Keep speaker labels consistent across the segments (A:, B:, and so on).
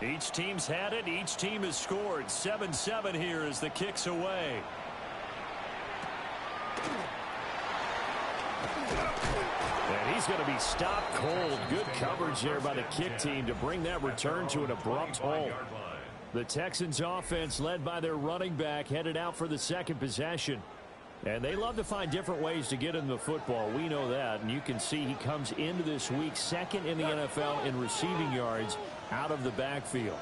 A: Each team's had it. Each team has scored. 7-7 here as the kick's away. And he's going to be stopped cold. Good coverage there by the kick team to bring that return to an abrupt halt. The Texans offense, led by their running back, headed out for the second possession. And they love to find different ways to get in the football. We know that. And you can see he comes into this week second in the NFL in receiving yards out of the backfield.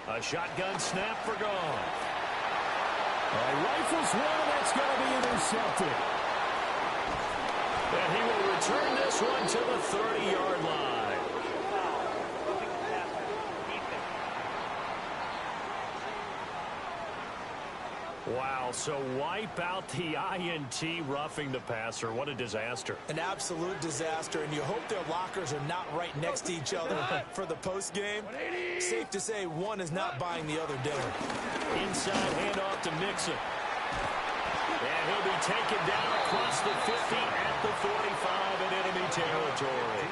A: A shotgun snap for gone. Rifles one, and that's going to be intercepted. And he will return this one to the 30-yard line. Wow, so wipe out the INT, roughing the passer. What a disaster.
B: An absolute disaster, and you hope their lockers are not right next to each other for the postgame. Safe to say one is not buying the other dinner.
A: Inside handoff to Mixon. And he'll be taken down across the 50 at the 45 in enemy territory.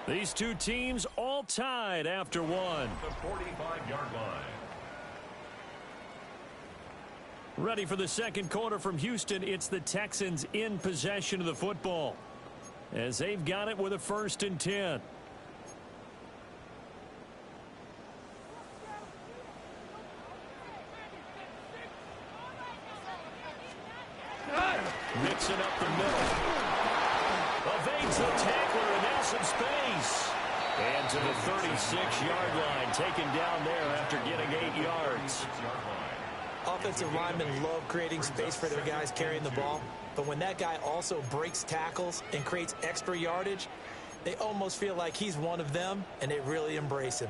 A: These two teams all tied after one.
C: The 45-yard line.
A: Ready for the second quarter from Houston. It's the Texans in possession of the football as they've got it with a 1st and 10. Mixing up the middle. Evades the tackler, and now some space. And to the 36-yard line, taken down there after getting 8 yards.
B: Offensive linemen love creating space for their guys carrying the ball, but when that guy also breaks tackles and creates extra yardage, they almost feel like he's one of them, and they really embrace him.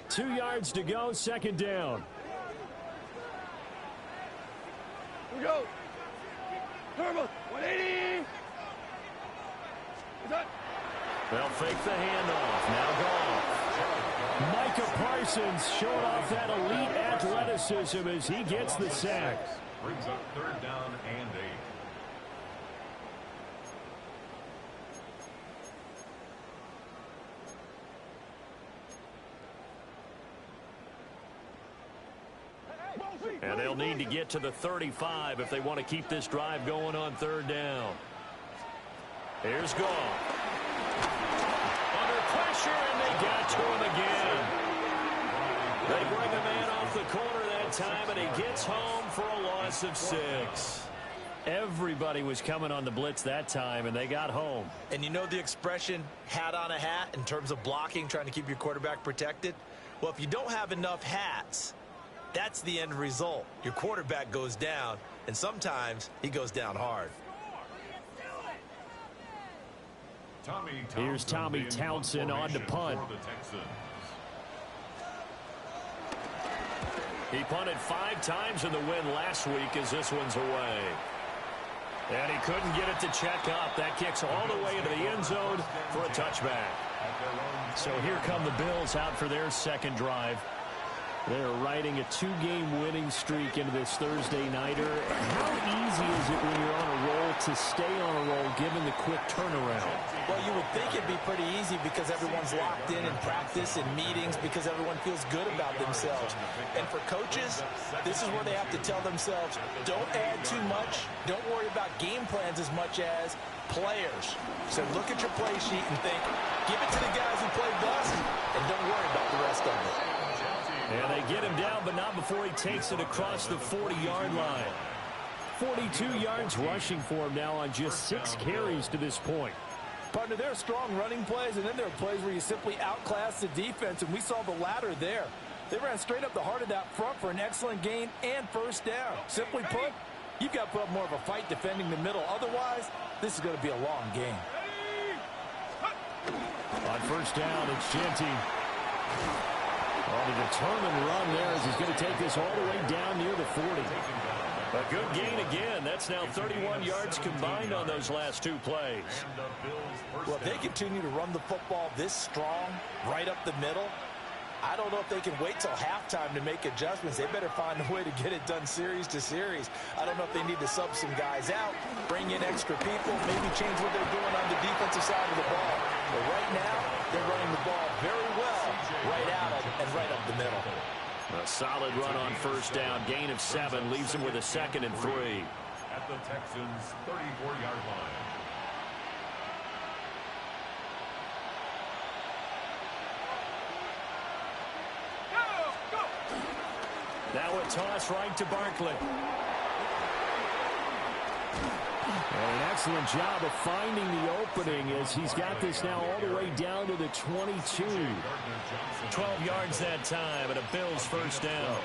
A: Two yards to go, second down.
D: Here we go. Turbo, 180.
A: They'll fake the handoff. Now gone. Micah Parsons showing off that elite athleticism as he gets the sack.
C: Brings up 3rd down and 8.
A: And they'll need to get to the 35 if they want to keep this drive going on 3rd down. Here's Goff. Under pressure, and they got to him again. They bring a man off the corner that time, and he gets home for a loss of 6. Everybody was coming on the blitz that time, and they got home.
B: And you know the expression, hat on a hat, in terms of blocking, trying to keep your quarterback protected? Well, if you don't have enough hats, that's the end result. Your quarterback goes down, and sometimes he goes down hard.
A: Here's Tommy Townsend on to punt. He punted 5 times in the win last week as this one's away. And he couldn't get it to check up. That kicks all the way into the end zone for a touchback. So here come the Bills out for their second drive. They're riding a 2-game winning streak into this Thursday nighter. How easy is it when you're on a roll to stay on a roll given the quick turnaround?
B: Well, you would think it'd be pretty easy because everyone's locked in practice and meetings because everyone feels good about themselves. And for coaches, this is where they have to tell themselves, don't add too much. Don't worry about game plans as much as players. So look at your play sheet and think, give it to the guys who played best, and don't worry about the rest of it.
A: And they get him down, but not before he takes it across the 40-yard line. 42 yards rushing for him now on just 6 carries to this point.
E: Partner, there are strong running plays, and then there are plays where you simply outclass the defense, and we saw the latter there. They ran straight up the heart of that front for an excellent gain and 1st down. Simply put, you've got to put up more of a fight defending the middle. Otherwise, this is going to be a long game.
A: On 1st down, it's Genty. On a determined run there as he's going to take this all the way down near the 40. A good gain again. That's now 31 yards combined on those last two plays.
B: Well, if they continue to run the football this strong, right up the middle, I don't know if they can wait till halftime to make adjustments. They better find a way to get it done series to series. I don't know if they need to sub some guys out, bring in extra people, maybe change what they're doing on the defensive side of the ball. But right now, they're running the ball very well right out of and right up the middle.
A: A solid run on first down. Gain of 7 leaves them with a 2nd and 3.
C: At the Texans' 34-yard line.
A: Now a toss right to Barkley. And an excellent job of finding the opening as he's got this now all the way down to the 22. 12 yards that time and a Bills first down.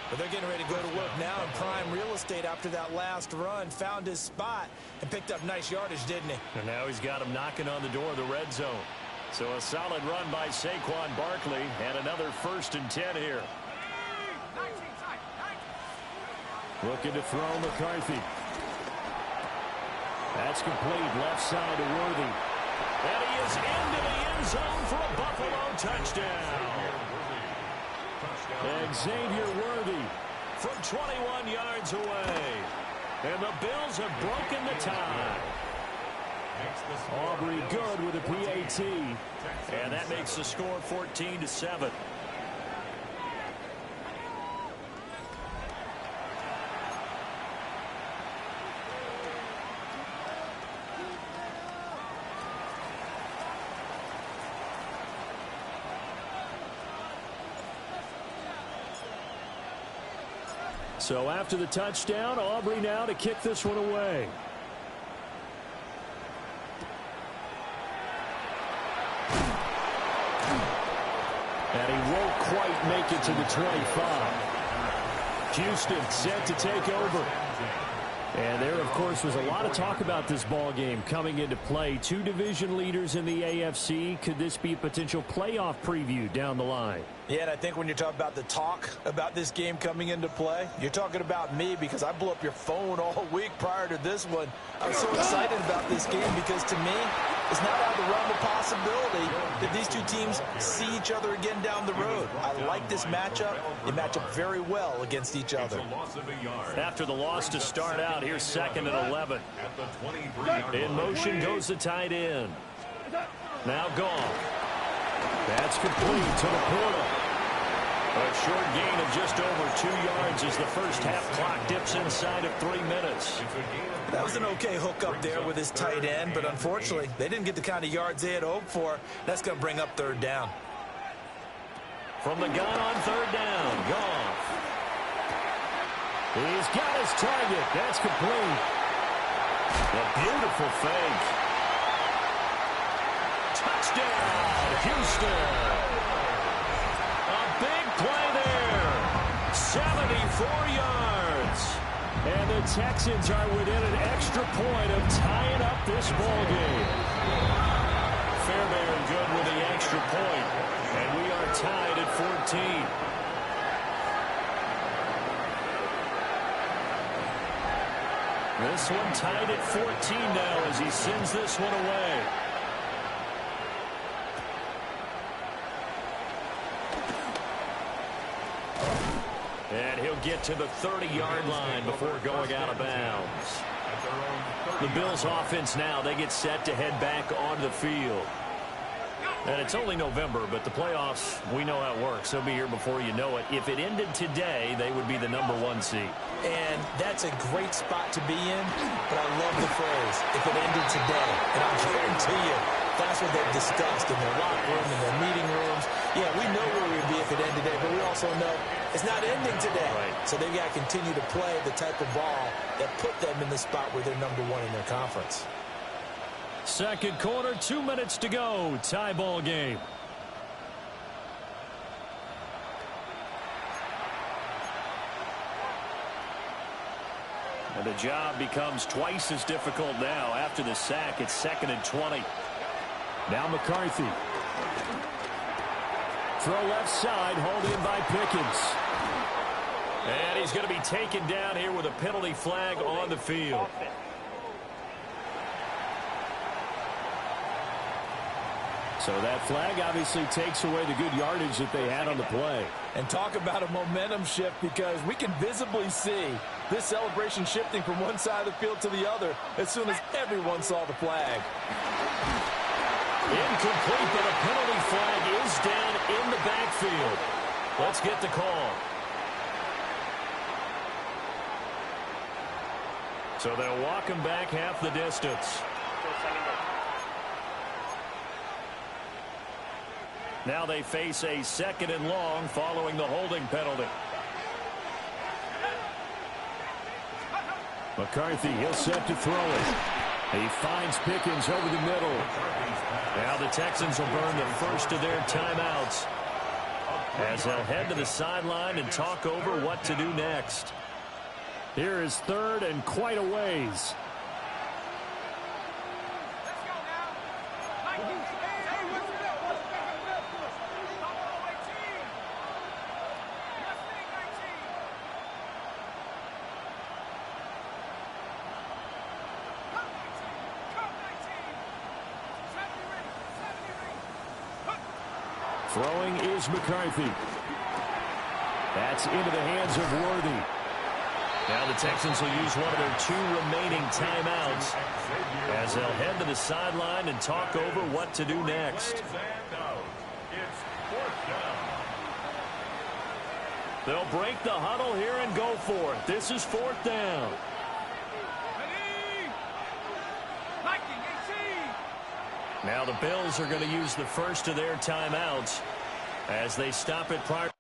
B: But they're getting ready to go to work now in prime real estate after that last run. Found his spot and picked up nice yardage, didn't he?
A: And now he's got him knocking on the door of the red zone. So a solid run by Saquon Barkley and another 1st and 10 here. Looking to throw McCarthy. That's complete. Left side to Worthy. And he is into the end zone for a Buffalo touchdown. Xavier Worthy from 21 yards away. And the Bills have broken the tie. Aubrey good with a PAT. And that makes the score 14-7. So after the touchdown, Aubrey now to kick this one away. And he won't quite make it to the 25. Houston set to take over. And there, of course, was a lot of talk about this ball game coming into play. 2 division leaders in the AFC. Could this be a potential playoff preview down the line?
B: Yeah, and I think when you're talking about the talk about this game coming into play, you're talking about me because I blew up your phone all week prior to this one. I was so excited about this game because to me, it's not out of the realm of possibility that these two teams see each other again down the road. I like this matchup. They match up very well against each other.
A: After the loss to start out, here's 2nd and 11. In motion goes the tight end. Now gone. That's complete to the portal. A short gain of just over 2 yards as the first half clock dips inside of 3 minutes.
B: That was an okay hook up there with his tight end, but unfortunately, they didn't get the kind of yards they had hoped for. That's going to bring up 3rd down.
A: From the gun on 3rd down, Goff. He's got his target. That's complete. A beautiful fake. Touchdown, Houston. A big play there. 74 yards. And the Texans are within an extra point of tying up this ball game. Fairbairn good with the extra point. And we are tied at 14. This one tied at 14 now as he sends this one away. And he'll get to the 30-yard line before going out of bounds. The Bills offense now, they get set to head back onto the field. And it's only November, but the playoffs, we know how it works. They'll be here before you know it. If it ended today, they would be the #1 seed.
B: And that's a great spot to be in, but I love the phrase, if it ended today. And I'll guarantee you, that's what they've discussed in their locker room, in their meeting rooms. Yeah, we know where we would be if it ended today, but we also know it's not ending today.
A: Right.
B: So they've got to continue to play the type of ball that put them in the spot where they're #1 in their conference.
A: Second quarter, 2 minutes to go. Tie ball game. And the job becomes twice as difficult now. After the sack, it's 2nd and 20. Now McCarthy. Throw left side, hauled in by Pickens. And he's going to be taken down here with a penalty flag on the field. So that flag obviously takes away the good yardage that they had on the play.
E: And talk about a momentum shift, because we can visibly see this celebration shifting from one side of the field to the other as soon as everyone saw the flag.
A: Incomplete, but a penalty flag is down in the backfield. Let's get the call. So they'll walk him back half the distance. Now they face a 2nd and long following the holding penalty. McCarthy, he'll set to throw it. He finds Pickens over the middle. Now the Texans will burn the first of their timeouts as they'll head to the sideline and talk over what to do next. Here is 3rd and quite a ways. Throwing is McCarthy. That's into the hands of Worthy. Now the Texans will use one of their 2 remaining timeouts as they'll head to the sideline and talk over what to do next. They'll break the huddle here and go for it. This is 4th down. Now the Bills are going to use the first of their timeouts as they stop it prior.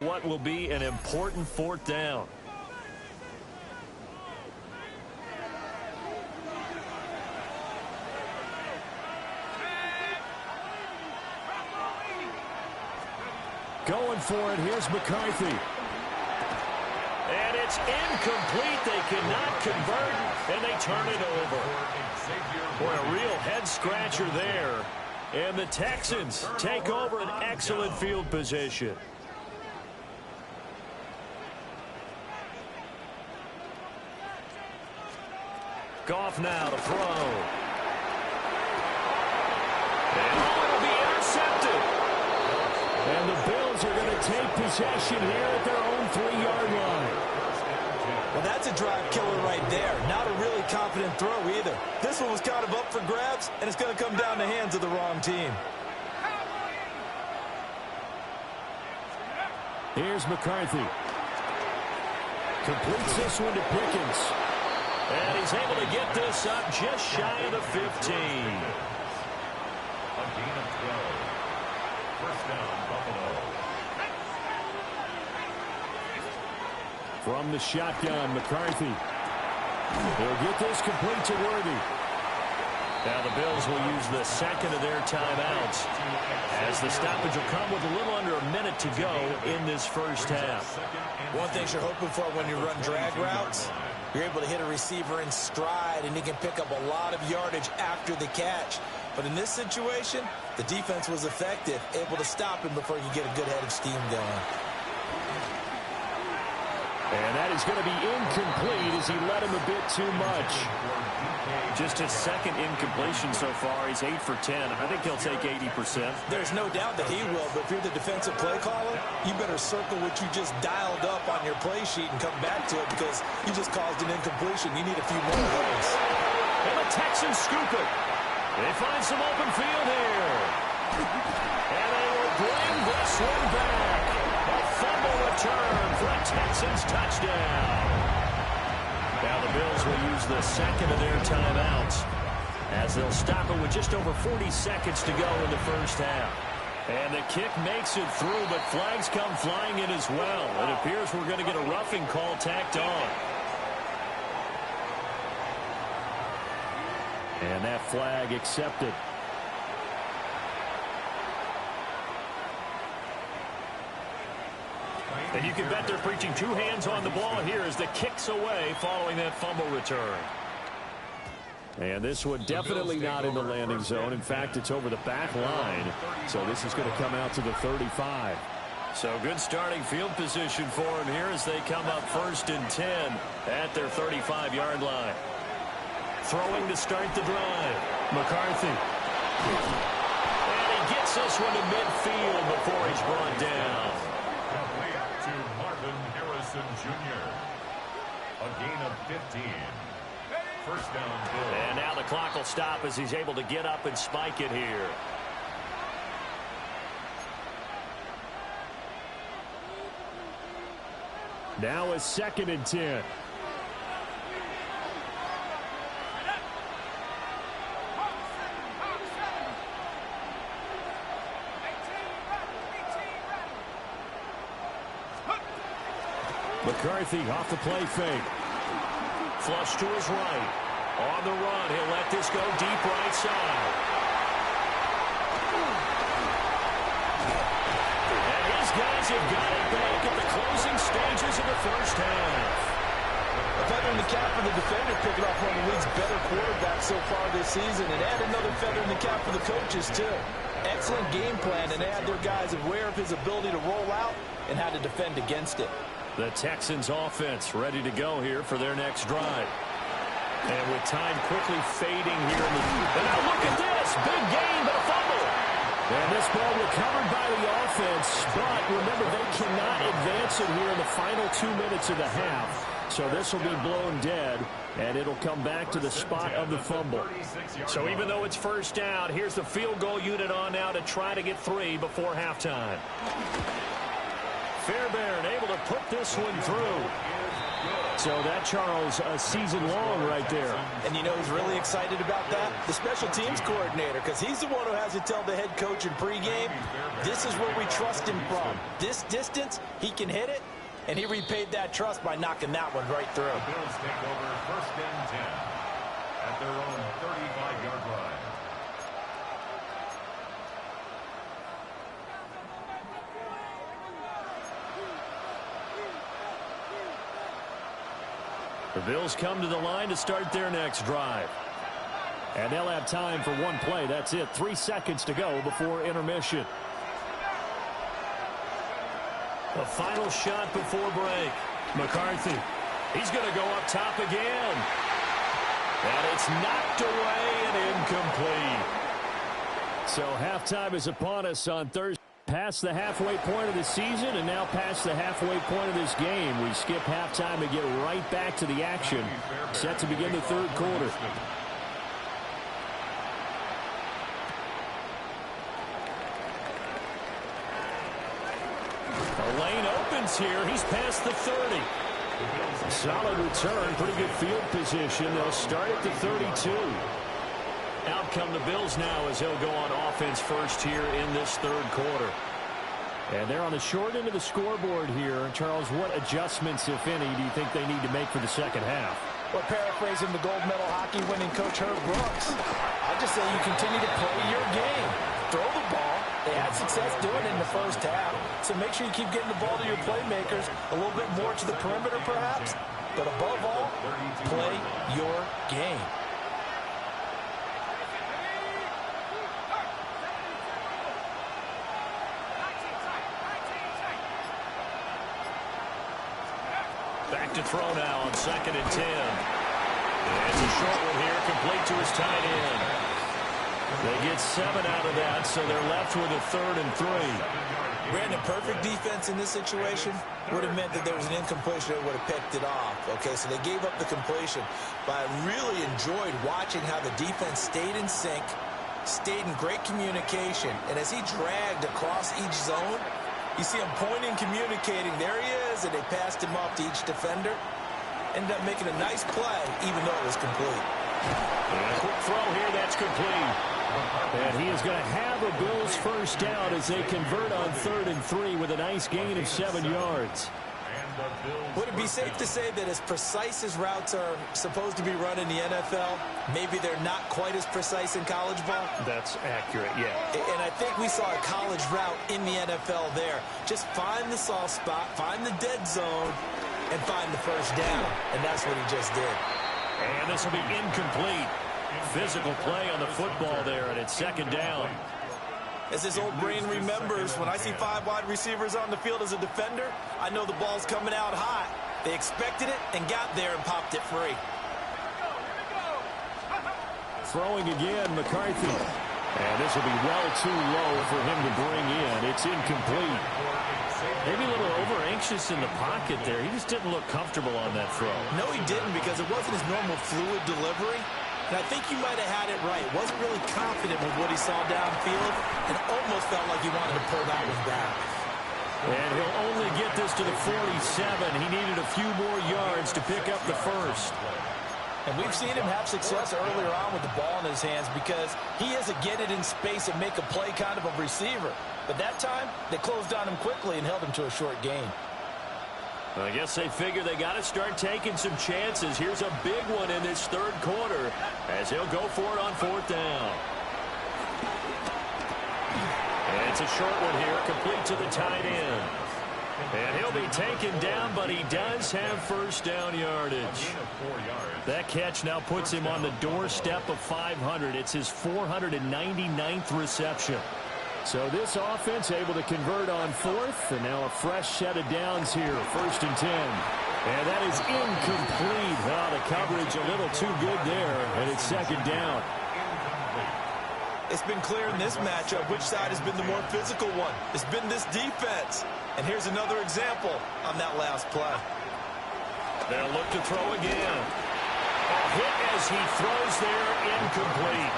A: What will be an important 4th down. Going for it, here's McCarthy. And it's incomplete. They cannot convert, and they turn it over. Boy, a real head-scratcher there. And the Texans take over an excellent field position. Goff now to throw. And it'll be intercepted. And the Bills are going to take possession here at their own 3-yard line.
E: Well, that's a drive killer right there. Not a really confident throw either. This one was kind of up for grabs, and it's going to come down the hands of the wrong team.
A: Here's McCarthy. Completes this one to Pickens. And he's able to get this up just shy of the 15.
C: A gain of 12. First down, Buffalo.
A: From the shotgun, McCarthy. He'll get this complete to Worthy. Now the Bills will use the second of their timeouts as the stoppage will come with a little under a minute to go in this first half.
B: One thing you're hoping for when you run drag routes, you're able to hit a receiver in stride and he can pick up a lot of yardage after the catch. But in this situation, the defense was effective, able to stop him before he could get a good head of steam going.
A: And that is going to be incomplete as he led him a bit too much. Just his second incompletion so far. He's 8 for 10. I think he'll take 80%.
B: There's no doubt that he will, but if you're the defensive play caller, you better circle what you just dialed up on your play sheet and come back to it because you just caused an incompletion. You need a few more of those.
A: And the Texans scoop it. They find some open field here. And they will bring this one back. A fumble return for a Texans touchdown. Now the Bills will use the second of their timeouts as they'll stop it with just over 40 seconds to go in the first half. And the kick makes it through, but flags come flying in as well. It appears we're going to get a roughing call tacked on. And that flag accepted. And you can bet they're preaching two hands on the ball here as the kick's away following that fumble return. And this one definitely not in the landing zone. In fact, it's over the back line. So this is going to come out to the 35. So good starting field position for him here as they come up 1st and 10 at their 35-yard line. Throwing to start the drive. McCarthy. And he gets this one to midfield before he's brought down.
C: To Marvin Harrison Jr. A gain of 15. First down, Bill.
A: And now the clock will stop as he's able to get up and spike it here. Now a 2nd and 10. McCarthy off the play fake. Flush to his right. On the run, he'll let this go deep right side. And his guys have got it back at the closing stages of the first half.
B: A feather in the cap for the defender, picking off one of the league's better quarterbacks so far this season, and add another feather in the cap for the coaches, too. Excellent game plan, and they had their guys aware of his ability to roll out and how to defend against it.
A: The Texans offense ready to go here for their next drive. And with time quickly fading here in the... And now look at this! Big gain, but a fumble! And this ball recovered by the offense, but remember, they cannot advance it here in the final 2 minutes of the half. So this will be blown dead, and it'll come back to the spot of the fumble. So even though it's first down, here's the field goal unit on now to try to get 3 before halftime. Fairbairn able to put this one through. So that, Charles, a season long right there.
B: And you know who's really excited about that? The special teams coordinator, because he's the one who has to tell the head coach in pregame, this is where we trust him from. This distance, he can hit it, and he repaid that trust by knocking that one right through.
C: The Bills take over 1st and 10 at their own 35-yard line.
A: The Bills come to the line to start their next drive. And they'll have time for one play. That's it. 3 seconds to go before intermission. The final shot before break. McCarthy. He's going to go up top again. And it's knocked away and incomplete. So halftime is upon us on Thursday. Past the halfway point of the season and now past the halfway point of this game. We skip halftime and get right back to the action. Set to begin the third quarter. The lane opens here. He's past the 30. Solid return, pretty good field position. They'll start at the 32. Out come the Bills now as they'll go on offense first here in this third quarter. And they're on the short end of the scoreboard here. Charles, what adjustments, if any, do you think they need to make for the second half?
B: Well, paraphrasing the gold medal hockey winning coach Herb Brooks, I just say you continue to play your game. Throw the ball. They had success doing it in the first half, so make sure you keep getting the ball to your playmakers, a little bit more to the perimeter perhaps, but above all, play your game.
A: Back to throw now on 2nd and 10. It's a short one here, complete to his tight end. They get 7 out of that, so they're left with a 3rd and 3.
B: Brandon, perfect defense in this situation would have meant that there was an incompletion that would have picked it off. Okay, so they gave up the completion, but I really enjoyed watching how the defense stayed in sync, stayed in great communication, and as he dragged across each zone, you see him pointing, communicating. There he is, and they passed him off to each defender. Ended up making a nice play, even though it was complete.
A: And a quick throw here, that's complete. And he is going to have a Bills first down as they convert on 3rd and 3 with a nice gain of 7 yards.
B: Would it be safe to say that as precise as routes are supposed to be run in the NFL, maybe they're not quite as precise in college ball?
A: That's accurate, yeah.
B: And I think we saw a college route in the NFL there. Just find the soft spot, find the dead zone, and find the first down. And that's what he just did.
A: And this will be incomplete. Physical play on the football there, and it's 2nd down.
B: As his old brain remembers, when I see 5 wide receivers on the field as a defender, I know the ball's coming out hot. They expected it and got there and popped it free.
A: Throwing again, McCarthy. And this will be well too low for him to bring in. It's incomplete. Maybe a little over-anxious in the pocket there. He just didn't look comfortable on that throw.
B: No, he didn't, because it wasn't his normal fluid delivery. And I think you might have had it right. Wasn't really confident with what he saw downfield and almost felt like he wanted to pull that one back.
A: And he'll only get this to the 47. He needed a few more yards to pick up the first.
B: And we've seen him have success earlier on with the ball in his hands because he has to get it in space and make a play kind of a receiver. But that time, they closed on him quickly and held him to a short gain.
A: I guess they figure they got to start taking some chances. Here's a big one in this third quarter as he'll go for it on 4th down. And it's a short one here, complete to the tight end. And he'll be taken down, but he does have first down yardage. That catch now puts him on the doorstep of 500. It's his 499th reception. So this offense able to convert on 4th, and now a fresh set of downs here, 1st and 10. And that is incomplete. Oh, the coverage a little too good there, and it's 2nd down.
B: It's been clear in this matchup which side has been the more physical one. It's been this defense. And here's another example on that last play.
A: They'll look to throw again. A hit as he throws there, incomplete.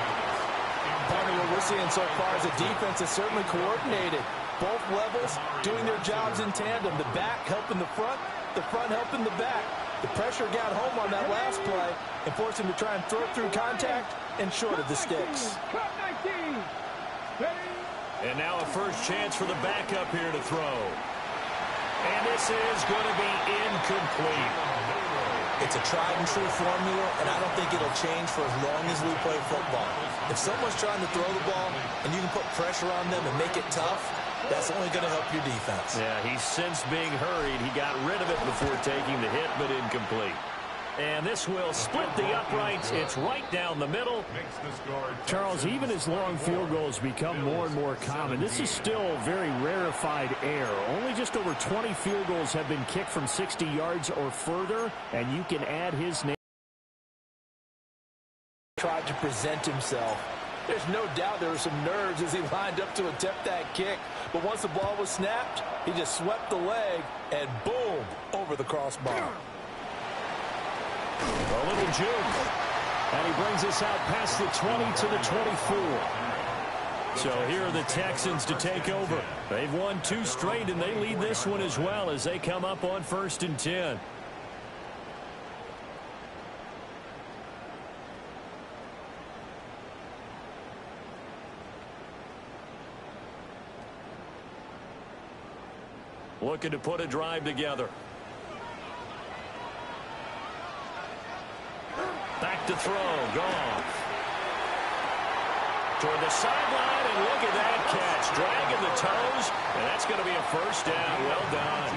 B: Partner, what we're seeing so far is a defense that's certainly coordinated. Both levels doing their jobs in tandem. The back helping the front helping the back. The pressure got home on that last play and forced him to try and throw through contact and short of the sticks.
A: And now a first chance for the backup here to throw. And this is going to be incomplete.
B: It's a tried-and-true formula, and I don't think it'll change for as long as we play football. If someone's trying to throw the ball and you can put pressure on them and make it tough, that's only going to help your defense.
A: Yeah, he's since being hurried. He got rid of it before taking the hit, but incomplete. And this will split the uprights. It's right down the middle. Charles, even as long field goals become more and more common, this is still very rarefied air. Only just over 20 field goals have been kicked from 60 yards or further, and you can add his name.
B: Tried to present himself. There's no doubt there were some nerves as he lined up to attempt that kick. But once the ball was snapped, he just swept the leg, and boom, over the crossbar.
A: A little juke. And he brings us out past the 20 to the 24. So here are the Texans to take over. They've won 2 straight, and they lead this one as well as they come up on 1st and 10. Looking to put a drive together. Back to throw. Goff. Toward the sideline, and look at that catch. Dragging the toes, and that's going to be a first down. Well done.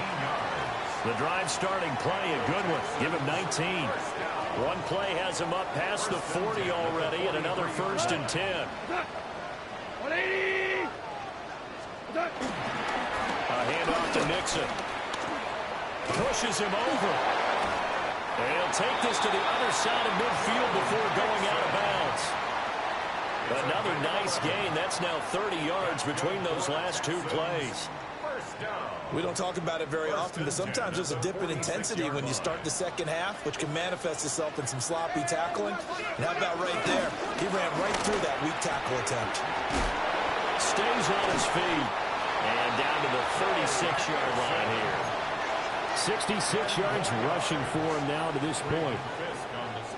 A: The drive starting play, a good one. Give him 19. One play has him up past the 40 already, and another 1st and 10.
D: 180.
A: A handoff to Nixon. Pushes him over. And he'll take this to the other side of midfield before going out of bounds. Another nice gain. That's now 30 yards between those last two plays.
B: We don't talk about it very often, but sometimes there's a dip in intensity when you start the second half, which can manifest itself in some sloppy tackling. And how about right there? He ran right through that weak tackle attempt.
A: Stays on his feet. And down to the 36-yard line here. 66 yards rushing for him now to this point.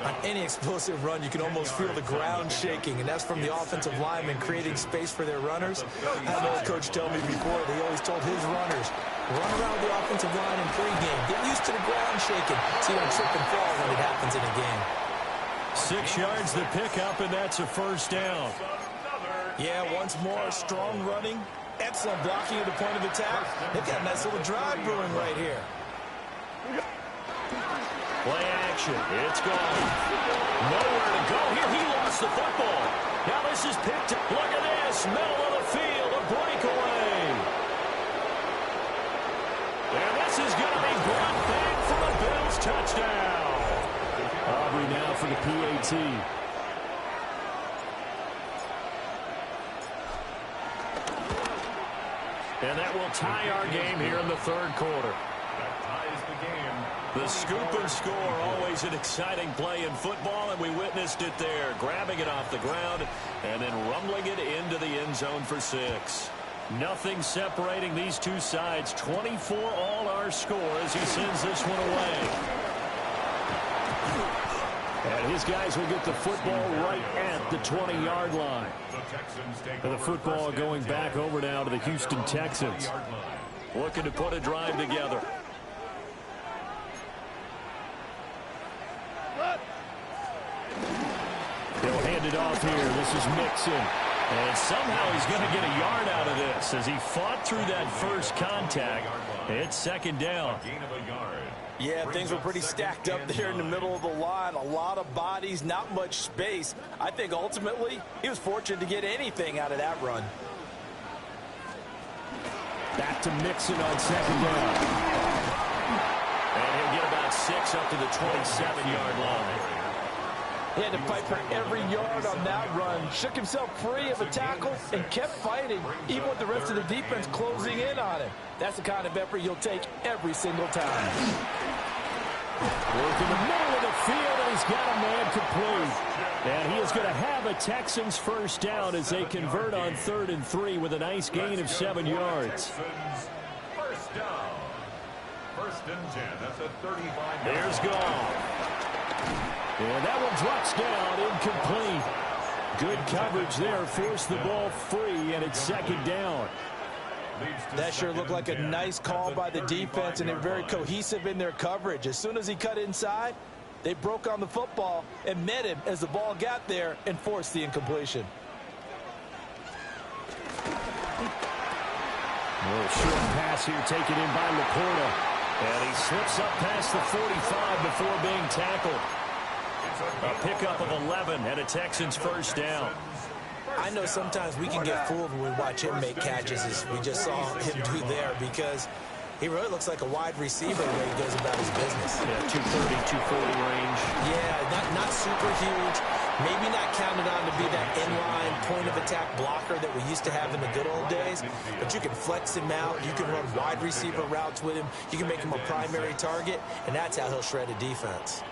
B: On any explosive run, you can almost feel the ground shaking, and that's from the offensive linemen creating space for their runners. I had an old coach tell me before, they always told his runners, run around the offensive line in pregame. Get used to the ground shaking so you don't trip and fall when it happens in a game.
A: 6 yards the pickup, and that's a first down.
B: Yeah, once more, strong running, excellent blocking at the point of attack. They've got a nice little drive brewing right here.
A: Play action. It's gone. Nowhere to go here. He lost the football. Now this is picked up. Look at this. Middle of the field. A breakaway. And this is going to be brought back for a Bills touchdown. Aubrey now for the PAT. And that will tie our game here in the third quarter. The scoop and score, always an exciting play in football, and we witnessed it there, grabbing it off the ground and then rumbling it into the end zone for 6. Nothing separating these two sides. 24 all our score as he sends this one away. And his guys will get the football right at the 20-yard line. And the football going back over now to the Houston Texans. Looking to put a drive together. They'll hand it off here. This is Mixon. And somehow he's going to get a yard out of this as he fought through that first contact. It's second down.
B: Yeah, things were pretty stacked up there in the middle of the line. A lot of bodies, not much space. I think ultimately he was fortunate to get anything out of that run.
A: Back to Mixon on second down. And he'll get about 6 up to the 27-yard line.
E: He had to fight for every yard on that run. Shook himself free of a tackle and kept fighting, even with the rest of the defense closing in on him. That's the kind of effort you'll take every single time. Work in the middle of the field, and he's got a man complete. And he is going to have a Texans first down as they convert on 3rd and 3 with a nice gain of 7 yards.
C: First down. 1st and 10. That's a 35.
A: There's Goff. And that one drops down, incomplete. Good coverage there, forced the ball free, and it's second down.
B: That sure looked like a nice call by the defense, and they're very cohesive in their coverage. As soon as he cut inside, they broke on the football and met him as the ball got there and forced the incompletion.
A: Short pass here taken in by Laporta. And he slips up past the 45 before being tackled. A pickup of 11 and a Texans first down.
B: I know sometimes we can get fooled when we watch him make catches, as we just saw him do there, because he really looks like a wide receiver the way he goes about his business.
A: Yeah, 230, 240 range.
B: Yeah, not super huge. Maybe not counted on to be that inline point-of-attack blocker that we used to have in the good old days, but you can flex him out. You can run wide receiver routes with him. You can make him a primary target, and that's how he'll shred a defense.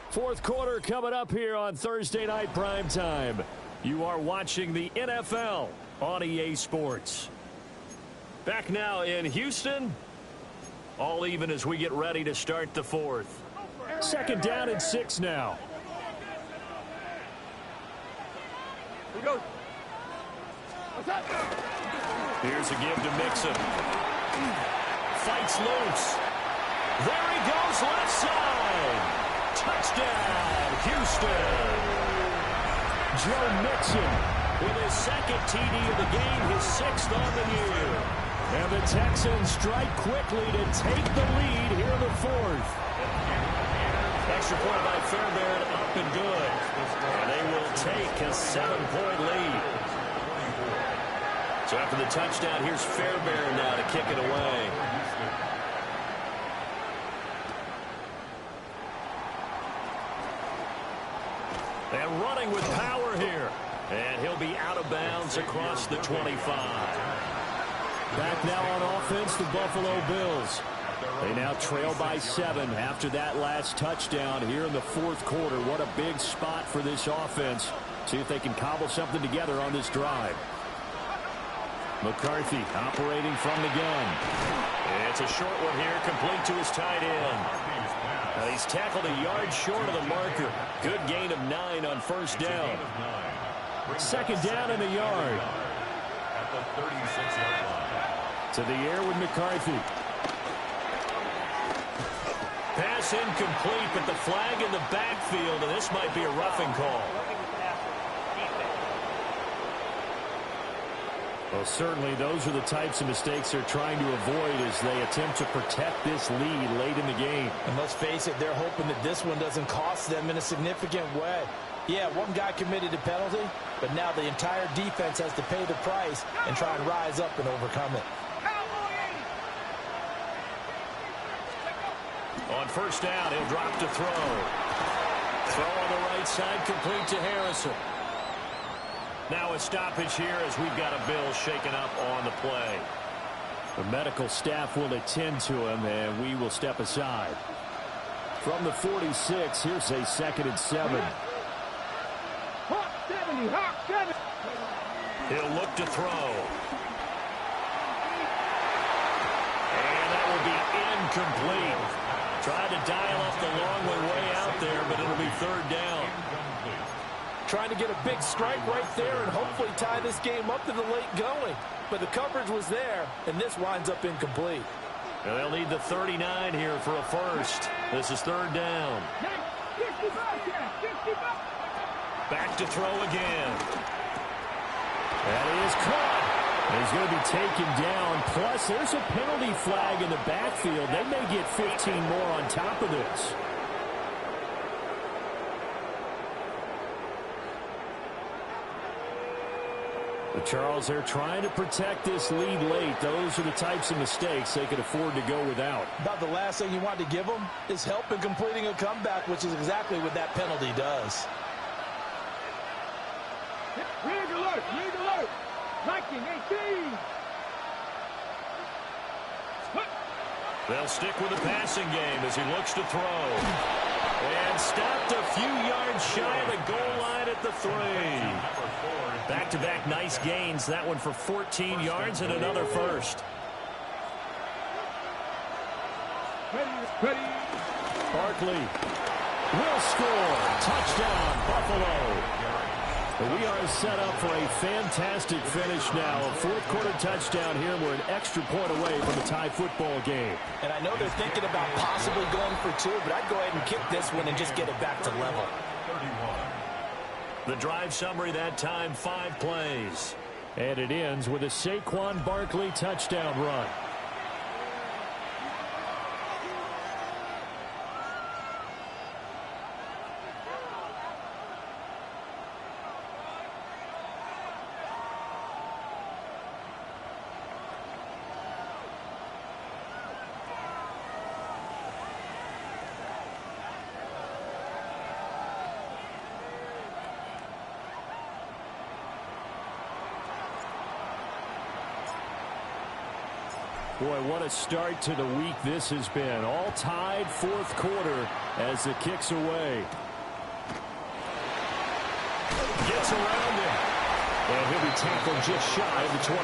A: Fourth quarter coming up here on Thursday Night Primetime. You are watching the NFL on EA Sports. Back now in Houston. All even as we get ready to start the fourth. Second down and 6 now.
D: Here we go.
A: Here's a give to Mixon. Fights loose. There he goes, left side. Touchdown, Houston. Joe Mixon with his second TD of the game, his sixth on the year. And the Texans strike quickly to take the lead here in the fourth. Extra point by Fairbairn, up and good. And they will take a 7-point lead. So after the touchdown, here's Fairbairn now to kick it away. And running with power here. And he'll be out of bounds across the 25. Back now on offense, the Buffalo Bills. They now trail by 7 after that last touchdown here in the fourth quarter. What a big spot for this offense. See if they can cobble something together on this drive. McCarthy operating from the gun. It's a short one here, complete to his tight end. Now he's tackled a yard short of the marker. Good gain of 9 on first down. Second down in the yard.
C: At the 36-yard line.
A: To the air with McCarthy. Pass incomplete, but the flag in the backfield, and this might be a roughing call. Well, certainly those are the types of mistakes they're trying to avoid as they attempt to protect this lead late in the game.
B: And let's face it, they're hoping that this one doesn't cost them in a significant way. Yeah, one guy committed a penalty, but now the entire defense has to pay the price and try and rise up and overcome it.
A: On first down, he'll drop to throw. Throw on the right side, complete to Harrison. Now a stoppage here as we've got a Bill shaken up on the play. The medical staff will attend to him, and we will step aside. From the 46, here's a 2nd and 7. He'll look to throw. And that will be incomplete. Tried to dial up the long way out there, but it'll be third down.
E: Trying to get a big strike right there and hopefully tie this game up to the late going. But the coverage was there, and this winds up incomplete.
A: And they'll need the 39 here for a first. This is third down. Back to throw again. That is caught. He's going to be taken down. Plus, there's a penalty flag in the backfield. They may get 15 more on top of this. But Charles, they're trying to protect this lead late. Those are the types of mistakes they could afford to go without.
B: About the last thing you want to give them is help in completing a comeback, which is exactly what that penalty does.
D: Rig alert! Rig alert! 1918!
A: They'll stick with the passing game as he looks to throw. And stopped a few yards shy of the goal line at the 3. Back-to-back nice gains. That one for 14 yards and another first.
D: Ready.
A: Barkley will score. Touchdown, Buffalo. We are set up for a fantastic finish now. A fourth-quarter touchdown here. We're an extra point away from a tie football game.
B: And I know they're thinking about possibly going for 2, but I'd go ahead and kick this one and just get it back to level.
C: 31.
A: The drive summary that time, 5 plays. And it ends with a Saquon Barkley touchdown run. Boy, what a start to the week this has been. All tied fourth quarter as it kicks away. Gets around him. And he'll be tackled just shy of the 25.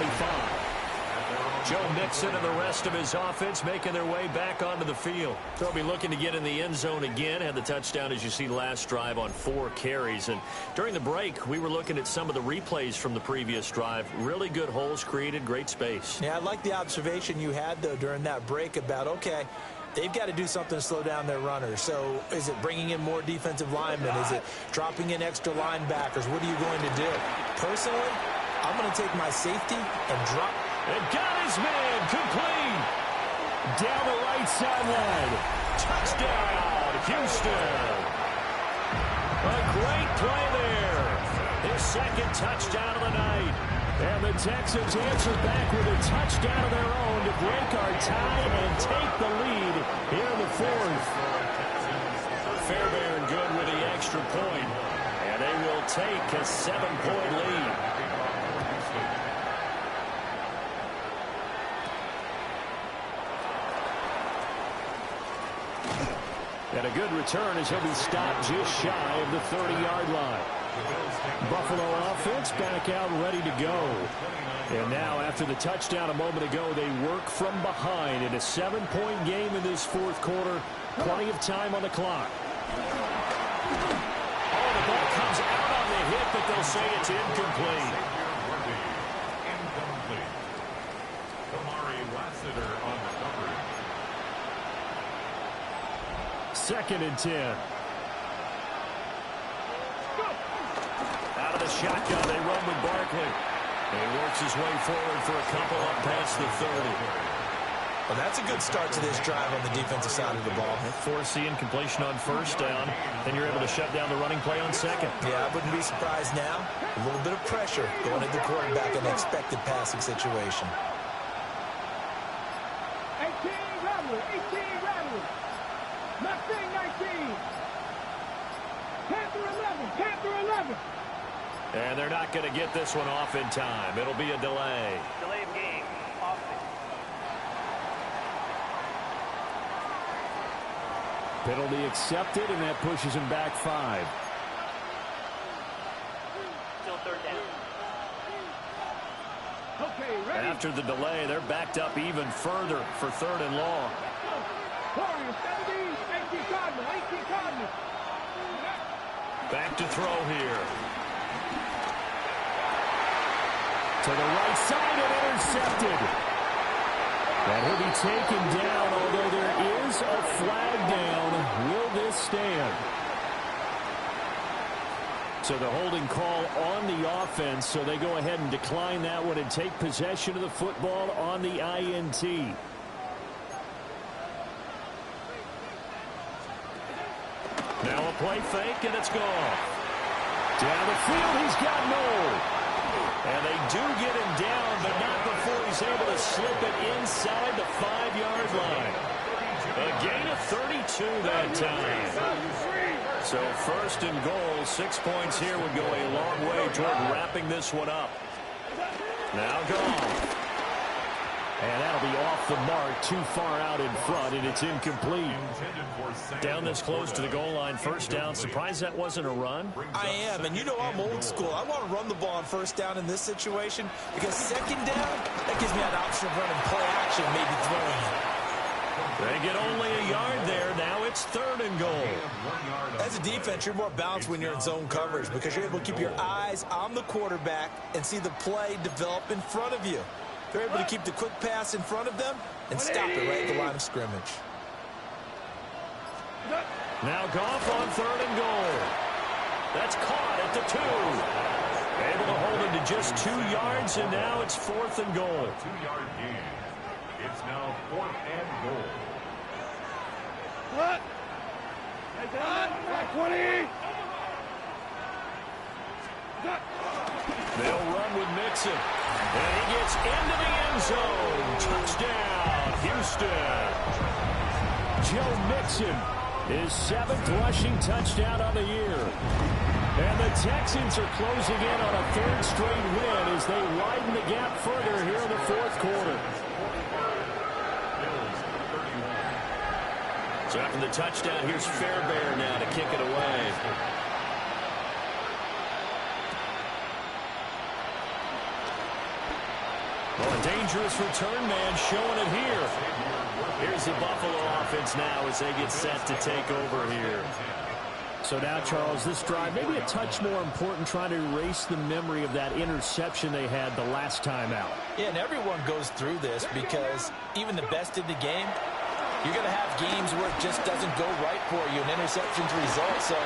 A: Joe Mixon and the rest of his offense making their way back onto the field. They'll be looking to get in the end zone again. Had the touchdown, as you see, last drive on 4 carries. And during the break, we were looking at some of the replays from the previous drive. Really good holes created, great space.
B: Yeah, I like the observation you had, though, during that break about, okay, they've got to do something to slow down their runners. So is it bringing in more defensive linemen? Is it dropping in extra linebackers? What are you going to do? Personally, I'm going to take my safety and drop.
A: And got his man complete. Down the right sideline. Touchdown, Houston. A great play there. His second touchdown of the night. And the Texans answer back with a touchdown of their own to break our tie and take the lead here in the fourth. Fairbairn good with the extra point. And they will take a 7-point lead. And a good return as he'll be stopped just shy of the 30-yard line. Buffalo offense back out ready to go. And now after the touchdown a moment ago, they work from behind in a 7-point game in this fourth quarter. Plenty of time on the clock. Oh, the ball comes out on the hit, but they'll say it's incomplete.
C: Incomplete. Kamari Lassiter on the coverage.
A: 2nd and 10. Out of the shotgun, they run with Barkley. He works his way forward for a couple up past the 30.
B: Well, that's a good start to this drive on the defensive side of the ball.
A: Forcing completion on first down. Then you're able to shut down the running play on second.
B: Yeah, I wouldn't be surprised now. A little bit of pressure going at the quarterback in an expected passing situation.
D: 18 Rattler, 18 Rattler. Mustang 19. Panther 11, Panther 11.
A: And they're not going to get this one off in time. It'll be a delay.
F: Delay of game. Offense.
A: Penalty accepted, and that pushes him back 5.
F: Still 3rd down.
D: Okay, ready.
A: After the delay, they're backed up even further for 3rd and long.
D: Warriors 17, 18 Cardinal, 18 Cardinal.
A: Back to throw here. To the right side and intercepted. And he'll be taken down, although there is a flag down. Will this stand? So the holding call on the offense, so they go ahead and decline that one and take possession of the football on the INT. Now a play fake, and it's gone. Down the field, he's got Noel. And they do get him down, but not before he's able to slip it inside the 5-yard line. A gain of 32 that time. So 1st and goal, 6 points here would go a long way toward wrapping this one up. Now gone. And that'll be off the mark, too far out in front, and it's incomplete. Down this close to the goal line, 1st down. Surprised that wasn't a run?
B: I am, and you know I'm old school. I want to run the ball on 1st down in this situation because 2nd down, that gives me that option of running play action, maybe throwing it.
A: They get only a yard there. Now it's 3rd and goal.
B: As a defense, you're more balanced when you're in zone coverage because you're able to keep your eyes on the quarterback and see the play develop in front of you. They're able to keep the quick pass in front of them and stop it right at the line of scrimmage.
A: Now Goff on 3rd and goal. That's caught at the 2. Able to hold it to just 2 yards, and now it's 4th and goal.
C: 2-yard gain. It's now 4th and goal.
D: What? 20.
A: They'll run with Mixon. And he gets into the end zone. Touchdown, Houston. Joe Mixon, his 7th rushing touchdown on the year. And the Texans are closing in on a 3rd straight win as they widen the gap further here in the 4th quarter. So after the touchdown, here's Fairbairn now to kick it away. Well, a dangerous return man showing it here. Here's the Buffalo offense now as they get set to take over here. So now, Charles, this drive maybe a touch more important, trying to erase the memory of that interception they had the last time out.
B: Yeah, and everyone goes through this because even the best in the game, you're going to have games where it just doesn't go right for you, and interceptions result. So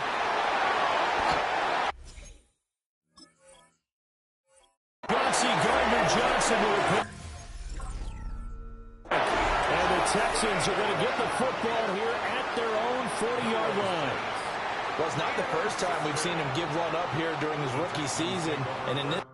A: Gardner-Johnson will put. And the Texans are going to get the football here at their own 40-yard line.
B: well, it's not the first time we've seen him give one up here during his rookie season, and in this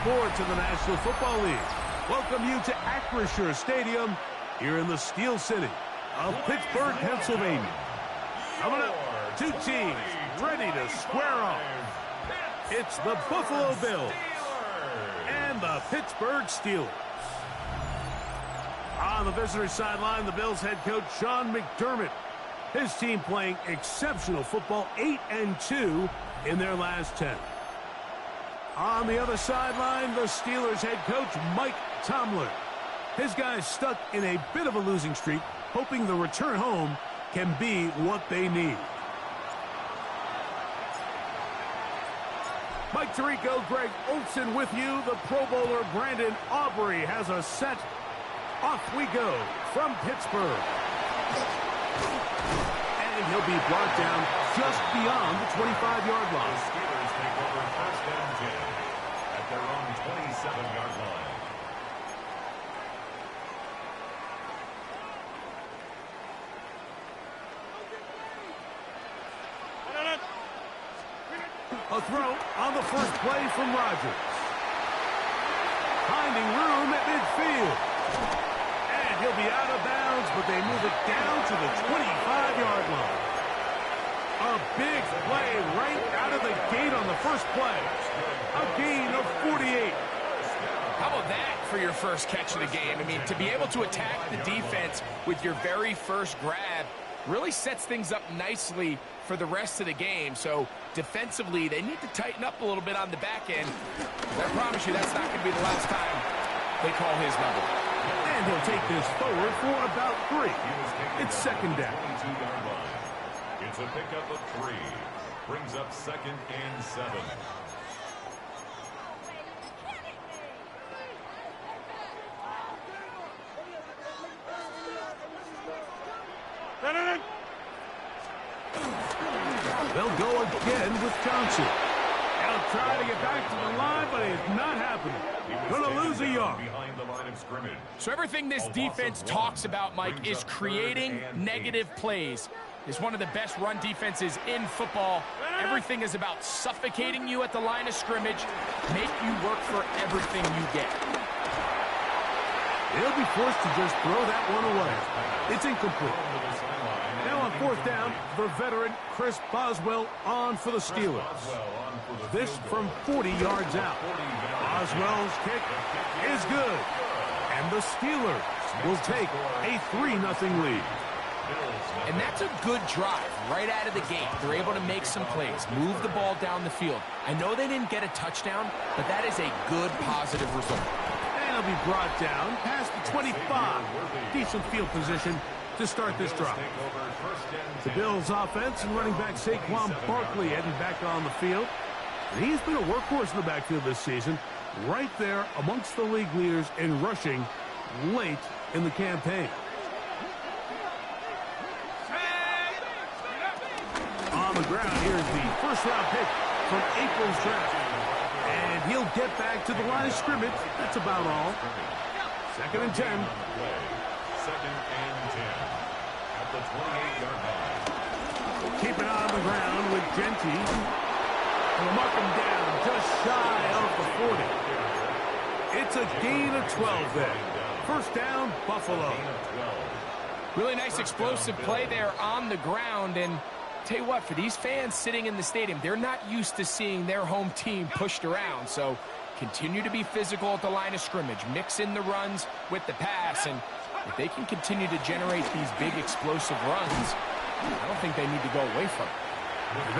G: sports in the National Football League. Welcome you to Acrisure Stadium here in the Steel City of Pittsburgh, Pennsylvania. Coming up, two teams ready to square off. It's the Buffalo Bills and the Pittsburgh Steelers. On the visitor sideline, the Bills head coach Sean McDermott. His team playing exceptional football, 8-2 in their last 10. On the other sideline, the Steelers head coach Mike Tomlin. His guys stuck in a bit of a losing streak, hoping the return home can be what they need. Mike Tirico, Greg Olsen with you. The Pro Bowler Brandon Aubrey has a set. Off we go from Pittsburgh. And he'll be brought down just beyond the 25-yard line.
C: The Steelers take over first and 10 at their own 27-yard line.
G: A throw on the first play from Rodgers. Finding room at midfield. And he'll be out of bounds, but they move it down to the 25-yard line. A big play right out of the gate on the first play. A gain of 48.
H: How about that for your first catch of the game? I mean, to be able to attack the defense with your very first grab really sets things up nicely for the rest of the game. So defensively, they need to tighten up a little bit on the back end. I promise you that's not going to be the last time they call his number.
G: And he'll take this forward for about 3. It's second down.
C: It's a pickup of 3. Brings up second and 7.
G: They'll go again with Johnson. They'll try to get back to the line, but it's not happening. Going to lose a yard.
C: Behind the line of scrimmage.
H: So everything this defense talks about, Mike, is creating negative plays. It's one of the best run defenses in football. Everything is about suffocating you at the line of scrimmage, make you work for everything you get.
G: They'll be forced to just throw that one away. It's incomplete. Now on fourth down, the veteran Chris Boswell on for the Steelers. This from 40 yards out. Boswell's kick is good. And the Steelers will take a 3-0 lead.
H: And that's a good drive right out of the gate. They're able to make some plays, move the ball down the field. I know they didn't get a touchdown, but that is a good positive result.
G: And he'll be brought down past the 25. Decent field position to start this drive. The Bills offense and running back Saquon Barkley heading back on the field. And he's been a workhorse in the backfield this season, right there amongst the league leaders in rushing late in the campaign. On the ground, here's the first-round pick from April's draft. And he'll get back to the line of scrimmage. That's about all. Second and 10.
C: Second and 10 at the 28-yard line.
G: Keep it on the ground with Genty. And mark him down just shy of the 40. It's a gain of 12 there. First down, Buffalo.
H: Really nice explosive play there on the ground. And tell you what, for these fans sitting in the stadium, they're not used to seeing their home team pushed around. So continue to be physical at the line of scrimmage. Mix in the runs with the pass. And if they can continue to generate these big explosive runs, I don't think they need to go away from it.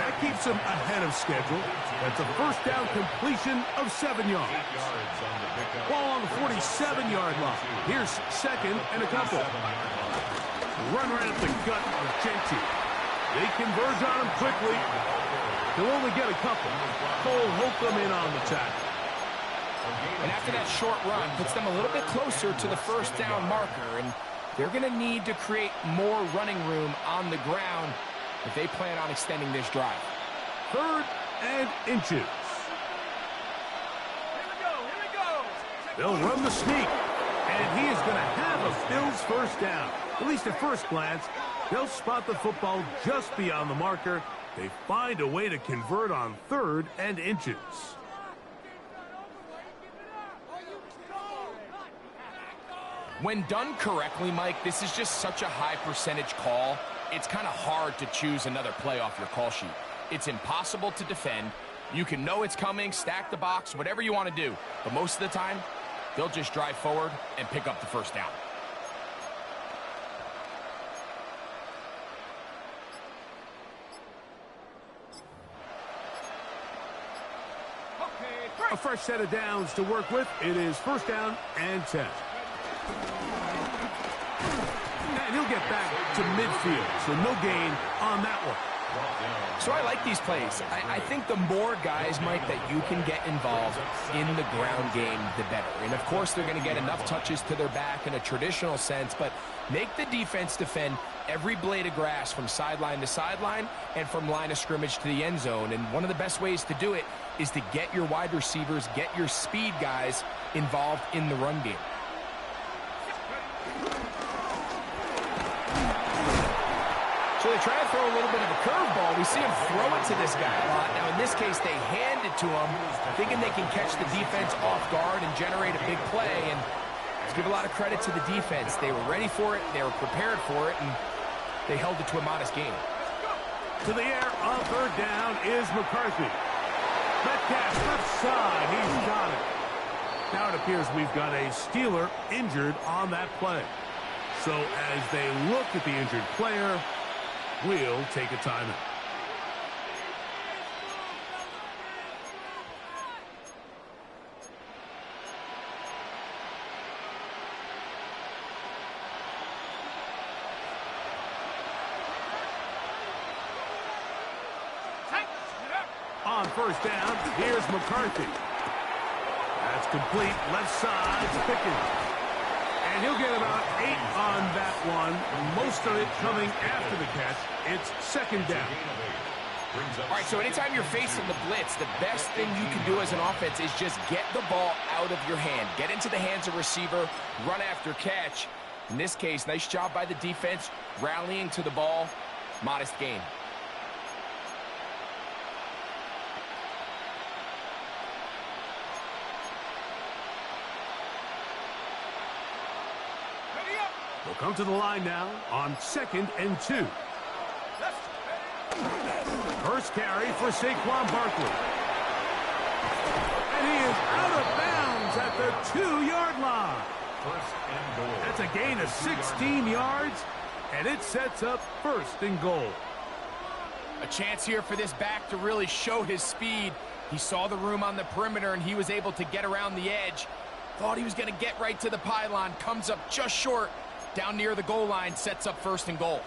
G: That keeps them ahead of schedule. That's a first down completion of 7 yards. Ball on the 47-yard line. Here's second and a couple. Run right at the gut of Genty. They converge on him quickly. He'll only get a couple. Cole Holcomb in on the tackle.
H: And after that short run, puts them a little bit closer to the first down marker. And they're going to need to create more running room on the ground if they plan on extending this drive.
G: Third and inches.
D: Here we go.
G: They'll run the sneak. And he is going to have a Bills first down. At least at first glance, they'll spot the football just beyond the marker. They find a way to convert on third and inches.
H: When done correctly, Mike, this is just such a high percentage call. It's kind of hard to choose another play off your call sheet. It's impossible to defend. You can know it's coming, stack the box, whatever you want to do. But most of the time, they'll just drive forward and pick up the first down.
G: A fresh set of downs to work with. It is first down and 10. And he'll get back to midfield, so no gain on that one.
H: So I like these plays. I think the more guys, Mike, that you can get involved in the ground game, the better. And, of course, they're going to get enough touches to their back in a traditional sense, but make the defense defend every blade of grass from sideline to sideline and from line of scrimmage to the end zone. And one of the best ways to do it is to get your wide receivers, get your speed guys involved in the run game. So they try to throw a little bit of a curveball. We see him throw it to this guy a lot. Now, in this case, they hand it to him, thinking they can catch the defense off guard and generate a big play. And let's give a lot of credit to the defense. They were ready for it, they were prepared for it, and they held it to a modest gain.
G: To the air on third down is McCarthy. Metcalf left side, he's got it. Now it appears we've got a Steeler injured on that play. So as they look at the injured player, we'll take a timeout. On first down, here's McCarthy. That's complete, left side, Pickens. And he'll get about 8 on that one. Most of it coming after the catch. It's second down.
H: All right, so anytime you're facing the blitz, the best thing you can do as an offense is just get the ball out of your hand. Get into the hands of receiver, run after catch. In this case, nice job by the defense, rallying to the ball, modest gain.
G: We'll come to the line now on 2nd and 2. First carry for Saquon Barkley. And he is out of bounds at the 2-yard line.
C: First and goal.
G: That's a gain of 16 yards, and it sets up first and goal.
H: A chance here for this back to really show his speed. He saw the room on the perimeter, and he was able to get around the edge. Thought he was going to get right to the pylon. Comes up just short. Down near the goal line, sets up first and goal.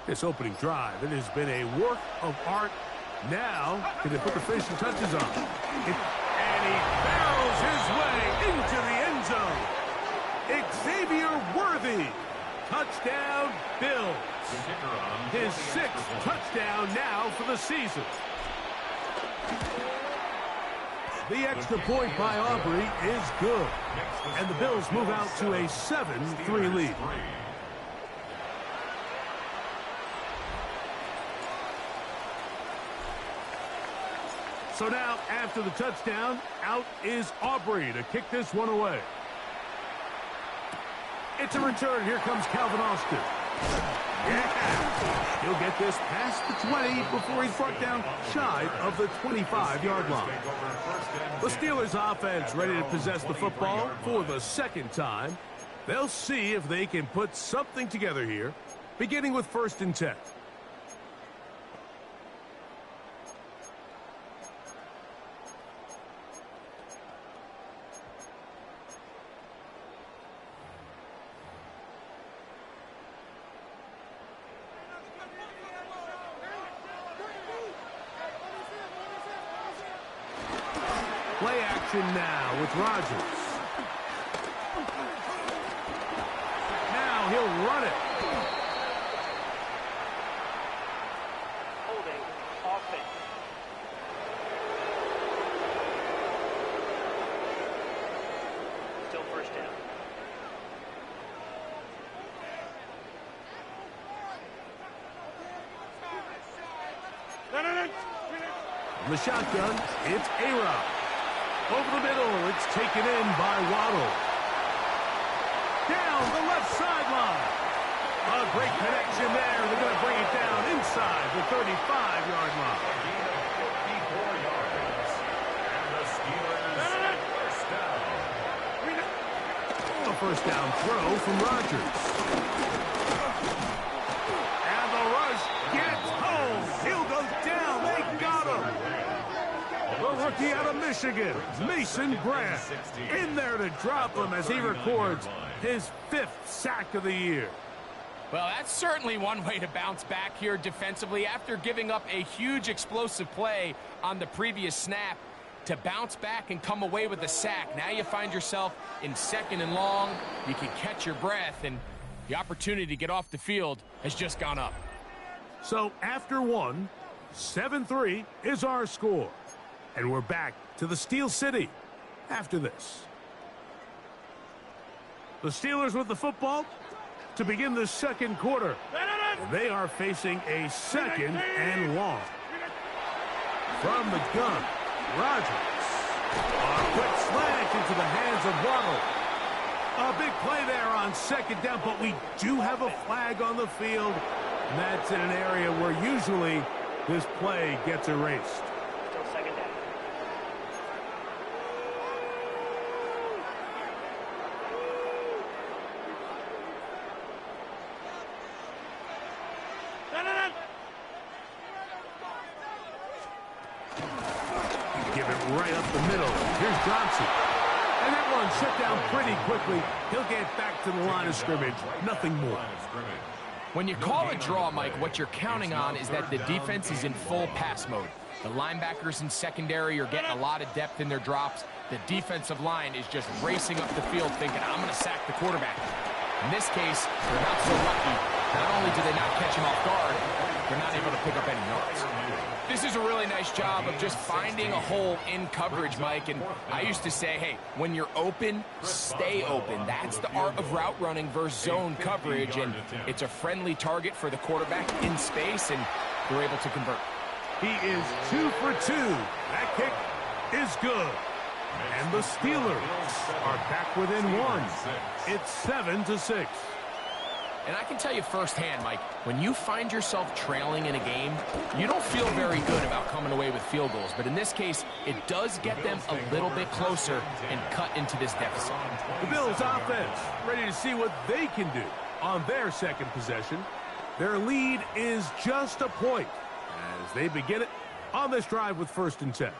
G: This opening drive, it has been a work of art. Now, can they put the finishing touches on? And he barrels his way into the end zone. Xavier Worthy. Touchdown, Bills. His 6th touchdown now for the season. The extra point by Aubrey is good. And the Bills move out to a 7-3 lead. So now, after the touchdown, out is Aubrey to kick this one away. It's a return. Here comes Calvin Austin. Yeah! He'll get this past the 20 before he's brought down shy of the 25-yard line. The Steelers offense ready to possess the football for the second time. They'll see if they can put something together here, beginning with 1st and 10. Play action now with Rodgers. Now he'll run it.
F: Holding offense. Still first down.
G: From the shotgun, it's A-Rod. Over the middle, it's taken in by Waddle. Down the left sideline. A great connection there. They're going to bring it down inside the 35-yard line. A first down throw from Rodgers. And the rush gets home. He'll go down. They got him. The rookie out of Michigan, Mason Graham, in there to drop him as he records his 5th sack of the year.
H: Well, that's certainly one way to bounce back here defensively after giving up a huge explosive play on the previous snap. To bounce back and come away with a sack. Now you find yourself in 2nd and long. You can catch your breath, and the opportunity to get off the field has just gone up.
G: So after one, 7-3 is our score. And we're back to the Steel City after this. The Steelers with the football to begin the second quarter. They are facing a 2nd and long. From the gun, Rodgers. A quick slant into the hands of Waddle. A big play there on 2nd down, but we do have a flag on the field. And that's in an area where usually this play gets erased.
F: Still 2nd down.
G: Give it right up the middle. Here's Johnson. And that one shut down pretty quickly. He'll get back to the line of scrimmage. Nothing more.
H: When you call a draw, Mike, what you're counting on is that the defense is in full pass mode. The linebackers in secondary are getting a lot of depth in their drops. The defensive line is just racing up the field thinking, I'm going to sack the quarterback. In this case, they're not so lucky. Not only do they not catch him off guard, they're not able to pick up any yards. This is a really nice job of just finding a hole in coverage, Mike. And I used to say, hey, when you're open, stay open. That's the art of route running versus zone coverage. And it's a friendly target for the quarterback in space, and they're able to convert.
G: He is 2 for 2. That kick is good. And the Steelers are back within 1. It's 7-6.
H: And I can tell you firsthand, Mike, when you find yourself trailing in a game, you don't feel very good about coming away with field goals. But in this case, it does get them a little bit closer and cut into this deficit.
G: The Bills offense ready to see what they can do on their second possession. Their lead is just a point as they begin it on this drive with 1st and 10.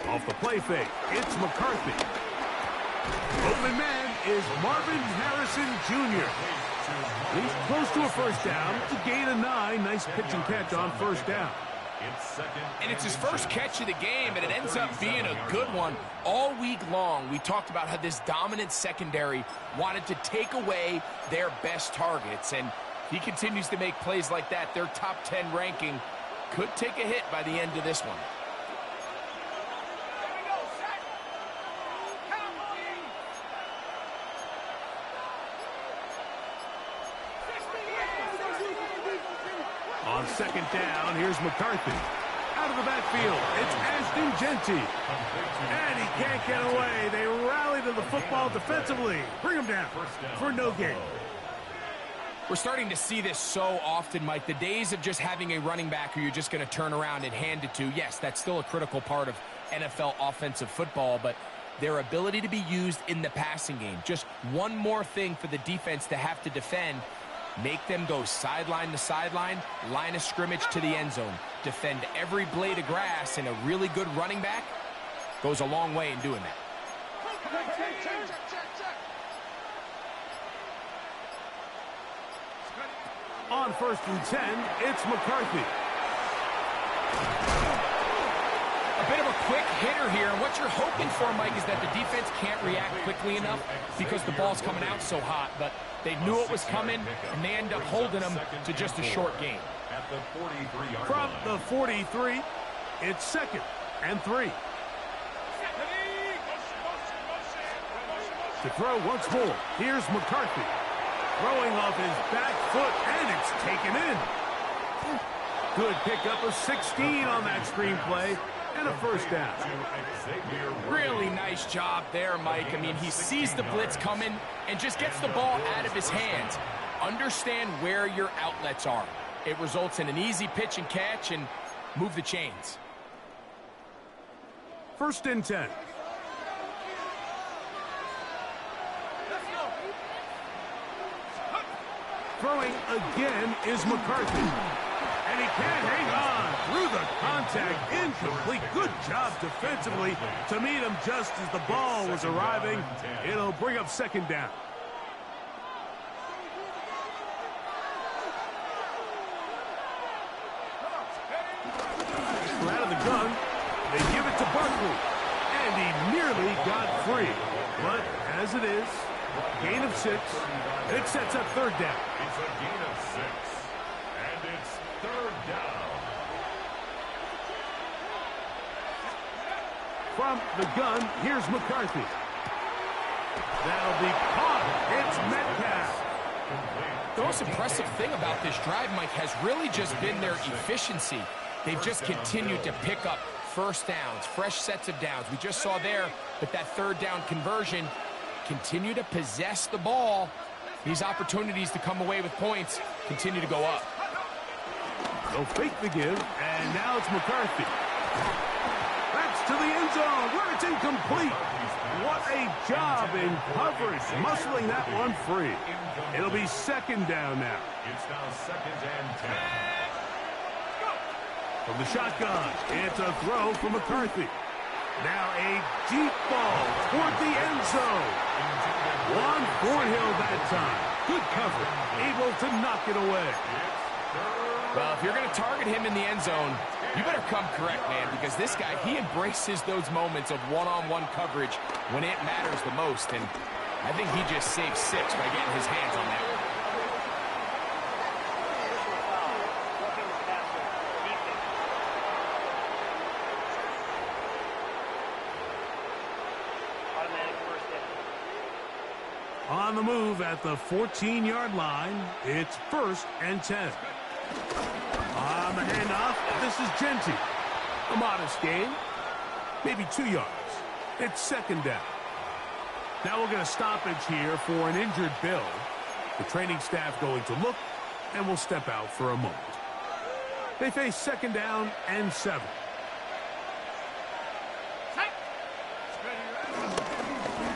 G: Off the play fake, it's McCarthy. Open man is Marvin Harrison Jr. He's close to a first down. A gain of 9. Nice pitch and catch on 1st down.
H: And it's his first catch of the game, and it ends up being a good one. All week long, we talked about how this dominant secondary wanted to take away their best targets, and he continues to make plays like that. Their top 10 ranking could take a hit by the end of this one.
G: On 2nd down, here's McCarthy. Out of the backfield, it's Ashton Genty. And he can't get away. They rally to the football defensively. Bring him down for no gain.
H: We're starting to see this so often, Mike. The days of just having a running back who you're just going to turn around and hand it to, yes, that's still a critical part of NFL offensive football, but their ability to be used in the passing game. Just one more thing for the defense to have to defend. Make them go sideline to sideline, line of scrimmage to the end zone. Defend every blade of grass, and a really good running back goes a long way in doing that.
G: On 1st and 10, it's McCarthy.
H: A bit of a quick hitter here. What you're hoping for, Mike, is that the defense can't react quickly enough because the ball's coming out so hot. But they knew it was coming, and they end up holding them to just a short gain.
G: From the 43, It's 2nd and 3. To throw once more. Here's McCarthy. Throwing off his back foot, and it's taken in. Good pickup of 16 on that screenplay, and a first down.
H: Really nice job there, Mike. I mean, he sees the blitz coming and just gets the ball out of his hands. Understand where your outlets are. It results in an easy pitch and catch and move the chains.
G: 1st and 10. Throwing again is McCarthy. And he can't hang on through the contact. Incomplete. Good job defensively to meet him just as the ball was arriving. It'll bring up 2nd down. Out of the gun, they give it to Barkley. And he nearly got free. But as it is, gain of 6. It sets up 3rd down.
C: It's a gain of 6. And it's 3rd down.
G: From the gun, here's McCarthy. That'll be caught. It's Metcalf.
H: The most impressive thing about this drive, Mike, has really just been their efficiency. They've just continued to pick up first downs, fresh sets of downs. We just saw there that 3rd down conversion, continue to possess the ball. These opportunities to come away with points continue to go up.
G: They'll fake the give, and now it's McCarthy. That's to the end zone, where it's incomplete. What a job in coverage, muscling that one free. It'll be 2nd down now.
C: It's now 2nd and 10.
G: From the shotgun, it's a throw for McCarthy. Now a deep ball toward the end zone. One Thornhill that time. Good cover, able to knock it away.
H: Well, if you're going to target him in the end zone, you better come correct, man, because this guy, he embraces those moments of one-on-one coverage when it matters the most, and I think he just saved 6 by getting his hands on that one.
G: On the move at the 14-yard line, it's 1st and 10. On the handoff, this is Genty. A modest gain, maybe 2 yards. It's 2nd down. Now we'll get a stoppage here for an injured Bill. The training staff going to look, and will step out for a moment. They face 2nd down and 7.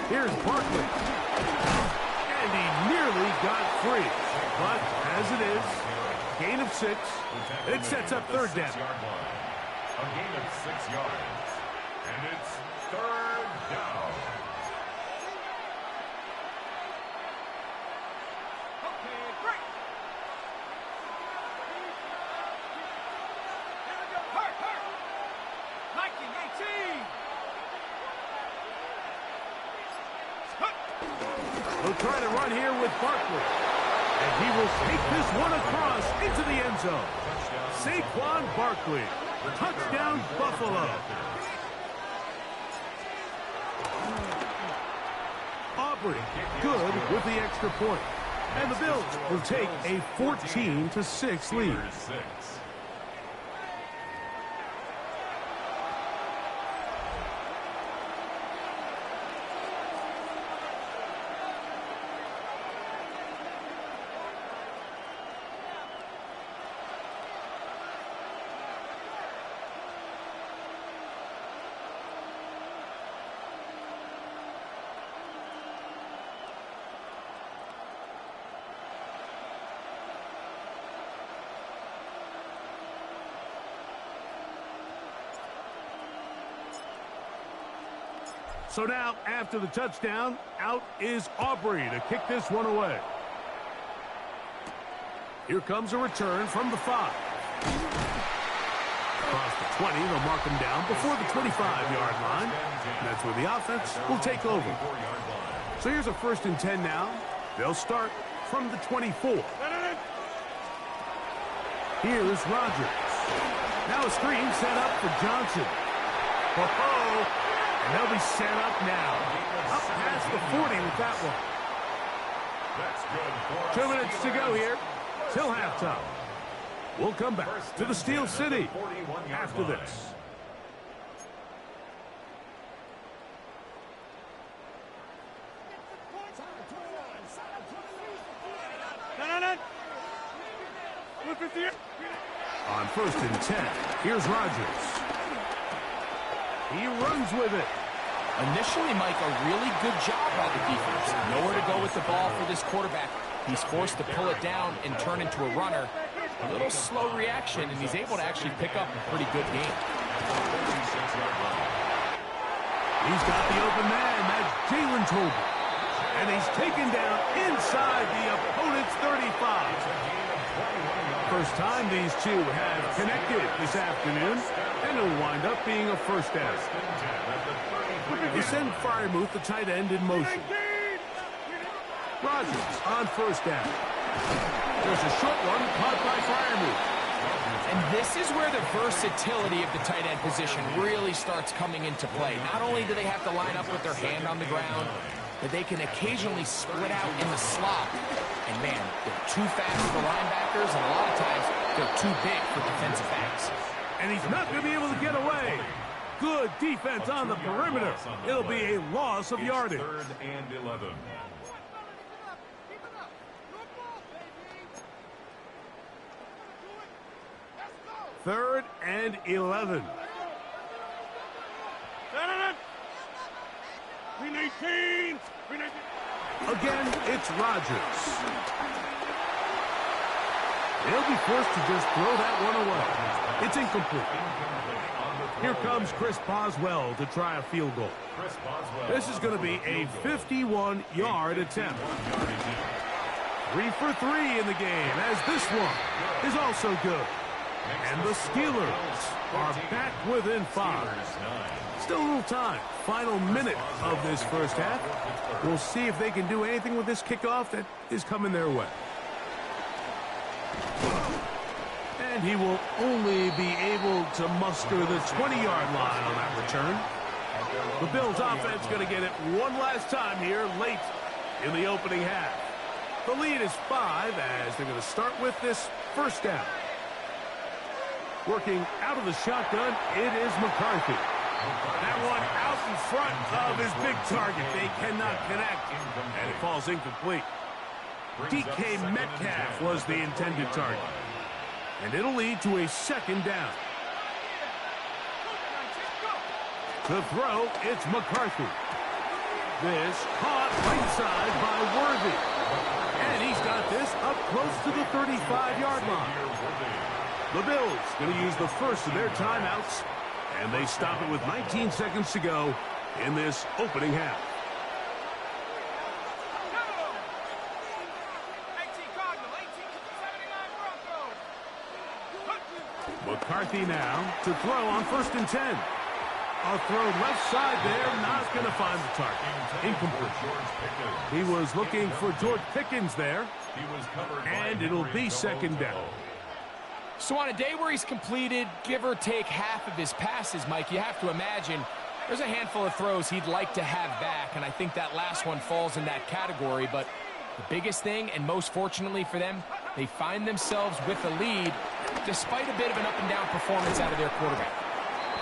G: Here's Barkley. And he nearly got free. But as it is, gain of 6. It sets up 3rd down.
C: A gain of 6 yards. And it's 3rd down.
G: He'll try to run here with Barkley. And he will take this one across into the end zone. Saquon Barkley. Touchdown, Buffalo. Aubrey, good with the extra point. And the Bills will take a 14-6 lead. So now, after the touchdown, out is Aubrey to kick this one away. Here comes a return from the 5. Across the 20, they'll mark him down before the 25-yard line. And that's where the offense will take over. So here's a 1st and 10 now. They'll start from the 24. Here's Rodgers. Now a screen set up for Johnson. Oh, and they'll be set up now. Up past the 40 with that one.
C: That's good.
G: 2 minutes to go here till halftime. We'll come back to the Steel City after this. On 1st and 10, here's Rodgers. He runs with it.
H: Initially, Mike, a really good job by the defense. Nowhere to go with the ball for this quarterback. He's forced to pull it down and turn into a runner. A little slow reaction, and he's able to actually pick up a pretty good game.
G: He's got the open man. That's Jalen Tolbert. And he's taken down inside the opponent's 35. First time these two have connected this afternoon, and it'll wind up being a first down. They send Freiermuth, the tight end, in motion. Rodgers on first down. There's a short one caught by Freiermuth.
H: And this is where the versatility of the tight end position really starts coming into play. Not only do they have to line up with their hand on the ground, but they can occasionally split out in the slot. And, man, they're too fast for linebackers, and a lot of times they're too big for defensive backs.
G: And he's not going to be able to get away. Good defense on the perimeter. It'll be a loss of yardage.
C: 3rd and 11.
G: Third and 11. Again, it's Rodgers. They'll be forced to just throw that one away. It's incomplete. Here comes Chris Boswell to try a field goal. This is going to be a 51-yard attempt. 3 for 3 in the game, as this one is also good. And the Steelers are back within 5. Still a little time. Final minute of this first half. We'll see if they can do anything with this kickoff that is coming their way. And he will only be able to muster the 20-yard line on that return. The Bills offense going to get it one last time here late in the opening half. The lead is 5 as they're going to start with this first down. Working out of the shotgun, it is McCarthy. That one out in front of his big target. They cannot connect, and it falls incomplete. DK Metcalf was the intended target. And it'll lead to a second down. To throw, it's McCarthy. This caught right side by Worthy. And he's got this up close to the 35-yard line. The Bills going to use the first of their timeouts, and they stop it with 19 seconds to go in this opening half. McCarthy now to throw on 1st and 10. A throw left side there, not going to find the target. Incomplete. He was looking for George Pickens there, and it'll be second down.
H: So on a day where he's completed, give or take half of his passes, Mike, you have to imagine there's a handful of throws he'd like to have back, and I think that last one falls in that category. But the biggest thing, and most fortunately for them, they find themselves with a lead despite a bit of an up-and-down performance out of their quarterback.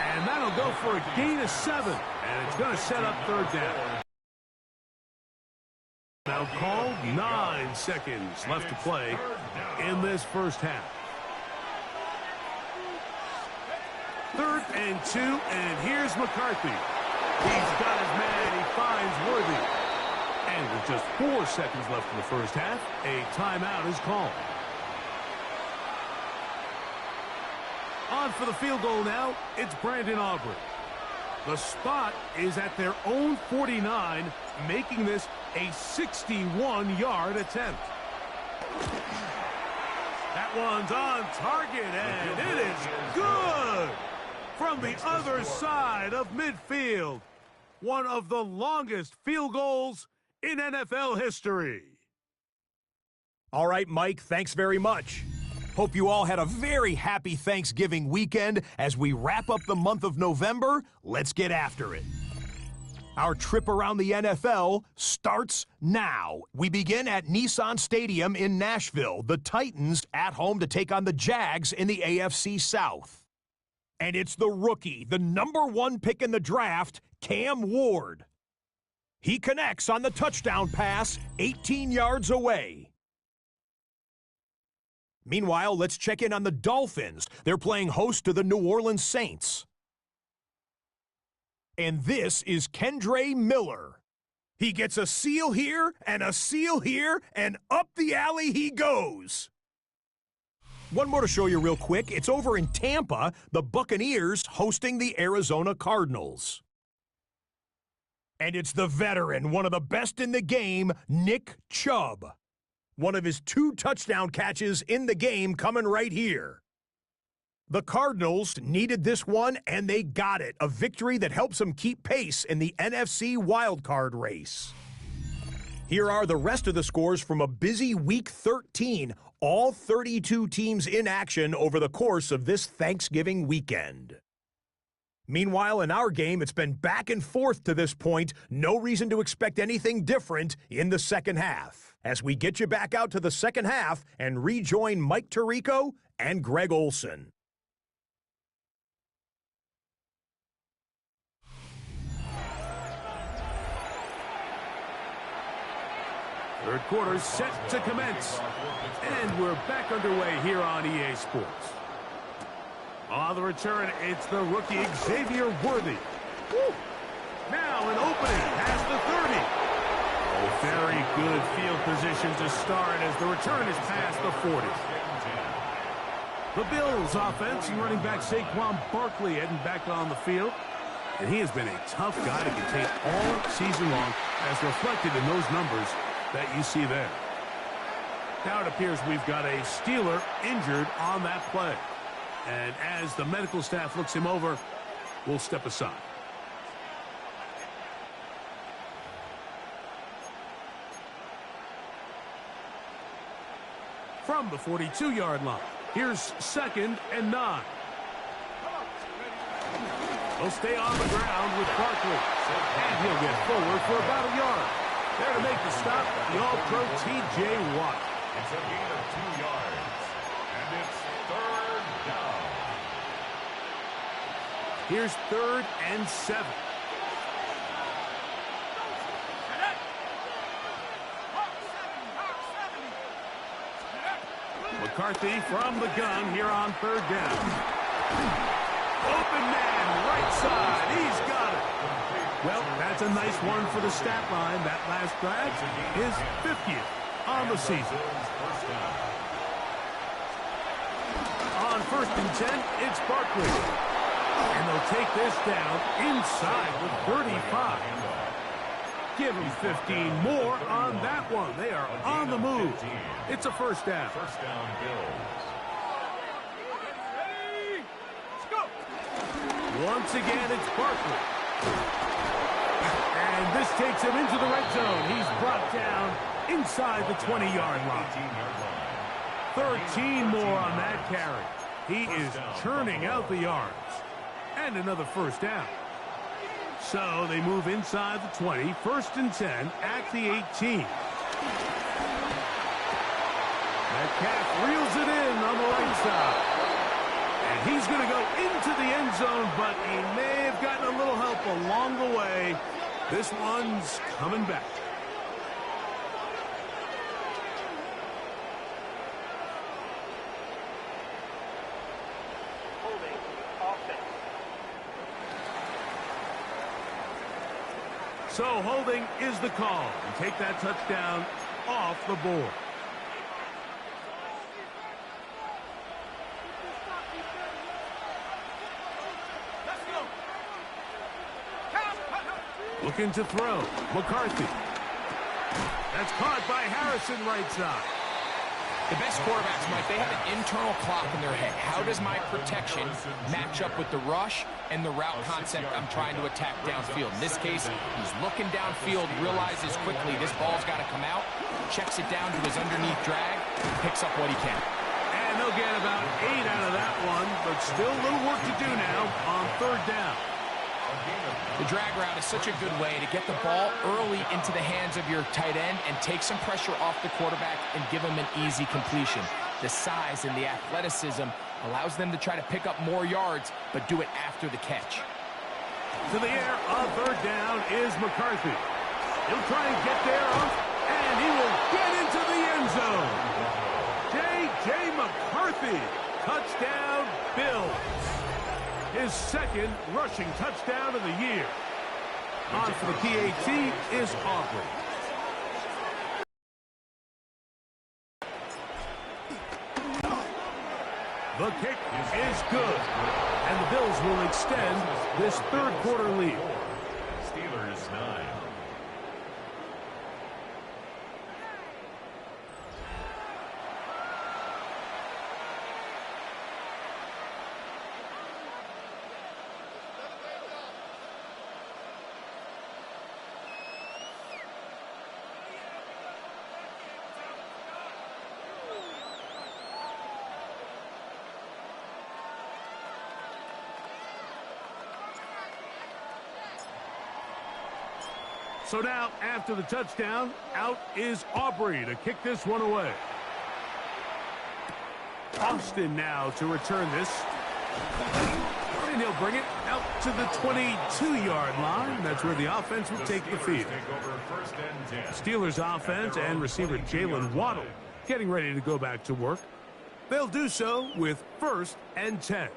G: And that'll go for a gain of 7, and it's going to set up third down. Now called 9 seconds left to play in this first half. 3rd and 2, and here's McCarthy. He's got his man, he finds Worthy. And with just 4 seconds left in the first half, a timeout is called. On for the field goal now, it's Brandon Aubrey. The spot is at their own 49, making this a 61-yard attempt. That one's on target, and it is good! From the other side of midfield. One of the longest field goals in NFL history.
I: All right, Mike, thanks very much. Hope you all had a very happy Thanksgiving weekend. As we wrap up the month of November, let's get after it. Our trip around the NFL starts now. We begin at Nissan Stadium in Nashville. The Titans at home to take on the Jags in the AFC South. And it's the rookie, the #1 pick in the draft, Cam Ward. He connects on the touchdown pass 18 yards away. Meanwhile, let's check in on the Dolphins. They're playing host to the New Orleans Saints. And this is Kendre Miller. He gets a seal here, and up the alley he goes. One more to show you real quick. It's over in Tampa, the Buccaneers hosting the Arizona Cardinals. And it's the veteran, one of the best in the game, Nick Chubb. One of his 2 touchdown catches in the game coming right here. The Cardinals needed this one, and they got it. A victory that helps them keep pace in the NFC wildcard race. Here are the rest of the scores from a busy Week 13. All 32 teams in action over the course of this Thanksgiving weekend. Meanwhile, in our game, it's been back and forth to this point. No reason to expect anything different in the second half. As we get you back out to the second half and rejoin Mike Tirico and Greg Olson.
G: Third quarter set to commence. And we're back underway here on EA Sports. On the return, it's the rookie Xavier Worthy. Woo. Now an opening past the 30. Very good field position to start as the return is past the 40. The Bills offense and running back Saquon Barkley heading back on the field. And he has been a tough guy to contain all season long, as reflected in those numbers that you see there. Now it appears we've got a Steeler injured on that play. And as the medical staff looks him over, we'll step aside. From the 42-yard line, here's 2nd and 9. He'll stay on the ground with Barkley, and he'll get forward for about a yard. There to make the stop, the All-Pro T.J. Watt.
C: It's a gain of 2 yards, and it's 3rd down.
G: Here's 3rd and 7. McCarthy from the gun here on 3rd down. Open man, right side. He's got it. Well, that's a nice one for the stat line. That last drive is 50th on the season. On 1st and 10, it's Barkley. And they'll take this down inside with 35. Give them 15 more on that one. They are on the move. It's a 1st down.
C: 1st down, Bills.
G: Once again, it's Barkley. And this takes him into the red zone. He's brought down inside the 20-yard line. 13 more on that carry. He is churning out the yards. And another 1st down. So they move inside the 20, 1st and 10 at the 18. Metcalf reels it in on the right side. And he's going to go into the end zone, but he may have gotten a little help along the way. This one's coming back. So holding is the call. And take that touchdown off the board. Looking to throw. McCarthy. That's caught by Harrison right side.
H: The best quarterbacks, Mike, they have an internal clock in their head. How does my protection match up with the rush and the route concept I'm trying to attack downfield? In this case, he's looking downfield, realizes quickly this ball's got to come out, checks it down to his underneath drag, picks up what he can.
G: And And they'll get about 8 out of that one, but still a little work to do now on third down.
H: The drag route is such a good way to get the ball early into the hands of your tight end and take some pressure off the quarterback and give him an easy completion. The size and the athleticism allows them to try to pick up more yards, but do it after the catch.
G: To the air on third down is McCarthy. He'll try and get there, and he will get into the end zone. J.J. McCarthy, touchdown Bills. His second rushing touchdown of the year. On for the PAT is Aubrey. The kick is good, and the Bills will extend this third quarter lead.
C: Steelers 9.
G: So now, after the touchdown, out is Aubrey to kick this one away. Austin now to return this. And he'll bring it out to the 22-yard line. That's where the offense will take the field. Steelers offense and receiver Jalen Waddle getting ready to go back to work. They'll do so with 1st and 10.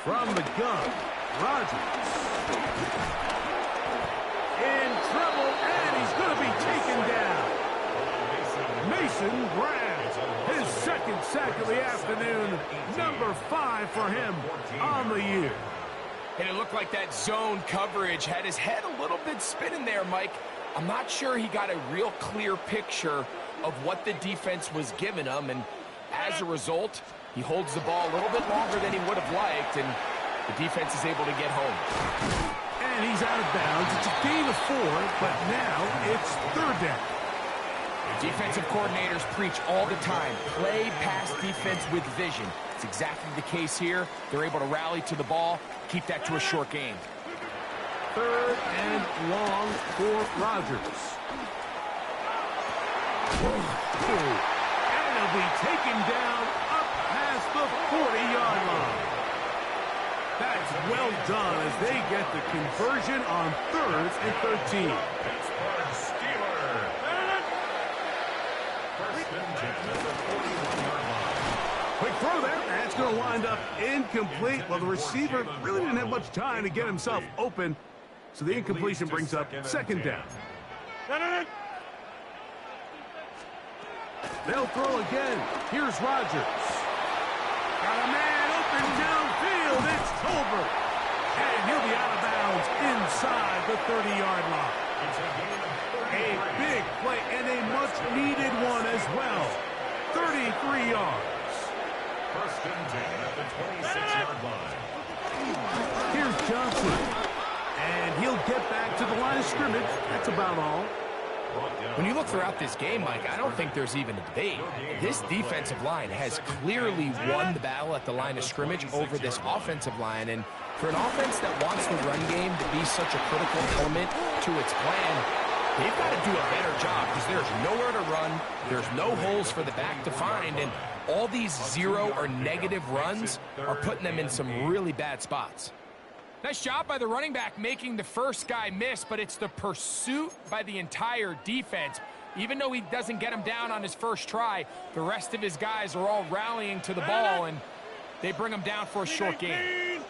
G: From the gun, Rodgers. In trouble, and he's going to be taken down. Mason Graham, his second sack of the afternoon, number 5 for him on the year.
H: And it looked like that zone coverage had his head a little bit spinning there, Mike. I'm not sure he got a real clear picture of what the defense was giving him, and as a result, he holds the ball a little bit longer than he would have liked, and the defense is able to get home.
G: And he's out of bounds. It's a gain of 4, but now it's third down.
H: Defensive coordinators preach all the time, play pass defense with vision. It's exactly the case here. They're able to rally to the ball, keep that to a short game.
G: 3rd and long for Rodgers. And he'll be taken down up past the 40-yard line. That's well done as they get the conversion on 3rd and 13.
C: Pittsburgh Steelers. 1st and 10 at the 41-yard line.
G: Quick throw there. That's going to wind up incomplete. Well, the receiver really didn't have much time to get himself open, so the incompletion brings up 2nd down. They'll throw again. Here's Rodgers. Got a man open downfield. It's Tolbert. And he'll be out of bounds inside the 30-yard line. A big play and a much-needed one as well. 33 yards.
C: 1st and 10 at the 26-yard line.
G: Here's Johnson. And he'll get back to the line of scrimmage. That's about all.
H: When you look throughout this game, Mike, I don't think there's even a debate. This defensive line has clearly won the battle at the line of scrimmage over this offensive line. And for an offense that wants the run game to be such a critical element to its plan, they've got to do a better job because there's nowhere to run. There's no holes for the back to find. And all these 0 or negative runs are putting them in some really bad spots. Nice job by the running back making the first guy miss, but it's the pursuit by the entire defense. Even though he doesn't get him down on his first try, the rest of his guys are all rallying to the ball, and they bring him down for a short gain.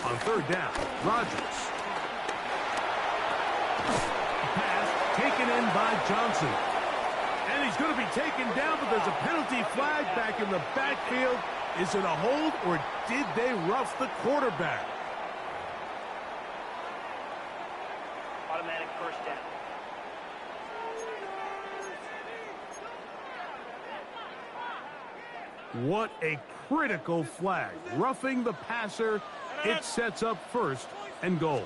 G: On third down, Rodgers. Pass taken in by Johnson. And he's going to be taken down, but there's a penalty flag back in the backfield. Is it a hold, or did they rough the quarterback?
F: Automatic first down.
G: What a critical flag. Roughing the passer, it sets up first and goal.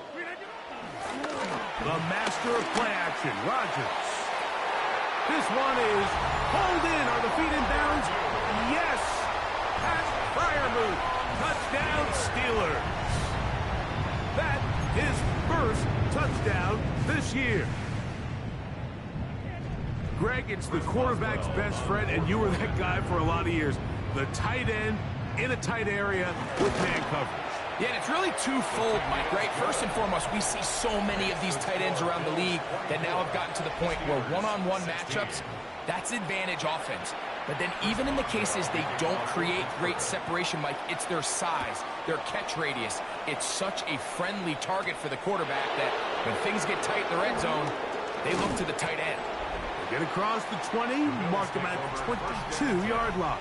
G: The master of play action, Rodgers. This one is pulled in. Are the feet in bounds? Yes! Pat Fryermuth. Touchdown, Steelers. That is first touchdown this year. Greg, it's the quarterback's best friend, and you were that guy for a lot of years. The tight end in a tight area with man coverage.
H: Yeah, and it's really twofold, Mike, right? First and foremost, we see so many of these tight ends around the league that now have gotten to the point where one-on-one matchups, that's advantage offense. But then even in the cases they don't create great separation, Mike, it's their size, their catch radius. It's such a friendly target for the quarterback that when things get tight in the red zone, they look to the tight end.
G: They get across the 20, mark them at the 22-yard line.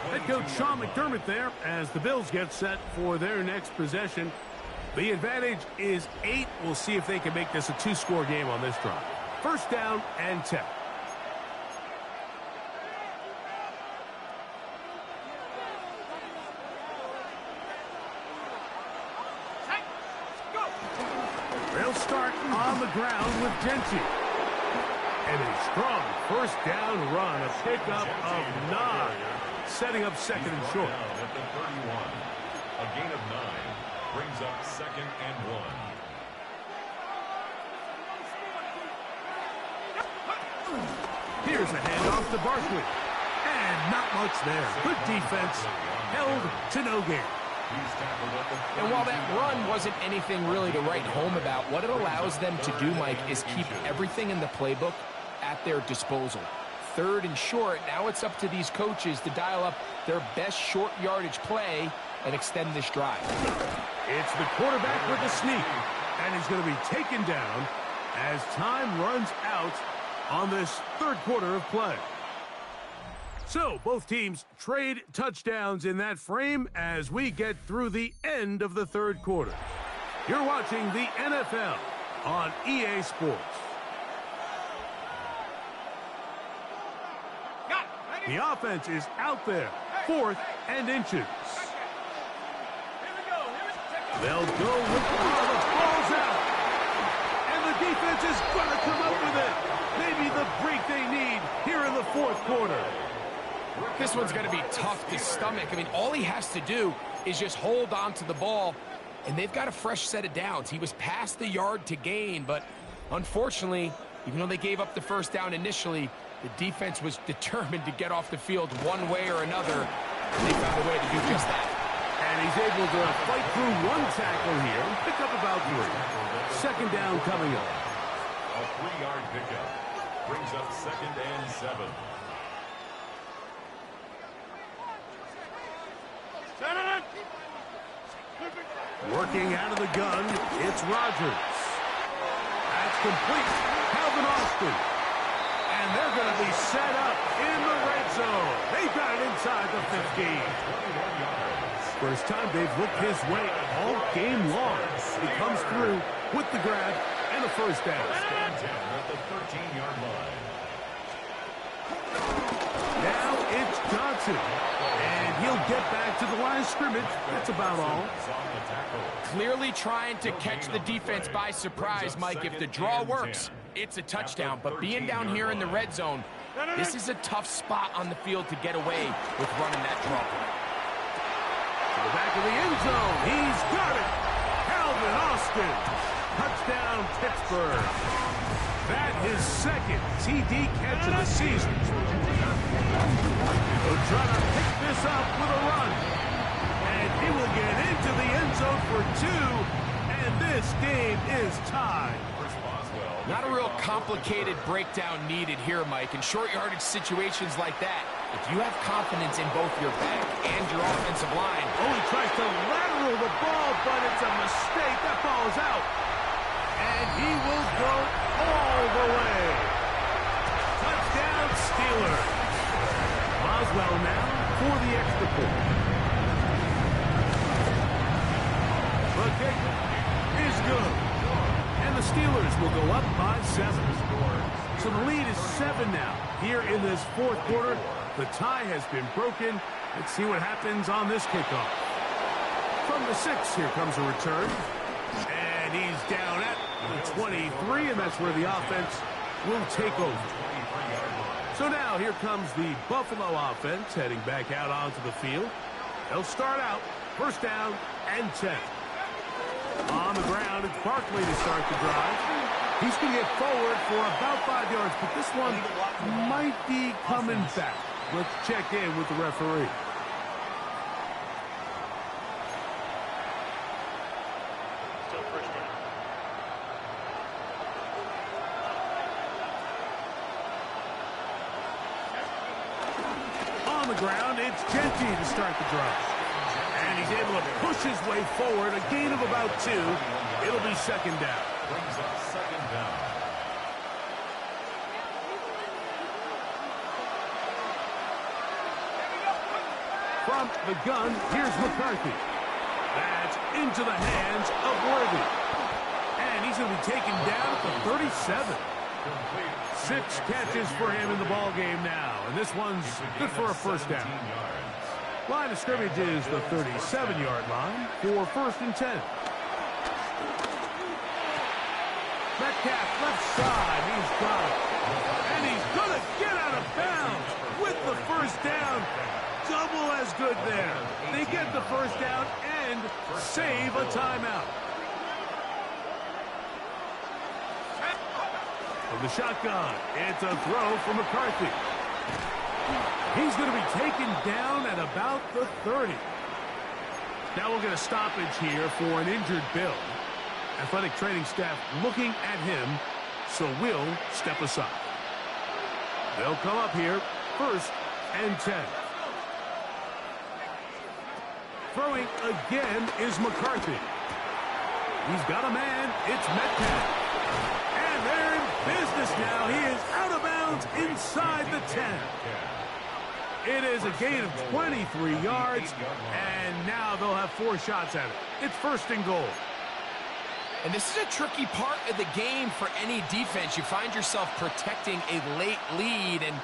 G: Head coach Sean McDermott there as the Bills get set for their next possession. The advantage is 8. We'll see if they can make this a 2-score game on this drive. First down and 10. They'll start on the ground with Genty. And a strong first down run, a pickup of 9. Setting up second and short.
C: At the 31. A gain of 9 brings up second and 1.
G: Here's a handoff to Barkley. And not much there. Good defense. Held to no gain.
H: And while that run wasn't anything really to write home about, what it allows them to do, Mike, is keep everything in the playbook at their disposal. Third and short, now it's up to these coaches to dial up their best short yardage play and extend this drive.
G: It's the quarterback with the sneak, and he's going to be taken down as time runs out on this third quarter of play. So both teams trade touchdowns in that frame as we get through the end of the third quarter. You're watching the NFL on EA Sports. The offense is out there, 4th and inches. They'll go with the ball's out. And the defense is going to come up with it. Maybe the break they need here in the fourth quarter.
H: This one's going to be tough to stomach. I mean, all he has to do is just hold on to the ball, and they've got a fresh set of downs. He was past the yard to gain, but unfortunately, even though they gave up the first down initially, the defense was determined to get off the field one way or another. They found a way to do just that.
G: And he's able to fight through one tackle here and pick up about 3. Second down coming up.
C: A 3-yard pickup brings up second and 7.
G: Working out of the gun, it's Rodgers. That's complete. Calvin Austin. And they're going to be set up in the red zone. They got it inside the 15. First time they've looked his way all game long. He comes through with the grab and a first down.
C: At the 13-yard line.
G: Now it's Johnson. And he'll get back to the line of scrimmage. That's about all.
H: Clearly trying to catch the defense by surprise, Mike. If the draw works, it's a touchdown. But being down here in the red zone, this is a tough spot on the field to get away with running that draw play.
G: To the back of the end zone. He's got it. Calvin Austin. Touchdown, Pittsburgh. That his second TD catch of the season. He'll try to pick this up with a run. And he will get into the end zone for 2. And this game is tied.
C: Chris Boswell
H: Not a real complicated breakdown needed here, Mike. In short yardage situations like that, if you have confidence in both your back and your offensive line.
G: Oh, he tries to lateral the ball, but it's a mistake. That ball is out. And he will go all the way. Touchdown, Steelers. Boswell now for the extra point. The kick is good. And the Steelers will go up by 7. So the lead is 7 now. Here in this fourth quarter, the tie has been broken. Let's see what happens on this kickoff. From the 6, here comes a return. And he's down at the 23, and that's where the offense will take over. So now here comes the Buffalo offense heading back out onto the field. They'll start out first down and 10. On the ground, it's Barkley to start the drive. He's going to get forward for about 5 yards, but this one might be coming back. Let's check in with the referee.
F: Still first down.
G: On the ground, it's Genty to start the drive. And he's able to push his way forward, a gain of about 2. It'll be second down.
C: Brings up second down.
G: From the gun, here's McCarthy. That's into the hands of Worthy. And he's going to be taken down at the 37. 6 catches for him in the ball game now. And this one's good for a first down. Line of scrimmage is the 37-yard line for first and 10. Metcalf left side. He's got it. And he's going to get out of bounds with the first down. Double as good there. They get the first down and save a timeout. From the shotgun, it's a throw for McCarthy. He's going to be taken down at about the 30. Now we'll get a stoppage here for an injured Bill. Athletic training staff looking at him, so we'll step aside. They'll come up here, first and 10. Throwing again is McCarthy. He's got a man. It's Metcalf. And they're in business now. He is out of bounds inside the 10. It is a gain of 23 yards, and now they'll have 4 shots at it. It's first and goal.
H: And this is a tricky part of the game for any defense. You find yourself protecting a late lead, and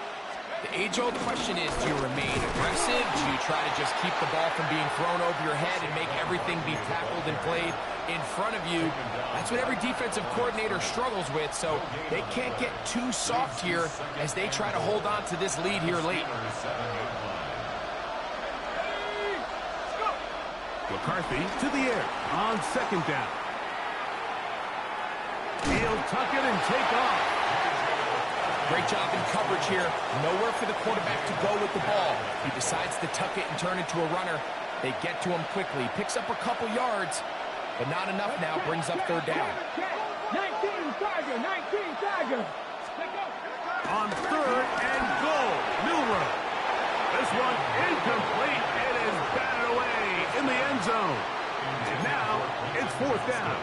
H: the age-old question is, do you remain aggressive? Do you try to just keep the ball from being thrown over your head and make everything be tackled and played in front of you? That's what every defensive coordinator struggles with, so they can't get too soft here as they try to hold on to this lead here late.
G: McCarthy to the air on second down. He'll tuck it and take off.
H: Great job in coverage here. Nowhere for the quarterback to go with the ball. He decides to tuck it and turn into a runner. They get to him quickly. Picks up a couple yards, but not enough now. Brings up third down.
D: 19 Tiger, 19 Tiger.
G: On third and goal, Milrow. This one incomplete. It is batted away in the end zone. And now it's fourth down.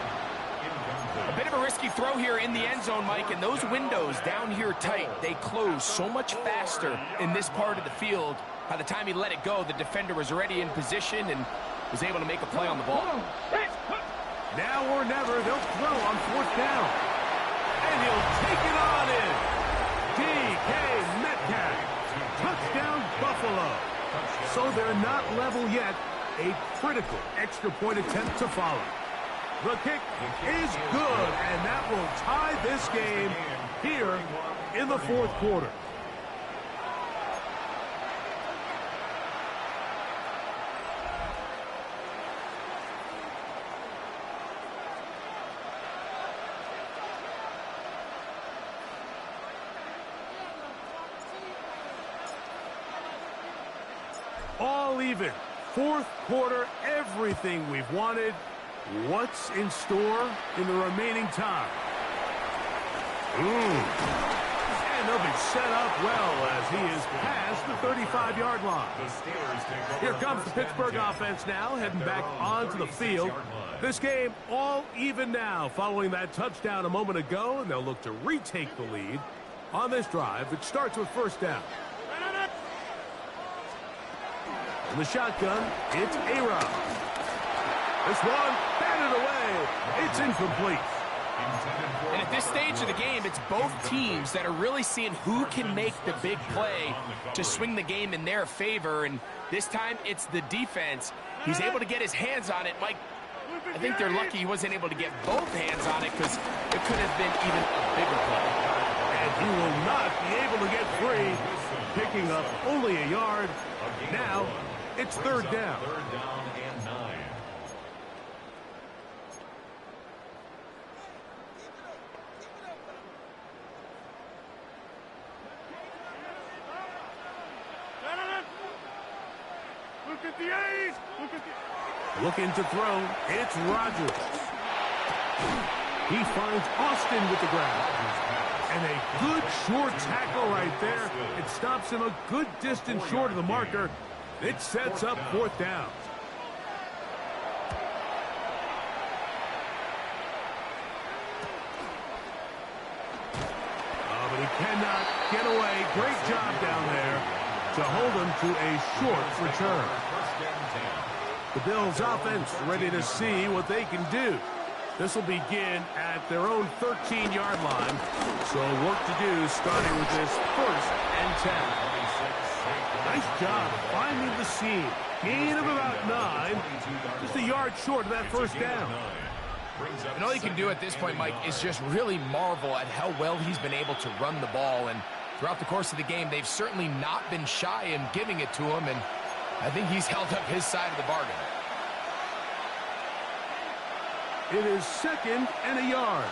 H: A bit of a risky throw here in the end zone, Mike, and those windows down here tight, they close so much faster in this part of the field. By the time he let it go, the defender was already in position and was able to make a play on the ball.
G: Now or never, they'll throw on fourth down. And he'll take it on in. DK Metcalf. Touchdown, Buffalo. So they're not level yet. A critical extra point attempt to follow. The kick is good, and that will tie this game here in the fourth quarter. All even. Fourth quarter, everything we've wanted. What's in store in the remaining time? And they'll be set up well as he is past the 35-yard line. Here comes the Pittsburgh offense now, heading back onto the field. This game all even now following that touchdown a moment ago, and they'll look to retake the lead on this drive, which starts with first down. In the shotgun, it's A-Rod. This one, batted away. It's incomplete.
H: And at this stage of the game, it's both teams that are really seeing who can make the big play to swing the game in their favor. And this time, it's the defense. He's able to get his hands on it. Mike, I think they're lucky he wasn't able to get both hands on it because it could have been even a bigger play.
G: And he will not be able to get free, picking up only a yard. Now, it's third down.
C: Third down and 9.
D: Look at the A's! Look at the...
G: Looking to throw, it's Rodgers. He finds Austin with the grab. And a good short tackle right there. It stops him a good distance short of the marker. It sets up fourth down. Oh, but he cannot get away. Great job down there to hold him to a short return. The Bills offense ready to see what they can do. This will begin at their own 13-yard line. So work to do starting with this first and 10. Nice job finding the seam. Gain of about 9. Just a yard short of that first down.
H: And all you can do at this point, Mike, is just really marvel at how well he's been able to run the ball. And throughout the course of the game, they've certainly not been shy in giving it to him. And I think he's held up his side of the bargain.
G: It is second and a yard.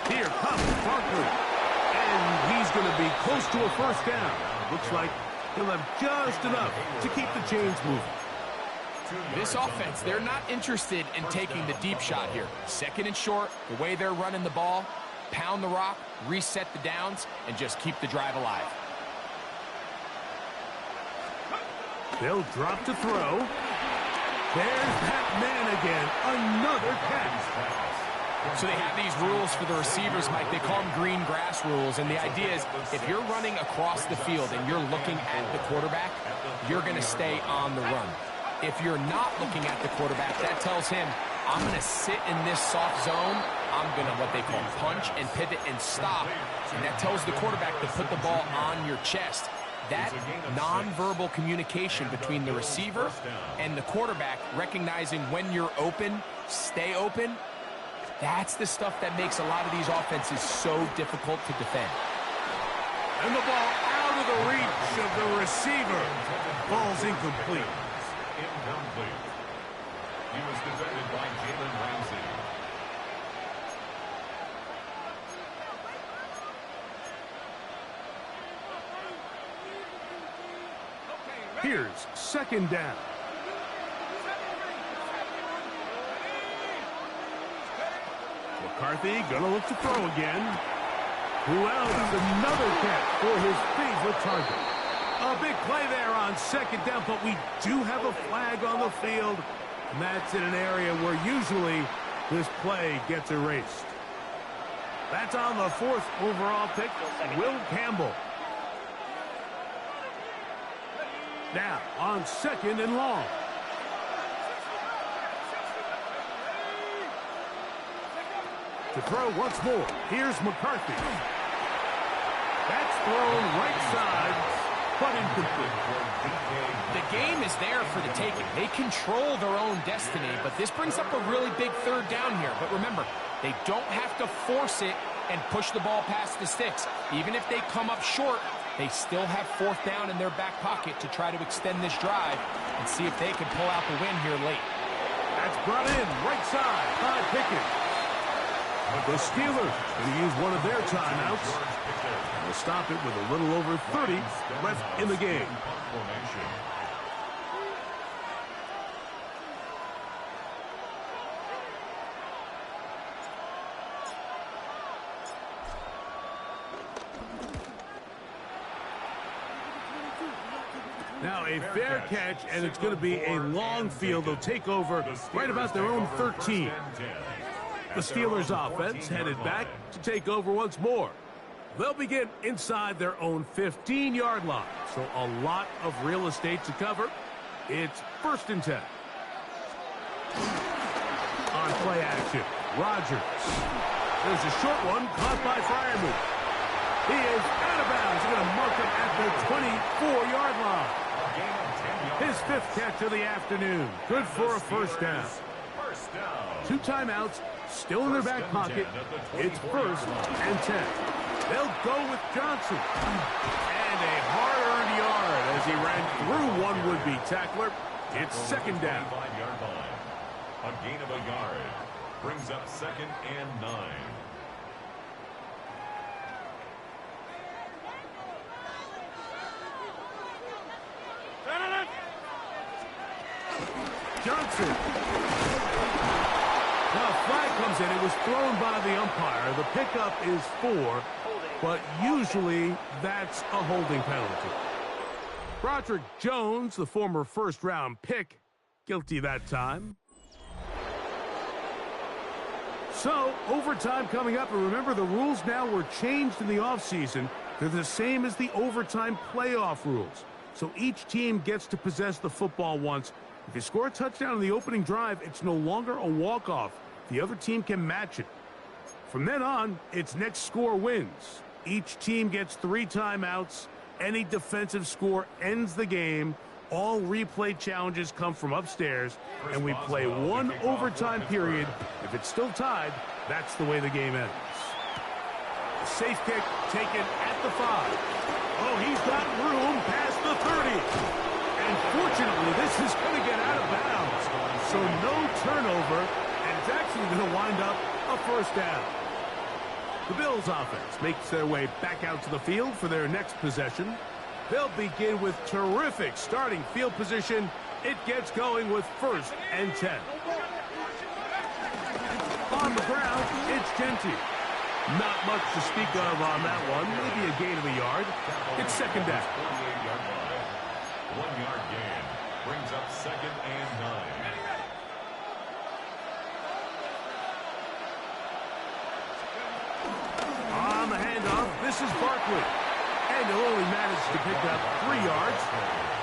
G: Here comes Barkley. And he's going to be close to a first down. Looks like he'll have just enough to keep the chains moving.
H: This offense, they're not interested in taking the deep shot here. Second and short, the way they're running the ball, pound the rock, reset the downs, and just keep the drive alive.
G: They'll drop to throw. There's that man again. Another catch.
H: So they have these rules for the receivers, Mike. They call them green grass rules. And the idea is if you're running across the field and you're looking at the quarterback, you're going to stay on the run. If you're not looking at the quarterback, that tells him, I'm going to sit in this soft zone. I'm going to what they call punch and pivot and stop. And that tells the quarterback to put the ball on your chest. That nonverbal communication between the receiver and the quarterback, recognizing when you're open, stay open, that's the stuff that makes a lot of these offenses so difficult to defend.
G: And the ball out of the reach of the receiver. Ball's incomplete.
C: Incomplete. He was defended by Jalen Ramsey.
G: Here's second down. McCarthy gonna look to throw again. Who else? Another catch for his favorite target. A big play there on second down, but we do have a flag on the field, and that's in an area where usually this play gets erased. That's on the 4th overall pick, Will Campbell. Now, on second and long. To throw once more, here's McCarthy. That's thrown right side, but incomplete.
H: The game is there for the taking. They control their own destiny, but this brings up a really big third down here. But remember, they don't have to force it and push the ball past the sticks. Even if they come up short, they still have fourth down in their back pocket to try to extend this drive and see if they can pull out the win here late.
G: That's brought in right side by Pickens. The Steelers going to use one of their timeouts. They'll stop it with a little over 30 left in the game. a fair catch, and it's going to be a long field. They'll take over right about their own 13. The Steelers offense headed back to take over once more. They'll begin inside their own 15-yard line, so a lot of real estate to cover. It's 1st and 10. On play action, Rodgers. There's a short one caught by Freiermuth. He is out of bounds. He's going to mark it at the 24-yard line. His 5th catch of the afternoon. Good for a 1st down. 2 timeouts still in their back pocket. It's 1st and 10. They'll go with Johnson. And a hard-earned yard as he ran through one would-be tackler. It's 2nd down.
C: A gain of a yard brings up 2nd and 9.
G: Johnson. Now, flag comes in. It was thrown by the umpire. The pickup is 4, but usually that's a holding penalty. Broderick Jones, the former 1st-round pick, guilty that time. So, overtime coming up, and remember the rules now were changed in the offseason. They're the same as the overtime playoff rules. So each team gets to possess the football once. If you score a touchdown in the opening drive, it's no longer a walk-off. The other team can match it. From then on, it's next score wins. Each team gets 3 timeouts. Any defensive score ends the game. All replay challenges come from upstairs, and we play 1 overtime period. If it's still tied, that's the way the game ends. A safe kick taken at the 5. Oh, he's got room past the 30. And fortunately, this is going to get out of bounds. So no turnover, and it's actually going to wind up a 1st down. The Bills offense makes their way back out to the field for their next possession. They'll begin with terrific starting field position. It gets going with 1st and 10. On the ground, it's Genty. Not much to speak of on that one. Maybe a gain of a yard. It's 2nd down.
C: 1-yard gain brings up 2nd and 9.
G: On the handoff, this is Barkley. And he'll only manage to pick up 3 yards.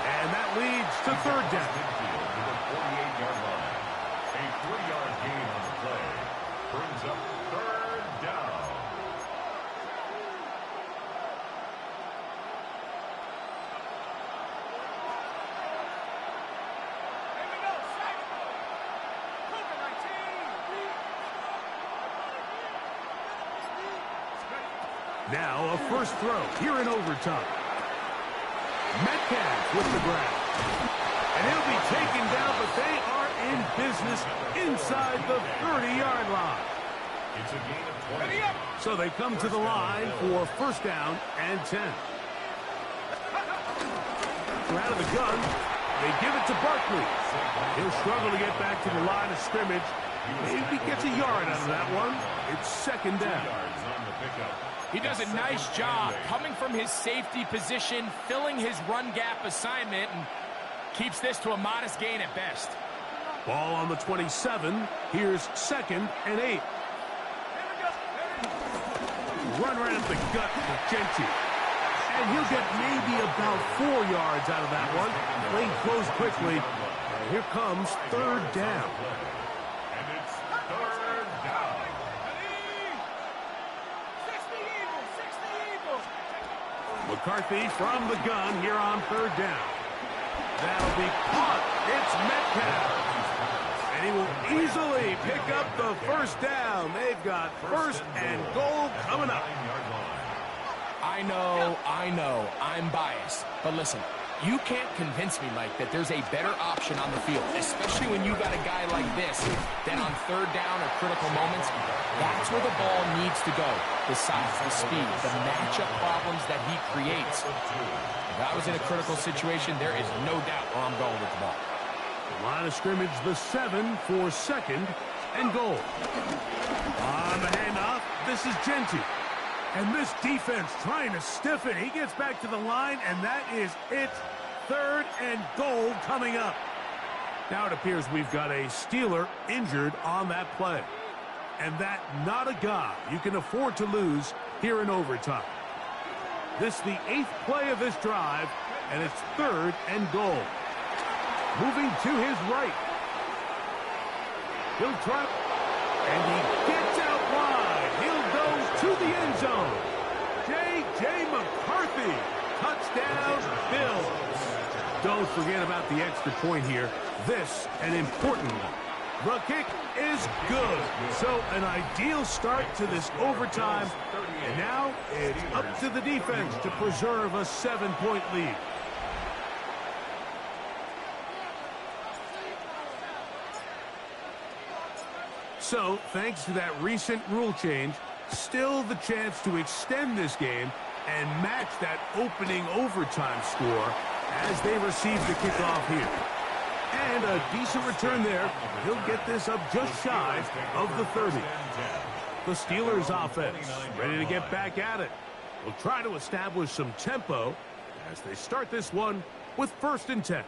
G: And that leads to 3rd down.
C: To the 48-yard line. A 3-yard gain on the play brings up 3rd down.
G: Now a 1st throw here in overtime. Metcalf with the grab. And he'll be taken down, but they are in business inside the 30-yard line.
C: It's a gain of 20.
G: So they come to the line for 1st down and 10. They're out of the gun. They give it to Barkley. He'll struggle to get back to the line of scrimmage. Maybe gets a yard out of that one. It's 2nd down.
H: He does a nice job coming from his safety position, filling his run gap assignment, and keeps this to a modest gain at best.
G: Ball on the 27. Here's 2nd and 8. Run right up the gut with Genty. And he'll get maybe about 4 yards out of that one. Lane closed quickly. And here comes 3rd down.
C: And it's 3rd down.
G: McCarthy from the gun here on 3rd down. That'll be caught. It's Metcalf. And he will easily pick up the 1st down. They've got 1st and goal coming up.
H: I know, I'm biased. But listen, you can't convince me, Mike, that there's a better option on the field, especially when you got a guy like this, that on 3rd down or critical moments, that's where the ball needs to go. The size, the speed, the matchup problems that he creates. If I was in a critical situation, there is no doubt where I'm going with the ball.
G: The line of scrimmage, the 7 for 2nd and goal. On the handoff, this is Genty. And this defense trying to stiffen. He gets back to the line, and that is it third and goal coming up. Now it appears we've got a Steeler injured on that play. And that not a guy you can afford to lose here in overtime. This is the 8th play of this drive, and it's third and goal. Moving to his right. He'll try, and he gets out wide. He'll go to the end zone. J.J. McCarthy, touchdown, Bills. Don't forget about the extra point here. This, an important one. The kick is good. So an ideal start to this overtime. And now it's up to the defense to preserve a 7-point lead. So, thanks to that recent rule change, still the chance to extend this game and match that opening overtime score as they receive the kickoff here. And a decent return there. He'll get this up just shy of the 30. The Steelers offense ready to get back at it. Will try to establish some tempo as they start this one with 1st and 10.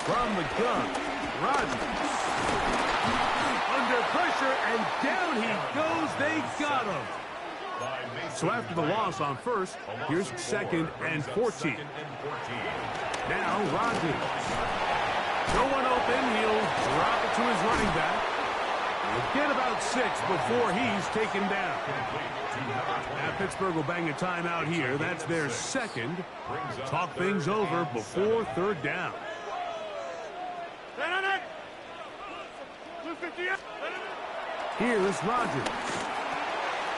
G: From the gun, Rodgers. Under pressure, and down he goes. They got him. So after the loss on 1st, here's 2nd and 14. Now Rodgers. No one open. He'll drop it to his running back. He'll get about 6 before he's taken down. Now Pittsburgh will bang a timeout here. That's their 2nd. Talk things over before 3rd down. Here's Rodgers.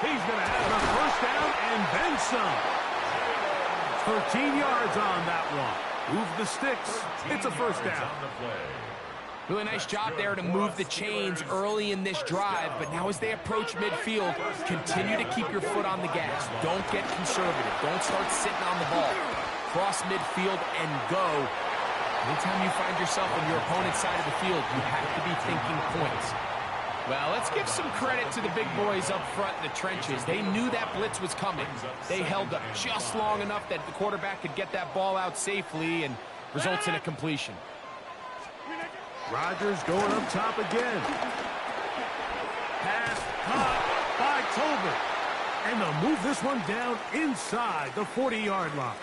G: He's going to have a 1st down and then some. 13 yards on that one. Move the sticks. It's a 1st down.
H: Really nice job there to move the chains early in this drive, but now as they approach midfield, continue to keep your foot on the gas. Don't get conservative. Don't start sitting on the ball. Cross midfield and go. Anytime you find yourself on your opponent's side of the field, you have to be thinking points. Well, let's give some credit to the big boys up front in the trenches. They knew that blitz was coming. They held up just long enough that the quarterback could get that ball out safely and results in a completion.
G: Rodgers going up top again. Pass caught by Tolbert. And they'll move this one down inside the 40-yard line.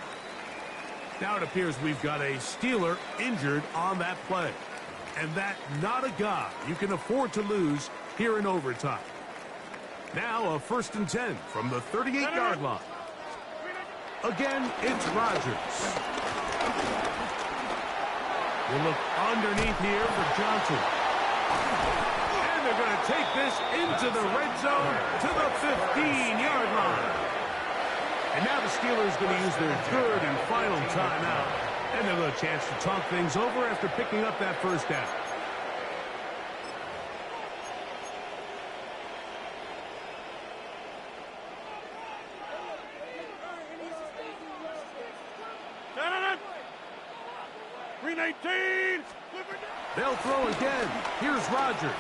G: Now it appears we've got a Steeler injured on that play. And that not a guy you can afford to lose here in overtime. Now a 1st and 10 from the 38-yard line. Again, it's Rodgers. We'll look underneath here for Johnson. And they're going to take this into the red zone to the 15-yard line. And now the Steelers going to use their 3rd and final timeout. And they'll have a chance to talk things over after picking up that 1st down. They'll throw again. Here's Rodgers.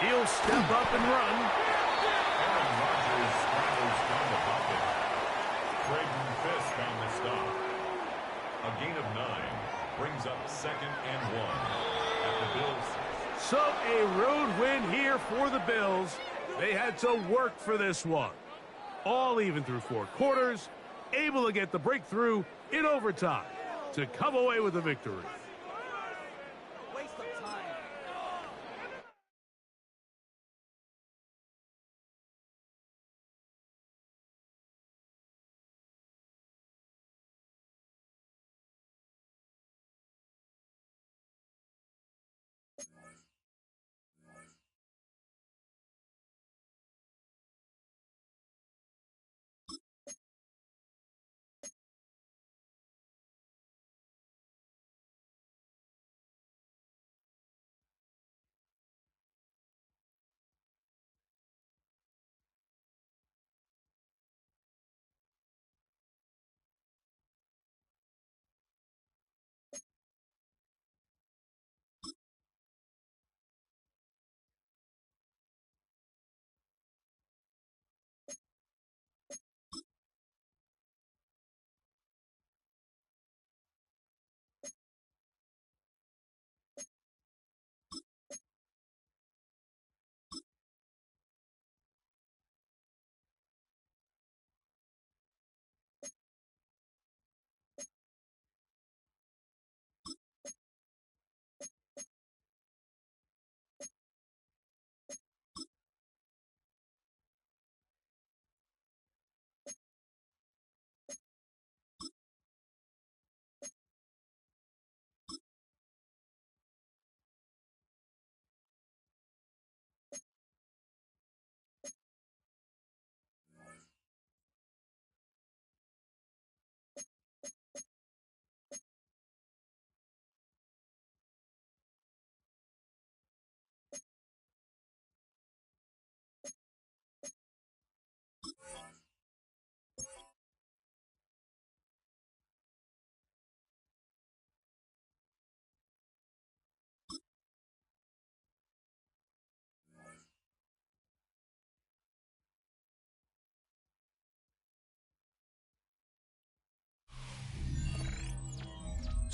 G: He'll step up and run.
C: Aaron Rodgers scrambles down the pocket. Braden Fisk on the stop. A gain of 9 brings up 2nd and 1 at the Bills.
G: So a road win here for the Bills. They had to work for this one. All even through 4 quarters, able to get the breakthrough in overtime to come away with a victory.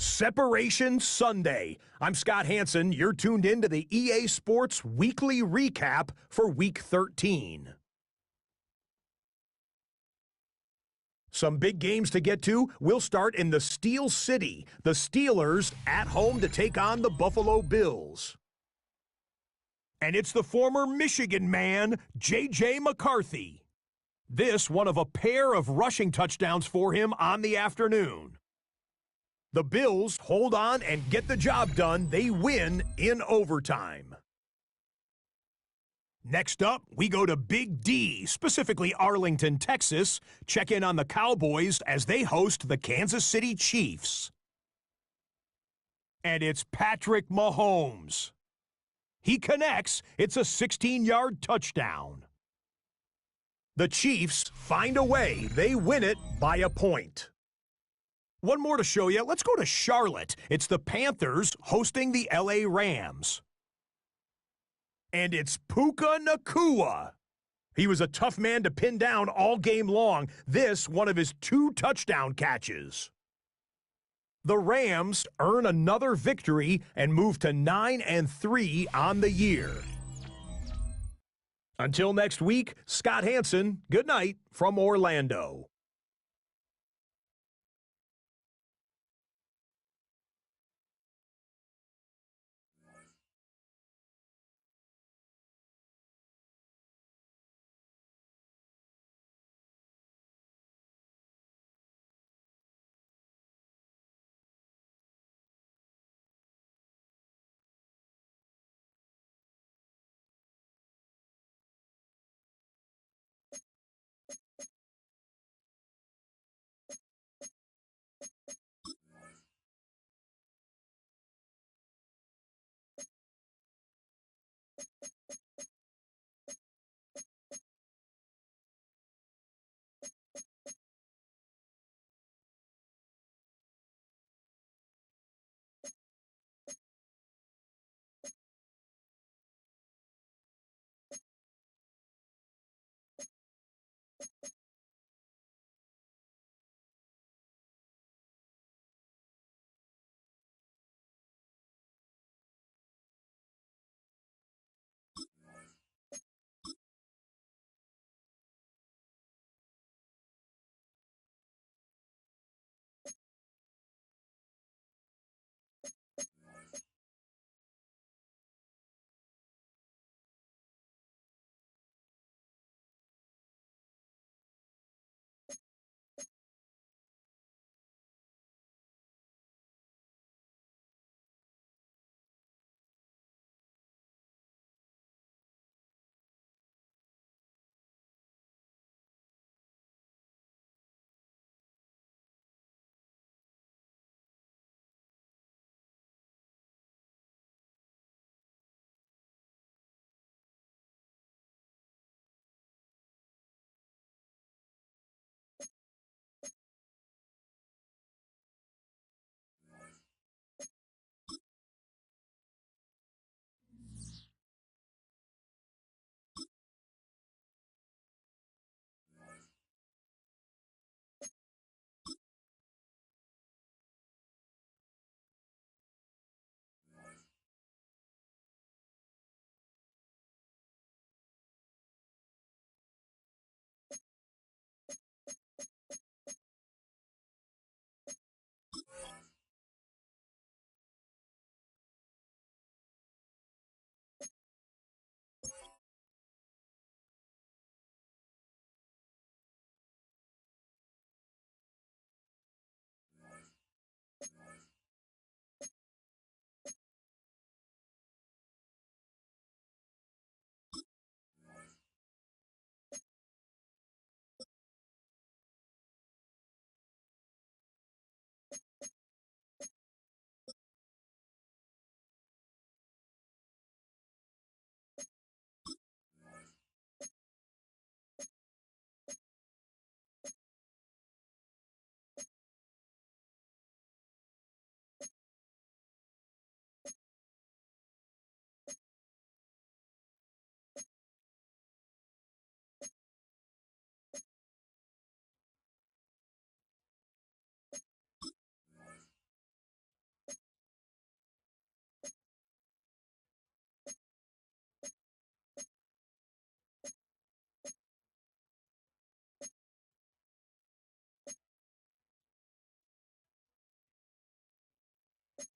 I: Separation Sunday. I'm Scott Hansen. You're tuned in to the EA Sports Weekly Recap for Week 13. Some big games to get to. We'll start in the Steel City. The Steelers at home to take on the Buffalo Bills. And it's the former Michigan man, J.J. McCarthy. This one of a pair of rushing touchdowns for him on the afternoon. The Bills hold on and get the job done. They win in overtime. Next up, we go to Big D, specifically Arlington, Texas. Check in on the Cowboys as they host the Kansas City Chiefs. And it's Patrick Mahomes. He connects. It's a 16-yard touchdown. The Chiefs find a way. They win it by a point. One more to show you. Let's go to Charlotte. It's the Panthers hosting the LA Rams. And it's Puka Nacua. He was a tough man to pin down all game long. This, one of his 2 touchdown catches. The Rams earn another victory and move to 9-3 on the year. Until next week, Scott Hansen, good night from Orlando.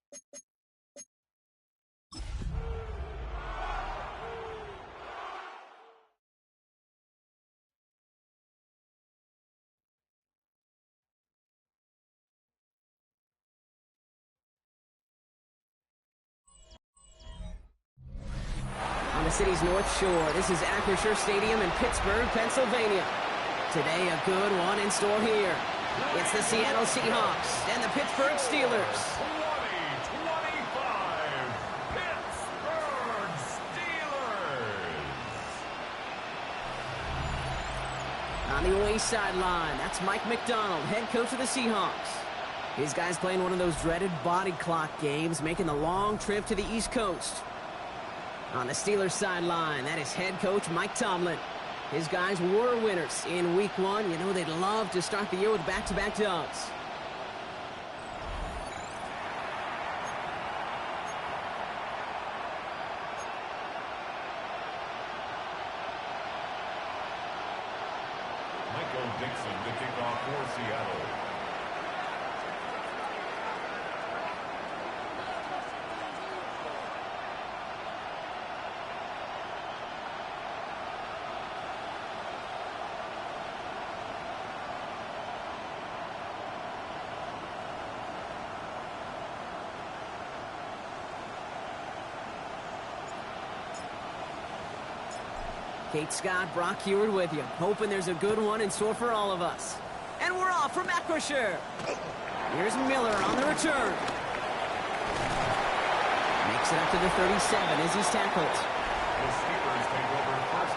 J: On the city's North Shore, this is Acrisure Stadium in Pittsburgh, Pennsylvania. Today, a good one in store here. It's the Seattle Seahawks and the Pittsburgh Steelers.
C: 20-25, Pittsburgh Steelers.
J: On the away sideline, that's Mike McDonald, head coach of the Seahawks. His guys playing one of those dreaded body clock games, making the long trip to the East Coast. On the Steelers sideline, that is head coach Mike Tomlin. His guys were winners in Week 1. You know they'd love to start the year with back-to-back dubs.
C: Michael Dixon to kick off for Seattle.
J: Kate Scott, Brock Heward with you. Hoping there's a good one in store for all of us. And we're off from Acrisure. Here's Miller on the return. Makes it up to the 37 as he's tackled.
C: The Steelers take over first.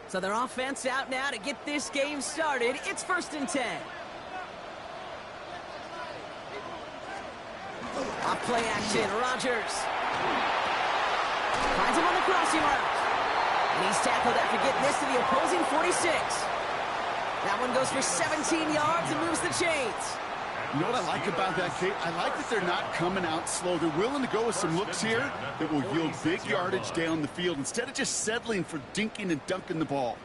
J: So their offense out now to get this game started. It's 1st and 10. Off play action, Rodgers. Finds him on the crossing route. And he's tackled after getting this to the opposing 46. That one goes for 17 yards and moves the chains.
K: You know what I like about that, Kate? I like that they're not coming out slow. They're willing to go with some looks here that will yield big yardage down the field instead of just settling for dinking and dunking the ball.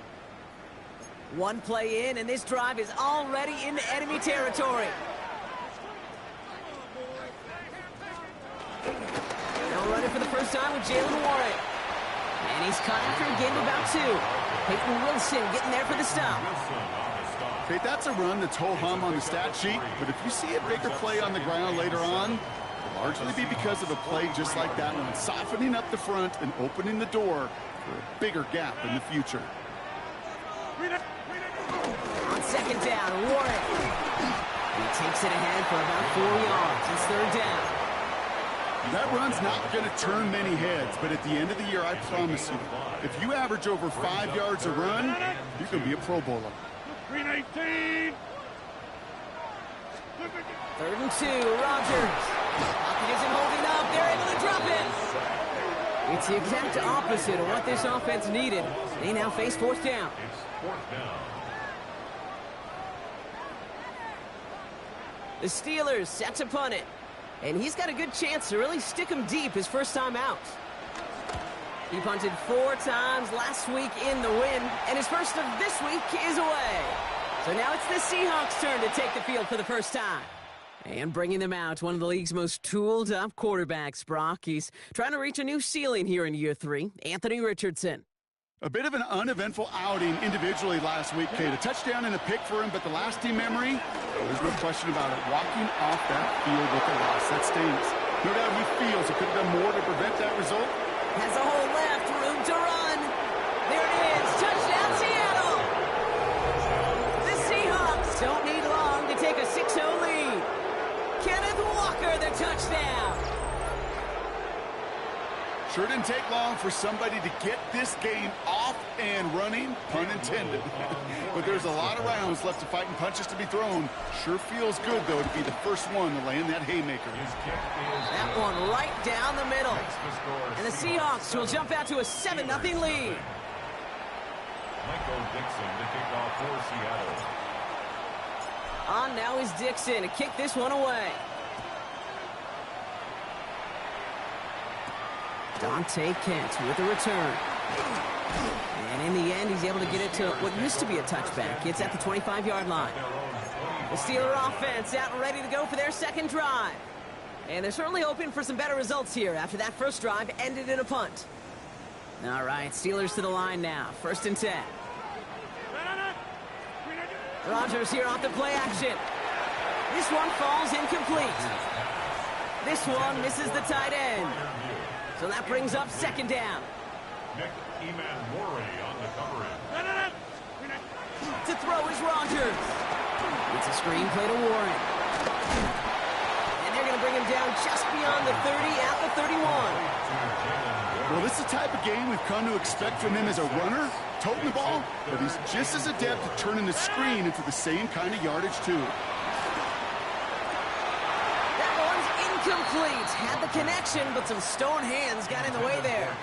J: One play in, and this drive is already into enemy territory. They'll run it for the first time with Jalen Warren. And he's caught after a game about 2. Peyton Wilson getting there for the stop.
K: Okay, that's a run that's ho-hum on the stat sheet, but if you see a bigger play on the ground later on, it'll largely be because of a play just like that one, softening up the front and opening the door for a bigger gap in the future.
J: On 2nd down, Warren. He takes it ahead for about 4 yards. It's 3rd down.
K: That run's not going to turn many heads, but at the end of the year, I promise you, if you average over 5 yards a run, you're going to be a Pro Bowler.
D: 3-18.
J: 3rd and 2, Rodgers. Pocket isn't holding up. They're able to drop it. It's the exact opposite of what this offense needed. They now face fourth down.
C: It's fourth down.
J: The Steelers set to punt it. And he's got a good chance to really stick him deep his first time out. He punted 4 times last week in the win, and his first of this week is away. So now it's the Seahawks' turn to take the field for the first time. And bringing them out, one of the league's most tooled-up quarterbacks, Brock. He's trying to reach a new ceiling here in year 3. Anthony Richardson.
K: A bit of an uneventful outing individually last week, Kate. A touchdown and a pick for him, but the lasting memory, there's no question about it. Walking off that field with a loss, that stings. No doubt he feels it could have done more to prevent that result.
J: Has a hole left, room to run. There it is, touchdown Seattle! The Seahawks don't need long to take a 6-0 lead. Kenneth Walker, the touchdown.
K: Sure didn't take long for somebody to get this game off and running, pun intended. But there's a lot of rounds left to fight and punches to be thrown. Sure feels good, though, to be the first one to land that haymaker.
J: That one right down the middle. And the Seahawks will jump out to a 7-0 lead.
C: Michael Dixon to kick off for Seattle.
J: On now is Dixon to kick this one away. Dante Kent with a return. And in the end, he's able to get it to what used to be a touchback. It's at the 25-yard line. The Steeler offense out and ready to go for their second drive. And they're certainly hoping for some better results here after that first drive ended in a punt. All right, Steelers to the line now. 1st and 10. Rodgers here off the play action. This one falls incomplete. This one misses the tight end. So that brings up 2nd down.
C: Nick Eman-Murray on the coverage.
J: To throw is Rodgers. It's a screen play to Warren. And they're going to bring him down just beyond the 30 at the 31.
K: Well, this is the type of game we've come to expect from him as a runner, toting the ball, but he's just as adept at turning the screen into the same kind of yardage, too.
J: Complete. Had the connection, but some stone hands got in the way there.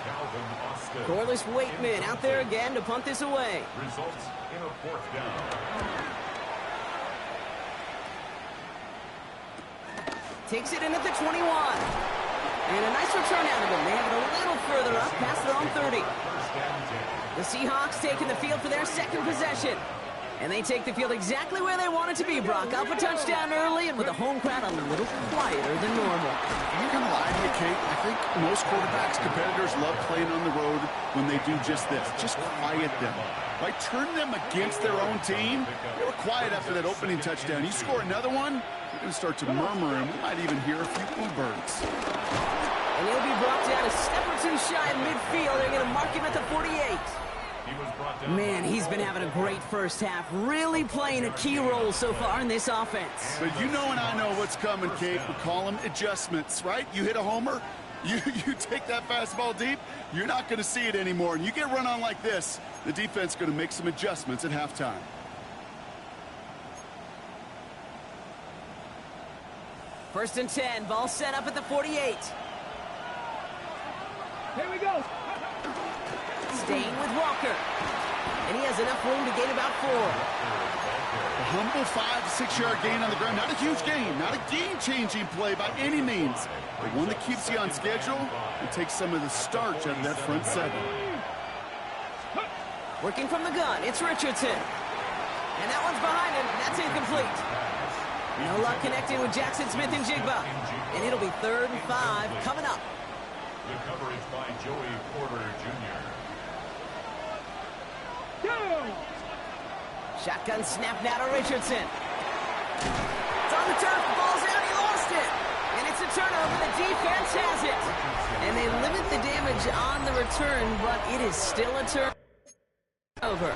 J: Corliss Waitman out there again to punt this away.
C: Results in a 4th down.
J: Takes it in at the 21. And a nice return out of him. They have it a little further up past their own 30. The Seahawks taking the field for their second possession. And they take the field exactly where they want it to be, Brock. Up a touchdown early and with a home crowd a little quieter than normal.
K: I'm not going to lie to you, Kate. I think most quarterbacks, competitors love playing on the road when they do just this. Just quiet them. By turning them against their own team, they were quiet after that opening touchdown. You score another one, you're going to start to murmur, and we might even hear a few bluebirds.
J: And he'll be brought down a step or two shy of midfield. They're going to mark him at the 48. Man, he's been having a great first half, really playing a key role so far in this offense.
K: But you know and I know what's coming, Kate. We call them adjustments, right? You hit a homer, you take that fastball deep, you're not going to see it anymore. And you get run on like this, the defense is going to make some adjustments at halftime.
J: First and 10, ball set up at the 48.
D: Here we go.
J: Staying with Walker. And he has enough room to gain about 4.
K: A humble 5 to 6 yard gain on the ground. Not a huge gain, not a game-changing play by any means, but one that keeps you on schedule and takes some of the starch out of that front 7.
J: Working from the gun, it's Richardson. And that one's behind him. That's incomplete. No luck connecting with Jackson Smith and Jigba. And it'll be 3rd and 5 coming up.
C: The coverage by Joey Porter Jr.
J: Shotgun snap now to Richardson. It's on the turf, the ball's out, he lost it. And it's a turnover, the defense has it. And they limit the damage on the return, but it is still a turnover.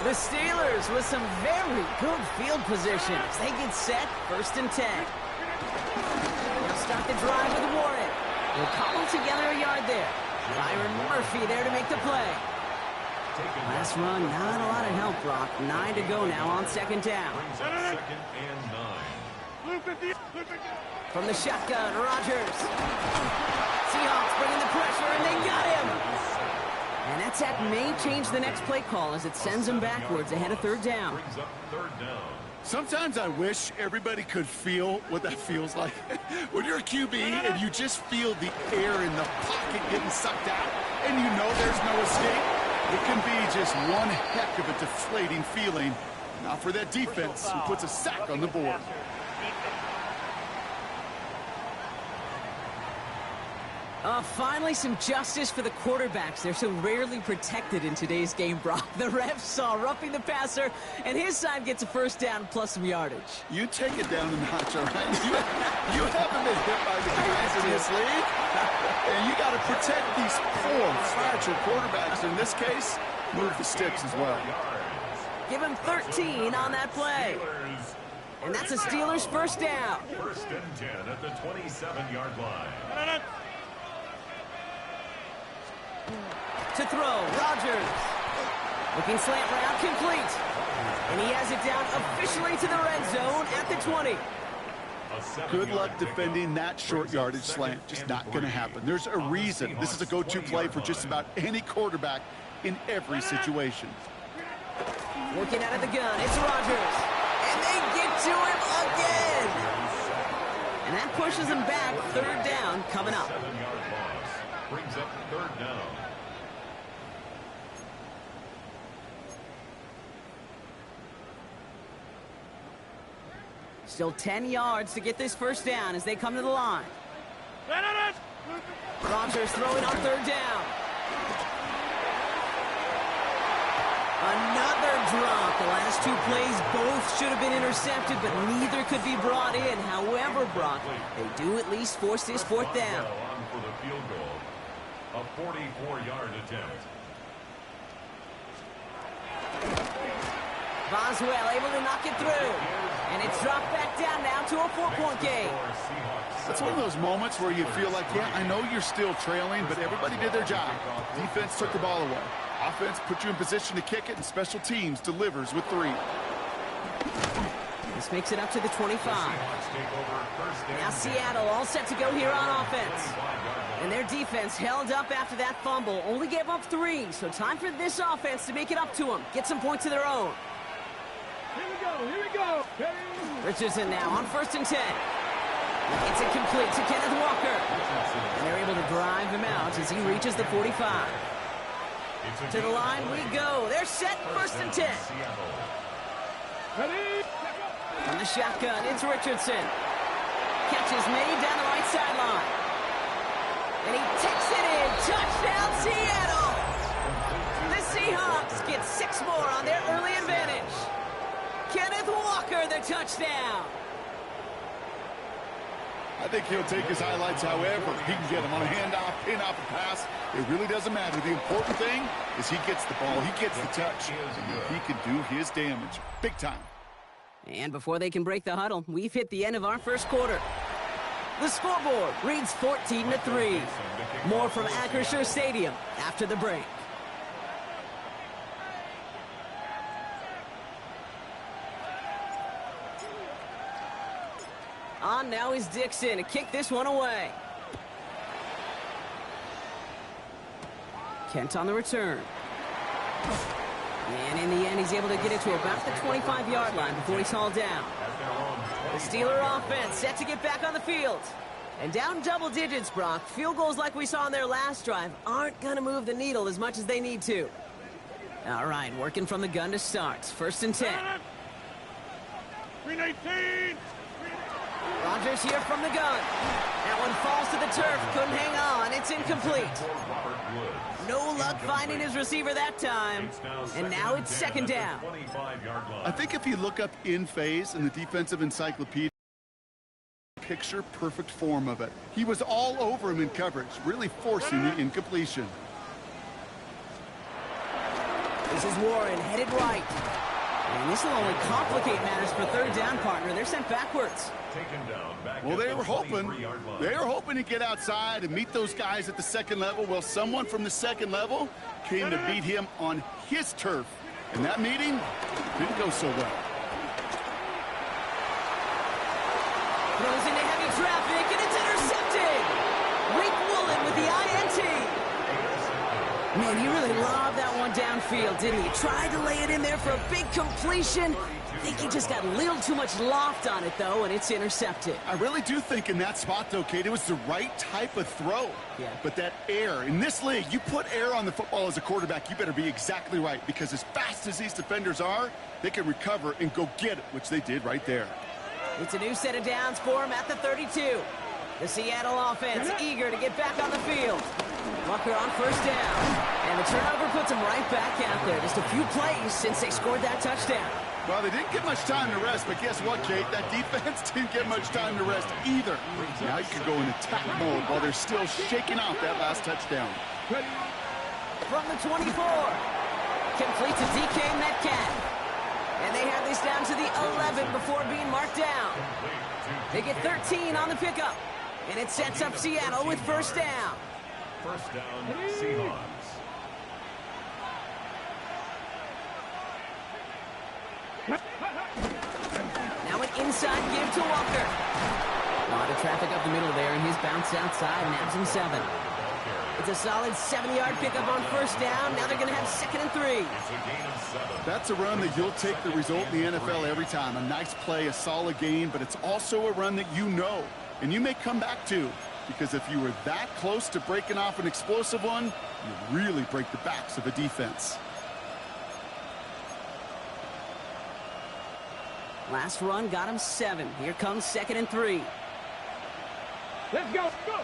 J: The Steelers with some very good field position as they get set, 1st and 10. They'll start the drive with Warren. They'll cobble together a yard there. Byron Murphy there to make the play. Last run, not a lot of help, Brock. 9 to go now on 2nd down.
C: 2nd and 9.
J: From the shotgun, Rodgers. Seahawks bringing the pressure, and they got him. And that sack may change the next play call as it sends them backwards ahead of third down.
K: Sometimes I wish everybody could feel what that feels like. When you're a QB and you just feel the air in the pocket getting sucked out and you know there's no escape, it can be just one heck of a deflating feeling. Not for that defense who puts a sack on the board.
J: Finally, some justice for the quarterbacks. They're so rarely protected in today's game, Brock. The refs saw roughing the passer, and his side gets a first down plus some yardage.
K: You take it down a notch, all right? You haven't been hit by the guys in this league. And you got to protect these poor, fragile quarterbacks. In this case, move the sticks as well.
J: Give him 13 on that play. And that's a Steelers first down.
C: First and 10 at the 27-yard line.
J: To throw, Rodgers. Looking slant route, complete. And he has it down officially to the red zone at the 20.
K: Good luck defending that short yardage slant. Just not going to happen. There's a reason. This is a go-to play for just about any quarterback in every situation.
J: Working out of the gun, it's Rodgers. And they get to him again. And that pushes him back. Third down coming up.
C: 7-yard loss brings up third down.
J: Still 10 yards to get this first down as they come to the line. Rodgers throwing on third down. Another drop. The last two plays both should have been intercepted, but neither could be brought in. However, Brock, they do at least force this fourth down.
C: On for the field goal. A 44-yard attempt.
J: Boswell able to knock it through. And it's dropped back down now to a 4-point game.
K: That's one of those moments where you feel like, yeah, I know you're still trailing, but everybody did their job. Defense took the ball away. Offense put you in position to kick it, and special teams delivers with 3.
J: This makes it up to the 25. Now Seattle all set to go here on offense. And their defense held up after that fumble. Only gave up 3, so time for this offense to make it up to them. Get some points of their own.
D: Here we go.
J: Richardson now on first and 10. It's incomplete to Kenneth Walker. And they're able to drive him out as he reaches the 45. To the line we go. They're set first and 10. From the shotgun, it's Richardson. Catch is made down the right sideline. And he takes it in. Touchdown, Seattle! The Seahawks get 6 more on their early advantage. Kenneth Walker, the touchdown.
K: I think he'll take his highlights however he can get them on a handoff, pin off a pass. It really doesn't matter. The important thing is he gets the ball, he gets the touch, and he can do his damage. Big time.
J: And before they can break the huddle, we've hit the end of our first quarter. The scoreboard reads 14-3. More from Acrisure Stadium after the break. On now is Dixon to kick this one away. Kent on the return. And in the end, he's able to get it to about the 25-yard line before he's hauled down. The Steeler offense set to get back on the field. And down double digits, Brock. Field goals like we saw on their last drive aren't going to move the needle as much as they need to. All right, working from the gun to start. First and 10.
D: 319.
J: Rodgers here from the gun. That one falls to the turf. Couldn't hang on. It's incomplete. No luck finding his receiver that time. And now it's second down.
K: I think if you look up in phase in the defensive encyclopedia, picture perfect form of it. He was all over him in coverage, really forcing the incompletion.
J: This is Warren headed right. And this will only complicate matters for third down, partner. They're sent backwards.
K: Well, they were hoping to get outside and meet those guys at the second level. Well, someone from the second level came to beat him on his turf. And that meeting didn't go so well.
J: Throws into heavy traffic, and it's intercepted. Rick Woolen with the INT. Man, he really lobbed that one downfield, didn't he? Tried to lay it in there for a big completion. I think he just got a little too much loft on it, though, and it's intercepted.
K: I really do think in that spot, though, Kate, it was the right type of throw.
J: Yeah.
K: But that air, in this league, you put air on the football as a quarterback, you better be exactly right, because as fast as these defenders are, they can recover and go get it, which they did right there.
J: It's a new set of downs for him at the 32. The Seattle offense eager to get back on the field. Walker on first down. And the turnover puts him right back out there. Just a few plays since they scored that touchdown.
K: Well, they didn't get much time to rest, but guess what, Kate? That defense didn't get much time to rest either. Now you can go in attack mode while they're still shaking off that last touchdown.
J: From the 24. Complete to DK Metcalf. And they have this down to the 11 before being marked down. They get 13 on the pickup. And it sets up Seattle with first down.
C: First down, Seahawks.
J: Now an inside give to Walker. A lot of traffic up the middle there, and his bounce outside nabs him 7. It's a solid 70-yard pickup on first down. Now they're going to have 2nd and 3.
K: That's a run that you'll take the result in the NFL every time. A nice play, a solid gain, but it's also a run that you know, and you may come back to, because if you were that close to breaking off an explosive one, you really break the backs of a defense.
J: Last run got him 7. Here comes 2nd and 3.
D: Let's go. Go.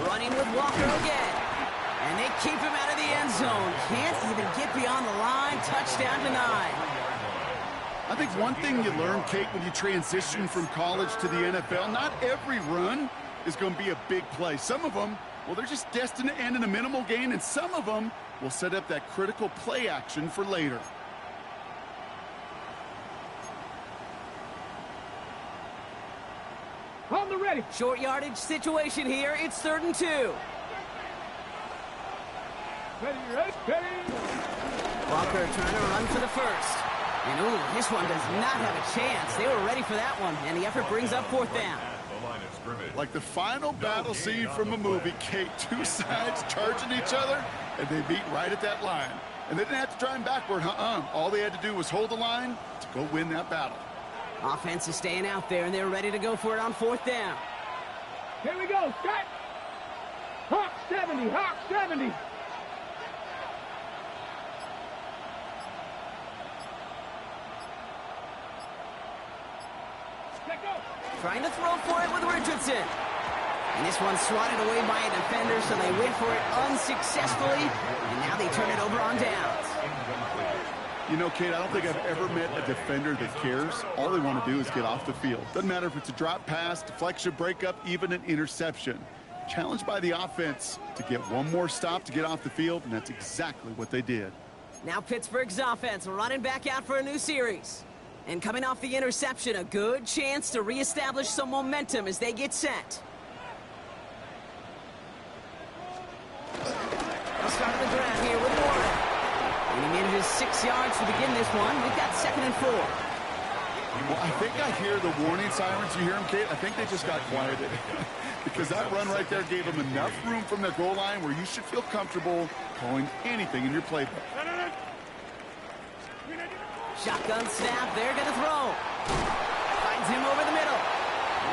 J: Running with Walker again. And they keep him out of the end zone. Can't even get beyond the line. Touchdown denied.
K: I think one thing you learn, Kate, when you transition from college to the NFL, not every run is going to be a big play. Some of them, well, they're just destined to end in a minimal gain, and some of them will set up that critical play action for later.
D: On the ready.
J: Short yardage situation here. It's 3rd and 2.
D: Ready, ready, ready.
J: Walker trying to run for the first. And, ooh, this one does not have a chance. They were ready for that one, and the effort brings up 4th down.
K: Like the final battle scene from a movie, Kate, 2 sides charging each other, and they meet right at that line. And they didn't have to drive backward, All they had to do was hold the line to go win that battle.
J: Offense is staying out there, and they're ready to go for it on 4th down.
D: Here we go. Set. Hawk 70. Hawk 70. Let go.
J: Trying to throw for it with Richardson. And this one's swatted away by a defender, so they wait for it unsuccessfully. And now they turn it over on downs.
K: You know, Kate, I don't think I've ever met a defender that cares. All they want to do is get off the field. Doesn't matter if it's a drop pass, deflection, breakup, even an interception. Challenged by the offense to get one more stop to get off the field, and that's exactly what they did.
J: Now Pittsburgh's offense running back out for a new series. And coming off the interception, a good chance to reestablish some momentum as they get set. They'll start the drive here with Warren. And he manages 6 yards to begin this one. We've got 2nd and 4.
K: Well, I think I hear the warning sirens. You hear them, Kate? I think they just got quieted. Because that run right there gave them enough room from the goal line where you should feel comfortable calling anything in your playbook.
J: Shotgun snap. They're going to throw. Finds him over the middle.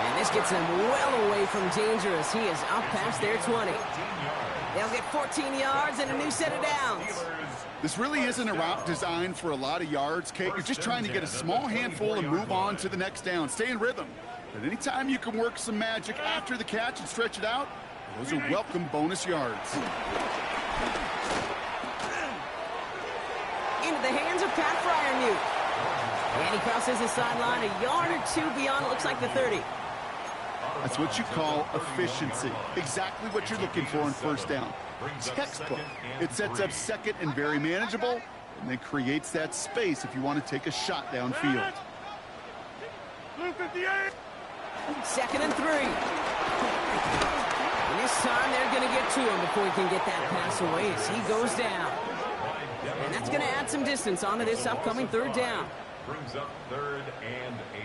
J: And this gets him well away from dangerous. He is up past their 20. They'll get 14 yards and a new set of downs.
K: This really isn't a route designed for a lot of yards, Kate. You're just trying to get a small handful and move on to the next down. Stay in rhythm. But anytime you can work some magic after the catch and stretch it out, those are welcome bonus yards.
J: Into the hands of Pat Fryermuth. And he crosses the sideline a yard or 2 beyond, it looks like the 30.
K: That's what you call efficiency. Exactly what you're looking for in first down. Textbook. It sets up 2nd and very manageable, and then creates that space if you want to take a shot downfield.
J: 2nd and 3. And this time they're going to get to him before he can get that pass away as he goes down. And that's going to add some distance onto this upcoming 3rd down.
C: Brings up 3rd and 8.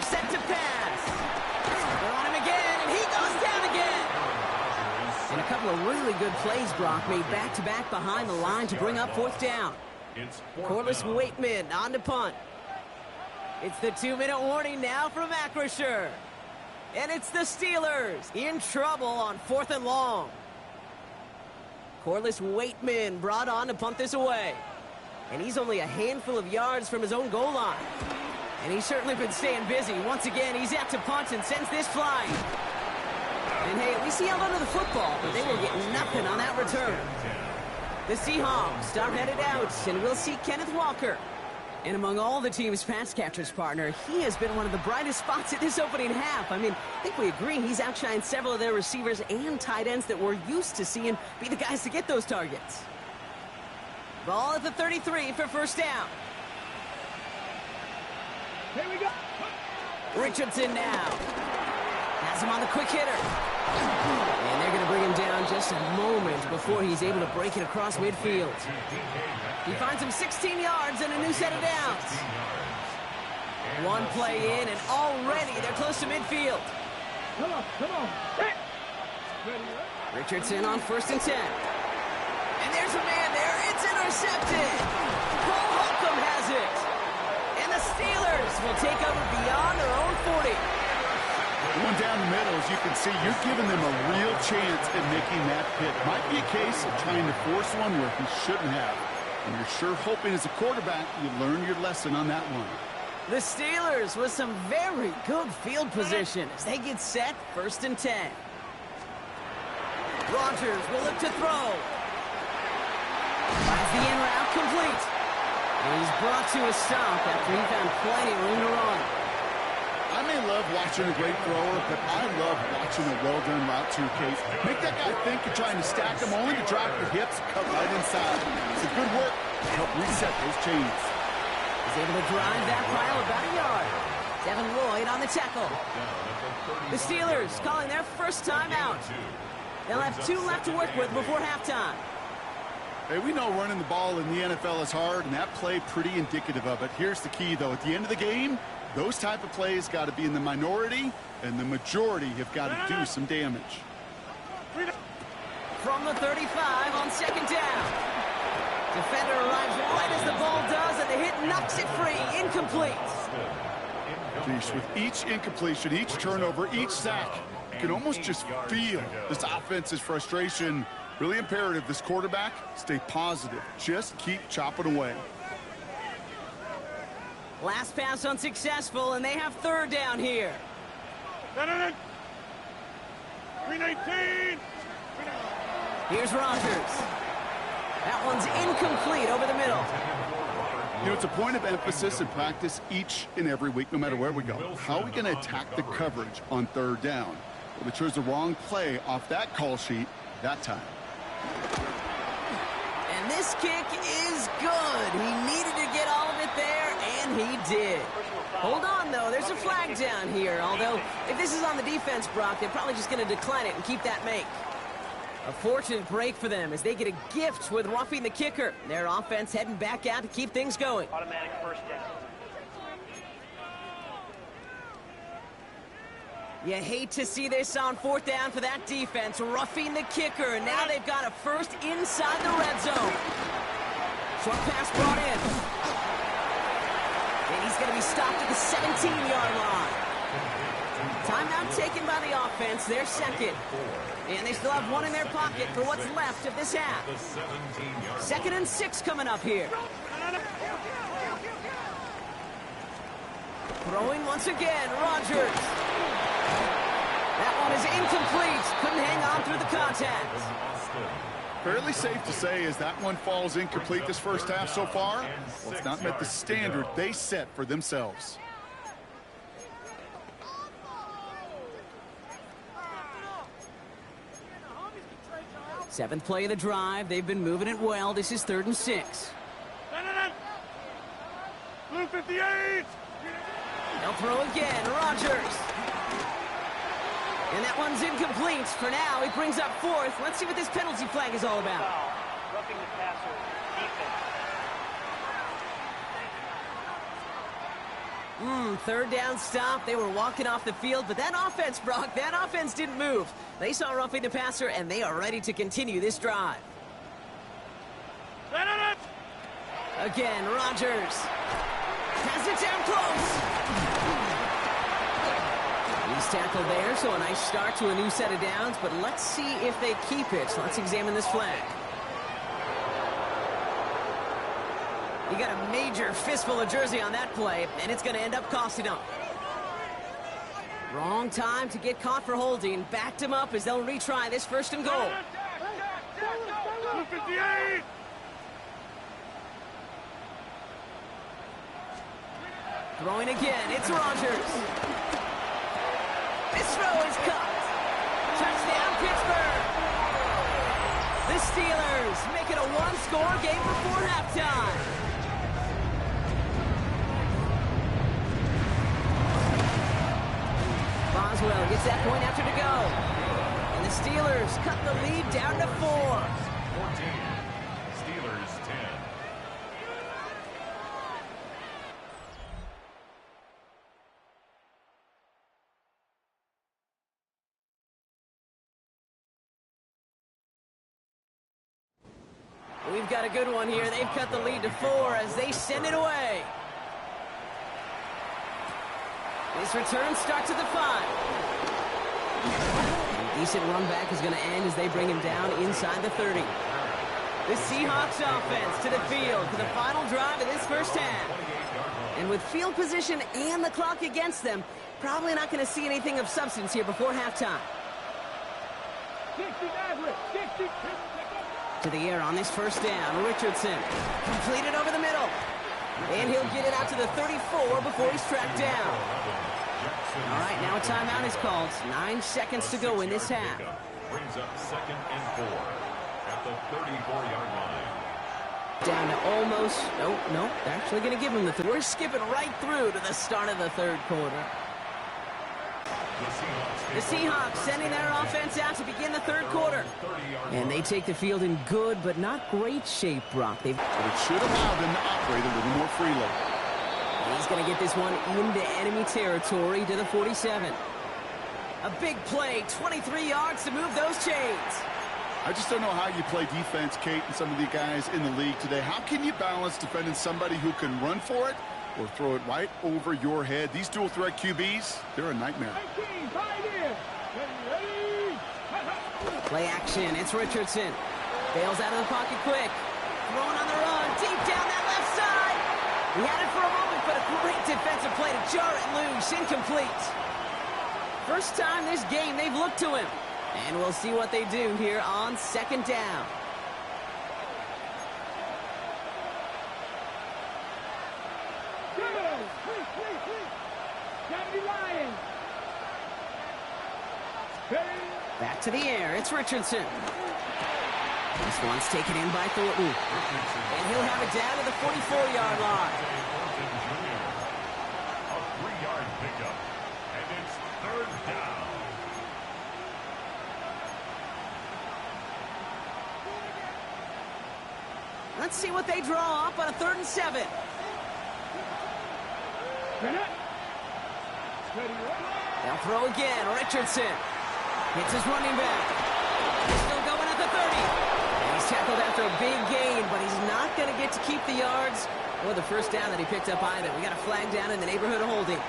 J: set to pass. They're on him again, and he goes down again. And a couple of really good plays, Brock, made back-to-back behind the line to bring up fourth down. Corliss Waitman on to punt. It's the 2-minute warning now from Acrisure. And it's the Steelers in trouble on 4th and long. Corliss Waitman brought on to punt this away. And he's only a handful of yards from his own goal line. And he's certainly been staying busy. Once again, he's out to punt and sends this flying. And hey, at least he held onto the football, but they will get nothing on that return. The Seahawks are headed out, and we'll see Kenneth Walker. And among all the team's pass catchers, partner, he has been one of the brightest spots in this opening half. I mean, I think we agree he's outshined several of their receivers and tight ends that we're used to seeing be the guys to get those targets. Ball at the 33 for first down.
D: Here we go.
J: Richardson now. Has him on the quick hitter. And they're going to bring him down just a moment before he's able to break it across midfield. He finds him 16 yards and a new set of downs. One play in, and already they're close to midfield.
D: Come on, come on. Hey.
J: Richardson on 1st and 10. And there's a man there. It's intercepted. Cole Holcomb has it. And the Steelers will take over beyond their own 40.
K: Going down the middle, as you can see, you're giving them a real chance at making that pick. Might be a case of trying to force one where he shouldn't have. And you're sure hoping as a quarterback you learn your lesson on that one.
J: The Steelers with some very good field position as they get set 1st and 10. Rodgers will look to throw. Finds the in route complete. And he's brought to a stop after he found plenty of room to run.
K: I may love watching a great thrower, but I love watching a well-done route too, Kate. Make that guy think you're trying to stack him only to drop your hips, cut right inside. It's a good work to help reset those chains.
J: He's able to drive that pile about a yard. Devin Lloyd on the tackle. The Steelers calling their first time out. They'll have 2 left to work with before halftime.
K: Hey, we know running the ball in the NFL is hard, and that play pretty indicative of it. Here's the key, though. At the end of the game, those type of plays got to be in the minority, and the majority have got to do some damage.
J: From the 35 on 2nd down. Defender arrives right as the ball does, and the hit knocks it free. Incomplete.
K: Jeez, with each incompletion, each turnover, each sack, you can almost just feel this offense's frustration. Really imperative, this quarterback, stay positive. Just keep chopping away.
J: Last pass unsuccessful, and they have 3rd down here.
F: 319.
J: Here's Rodgers. That one's incomplete over the middle.
K: You know, it's a point of emphasis in practice each and every week, no matter where we go. How are we going to attack the coverage on 3rd down? Well, they chose the wrong play off that call sheet that time.
J: And this kick is good. He needed to get all of it there, and he did. Hold on, though. There's a flag down here. Although, if this is on the defense, Brock, they're probably just going to decline it and keep that make. A fortunate break for them as they get a gift with roughing the kicker. Their offense heading back out to keep things going.
F: Automatic first down.
J: You hate to see this on 4th down for that defense, roughing the kicker. And now they've got a first inside the red zone. Short pass brought in. And he's going to be stopped at the 17-yard line. Timeout taken by the offense, their 2nd. And they still have 1 in their pocket for what's left of this half. 2nd and 6 coming up here. Throwing once again, Rodgers. That one is incomplete. Couldn't hang on through the contact.
K: Fairly safe to say as that one falls incomplete this first half so far, well, it's not met the standard they set for themselves.
J: Seventh play of the drive. They've been moving it well. This is 3rd and 6.
F: Blue 58.
J: They'll throw again. Rodgers. And that one's incomplete. For now, he brings up 4th. Let's see what this penalty flag is all about.
F: Roughing the passer. Defense.
J: Third down stop. They were walking off the field, but that offense, Brock, that offense didn't move. They saw roughing the passer, and they are ready to continue this drive. Again, Rodgers. Has it down close. He's tackled there, so a nice start to a new set of downs, but let's see if they keep it. Let's examine this flag. You got a major fistful of jersey on that play, and it's going to end up costing them. Wrong time to get caught for holding. Backed him up as they'll retry this first and goal.
F: 58!
J: Throwing again, it's Rodgers. This throw is cut. Touchdown, Pittsburgh. The Steelers make it a one-score game before halftime. Boswell gets that point after to go. And the Steelers cut the lead down to 4.
C: 14. Steelers 10.
J: We've got a good one here. They've cut the lead to 4 as they send it away. This return starts at the 5. A decent run back is going to end as they bring him down inside the 30. The Seahawks offense to the field for the final drive of this first half. And with field position and the clock against them, probably not going to see anything of substance here before halftime.
D: 60.
J: To the air on this first down. Richardson completed over the middle. And he'll get it out to the 34 before he's tracked down. All right, now a timeout is called. 9 seconds to go in this half.
C: Brings up 2nd and 4 at the 34-yard line.
J: Down to almost, nope, they're actually going to give him the We're skipping right through to the start of the third quarter. The Seahawks sending their offense out to begin the third quarter. And they take the field in good but not great shape, Brock. But
K: it should allow them to operate a little more freely.
J: He's going to get this one into enemy territory to the 47. A big play, 23 yards to move those chains.
K: I just don't know how you play defense, Kate, and some of the guys in the league today. How can you balance defending somebody who can run for it or throw it right over your head? These dual threat QBs, they're a nightmare.
J: Play action, it's Richardson. Bails out of the pocket quick. Throwing on the run, deep down that left side. He had it for a moment, but a great defensive play to jar it loose, incomplete. First time this game they've looked to him. And we'll see what they do here on second down. Back to the air, it's Richardson. This one's taken in by Thornton. And he'll have it down to the 44-yard line.
C: A 3-yard pickup, and it's 3rd down.
J: Let's see what they draw up on a 3rd and 7. They'll throw again, Richardson. Hits his running back. He's still going at the 30. And he's tackled after a big gain, but he's not going to get to keep the yards or the first down that he picked up either. We got a flag down in the neighborhood of holding.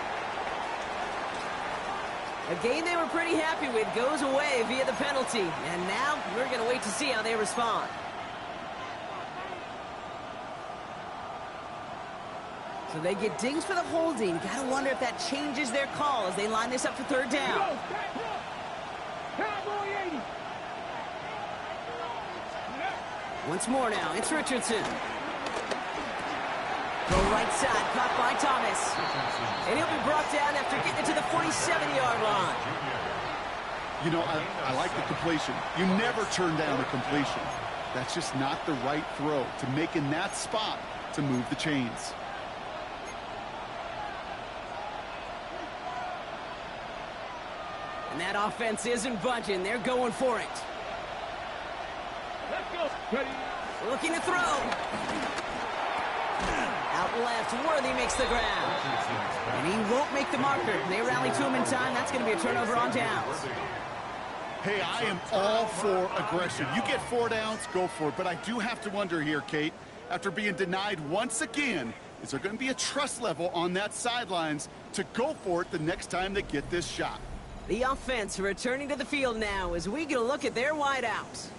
J: A game they were pretty happy with goes away via the penalty. And now we're going to wait to see how they respond. So they get dings for the holding. Got to wonder if that changes their call as they line this up for 3rd down. Once more now, it's Richardson. Go right side, caught by Thomas. And he'll be brought down after getting it to the 47-yard line.
K: You know, I like the completion. You never turn down a completion. That's just not the right throw to make in that spot to move the chains.
J: And that offense isn't budging. They're going for it. Let's go. Ready. Looking to throw. Out left, Worthy makes the ground. And he won't make the marker. They rally to him in time. That's going to be a turnover on downs.
K: Hey, I am all for aggression. You get 4 downs, go for it. But I do have to wonder here, Kate, after being denied once again, is there going to be a trust level on that sidelines to go for it the next time they get this shot?
J: The offense returning to the field now as we get a look at their wideouts.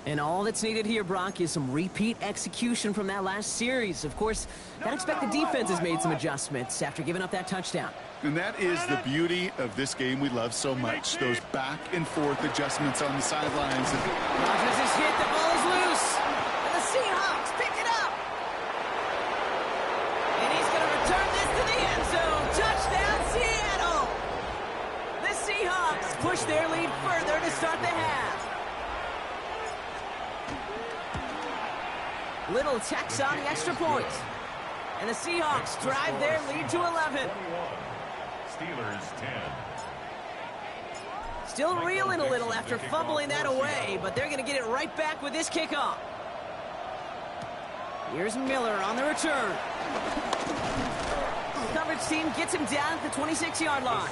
J: And all that's needed here, Brock, is some repeat execution from that last series. Of course, I'd expect the defense has made some adjustments after giving up that touchdown.
K: And that is the beauty of this game we love so much, those back and forth adjustments on the sidelines.
J: Rodgers is hit, the ball is loose, and the Seahawks pick it up. And he's going to return this to the end zone. Touchdown, Seattle! The Seahawks push their lead further to start the half. Little tacks on the extra point. And the Seahawks drive their lead to 11.
C: Steelers 10.
J: Still reeling a little after fumbling that away, but they're going to get it right back with this kickoff. Here's Miller on the return. The coverage team gets him down at the 26-yard line.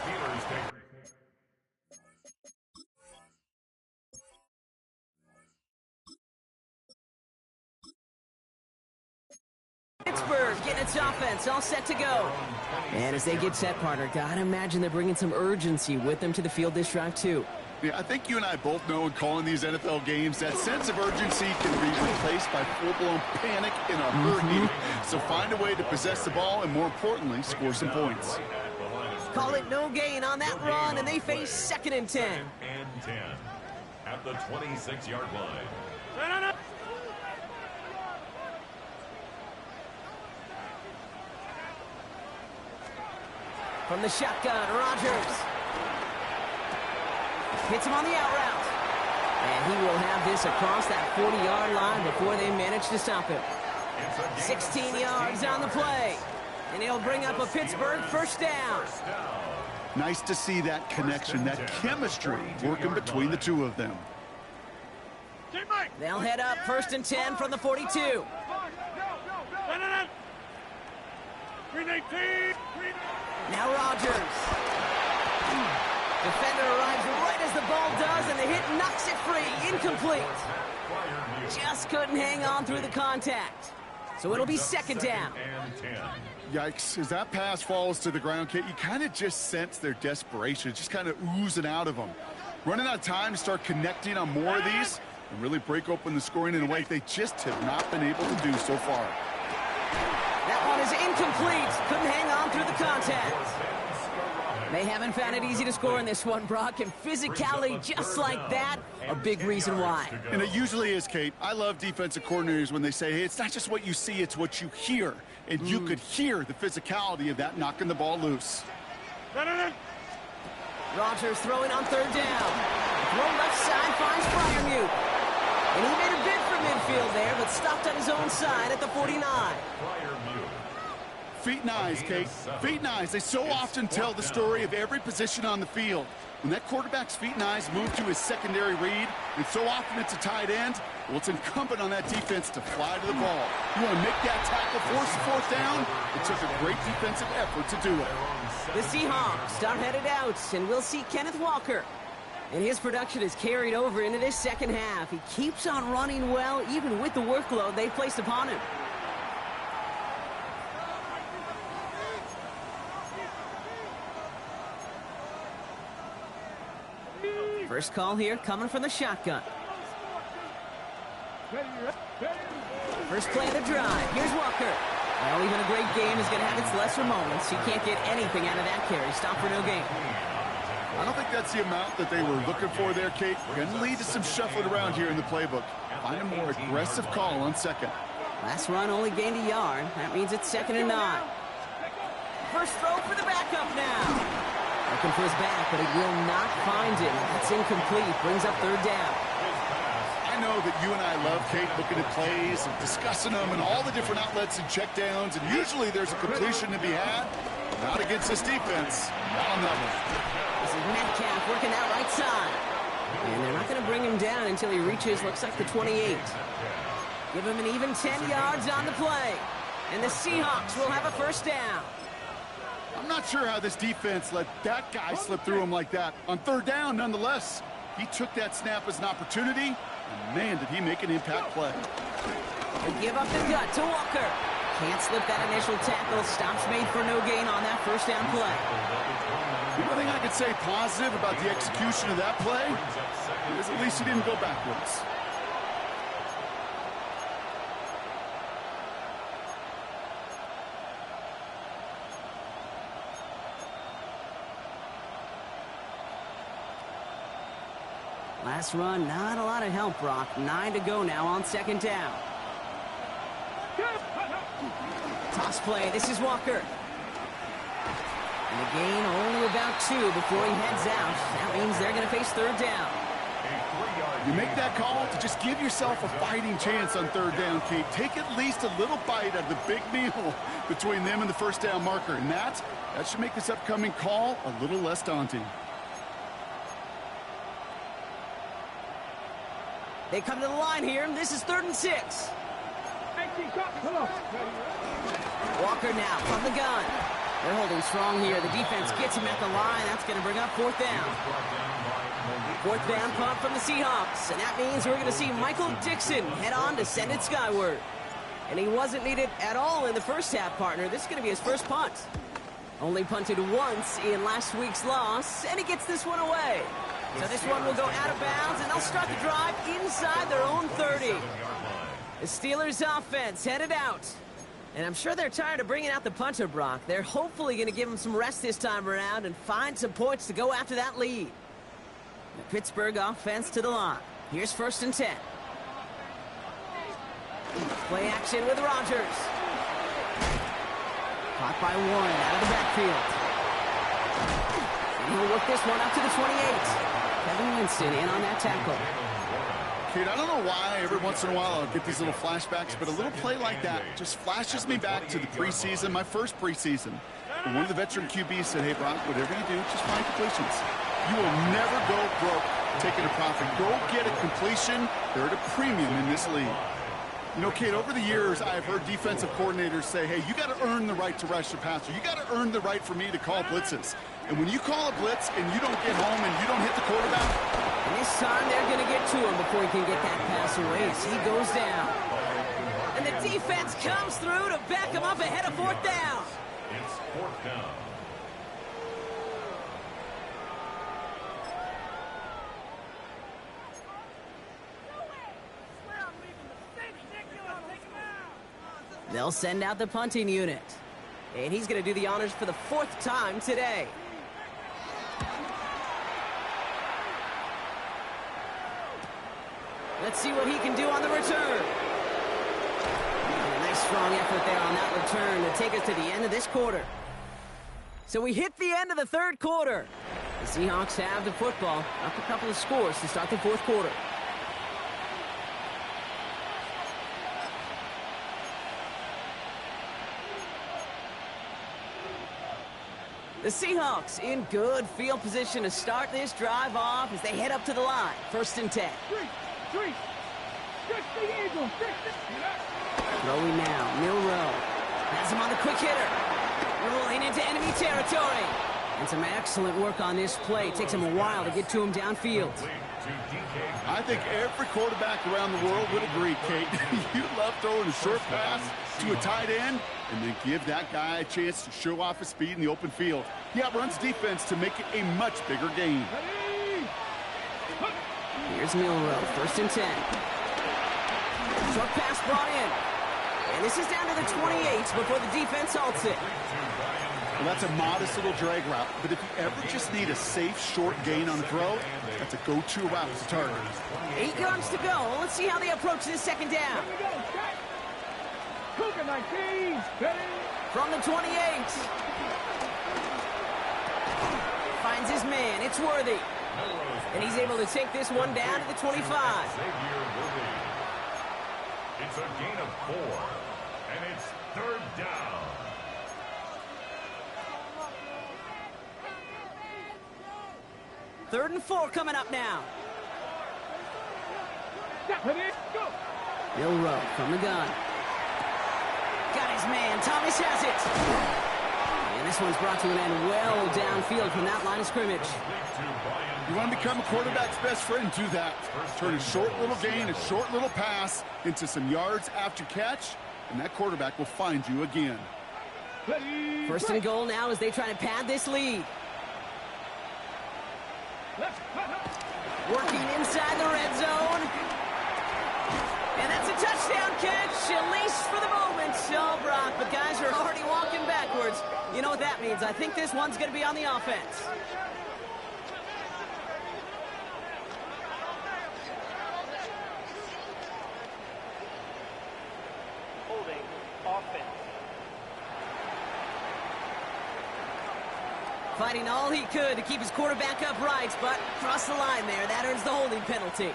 J: Pittsburgh getting its offense all set to go. And as they get set, partner, gotta imagine they're bringing some urgency with them to the field this drive, too.
K: Yeah, I think you and I both know in calling these NFL games that sense of urgency can be replaced by full-blown panic in a hurry. So find a way to possess the ball and, more importantly, score some points.
J: Call it no gain on that run, and they face 2nd and 10.
C: And 10 at the 26-yard line.
J: From the shotgun, Rodgers. Hits him on the out route. And he will have this across that 40-yard line before they manage to stop him. 16 yards on the play. And he'll bring up a Pittsburgh first down.
K: Nice to see that connection, that chemistry working between the two of them.
J: They'll head up 1st and 10 from the 42. Now Rodgers. Defender arrives right as the ball does, and the hit knocks it free. Incomplete. Just couldn't hang on through the contact. So it'll be 2nd down.
K: Yikes. As that pass falls to the ground, Kate, you kind of just sense their desperation. It's just kind of oozing out of them. Running out of time to start connecting on more of these and really break open the scoring in a way they just have not been able to do so far.
J: That one is incomplete. Couldn't hang on through the contact. They haven't found it easy to score in this one, Brock, and physicality just like that, a big reason why.
K: And it usually is, Kate. I love defensive coordinators when they say, hey, it's not just what you see, it's what you hear. And you could hear the physicality of that knocking the ball loose.
J: Rodgers throwing on 3rd down. Throw left side finds Freiermuth. And he made a bid for midfield there, but stopped on his own side at the 49.
K: Feet and eyes, Kate. Feet and eyes. They so often tell the story of every position on the field. When that quarterback's feet and eyes move to his secondary read, and so often it's a tight end, well, it's incumbent on that defense to fly to the ball. You want to make that tackle, force the 4th down? It took a great defensive effort to do it.
J: The Seahawks are headed out, and we'll see Kenneth Walker. And his production is carried over into this 2nd half. He keeps on running well, even with the workload they placed upon him. First call here coming from the shotgun. First play of the drive. Here's Walker. Well, even a great game is going to have its lesser moments. He can't get anything out of that carry. Stop for no gain.
K: I don't think that's the amount that they were looking for there, Kate. Going to lead to some shuffling around here in the playbook. Find a more aggressive call on 2nd.
J: Last run only gained a yard. That means it's 2nd and 9. First throw for the backup now. Looking for his back, but he will not find him. That's incomplete. Brings up 3rd down.
K: I know that you and I love, Kate, looking at plays and discussing them and all the different outlets and checkdowns, and usually there's a completion to be had. Not against this defense. Not on that one.
J: This is Metcalf working that right side. And they're not going to bring him down until he reaches, looks like, the 28. Give him an even 10 yards on the play. And the Seahawks will have a first down.
K: I'm not sure how this defense let that guy slip through him like that. On third down, nonetheless, he took that snap as an opportunity, and man, did he make an impact play.
J: They give up the gut to Walker. Can't slip that initial tackle. Stops made for no gain on that first down play.
K: The only thing I could say positive about the execution of that play is at least he didn't go backwards.
J: Last run, not a lot of help, Brock. 9 to go now on second down. Toss play, this is Walker. And the gain only about 2 before he heads out. That means they're going to face third down.
K: You make that call to just give yourself a fighting chance on third down, Kate. Take at least a little bite out of the big meal between them and the first down marker. And that should make this upcoming call a little less daunting.
J: They come to the line here. This is 3rd and 6. Walker now from the gun. They're holding strong here. The defense gets him at the line. That's going to bring up 4th down. 4th down punt from the Seahawks. And that means we're going to see Michael Dixon head on to send it skyward. And he wasn't needed at all in the first half, partner. This is going to be his first punt. Only punted once in last week's loss, and he gets this one away. So this one will go out of bounds, and they'll start the drive inside their own 30. The Steelers offense headed out. And I'm sure they're tired of bringing out the punter, Brock. They're hopefully going to give him some rest this time around and find some points to go after that lead. The Pittsburgh offense to the line. Here's 1st and 10. Play action with Rodgers. Caught by 1 out of the backfield. And he'll work this one up to the 28. Kevin Winston in on that tackle.
K: Kate, I don't know why every once in a while I'll get these little flashbacks, but a little play like that just flashes me back to the preseason, my first preseason. And one of the veteran QBs said, hey, Brock, whatever you do, just find completions. You will never go broke taking a profit. Go get a completion. They're at a premium in this league. You know, Kate, over the years, I've heard defensive coordinators say, hey, you got to earn the right to rush the passer. You got to earn the right for me to call blitzes. And when you call a blitz and you don't get home and you don't hit the quarterback.
J: And this time they're going to get to him before he can get that pass away as he goes down. And the defense comes through to back him up ahead of 4th down.
C: It's 4th down.
J: They'll send out the punting unit. And he's going to do the honors for the 4th time today. Let's see what he can do on the return. And a nice strong effort there on that return to take us to the end of this quarter. So we hit the end of the 3rd quarter. The Seahawks have the football, up a couple of scores to start the 4th quarter. The Seahawks in good field position to start this drive off as they head up to the line. 1st and 10. Throwing now, Milrow. Has him on the quick hitter. Rolling into enemy territory. And some excellent work on this play. Takes him a while to get to him downfield.
K: I think every quarterback around the world would agree, Kate. You love throwing a short pass to a tight end and then give that guy a chance to show off his speed in the open field. He outruns defense to make it a much bigger gain.
J: Here's Milrow, 1st and 10. Short pass brought in. And this is down to the 28 before the defense halts it.
K: Well, that's a modest little drag route, but if you ever just need a safe, short gain on a throw, that's a go-to route to target.
J: 8 yards to go. Let's see how they approach this 2nd down. From the 28. Finds his man. It's Worthy. And he's able to take this one down to the 25.
C: It's a gain of 4, and it's 3rd down.
J: Third and 4 coming up now. Milrow from the gun. Got his man. Thomas has it. And this one's brought to an end well downfield from that line of scrimmage.
K: You want to become a quarterback's best friend, do that. Turn a short little gain, a short little pass into some yards after catch, and that quarterback will find you again.
J: First and goal now as they try to pad this lead. Working inside the red zone. And that's a touchdown catch, at least for the moment. Oh, Brock, but guys are already walking backwards. You know what that means. I think this one's going to be on the offense.
F: Holding offense.
J: Fighting all he could to keep his quarterback upright, but crossed the line there. That earns the holding penalty.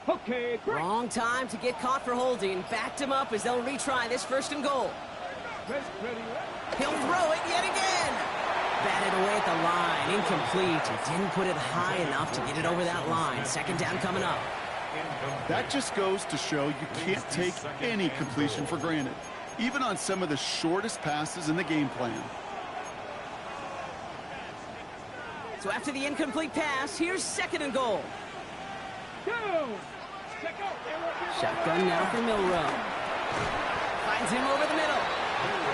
D: Okay, great.
J: Wrong time to get caught for holding. Backed him up as they'll retry this first and goal. He'll throw it yet again. Batted away at the line. Incomplete. He didn't put it high enough to get it over that line. Second down coming up.
K: That just goes to show you can't take any completion for granted, even on some of the shortest passes in the game plan.
J: So after the incomplete pass, here's second and goal. Shotgun now for Milrow. Finds him over the middle.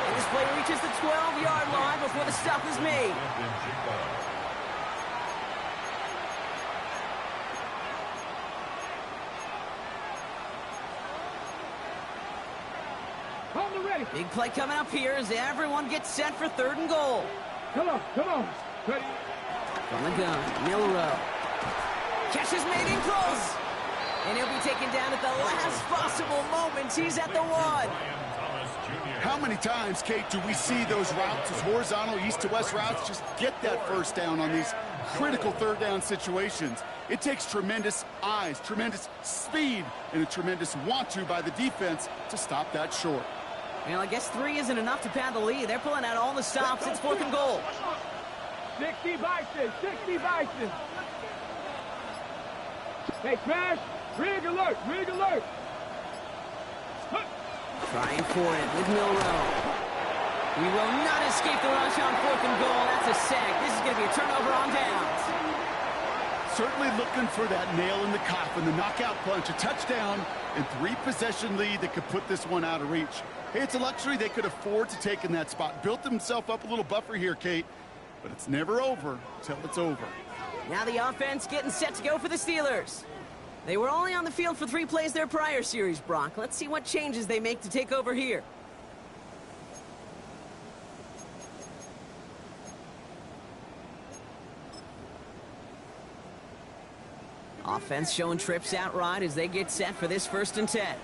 J: And this play reaches the 12-yard line before the stop is made. Big play coming up here as everyone gets set for third and goal.
D: Come on. Ready.
J: From the gun, Milrow. Catch is made in close. And he'll be taken down at the last possible moment. He's at the 1.
K: How many times, Kate, do we see those routes, those horizontal east-to-west routes, just get that first down on these critical third down situations? It takes tremendous eyes, tremendous speed, and a tremendous want-to by the defense to stop that short.
J: Well, I guess 3 isn't enough to pad the lead. They're pulling out all the stops. It's fourth and goal.
D: 60 Bison. Hey, Crash, rig alert.
J: Trying for it with Milrow. We will not escape the rush on fourth and goal. That's a sack. This is going to be a turnover on downs.
K: Certainly looking for that nail in the coffin, the knockout punch, a touchdown, and 3-possession lead that could put this one out of reach. Hey, it's a luxury they could afford to take in that spot. Built themselves up a little buffer here, Kate, but it's never over until it's over.
J: Now the offense getting set to go for the Steelers. They were only on the field for 3 plays their prior series, Brock. Let's see what changes they make to take over here. Offense showing trips out right as they get set for this 1st and 10.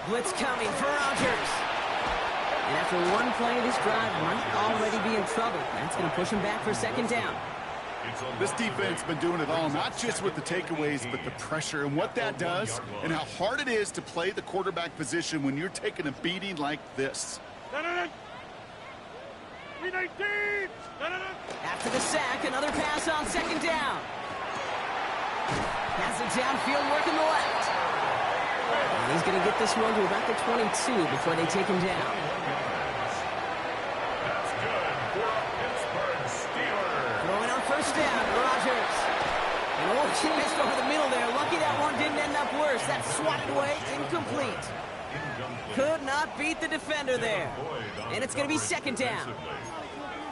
J: Blitz coming for Rodgers. And after one play, this drive might already be in trouble. That's going to push him back for second down.
K: This defense has been doing it all, not just with the takeaways, but the pressure and what that does and how hard it is to play the quarterback position when you're taking a beating like this.
J: After the sack, another pass on second down. Has it downfield, working the left. And he's going to get this one to about the 22 before they take him down.
C: That's good for a Pittsburgh Steelers.
J: Throwing on first down, Rodgers. And he missed over the middle there. Lucky that one didn't end up worse. That's swatted away, incomplete. Could not beat the defender there. And it's going to be second down.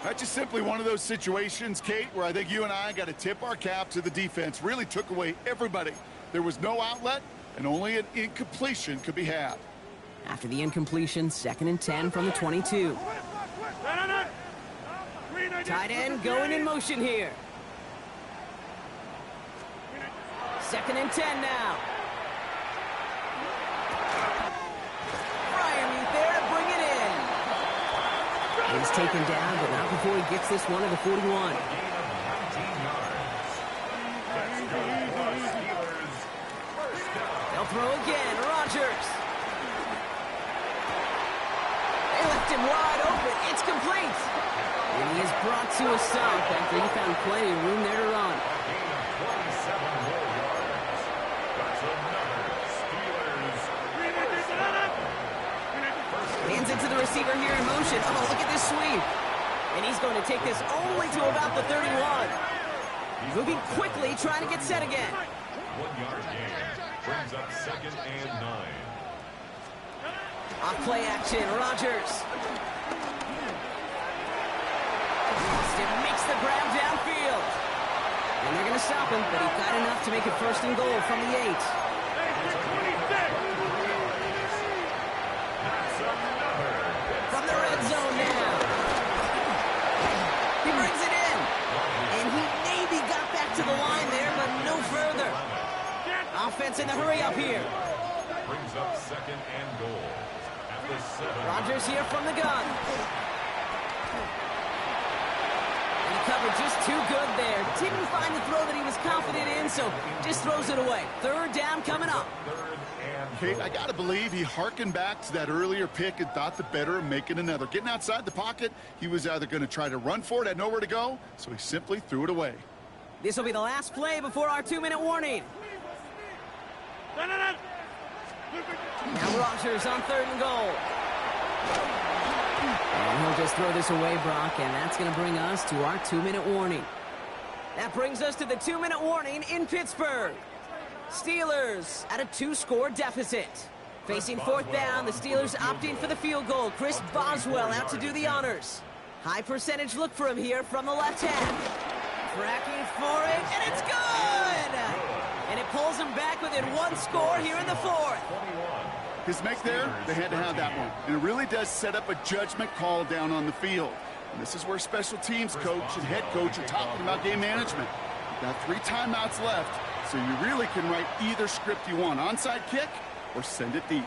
K: That's just simply one of those situations, Kate, where I think you and I got to tip our cap to the defense. Really took away everybody. There was no outlet, and only an incompletion could be had.
J: After the incompletion, 2nd and 10 from the 22. Tight end going in motion here. 2nd and 10 now. He's taken down, but not before he gets this one to the 41. They'll throw again. Rodgers. They left him wide open. It's complete. And he is brought to a stop after he found plenty of room there to run. Hands it to the receiver here in motion. Oh, look at this sweep. And he's going to take this only to about the 31. Moving quickly, trying to get set again.
C: 1 yard gain. Brings up 2nd and 9.
J: Off play action, Rodgers. Austin makes the grab downfield. And they're going to stop him, but he got enough to make it 1st and goal from the 8. From the red zone now. He brings it in. And he maybe got back to the line there, but no further. Offense in the hurry up here.
C: Brings up 2nd and goal. At the 7.
J: Rodgers here from the gun. And he covered just too good there. Didn't find the throw that he was confident in, so just throws it away. 3rd down coming up.
K: Kate, I got to believe he hearkened back to that earlier pick and thought the better of making another. Getting outside the pocket, he was either going to try to run for it, had nowhere to go, so he simply threw it away.
J: This will be the last play before our 2-minute warning. Now Rodgers on 3rd and goal. And he'll just throw this away, Brock, and that's going to bring us to our 2-minute warning. That brings us to the 2-minute warning in Pittsburgh. Steelers at a 2-score deficit. Facing 4th down, the Steelers opting for the field goal. Chris Boswell out to do the honors. High percentage look for him here from the left hand. Tracking for it, and it's good! And it pulls him back within 1 score here in the 4th.
K: His make there, they had to have that one. And it really does set up a judgment call down on the field. And this is where special teams coach and head coach are talking about game management. You've got 3 timeouts left, so you really can write either script you want. Onside kick or send it deep.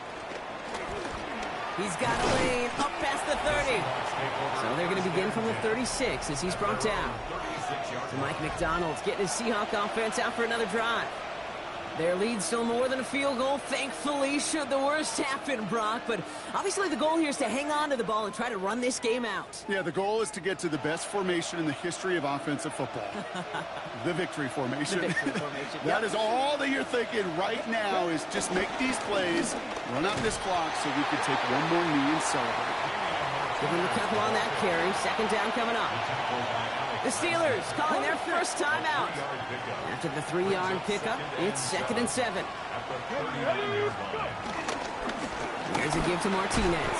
J: He's got a lane up past the 30. So they're going to begin from the 36 as he's brought down. So Mike McDonald's getting his Seahawk offense out for another drive. Their lead still more than a field goal, thankfully, should the worst happen, Brock. But obviously the goal here is to hang on to the ball and try to run this game out.
K: Yeah, the goal is to get to the best formation in the history of offensive football. The victory formation.
J: The victory formation.
K: That is all that you're thinking right now is just make these plays, run out this clock so we can take one more knee and celebrate.
J: Give him a couple on that carry. 2nd down coming up. The Steelers calling their first timeout. After the 3-yard pickup, it's 2nd and 7. Here's a give to Martinez.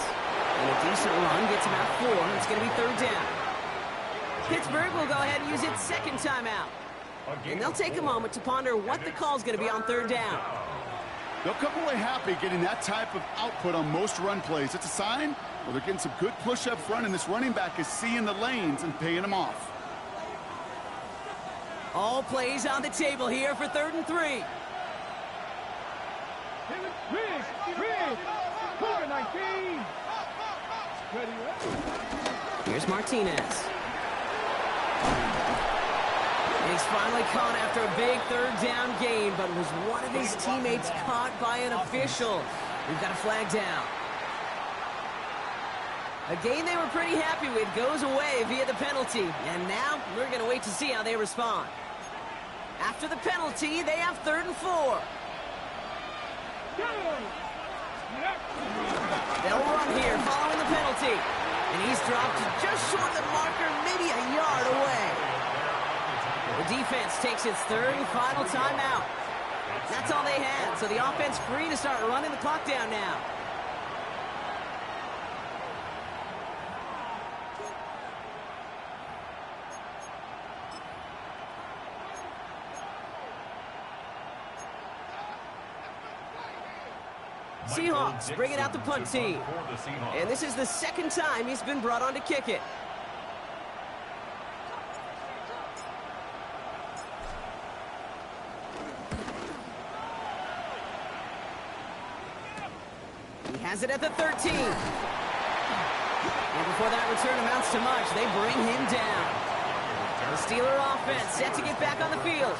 J: And a decent run gets him out 4. It's going to be 3rd down. Pittsburgh will go ahead and use its 2nd timeout. And they'll take a moment to ponder what the call is going to be on 3rd down.
K: They'll come away happy getting that type of output on most run plays. It's a sign, well, they're getting some good push up front, and this running back is seeing the lanes and paying them off.
J: All plays on the table here for 3rd and 3. Here's Martinez. He's finally caught after a big 3rd down gain, but was one of his teammates caught by an official? We've got a flag down. A gain they were pretty happy with goes away via the penalty, and now we're going to wait to see how they respond. After the penalty, they have 3rd and 4. They'll run here following the penalty, and he's dropped just short of the marker, maybe a yard away. The defense takes its 3rd and final timeout. That's all they had, so the offense free to start running the clock down now. Seahawks bring it out the punt team. And this is the 2nd time he's been brought on to kick it. He has it at the 13. Number before that return amounts to much, they bring him down. The Steeler offense set to get back on the field.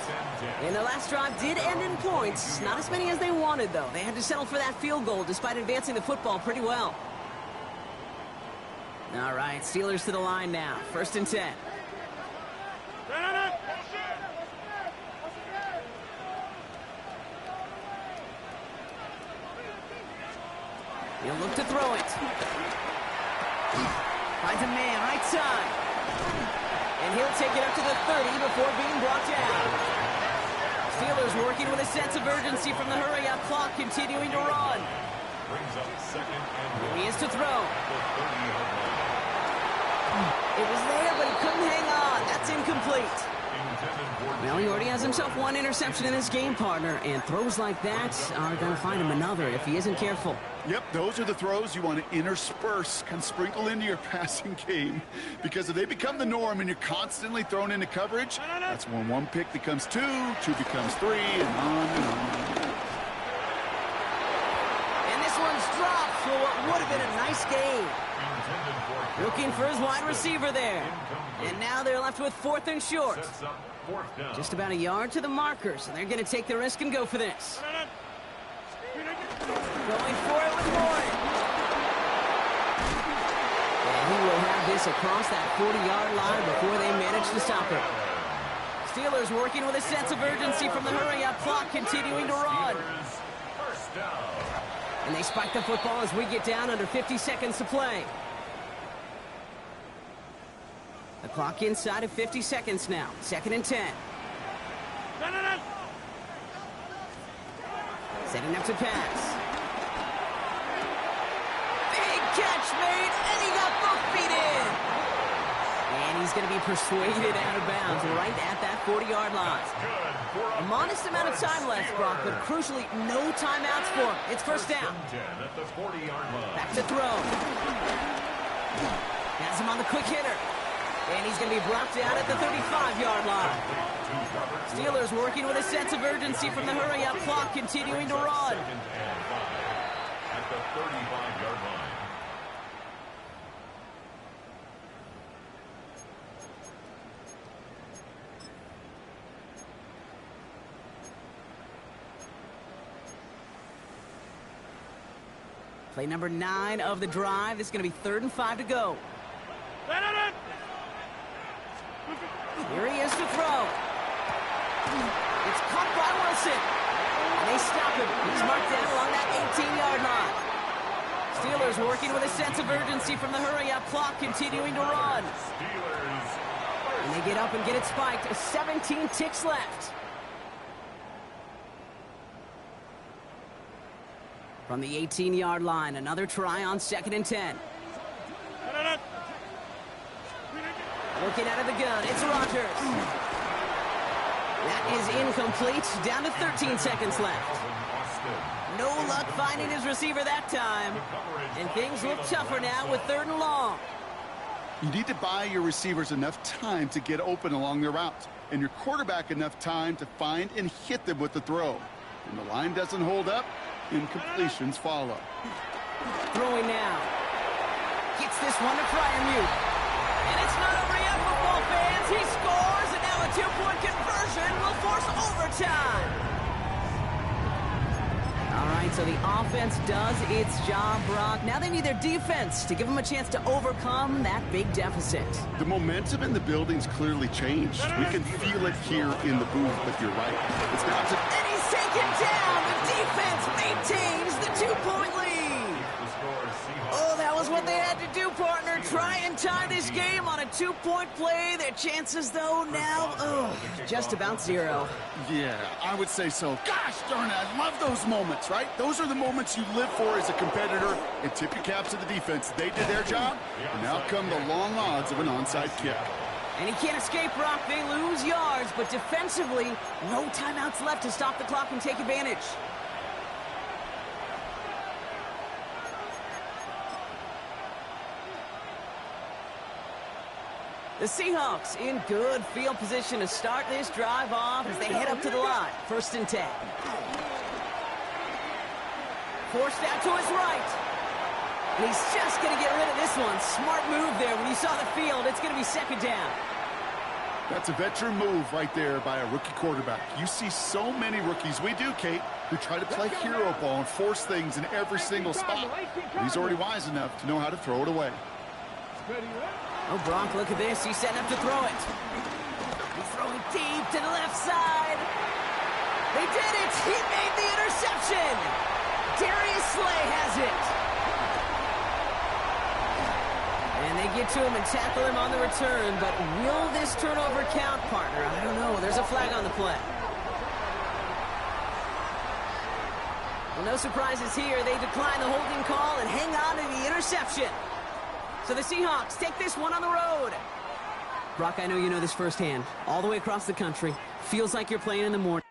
J: And their last drive did end in points. Not as many as they wanted, though. They had to settle for that field goal despite advancing the football pretty well. All right, Steelers to the line now. 1st and 10. He'll look to throw it. Finds a man, right side. And he'll take it up to the 30 before being brought down. Steelers working with a sense of urgency from the hurry-up clock, continuing to run. Here he is to throw. It was there, but he couldn't hang on. That's incomplete. Well, he already has himself one interception in his game, partner, and throws like that are going to find him another if he isn't careful.
K: Yep, those are the throws you want to intersperse, kind of sprinkle into your passing game, because if they become the norm and you're constantly thrown into coverage, that's when one pick becomes two becomes three, and on and on.
J: And this one's dropped for what would have been a nice game. Looking for his wide receiver there. And now they're left with 4th and short. Just about a yard to the marker, so they're going to take the risk and go for this. Going for it with Boyd. And he will have this across that 40-yard line before they manage to stop it. Steelers working with a sense of urgency from the hurry-up clock, continuing to run. And they spike the football as we get down under 50 seconds to play. The clock inside of 50 seconds now. 2nd and 10. Setting up to pass. Big catch made, and he got both feet in. And he's going to be persuaded out of bounds right at that 40-yard line. A modest amount of time left, Brock, but crucially, no timeouts for him. It's 1st down. Back to throw. Has him on the quick hitter. And he's going to be brought down at the 35-yard line. Steelers working with a sense of urgency from the hurry-up clock, continuing to run.
C: At the 35-yard line.
J: Play number 9 of the drive. This is going to be 3rd and 5 to go. Here he is to throw. It's caught by Wilson. And they stop him. He's marked down along that 18-yard line. Steelers working with a sense of urgency from the hurry-up clock, continuing to run. And they get up and get it spiked. 17 ticks left. From the 18-yard line, another try on 2nd and 10. Looking out of the gun, it's Rodgers. That is incomplete. Down to 13 seconds left. No luck finding his receiver that time. And things look tougher now with 3rd and long.
K: You need to buy your receivers enough time to get open along their route, and your quarterback enough time to find and hit them with the throw. When the line doesn't hold up, incompletions follow.
J: Throwing now. Gets this one to Fryermuth. And it's not over yet, football fans. He scores, and now a 2-point conversion will force overtime. All right, so the offense does its job, Brock. Now they need their defense to give them a chance to overcome that big deficit.
K: The momentum in the building's clearly changed. We can feel it here in the booth, but you're right. It's not to...
J: And he's taken down. The defense maintains the 2-point lead. Oh, that was what they had to do, partner. Try and tie this game on a 2-point play. Their chances, though, now, just about 0.
K: Yeah, I would say so. Gosh darn it, I love those moments, right? Those are the moments you live for as a competitor. And tip your caps to the defense. They did their job, and now come the long odds of an onside kick.
J: And he can't escape, Brock. They lose yards, but defensively, no timeouts left to stop the clock and take advantage. The Seahawks in good field position to start this drive off as they head up to the line. 1st and 10. Forced out to his right. And he's just going to get rid of this one. Smart move there. When you saw the field, it's going to be second down.
K: That's a veteran move right there by a rookie quarterback. You see so many rookies, we do, Kate, who try to play hero ball and force things in every single spot. He's already wise enough to know how to throw it away.
J: Oh, Gronk, look at this. He's setting up to throw it. He's throwing deep to the left side. They did it. He made the interception. Darius Slay has it. And they get to him and tackle him on the return, but will this turnover count, partner? I don't know. There's a flag on the play. Well, no surprises here. They decline the holding call and hang on to the interception. So the Seahawks take this one on the road. Brock, I know you know this firsthand. All the way across the country. Feels like you're playing in the morning.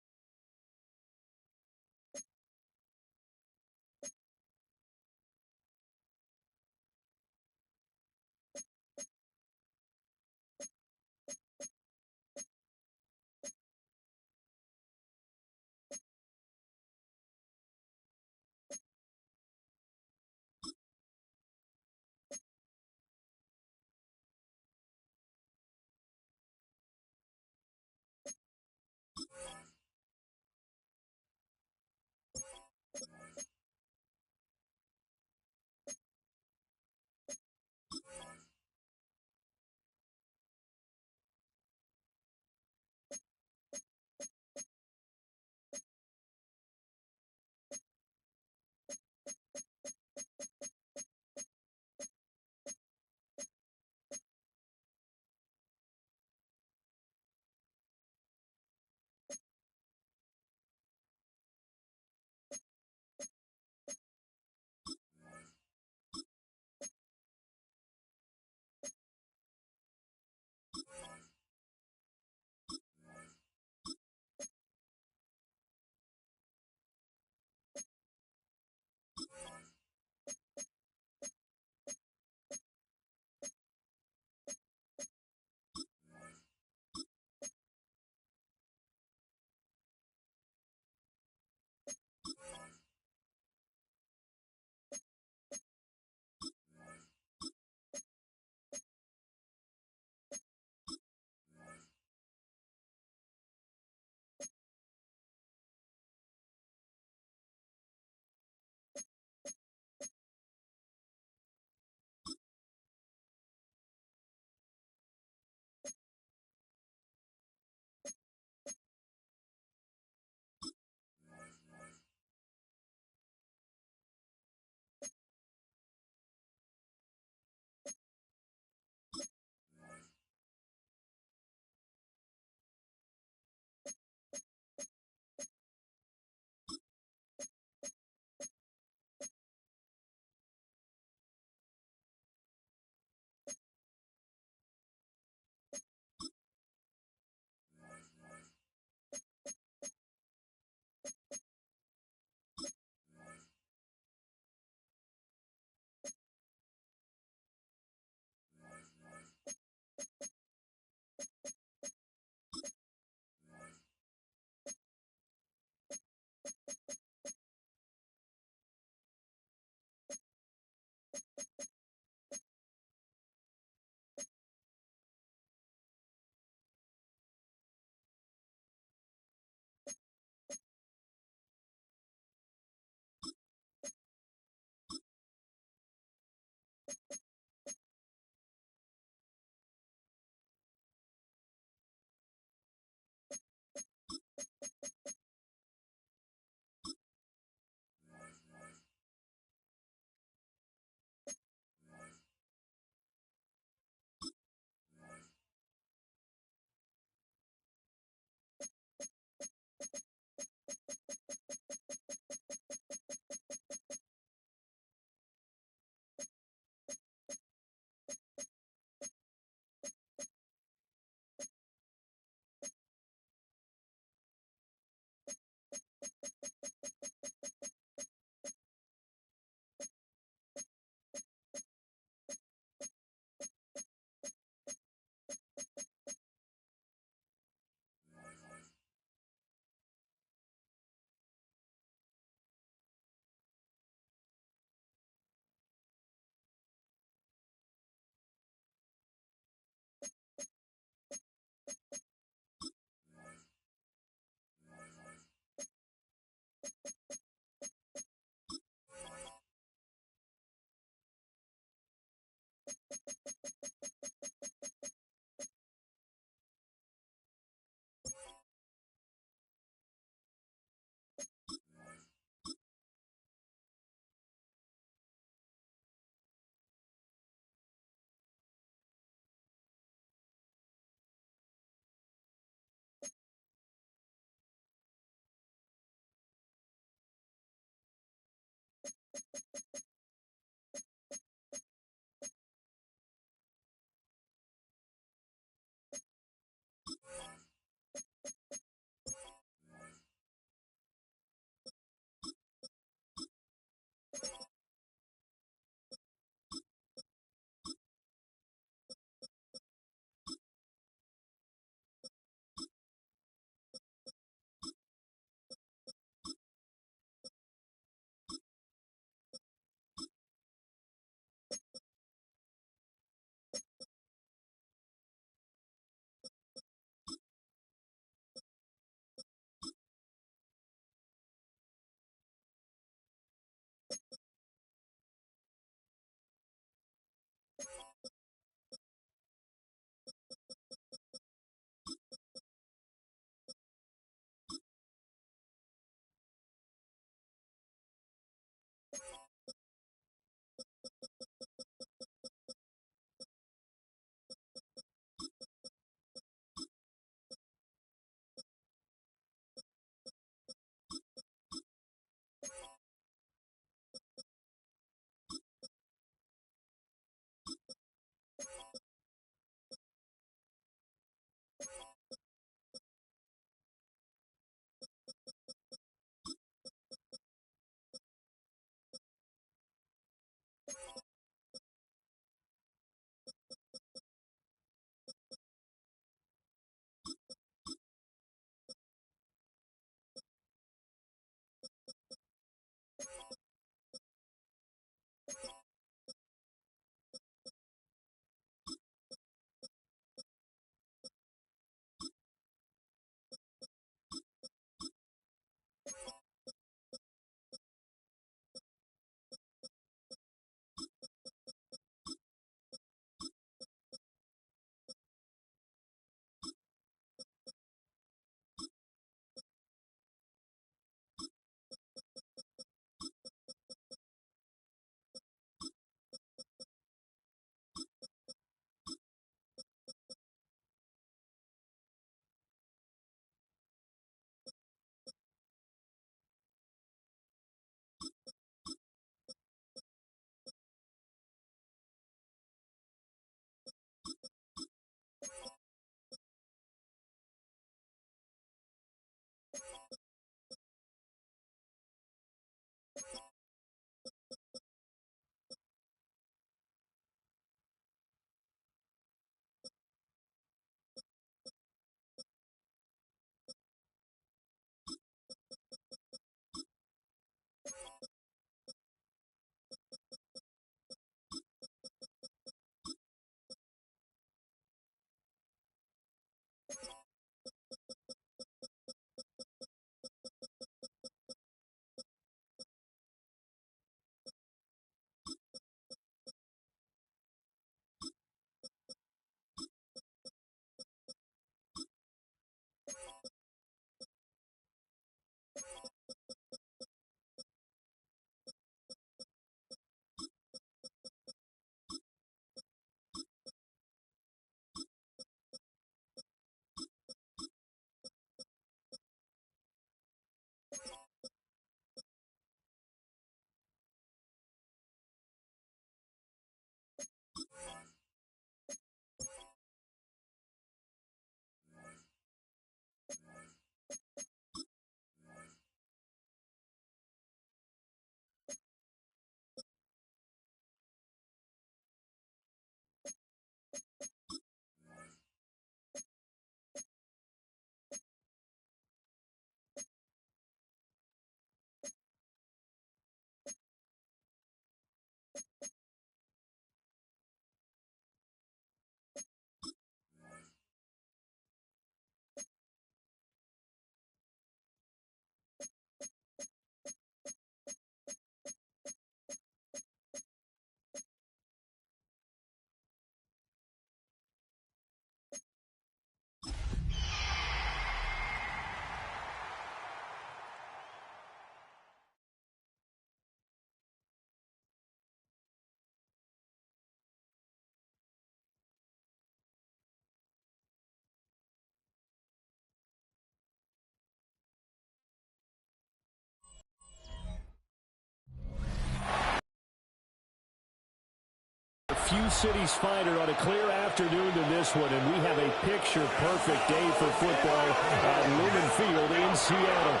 A: few cities finer on a clear afternoon than this one, and we have a picture-perfect day for football at Lumen Field in Seattle.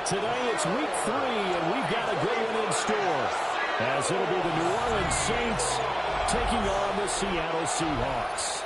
A: Today it's week 3, and we've got a good one in store, as it'll be the New Orleans Saints taking on the Seattle Seahawks.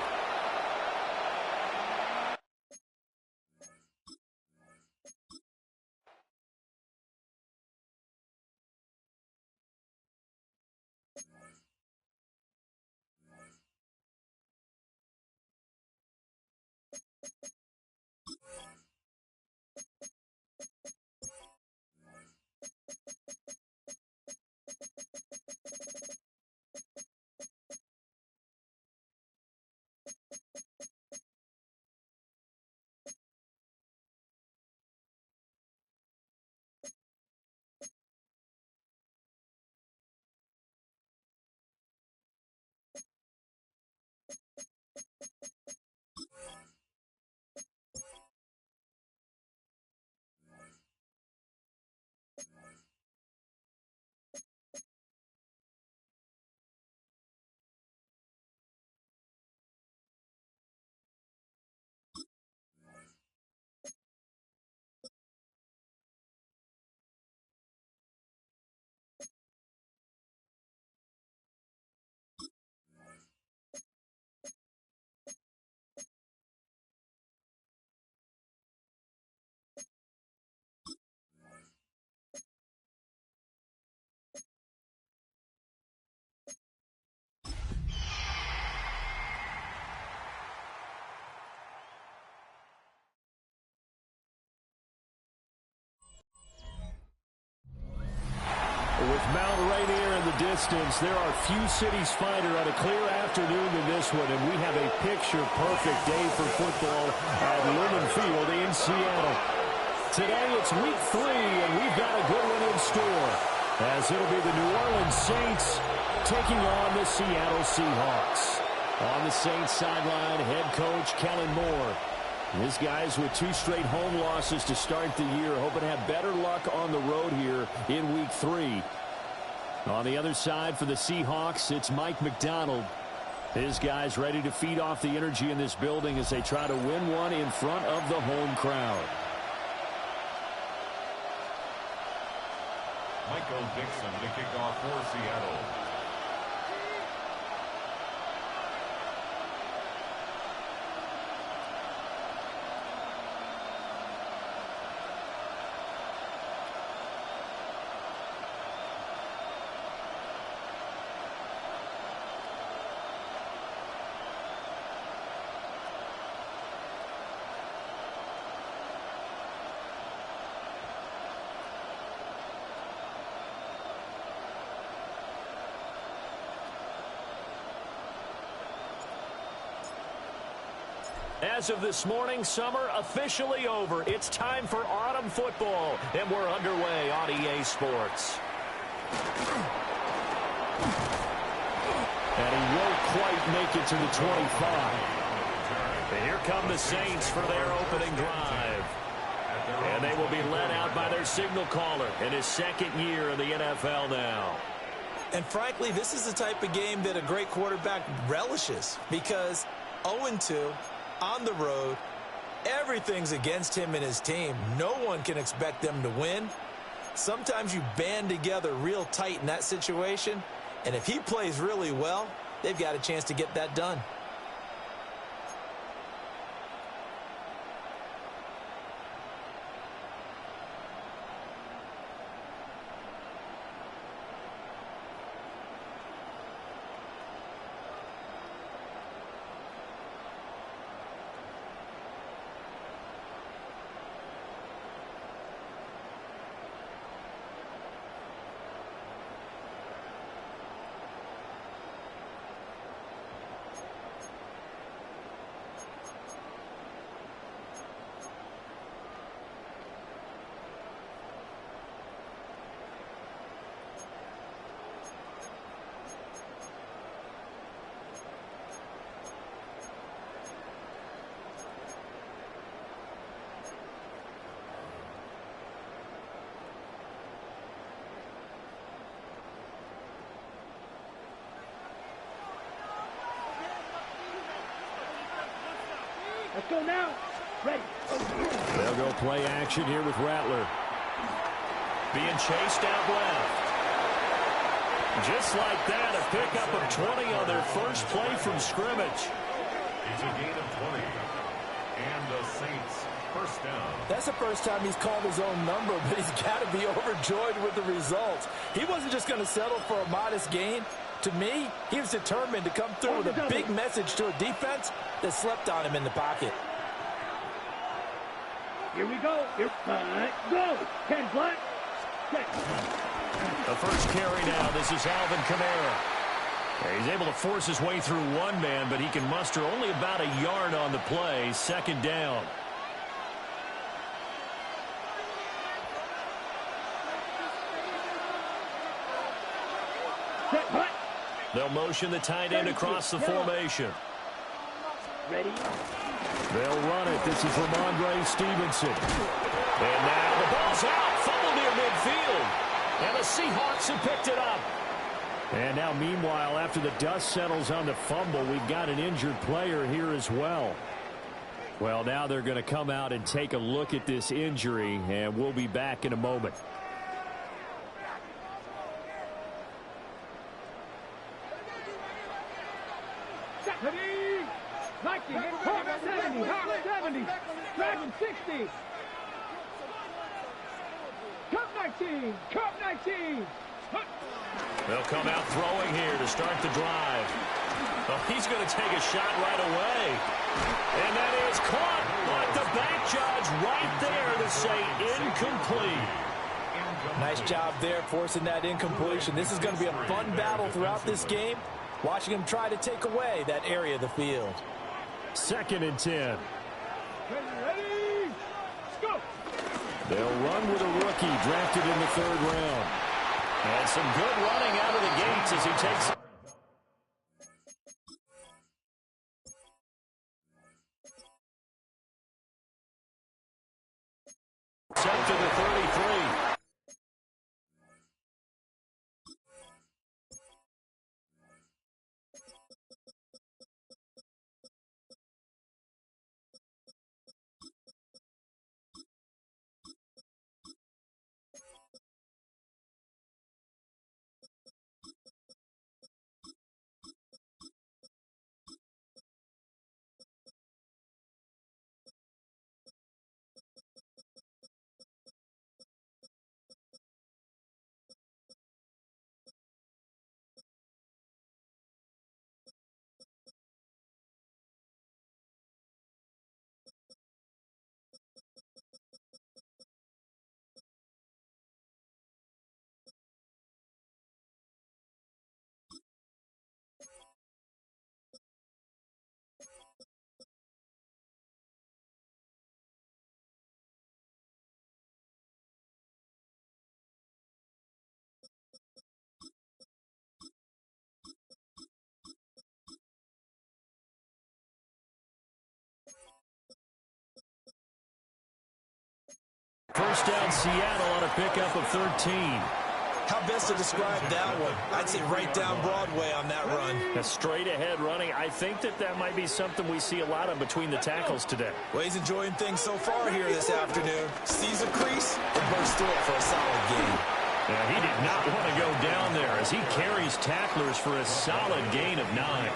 A: With Mount Rainier in the distance, there are few cities finer on a clear afternoon than this one, and we have a picture-perfect day for football at Lumen Field in Seattle. Today it's week 3, and we've got a good one in store, as it'll be the New Orleans Saints taking on the Seattle Seahawks. On the Saints sideline, head coach Kellen Moore. His guys with 2 straight home losses to start the year, hoping to have better luck on the road here in week 3. On the other side for the Seahawks, it's Mike McDonald. His guys ready to feed off the energy in this building as they try to win one in front of the home crowd.
C: Michael Dixon to kick off for Seattle.
A: As of this morning, summer officially over. It's time for autumn football, and we're underway on EA Sports. And he won't quite make it to the 25. And here come the Saints for their opening drive. And they will be led out by their signal caller in his 2nd year in the NFL now.
B: And frankly, this is the type of game that a great quarterback relishes, because 0-2 on the road, everything's against him and his team. No one can expect them to win. Sometimes you band together real tight in that situation, and if he plays really well, they've got a chance to get that done.
D: Let's go now. Ready.
A: They'll go play action here with Rattler. Being chased out left. Just like that, a pickup of 20 on their first play from scrimmage.
C: It's a gain of 20. And the Saints first down.
E: That's the first time he's called his own number, but he's got to be overjoyed with the results. He wasn't just going to settle for a modest gain. To me, he was determined to come through with a big message to a defense that slept on him in the pocket.
D: Here we go. Here, go. 10 black. Check.
A: The first carry now. This is Alvin Kamara. He's able to force his way through one man, but he can muster only about a yard on the play. Second down. They'll motion the tight end across the formation.
D: Ready.
A: They'll run it. This is Ramondre Stevenson. And now the ball's out. Fumble near midfield. And the Seahawks have picked it up. And now, meanwhile, after the dust settles on the fumble, we've got an injured player here as well. Well, now they're going to come out and take a look at this injury, and we'll be back in a moment.
D: Hawk 70, Hawk 70, Dragon 60. Cup 19, Cup 19.
A: They'll come out throwing here to start the drive. Oh, he's going to take a shot right away. And that is caught. But the back judge right there to say incomplete.
E: Nice job there forcing that incompletion. This is going to be a fun battle throughout this game. Watching him try to take away that area of the field.
A: 2nd and 10.
D: Ready, go.
A: They'll run with a rookie drafted in the 3rd round. And some good running out of the gates as he takes it. Set to the 33. First down, Seattle on a pickup of 13.
E: How best to describe that one? I'd say right down Broadway on that run.
A: A straight ahead running. I think that might be something we see a lot of between the tackles today.
E: Well, he's enjoying things so far here this afternoon. Sees a crease and bursts through it for a solid gain.
A: Yeah, he did not want to go down there as he carries tacklers for a solid gain of 9.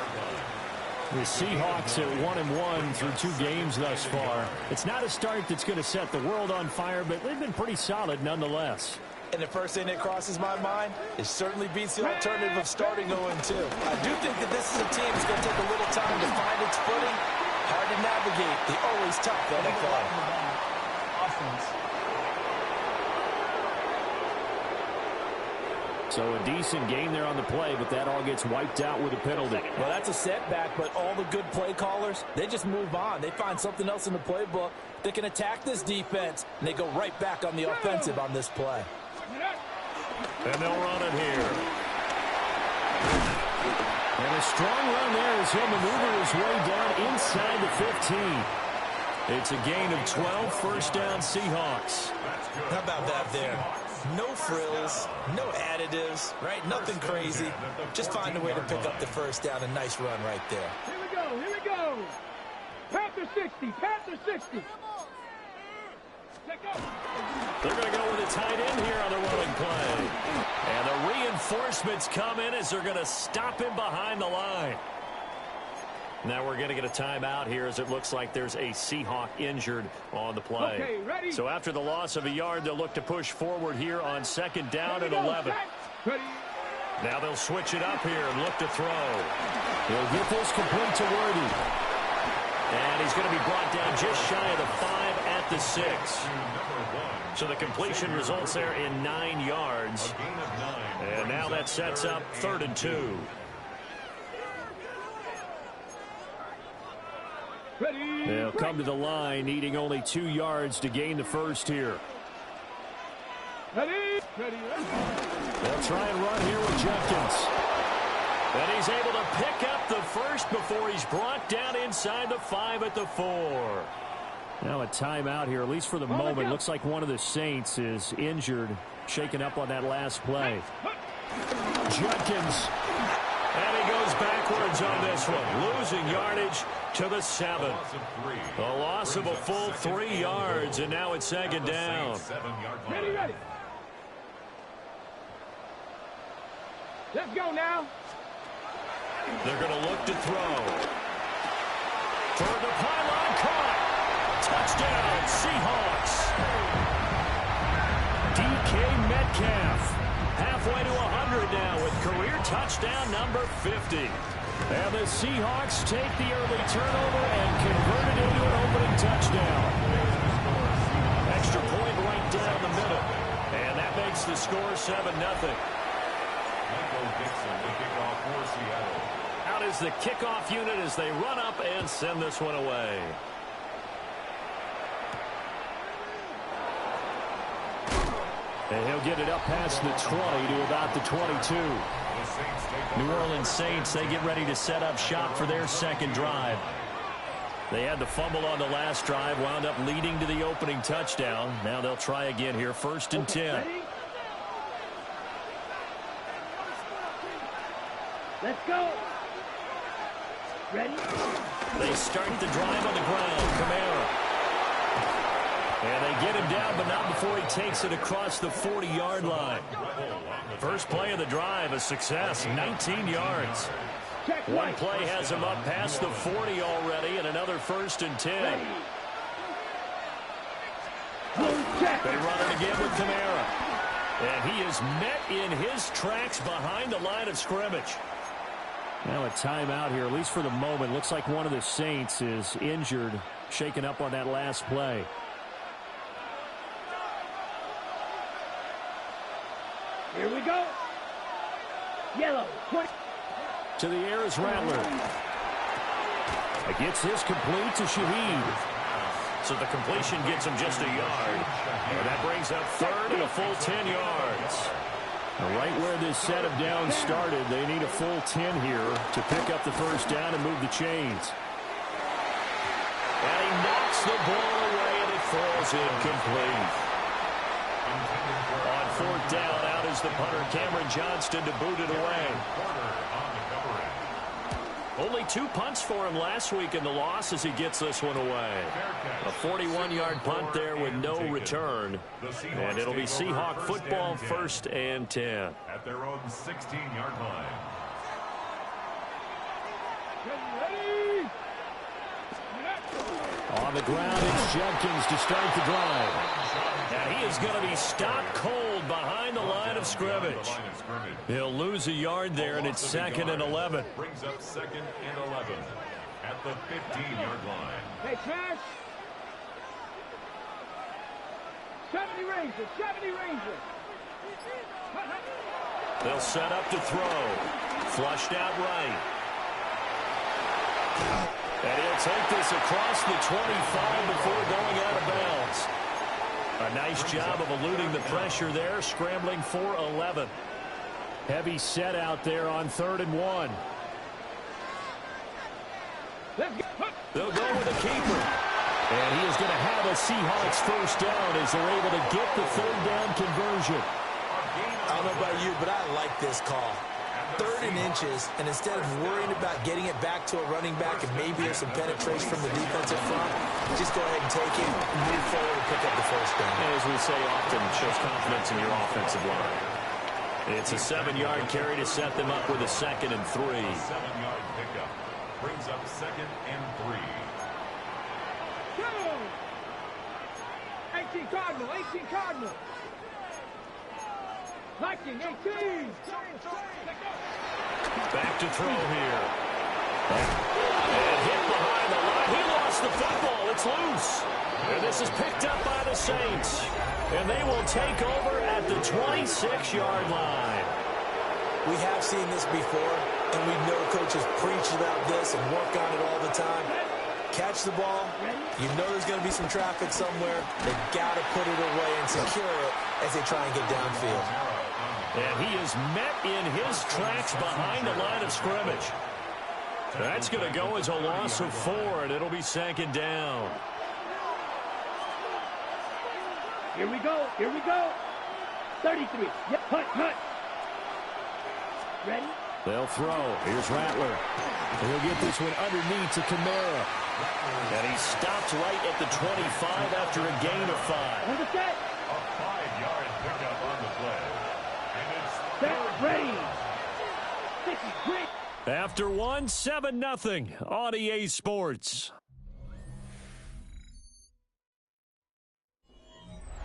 A: The Seahawks at 1-1 through 2 games thus far. It's not a start that's going to set the world on fire, but they've been pretty solid nonetheless.
E: And the first thing that crosses my mind, it certainly beats the alternative of starting 0-2. I do think that this is a team that's going to take a little time to find its footing. Hard to navigate the always tough NFL.
D: Offense.
A: So a decent gain there on the play, but that all gets wiped out with a penalty.
E: Well, that's a setback, but all the good play callers, they just move on. They find something else in the playbook that can attack this defense, and they go right back on the offensive on this play.
A: And they'll run it here. And a strong run there as he'll maneuver his way down inside the 15. It's a gain of 12, first down Seahawks.
E: How about that there? No frills, no additives, right? Nothing crazy. Just find a way to pick up the first down. A nice run right there.
D: Here we go, here we go. Panther 60. Panther 60.
A: They're going to go with a tight end here on the running play. And the reinforcements come in as they're going to stop him behind the line. Now we're going to get a timeout here as it looks like there's a Seahawk injured on the play.
D: Okay, ready?
A: So after the loss of a yard, they'll look to push forward here on second down and 11.
D: Ready.
A: Now they'll switch it up here and look to throw. He'll get this complete to Worthy. And he's going to be brought down just shy of the 5 at the 6. So the completion results there in 9 yards. And now that sets up 3rd and 2. They'll come to the line, needing only 2 yards to gain the first here.
D: Ready.
A: They'll try and run here with Jenkins. And he's able to pick up the first before he's brought down inside the 5 at the 4. Now a timeout here, at least for the moment. Looks like one of the Saints is injured, shaken up on that last play. Jenkins. And he goes backwards on this one, losing yardage to the 7. A loss of a full 3 yards, and now it's second down.
D: Ready. Let's go now.
A: They're going to look to throw. Toward the pylon, caught. Touchdown, Seahawks. DK Metcalf. Halfway to 100 now with career touchdown number 50. And the Seahawks take the early turnover and convert it into an opening touchdown. Extra point right down the middle. And that makes the score 7-0. Out is the kickoff unit as they run up and send this one away. And he'll get it up past the 20 to about the 22. New Orleans Saints, they get ready to set up shop for their second drive. They had the fumble on the last drive, wound up leading to the opening touchdown. Now they'll try again here, 1st and 10.
D: Let's go. Ready?
A: They start the drive on the ground. Kamara. And they get him down, but not before he takes it across the 40-yard line. First play of the drive, a success, 19 yards. One play has him up past the 40 already, and another 1st and 10. They run it again with Kamara. And he is met in his tracks behind the line of scrimmage. Now a timeout here, at least for the moment. Looks like one of the Saints is injured, shaken up on that last play.
D: Here we go. Yellow. 20.
A: To the air is Rattler. It gets this complete to Shaheed. So the completion gets him just a yard. And that brings up 3rd and a full 10 yards. Right where this set of downs started, they need a full 10 here to pick up the first down and move the chains. And he knocks the ball away, and it falls incomplete. On 4th down, out is the punter, Cameron Johnston, to boot it away. Only 2 punts for him last week in the loss as he gets this one away. A 41-yard punt there with no return. And it'll be Seahawk football, 1st and 10.
C: At their own 16-yard line.
A: On the ground, it's Jenkins to start the drive. And he is going to be stopped cold behind the line of scrimmage. He'll lose a yard there, and it's 2nd and 11.
C: Brings up 2nd and 11 at the 15-yard line.
D: Hey, Trash. 70 Rangers. 70 Rangers.
A: They'll set up to throw. Flushed out right. And he'll take this across the 25 before going out of bounds. A nice job of eluding the pressure there, scrambling for 11. Heavy set out there on 3rd and 1. They'll go with a keeper. And he is going to have a Seahawks first down as they're able to get the 3rd down conversion.
B: I don't know about you, but I like this call. 3rd and inches, and instead of worrying about getting it back to a running back and maybe there's some penetration from the defensive front, just go ahead and take it, move forward, and pick up the first down.
A: As we say often, it shows confidence in your offensive line. It's a 7-yard carry to set them up with a 2nd and 3.
C: 7-yard pickup brings up 2nd and 3.
D: 18 Cardinal, 18 Cardinal. Liking 18.
A: Back to throw here. And hit behind the line. He lost the football. It's loose. And this is picked up by the Saints. And they will take over at the 26-yard line.
B: We have seen this before, and we know coaches preach about this and work on it all the time. Catch the ball. You know there's going to be some traffic somewhere. They've got to put it away and secure it as they try and get downfield.
A: And he is met in his tracks behind the line of scrimmage. That's going to go as a loss of 4, and it'll be 2nd down.
D: Here we go. Here we go. 33. Yep. Hunt. Ready?
A: They'll throw. Here's Rattler. He'll get this one underneath to Kamara. And he stops right at the 25 after a gain of 5.
D: On the set.
C: A 5-yard pickup on the play. And it's
D: Set. Ready. 60. Quick.
A: After 1, 7-0 on EA Sports.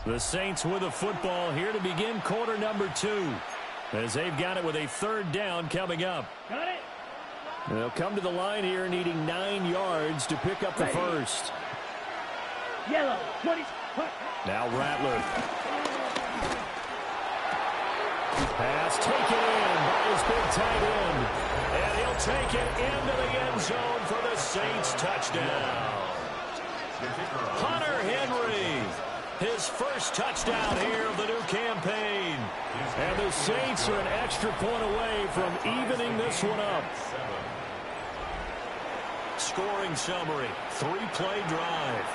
A: The Saints with a football here to begin quarter number 2. As they've got it with a 3rd down coming up.
D: Got it.
A: They'll come to the line here needing 9 yards to pick up the first.
D: Yellow. 20. Hunt.
A: Now Rattler. Pass taken in by his big tight end. And he'll take it into the end zone for the Saints touchdown. Hunter Henry. His first touchdown here of the new campaign. And the Saints are an extra point away from evening this one up. Scoring summary, 3-play drive.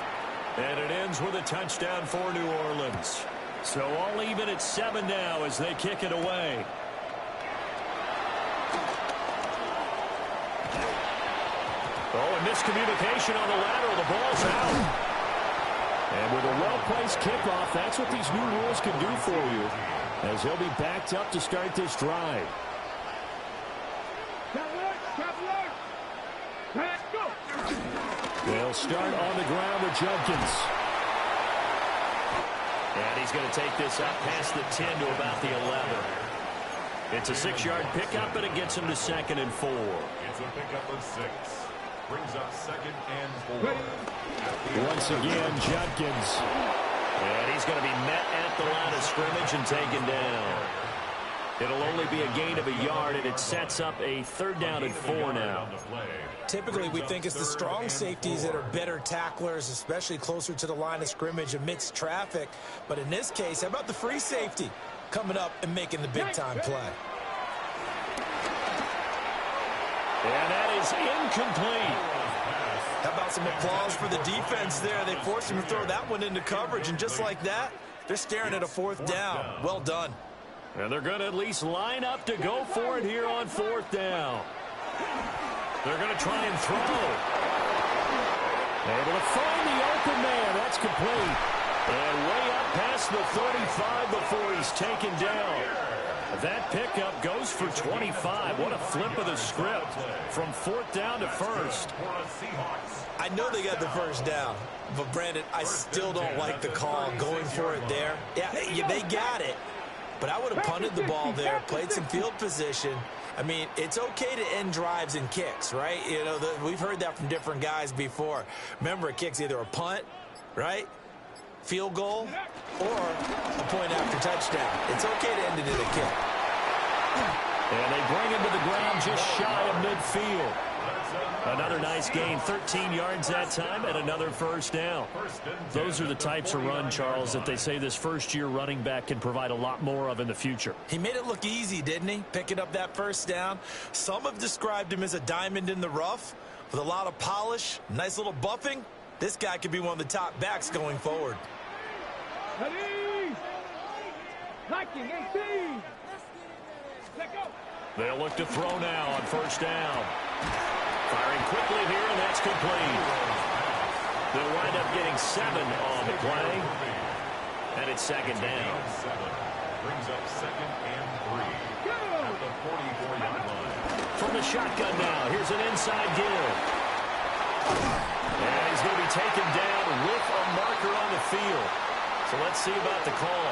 A: And it ends with a touchdown for New Orleans. So all even at 7 now as they kick it away. Oh, and miscommunication on the lateral. The ball's out. And with a well-placed kickoff, that's what these new rules can do for you, as he'll be backed up to start this drive. They'll start on the ground with Jenkins. And he's going to take this up past the 10 to about the 11. It's a 6-yard pickup, and it gets him to 2nd and 4.
C: It's a pickup of 6. Brings up 2nd and 4.
A: Once again, Jenkins. And he's going to be met at the line of scrimmage and taken down. It'll only be a gain of a yard, and it sets up a 3rd down and 4 now.
B: Typically, we think it's the strong safeties that are better tacklers, especially closer to the line of scrimmage amidst traffic. But in this case, how about the free safety coming up and making the big-time play?
A: And that is incomplete.
B: How about some applause for the defense there? They forced him to throw that one into coverage, and just like that, they're staring at a 4th down. Well done.
A: And they're going to at least line up to go for it here on 4th down. They're going to try and throw. Able to find the open man. That's complete. And way up past the 35 before he's taken down. That pickup goes for 25. What a flip of the script from 4th down to 1st.
B: I know they got the 1st down, but Brandon, I still don't like the call going for it there. Yeah, they got it, but I would have punted the ball there, played some field position. I mean, it's okay to end drives and kicks, right? You know, we've heard that from different guys before. Remember, a kick's either a punt, right, field goal, or a point after touchdown. It's okay to end it in a kick.
A: And they bring him to the ground just shy of midfield. Another nice gain, 13 yards that time, and another 1st down. Those are the types of run, Charles, that they say this first-year running back can provide a lot more of in the future.
B: He made it look easy, didn't he? Picking up that 1st down. Some have described him as a diamond in the rough with a lot of polish, nice little buffing. This guy could be one of the top backs going forward.
D: Ready. Liking 18. Let go.
A: They'll look to throw now on first down. Firing quickly here, and that's complete. They'll wind up getting 7 on the play. And it's second down.
C: Brings up second and 3 at the 44-yard line.
A: From the shotgun now, here's an inside give. And he's going to be taken down with a marker on the field. So let's see about the call.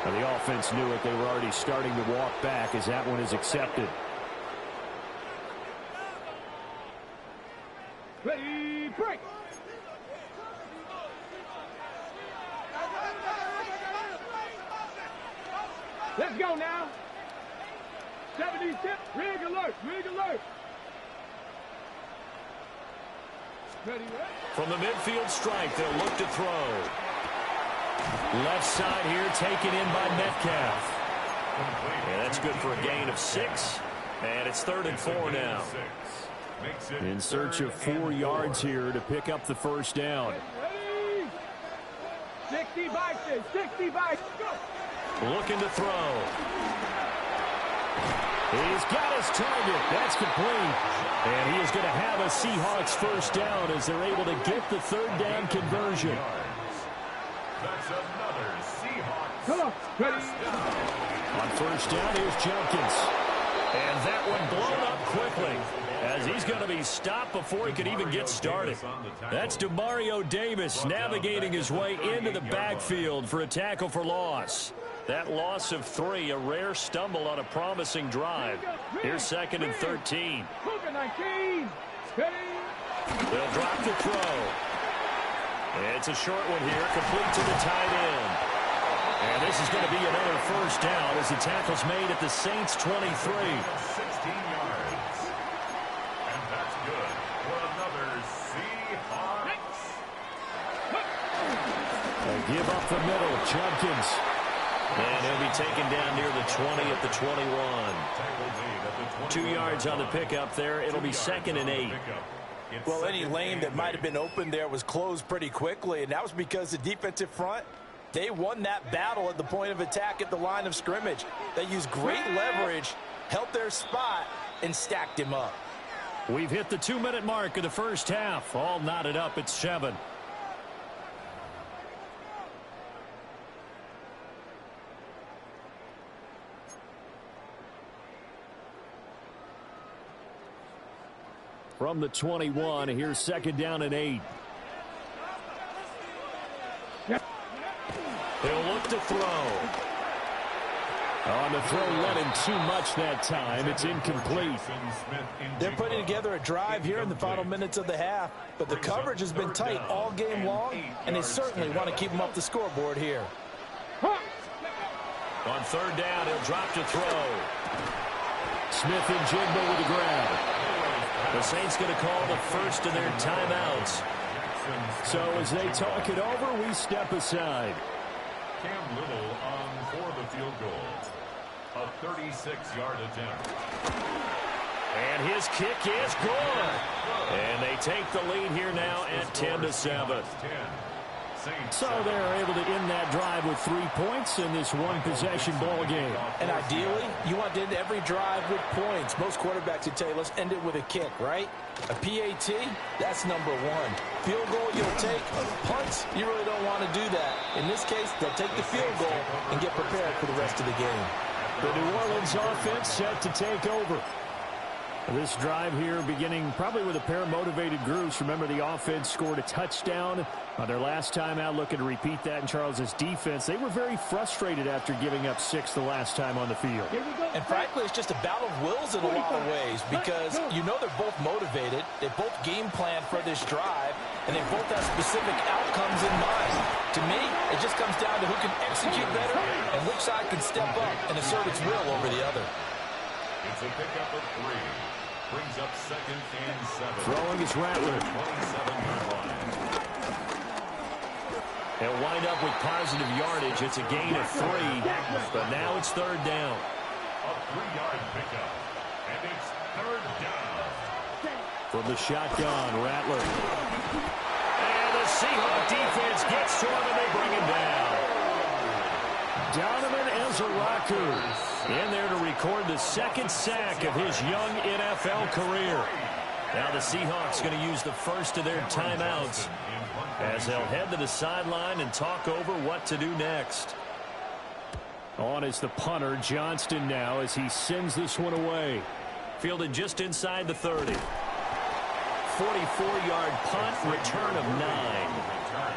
A: Now the offense knew it. They were already starting to walk back as that one is accepted.
D: Ready, break. Let's go now. 70 tip, rig alert, rig alert. Ready, ready.
A: From the midfield stripe, they'll look to throw. Left side here taken in by Metcalf. And that's good for a gain of 6. And it's 3rd and 4 now. In search of 4 yards here to pick up the first down.
D: Ready. 60 boxes, 60 boxes. Go.
A: Looking to throw. He's got his target. That's complete. And he is going to have a Seahawks first down as they're able to get the 3rd down conversion.
C: That's another Seahawks.
D: Come on, ready.
A: On first down, here's Jenkins. And that one blown up quickly as he's going to be stopped before he could even get started. That's Demario Davis navigating his way into the backfield for a tackle for loss. That loss of 3, a rare stumble on a promising drive. Here's 2nd and 13. They'll drop the throw. It's a short one here, complete to the tight end. And this is going to be another first down as the tackle's made at the Saints' 23.
C: 16 yards. And that's good for another Seahawks.
A: They give up the middle, Jenkins. And he'll be taken down near the 20 at the 21. 2 yards on the pickup there. It'll be 2nd and 8.
B: Well, any lane that might have been open there was closed pretty quickly, and that was because the defensive front, they won that battle at the point of attack at the line of scrimmage. They used great leverage, held their spot, and stacked him up.
A: We've hit the 2-minute mark of the first half. All knotted up at 7. From the 21, here's 2nd down and 8. He'll look to throw. On the throw, let him too much that time. It's incomplete.
B: They're putting together a drive here in the final minutes of the half, but the coverage has been tight all game long, and they certainly want to keep them up the scoreboard here.
A: On 3rd down, he'll drop to throw. Smith and Jigba with the grab. The Saints going to call the first of their timeouts. So as they talk it over, we step aside.
C: Cam Little on for the field goal. A 36-yard attempt.
A: And his kick is good. And they take the lead here now at 10-7. So they're able to end that drive with 3 points in this one-possession ball game.
B: And ideally, you want to end every drive with points. Most quarterbacks would tell you, let's end it with a kick, right? A PAT, that's number 1. Field goal, you'll take. Punts, you really don't want to do that. In this case, they'll take the field goal and get prepared for the rest of the game.
A: The New Orleans offense set to take over. This drive here beginning probably with a pair of motivated groups. Remember, the offense scored a touchdown on their last time out, looking to repeat that in Charles's defense. They were very frustrated after giving up 6 the last time on the field.
B: And frankly, it's just a battle of wills in a lot of ways because you know they're both motivated. They both game plan for this drive, and they both have specific outcomes in mind. To me, it just comes down to who can execute better and which side can step up and assert its will over the other.
C: It's a pickup of 3. Brings up 2nd and 7.
A: Throwing is Rattler.
C: 27-yard line.
A: They'll wind up with positive yardage. It's a gain of 3, but now it's 3rd down.
C: A 3-yard pickup, and it's 3rd down.
A: From the shotgun, Rattler. And the Seahawks defense gets to him, and they bring him down. Donovan Ezeraku in there to record the second sack of his young NFL career. Now the Seahawks going to use the first of their timeouts as they'll head to the sideline and talk over what to do next. On is the punter, Johnston, now as he sends this one away. Fielded just inside the 30. 44-yard punt, return of 9.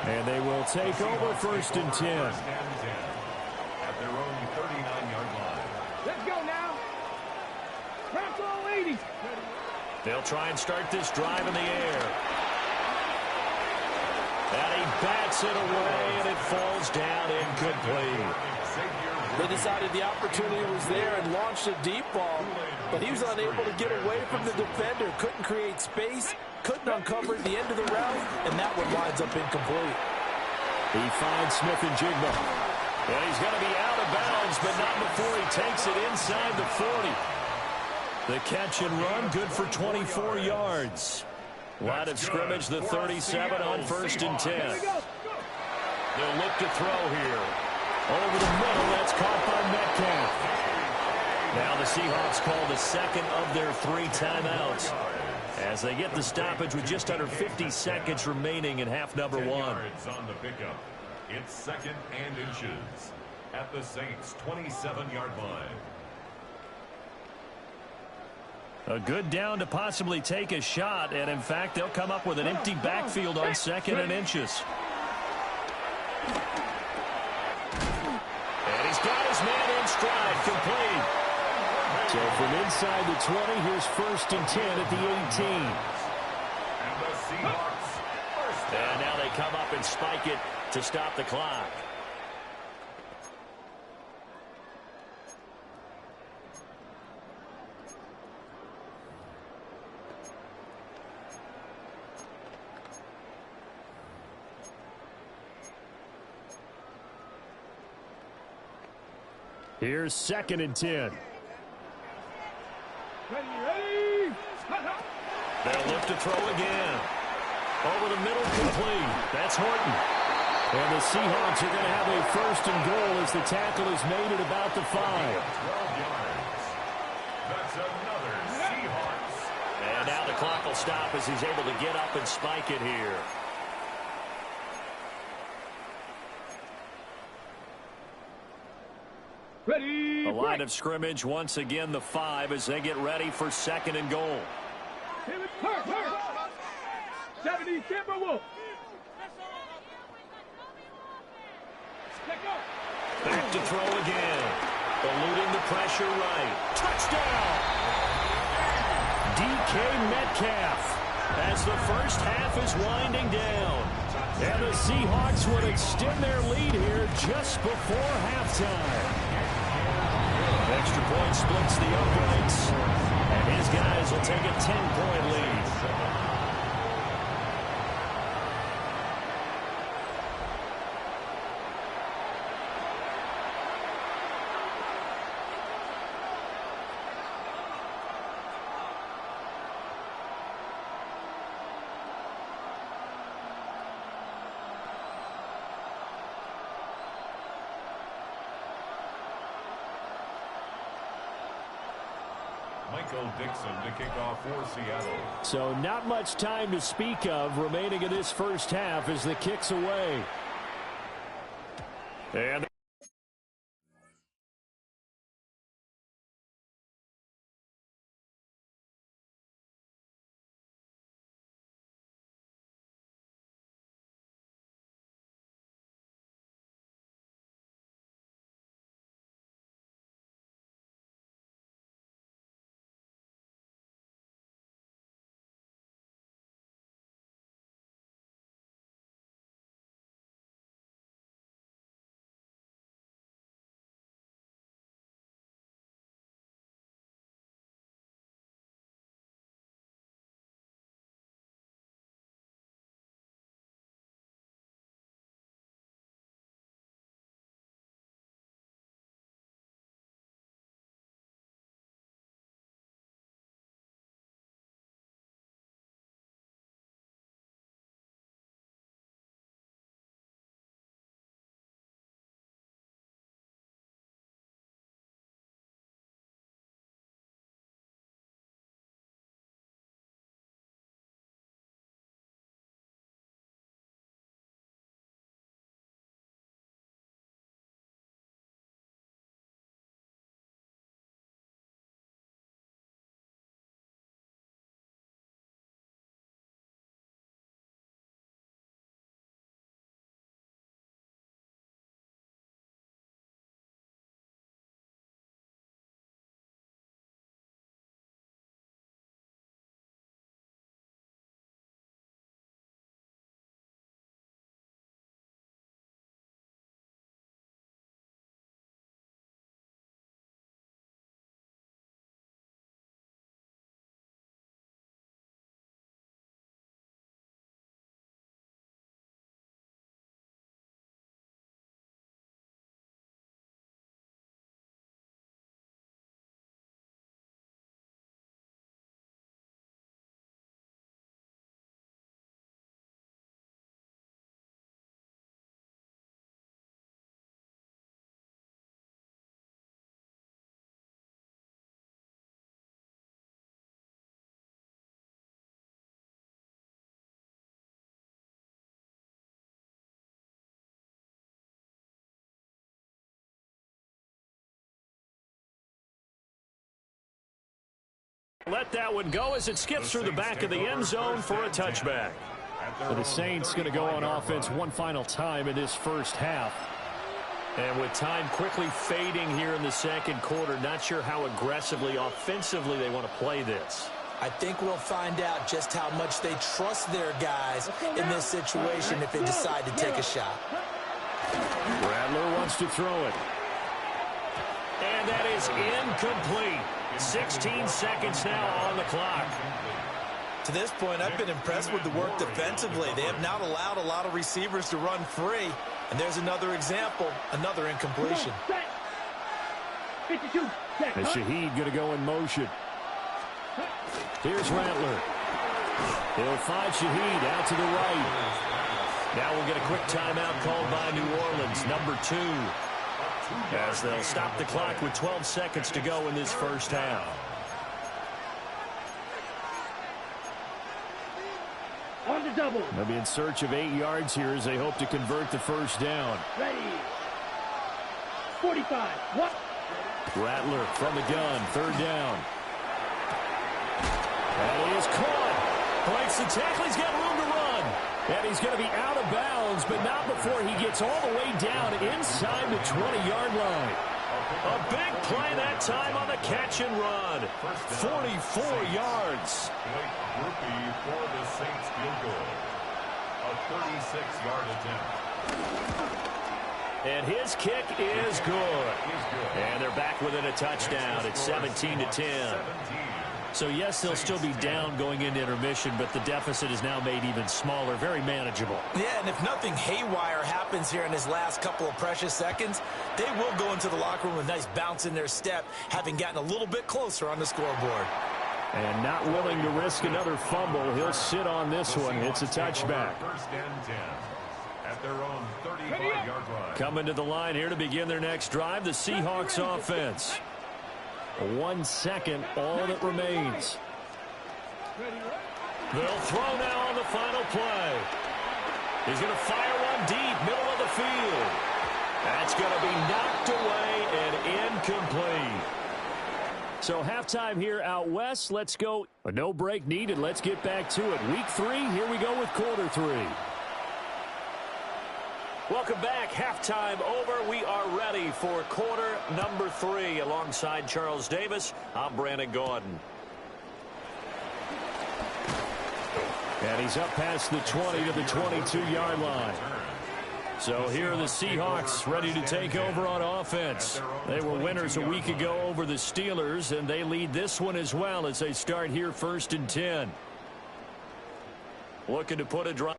A: And they will take over 1st and 10.
C: At their own 39-yard line.
D: Let's go now. Crack all 80.
A: They'll try and start this drive in the air. And he bats it away, and it falls down incomplete.
E: They decided the opportunity was there and launched a deep ball, but he was unable to get away from the defender, couldn't create space, couldn't uncover the end of the route, and that one winds up incomplete.
A: He finds Smith and Jigba. And he's going to be out of bounds, but not before he takes it inside the 40. The catch and run, good for 24 yards. Line of scrimmage, the 37 on 1st and 10. They'll look to throw here. Over the middle, that's caught by Metcalf. Now the Seahawks call the second of their 3 timeouts as they get the stoppage with just under 50 seconds remaining in half number 1.
C: On the pickup. It's 2nd and inches at the Saints' 27-yard line.
A: A good down to possibly take a shot, and in fact, they'll come up with an empty backfield on 2nd and inches. And he's got his man in stride, complete. So from inside the 20, here's 1st and 10 at the 18.
C: And the Seahawks first down.
A: And now they come up and spike it to stop the clock. Here's 2nd and 10.
D: Ready.
A: They'll look to throw again. Over the middle, complete. That's Horton. And the Seahawks are going to have a 1st and goal as the tackle is made at about the 5.
C: 12 yards. That's another Seahawks.
A: And now the clock will stop as he's able to get up and spike it here.
D: Ready.
A: The line of scrimmage, once again, the 5 as they get ready for 2nd and goal.
D: 70 Timberwolves.
A: Back to throw again. Eluding the pressure right. Touchdown! DK Metcalf as the first half is winding down. And the Seahawks would extend their lead here just before halftime. Extra point splits the uprights, and his guys will take a 10-point lead.
C: Michael Dixon to kick off for Seattle.
A: So not much time to speak of remaining in this first half as the kick's away. And Let that one go as it skips through the back of the end zone for a touchback. So the Saints going to go on offense one final time in this first half. And with time quickly fading here in the second quarter, not sure how aggressively, offensively they want to play this.
B: I think we'll find out just how much they trust their guys in this situation if they decide to take a shot.
A: Rattler wants to throw it. And that is incomplete. 16 seconds now on the clock.
B: To this point, I've been impressed with the work defensively. They have not allowed a lot of receivers to run free. And there's another example, another incompletion.
A: And Shaheed going to go in motion. Here's Rattler. He'll find Shaheed out to the right. Now we'll get a quick timeout called by New Orleans, number 2. As they'll stop the clock with 12 seconds to go in this first half.
D: On the double.
A: They'll be in search of 8 yards here as they hope to convert the first down.
D: Ready. 45. What?
A: Rattler from the gun, third down. And he is caught. Breaks the tackle. He's got room to run. And he's going to be out of bounds, but not before he gets all the way down inside the 20-yard line. A big play that time on the catch and run. 44 yards.
C: Groupie for the Saints field goal. A 36-yard attempt.
A: And his kick is good. And they're back within a touchdown. It's 17-10. So, yes, they'll still be down going into intermission, but the deficit is now made even smaller, very manageable.
B: Yeah, and if nothing haywire happens here in his last couple of precious seconds, they will go into the locker room with a nice bounce in their step, having gotten a little bit closer on the scoreboard.
A: And not willing to risk another fumble, he'll sit on this one. It's a touchback.
C: First and 10 at their own 35-yard line.
A: Coming to the line here to begin their next drive, the Seahawks offense. 1 second, all that remains. They'll throw now on the final play. He's going to fire one deep, middle of the field. That's going to be knocked away and incomplete. So halftime here out west. Let's go. No break needed. Let's get back to it. Week 3, here we go with quarter 3. Welcome back. Halftime over. We are ready for quarter number 3. Alongside Charles Davis, I'm Brandon Gordon. And he's up past the 20 to the 22-yard line. So here are the Seahawks ready to take over on offense. They were winners a week ago over the Steelers, and they lead this one as well as they start here first and 10. Looking to put a drive.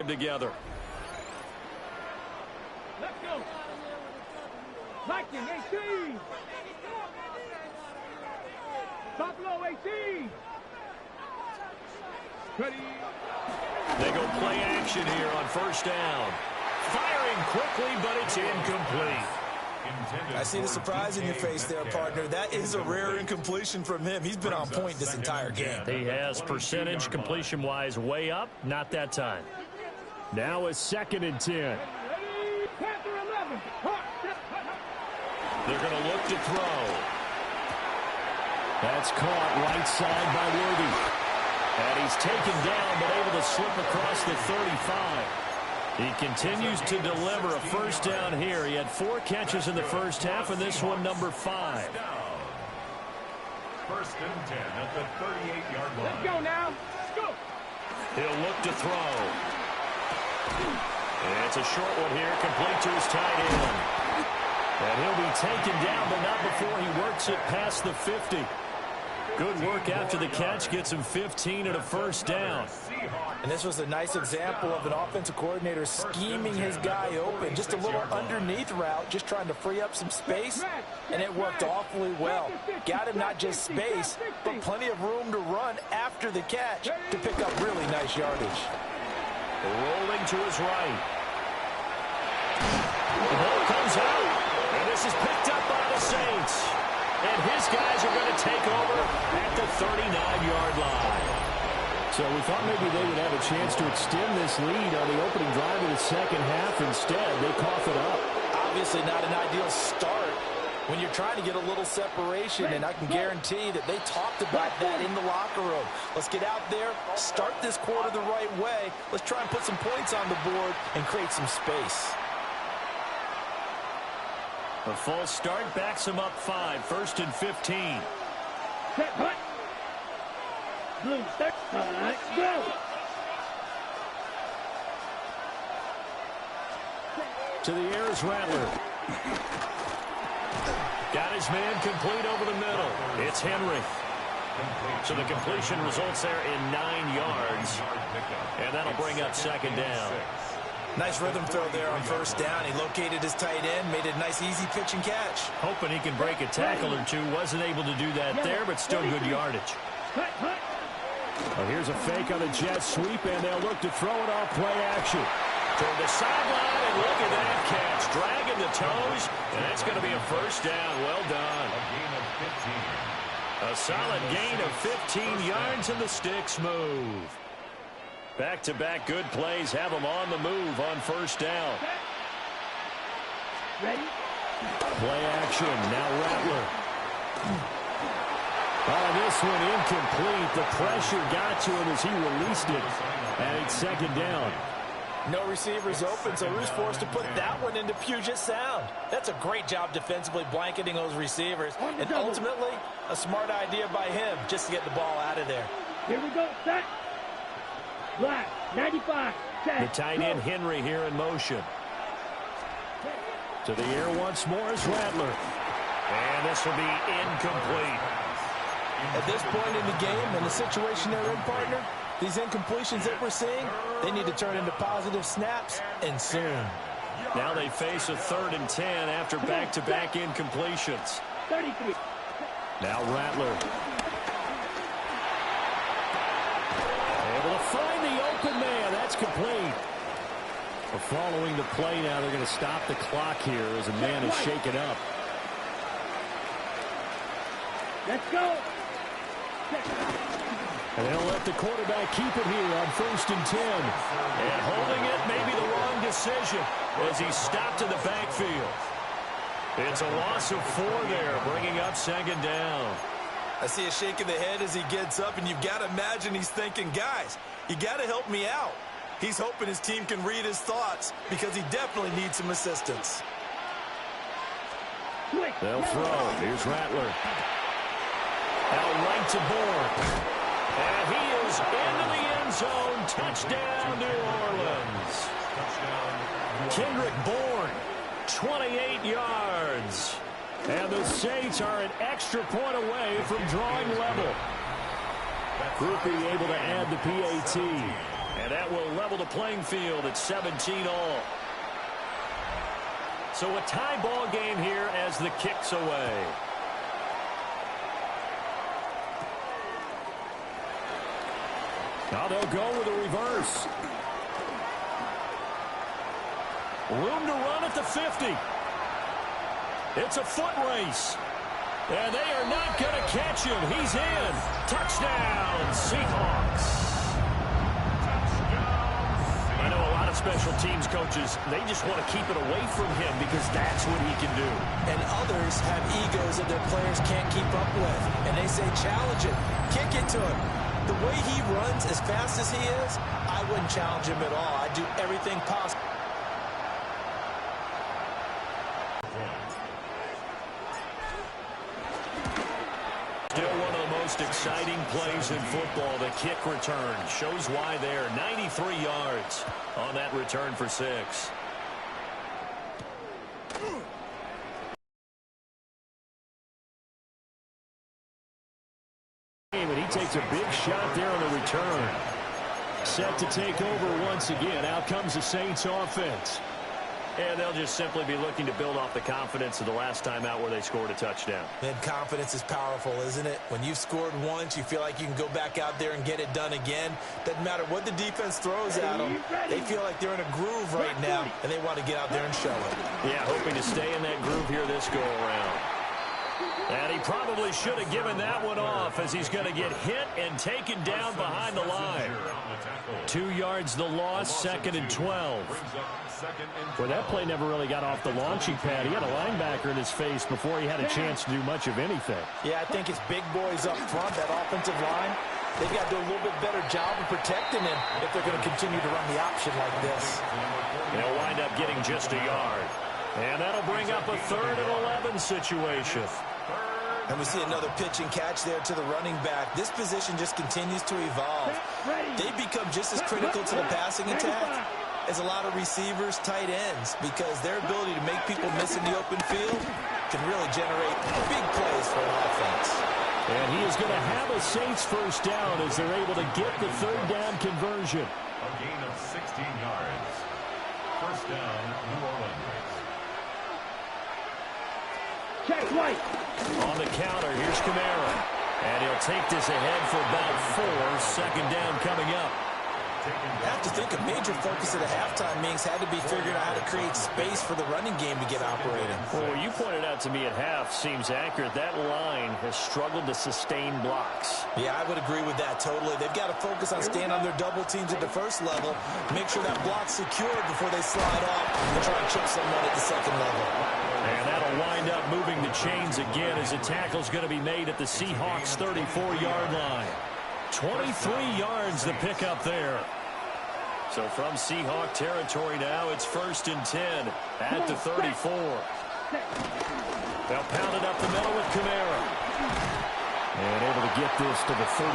A: Together.
D: Let's go. Viking 18. Buffalo 18. Ready.
A: They go play action here on first down. Firing quickly, but it's incomplete.
B: I see the surprise in your face there, partner. That is a rare incompletion from him. He's been on point this entire game.
A: He has percentage completion-wise way up. Not that time. Now a second and 10.
D: Ready. Panther 11.
A: They're going to look to throw. That's caught right side by Worthy. And he's taken down but able to slip across the 35. He continues to deliver a first down here. He had 4 catches in the first half, and this one number 5.
C: First and 10 at the 38-yard line.
D: Let's go now. Let's go.
A: He'll look to throw. It's a short one here, complete to his tight end. And he'll be taken down, but not before he works it past the 50. Good work after the catch, gets him 15 and a first down.
B: And this was a nice example of an offensive coordinator scheming his guy open. Just a little underneath route, just trying to free up some space, and it worked awfully well. Got him not just space, but plenty of room to run after the catch to pick up really nice yardage.
A: Rolling to his right. The ball comes out, and this is picked up by the Saints. And his guys are going to take over at the 39-yard line. So we thought maybe they would have a chance to extend this lead on the opening drive of the second half. Instead, they cough it up.
B: Obviously not an ideal start when you're trying to get a little separation, and I can guarantee that they talked about that in the locker room. Let's get out there, start this quarter the right way. Let's try and put some points on the board and create some space.
A: A false start backs him up 5, 1st and 15.
D: Set, hut. Blue, set, go.
A: To the air is Rattler. Got his man complete over the middle. It's Henry. So the completion results there in 9 yards. And that'll bring up second down.
B: Nice rhythm throw there on first down. He located his tight end, made a nice easy pitch and catch.
A: Hoping he can break a tackle or two. Wasn't able to do that there, but still good yardage. Well, here's a fake on the jet sweep, and they'll look to throw it off play action. Toward the sideline, and look at that catch. Dragging the toes, and that's going to be a first down. Well done. A solid gain of 15 yards, and the sticks move. Back-to-back good plays have them on the move on first down.
D: Ready?
A: Play action, now Rattler. Oh, this one incomplete. The pressure got to him as he released it. And it's second down.
B: No receivers open, so who's forced to put that one into Puget Sound? That's a great job defensively blanketing those receivers. And ultimately, a smart idea by him just to get the ball out of there.
D: Here we go, set. Black, 95, set.
A: The tight end Henry here in motion. To the air once more is Rattler. And this will be incomplete.
B: At this point in the game, and the situation they're in, partner, these incompletions that we're seeing, they need to turn into positive snaps, and soon.
A: Now they face a 3rd and 10 after back-to-back incompletions.
D: 33.
A: Now Rattler. Able to find the open man. That's complete. Well, following the play now, they're going to stop the clock here as a man is shaken up.
D: Let's go.
A: And they'll let the quarterback keep it here on 1st and 10. And holding it may be the wrong decision as he's stopped in the backfield. It's a loss of 4 there, bringing up second down.
B: I see a shake of the head as he gets up, and you've got to imagine he's thinking, guys, you got to help me out. He's hoping his team can read his thoughts because he definitely needs some assistance.
A: They'll throw. Here's Rattler. Out right to Bourne. And he is into the end zone. Touchdown, New Orleans. Kendrick Bourne, 28 yards. And the Saints are an extra point away from drawing level. Groupie able to add the PAT. And that will level the playing field at 17 all. So a tie ball game here as the kick's away. Now they'll go with a reverse. Room to run at the 50. It's a foot race. And they are not going to catch him. He's in. Touchdown, Seahawks. I know a lot of special teams coaches, they just want to keep it away from him because that's what he can do.
B: And others have egos that their players can't keep up with. And they say, challenge him. Kick it to him. The way he runs as fast as he is, I wouldn't challenge him at all. I'd do everything possible. Still one of the most
A: most exciting plays in football, the kick return. Shows why there. 93 yards on that return for 6. And he takes a big shot there on the return. Set to take over once again. Out comes the Saints offense. And they'll just simply be looking to build off the confidence of the last time out where they scored a touchdown.
B: And confidence is powerful, isn't it? When you've scored once, you feel like you can go back out there and get it done again. Doesn't matter what the defense throws at them. They feel like they're in a groove right now, and they want to get out there and show it.
A: Yeah, hoping to stay in that groove here this go-around. And he probably should have given that one off as he's going to get hit and taken down behind the line. 2 yards the loss, 2nd and 12. Well, that play never really got off the launching pad. He had a linebacker in his face before he had a chance to do much of anything.
B: Yeah, I think it's big boys up front, that offensive line. They've got to do a little bit better job of protecting him if they're going to continue to run the option like this.
A: They'll wind up getting just a yard. And that'll bring up a 3rd and 11 situation.
B: And we see another pitch and catch there to the running back. This position just continues to evolve. They become just as critical to the passing attack as a lot of receivers, tight ends, because their ability to make people miss in the open field can really generate big plays for an offense.
A: And he is going to have a Saints first down as they're able to get the 3rd down conversion.
C: A gain of 16 yards. First down, New Orleans.
D: Check right.
A: On the counter, here's Kamara. And he'll take this ahead for about 4. 2nd down coming up.
B: I have to think a major focus of the halftime meetings had to be figuring out how to create space for the running game to get operating.
A: Well, what you pointed out to me at half seems accurate. That line has struggled to sustain blocks.
B: Yeah, I would agree with that totally. They've got to focus on staying on their double teams at the first level, make sure that block's secured before they slide off and try to chip someone at the second level.
A: And that'll wind up moving the chains again as a tackle's going to be made at the Seahawks' 34-yard line. 23 yards the pickup there. So from Seahawk territory now, it's 1st and 10 at the 34. They'll pound it up the middle with Kamara. And able to get this to the 31.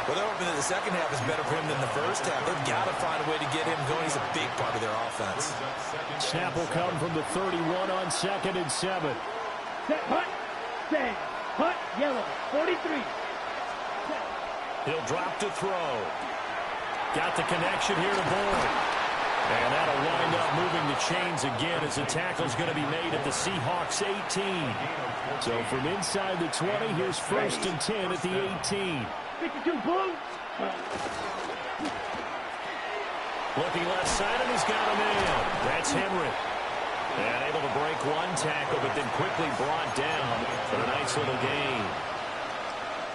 B: Well, they're hoping that the second half is better for him than the first half. They've got to find a way to get him going. He's a big part of their offense.
A: Snap will come from the 31 on 2nd and 7.
D: Set, hut, stand, hut, yellow, 43.
A: He'll drop to throw. Got the connection here to Boyd. And that'll wind up moving the chains again as the tackle's going to be made at the Seahawks 18. So from inside the 20, here's 1st and 10 at the 18.
D: 52 Bulls.
A: Looking left side, and he's got a man. That's Henry. And able to break one tackle, but then quickly brought down for a nice little gain.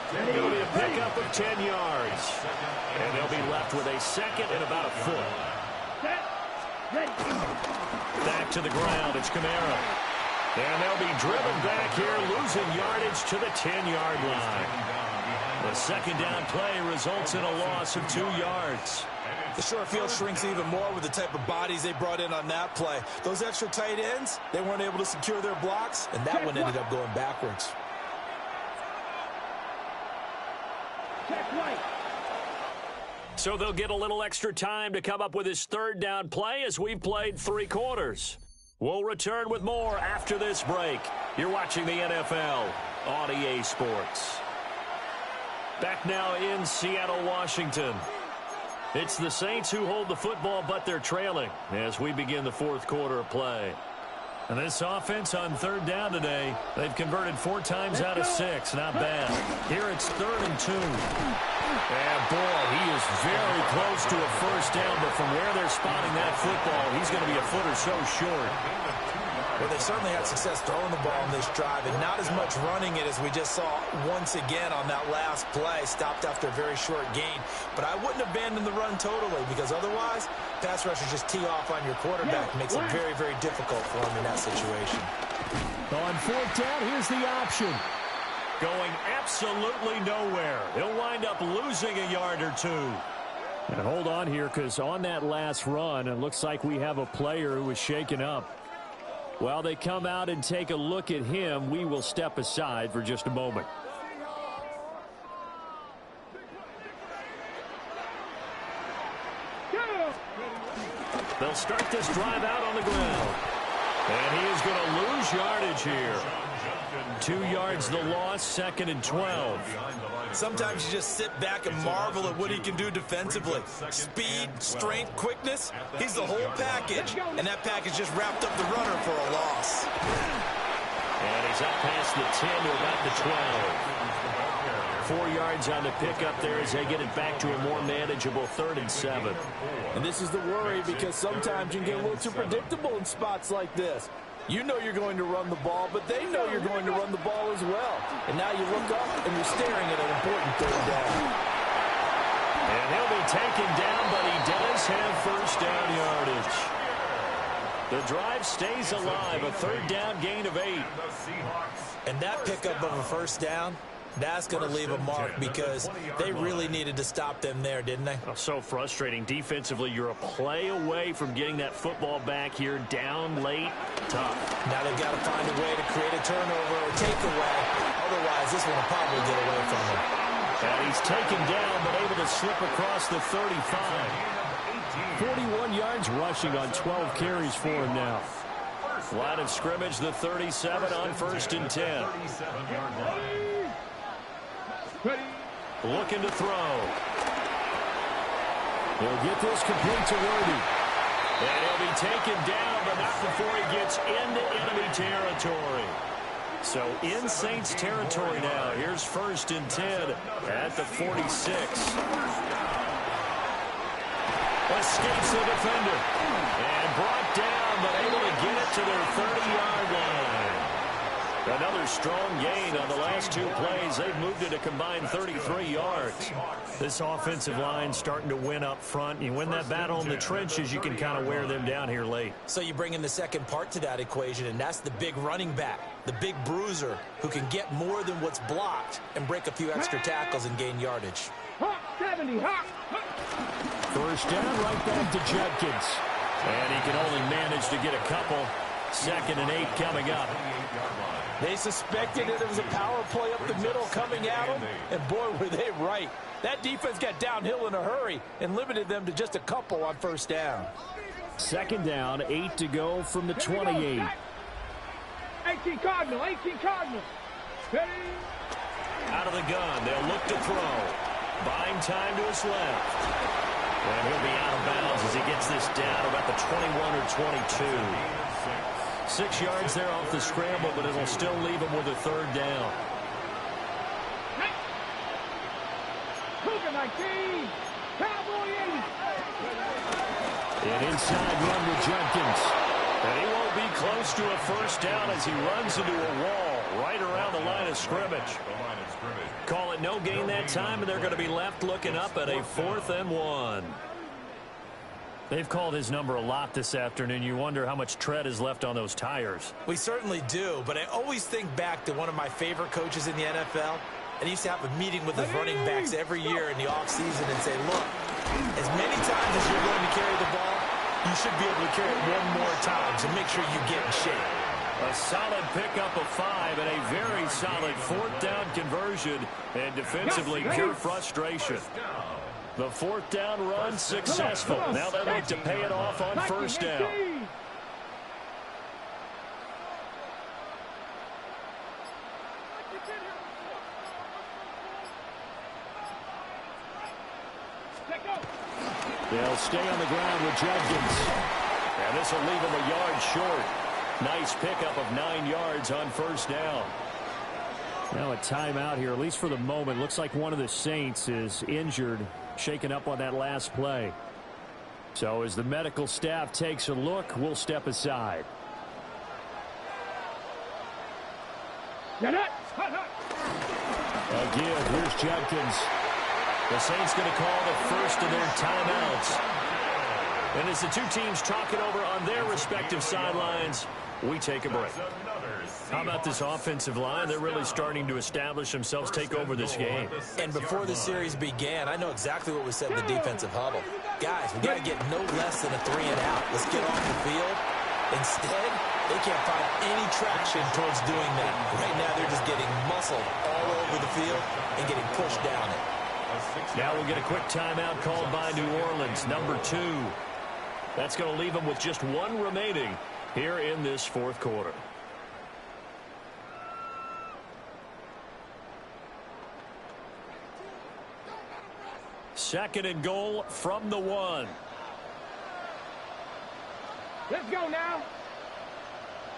A: It'll be a pickup of 10 yards. And they'll be left with a 2nd and about a foot. Back to the ground, it's Kamara. And they'll be driven back here, losing yardage to the 10-yard line. The 2nd down play results in a loss of 2 yards.
B: The short field shrinks even more with the type of bodies they brought in on that play. Those extra tight ends, they weren't able to secure their blocks, and that one ended up going backwards.
A: So they'll get a little extra time to come up with his 3rd down play as we've played 3 quarters. We'll return with more after this break. You're watching the NFL on EA Sports. Back now in Seattle, Washington. It's the Saints who hold the football, but they're trailing as we begin the 4th quarter of play. And this offense on 3rd down today, they've converted 4 times out of 6. Not bad. Here it's 3rd and 2. And boy, he is very close to a first down, but from where they're spotting that football, he's going to be a foot or so short.
B: Well, they certainly had success throwing the ball on this drive, and not as much running it as we just saw once again on that last play. Stopped after a very short gain. But I wouldn't abandon the run totally, because otherwise, pass rushers just tee off on your quarterback. Makes it very, very difficult for him in that situation.
A: On 4th down, here's the option. Going absolutely nowhere. He'll wind up losing a yard or 2. And hold on here, because on that last run, it looks like we have a player who was shaken up. While they come out and take a look at him, we will step aside for just a moment. They'll start this drive out on the ground. And he is going to lose yardage here. 2 yards the loss, 2nd and 12.
B: Sometimes you just sit back and marvel at what he can do defensively. Speed, strength, quickness, he's the whole package. And that package just wrapped up the runner for a loss.
A: And he's up past the 10 to about the 12. 4 yards on the pickup there as they get it back to a more manageable 3rd and 7.
E: And this is the worry because sometimes you can get a little too predictable in spots like this. You know you're going to run the ball, but they know you're going to run the ball as well. And now you look up and you're staring at an important 3rd down.
A: And he'll be taken down, but he does have 1st down yardage. The drive stays alive, a 3rd down gain of 8.
B: And that pickup of a 1st down, that's going to leave a mark because they really needed to stop them there, didn't they?
A: Oh, so frustrating. Defensively, you're a play away from getting that football back here, down late, tough.
B: Now they've got to find a way to create a turnover or takeaway. Otherwise, this one will probably get away from him.
A: And he's taken down, but able to slip across the 35. 41 yards rushing on 12 carries for him now. Line of scrimmage, the 37 on 1st and 10. Looking to throw. He'll get this complete to Worthy. And he'll be taken down, but not before he gets into enemy territory. So in Saints territory now. Here's 1st and 10 at the 46. Escapes the defender. And brought down, but able to get it to their 30-yard line. Another strong gain on the last 2 plays. They've moved it a combined 33 yards. This offensive line starting to win up front. You win that battle in the trenches, you can kind of wear them down here late.
B: So you bring in the second part to that equation, and that's the big running back, the big bruiser, who can get more than what's blocked and break a few extra tackles and gain yardage.
D: 70,
A: 1st down, right back to Judkins. And he can only manage to get a couple. 2nd and 8 coming up.
E: They suspected that it was a power play up the middle coming at them, and boy, were they right. That defense got downhill in a hurry and limited them to just a couple on 1st down.
A: 2nd down, 8 to go from the 28.
D: 18 Cardinal, 18 Cardinal.
A: Out of the gun, they'll look to throw. Buying time to his left. And he'll be out of bounds as he gets this down about the 21 or 22. 6 yards there off the scramble, but it'll still leave him with a 3rd down.
D: Cougar 19, Cowboy 80.
A: An inside run with Judkins. And he won't be close to a 1st down as he runs into a wall right around the line of scrimmage. Call it no gain that time, and they're going to be left looking up at a 4th and 1. They've called his number a lot this afternoon. You wonder how much tread is left on those tires.
B: We certainly do, but I always think back to one of my favorite coaches in the NFL. And he used to have a meeting with his running backs every year in the offseason and say, look, as many times as you're going to carry the ball, you should be able to carry it one more time to make sure you get in shape.
A: A solid pickup of 5 and a very solid 4th down conversion. And defensively, pure frustration. The 4th down run successful. Now they look to pay it off on 1st down. They'll stay on the ground with Judkins. And this will leave him a yard short. Nice pickup of 9 yards on 1st down. Now a timeout here, at least for the moment. Looks like one of the Saints is injured, shaken up on that last play. So as the medical staff takes a look, we'll step aside. Again, here's Judkins. The Saints going to call the first of their timeouts. And as the two teams talk it over on their respective sidelines, we take a break. How about this offensive line? They're really starting to establish themselves, take over this game.
B: And before the series began, I know exactly what was said in the defensive huddle. Guys, we got to get no less than a 3 and out. Let's get off the field. Instead, they can't find any traction towards doing that. Right now, they're just getting muscled all over the field and getting pushed down it.
A: Now we'll get a quick timeout called by New Orleans, number 2. That's going to leave them with just one remaining here in this fourth quarter. Second and goal from the 1.
D: Let's go now.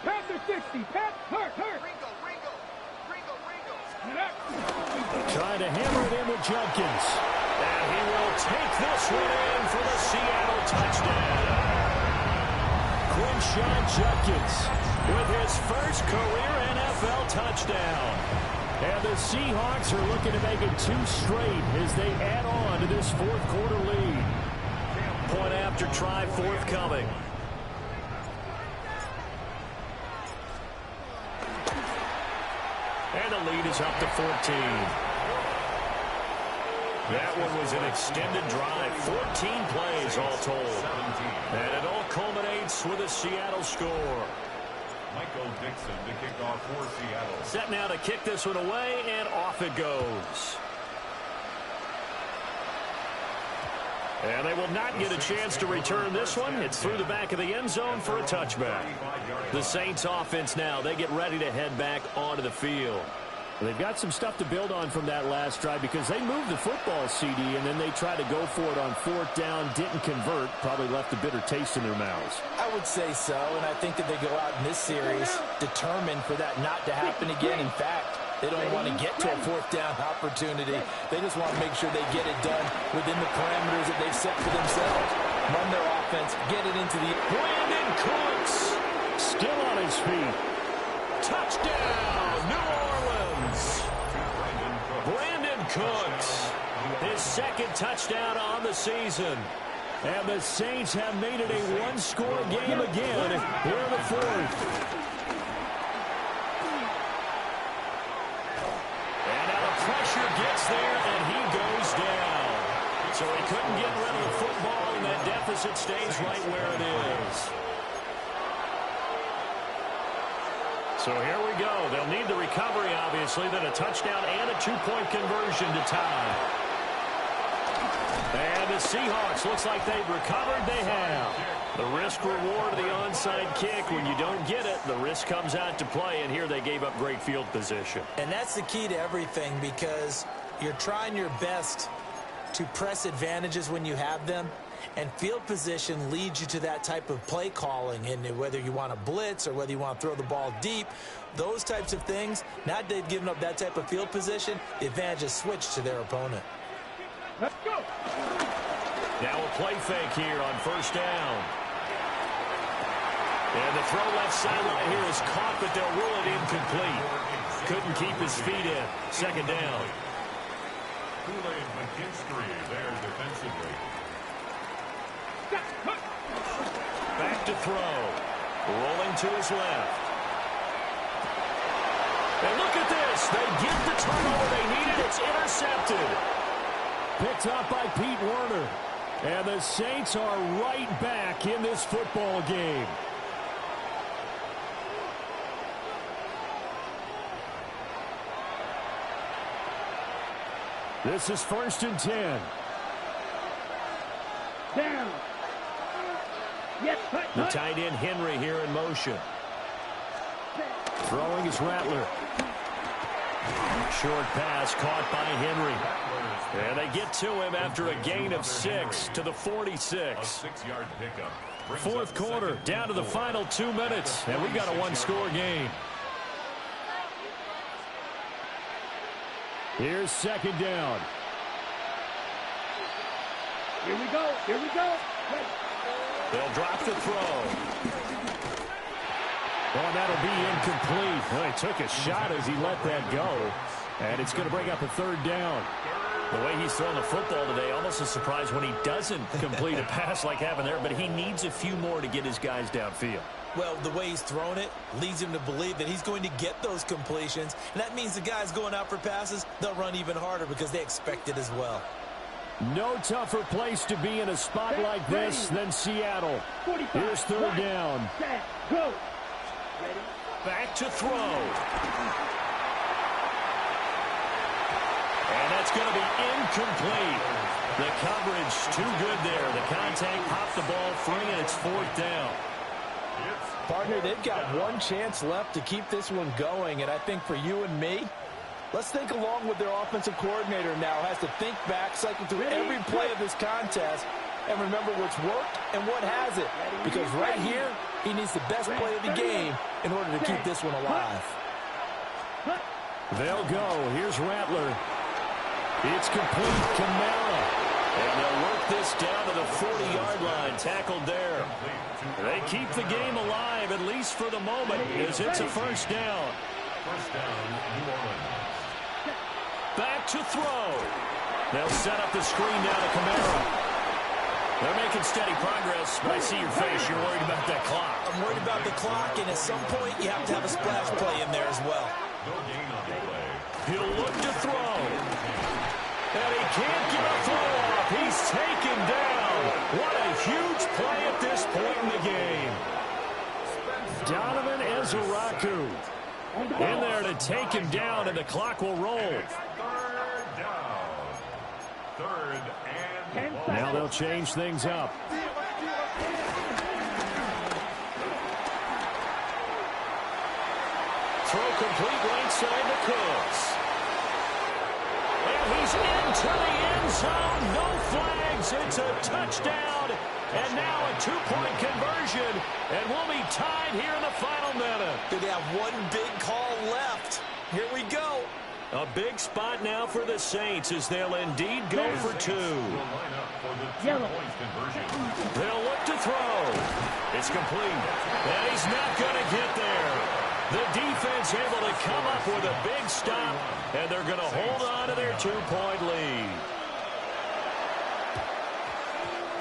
D: Panther 60. Pat, hurt.
A: Trying to hammer it in with Junkins. And he will take this one in for the Seattle touchdown. Quinshon Junkins with his first career NFL touchdown. And the Seahawks are looking to make it 2 straight as they add on to this fourth quarter lead. Point after try forthcoming. And the lead is up to 14. That one was an extended drive. 14 plays all told. And it all culminates with a Seattle score.
C: Michael Dixon to kick off for Seattle.
A: Set now to kick this one away, and off it goes. And they will not get a chance to return this one. It's through the back of the end zone for a touchback. The Saints offense now, they get ready to head back onto the field. They've got some stuff to build on from that last drive because they moved the football, CD, and then they tried to go for it on fourth down, didn't convert, probably left a bitter taste in their mouths.
B: I would say so, and I think that they go out in this series determined for that not to happen again. In fact, they don't want to get to a fourth down opportunity. They just want to make sure they get it done within the parameters that they've set for themselves. Run their offense, get it into the...
A: Brandon Cooks still on his feet. Touchdown, New Orleans. Brandon Cooks, his second touchdown on the season. And the Saints have made it a one-score game again here in the fourth. And now the pressure gets there, and he goes down. So he couldn't get rid of the football, and that deficit stays right where it is. So here we go. They'll need the recovery, obviously, then a touchdown and a two-point conversion to tie. And the Seahawks, looks like they've recovered. They have. The risk-reward of the onside kick. When you don't get it, the risk comes out to play, and here they gave up great field position.
B: And that's the key to everything because you're trying your best to press advantages when you have them. And field position leads you to that type of play calling. And whether you want to blitz or whether you want to throw the ball deep, those types of things, now that they've given up that type of field position, the advantage is switched to their opponent.
D: Let's go.
A: Now a play fake here on first down. And the throw left sideline here is caught, but they'll rule it incomplete. Couldn't keep his feet in. Second down.
C: Kool-Aid McKinstry there defensively.
A: Back to throw. Rolling to his left. And look at this. They get the turnover they needed. It's intercepted. Picked up by Pete Werner. And the Saints are right back in this football game. This is 1st and 10.
D: Down. Yes,
A: the tight end Henry here in motion. Throwing is Rattler. Short pass caught by Henry. And they get to him after a gain of 6 to the 46.
C: A 6-yard pickup.
A: Fourth quarter, down to the final 2 minutes. And we've got a one-score game. Here's second down.
D: Here we go. Here we go.
A: They'll drop the throw. Oh, that'll be incomplete. Well, he took a shot as he let that go. And it's going to bring up a third down. The way he's thrown the football today, almost a surprise when he doesn't complete a pass like happened there, but he needs a few more to get his guys downfield.
B: Well, the way he's thrown it leads him to believe that he's going to get those completions. And that means the guys going out for passes, they'll run even harder because they expect it as well.
A: No tougher place to be in a spot like this than Seattle. Here's third down.
D: Go.
A: Back to throw. And that's going to be incomplete. The coverage too good there. The contact popped the ball free, and it's 4th down.
B: Partner, they've got one chance left to keep this one going, and I think for you and me, let's think along with their offensive coordinator now. Has to think back, cycle through every play of this contest, and remember what's worked and what hasn't. Because right here, he needs the best play of the game in order to keep this one alive.
A: They'll go. Here's Rattler. It's complete. Kamara. And they'll work this down to the 40-yard line. Tackled there. They keep the game alive, at least for the moment, as it's a 1st down.
C: First down, New Orleans.
A: Back to throw. They'll set up the screen down to Kamara. They're making steady progress, but I see your face. You're worried about that clock.
B: I'm worried about the clock, and at some point, you have to have a splash play in there as well.
C: No gain on the play.
A: He'll look to throw. And he can't get a throw off. He's taken down. What a huge play at this point in the game. Donovan Ezeraku in there to take him down, and the clock will roll.
C: 3rd down. 3rd and long.
A: Now they'll change things up. Throw complete right side to Cooks. And he's into the end zone. No flags. It's a touchdown. And now a 2-point conversion. And we'll be tied here in the final minute.
B: They have one big call left. Here we go.
A: A big spot now for the Saints as they'll indeed go for 2.
C: Will line up for the 2-point conversion.
A: They'll look to throw. It's complete. And he's not going to get there. The defense able to come up with a big stop, and they're going to hold on to their 2-point lead.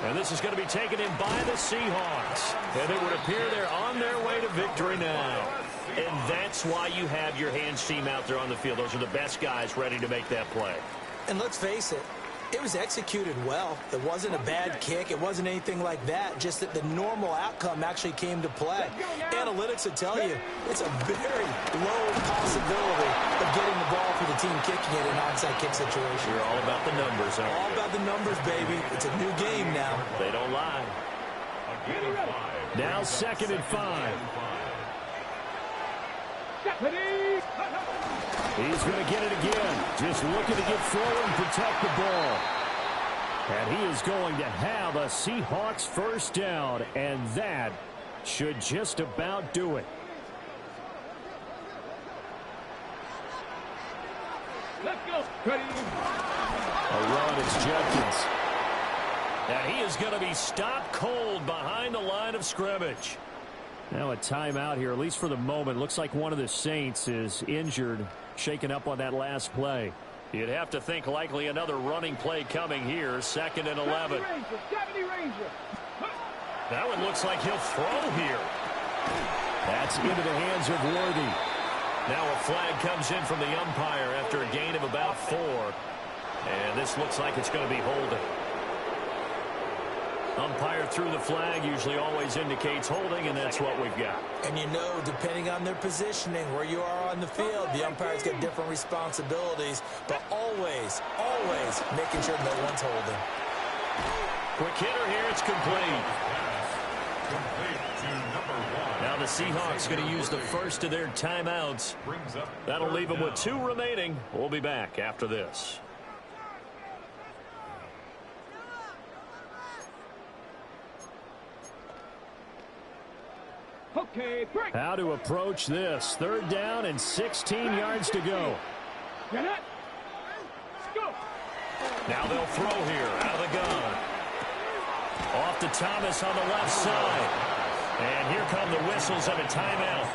A: And this is going to be taken in by the Seahawks. And it would appear they're on their way to victory now. And that's why you have your hands team out there on the field. Those are the best guys ready to make that play.
B: And let's face it, it was executed well. It wasn't a bad kick. It wasn't anything like that. Just that the normal outcome actually came to play. Analytics will tell you it's a very low possibility of getting the ball for the team kicking it in an onside kick situation.
A: You're all about the numbers, aren't you?
B: All about the numbers, baby. It's a new game now.
A: They don't lie. Now 2nd and 5. He's going to get it again. Just looking to get forward and protect the ball. And he is going to have a Seahawks 1st down, and that should just about do it.
D: Let's go. Ready.
A: A run, it's Jenkins. And he is going to be stopped cold behind the line of scrimmage. Now a timeout here, at least for the moment. Looks like one of the Saints is injured, shaken up on that last play. You'd have to think likely another running play coming here. 2nd and 11. That one looks like he'll throw here. That's into the hands of Worthy. Now a flag comes in from the umpire after a gain of about 4. And this looks like it's going to be holding. Umpire threw the flag, usually always indicates holding, and that's what we've got.
B: And you know, depending on their positioning, where you are on the field, the umpire's got different responsibilities, but always, always making sure no one's holding.
A: Quick hitter here, it's complete.
C: Complete to number 1.
A: Now the Seahawks going to use the first of their timeouts. That'll leave them with 2 remaining. We'll be back after this.
D: Okay, break.
A: How to approach this. 3rd down and 16 yards to go.
D: Get it. Go.
A: Now they'll throw here out of the gun. Off to Thomas on the left side. And here come the whistles of a timeout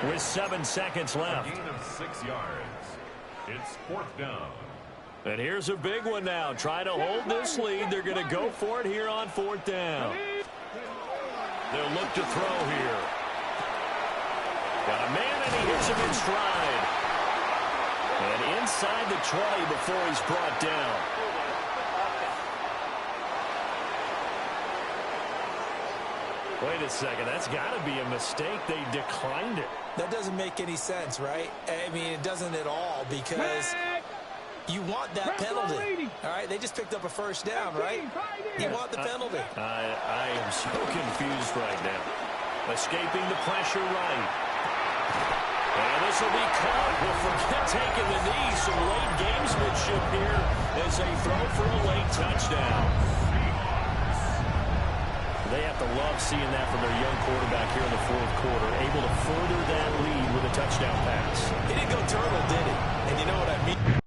A: with 7 seconds left.
C: A gain of 6 yards. It's 4th down.
A: And here's a big one now. Try to hold this lead. They're going to go for it here on 4th down. They'll look to throw here. Got a man, and he hits him in stride. And inside the 20 before he's brought down. Wait a second. That's got to be a mistake. They declined it.
B: That doesn't make any sense, right? I mean, it doesn't at all, because You want that penalty. All right, they just picked up a first down, right? You want the penalty.
A: I am so confused right now. Escaping the pressure right. And this will be caught. Well, forget taking the knee. Some late gamesmanship here as they throw for a late touchdown. They have to love seeing that from their young quarterback here in the fourth quarter, able to further that lead with a touchdown pass.
B: He didn't go turtle, did he? And you know what I mean?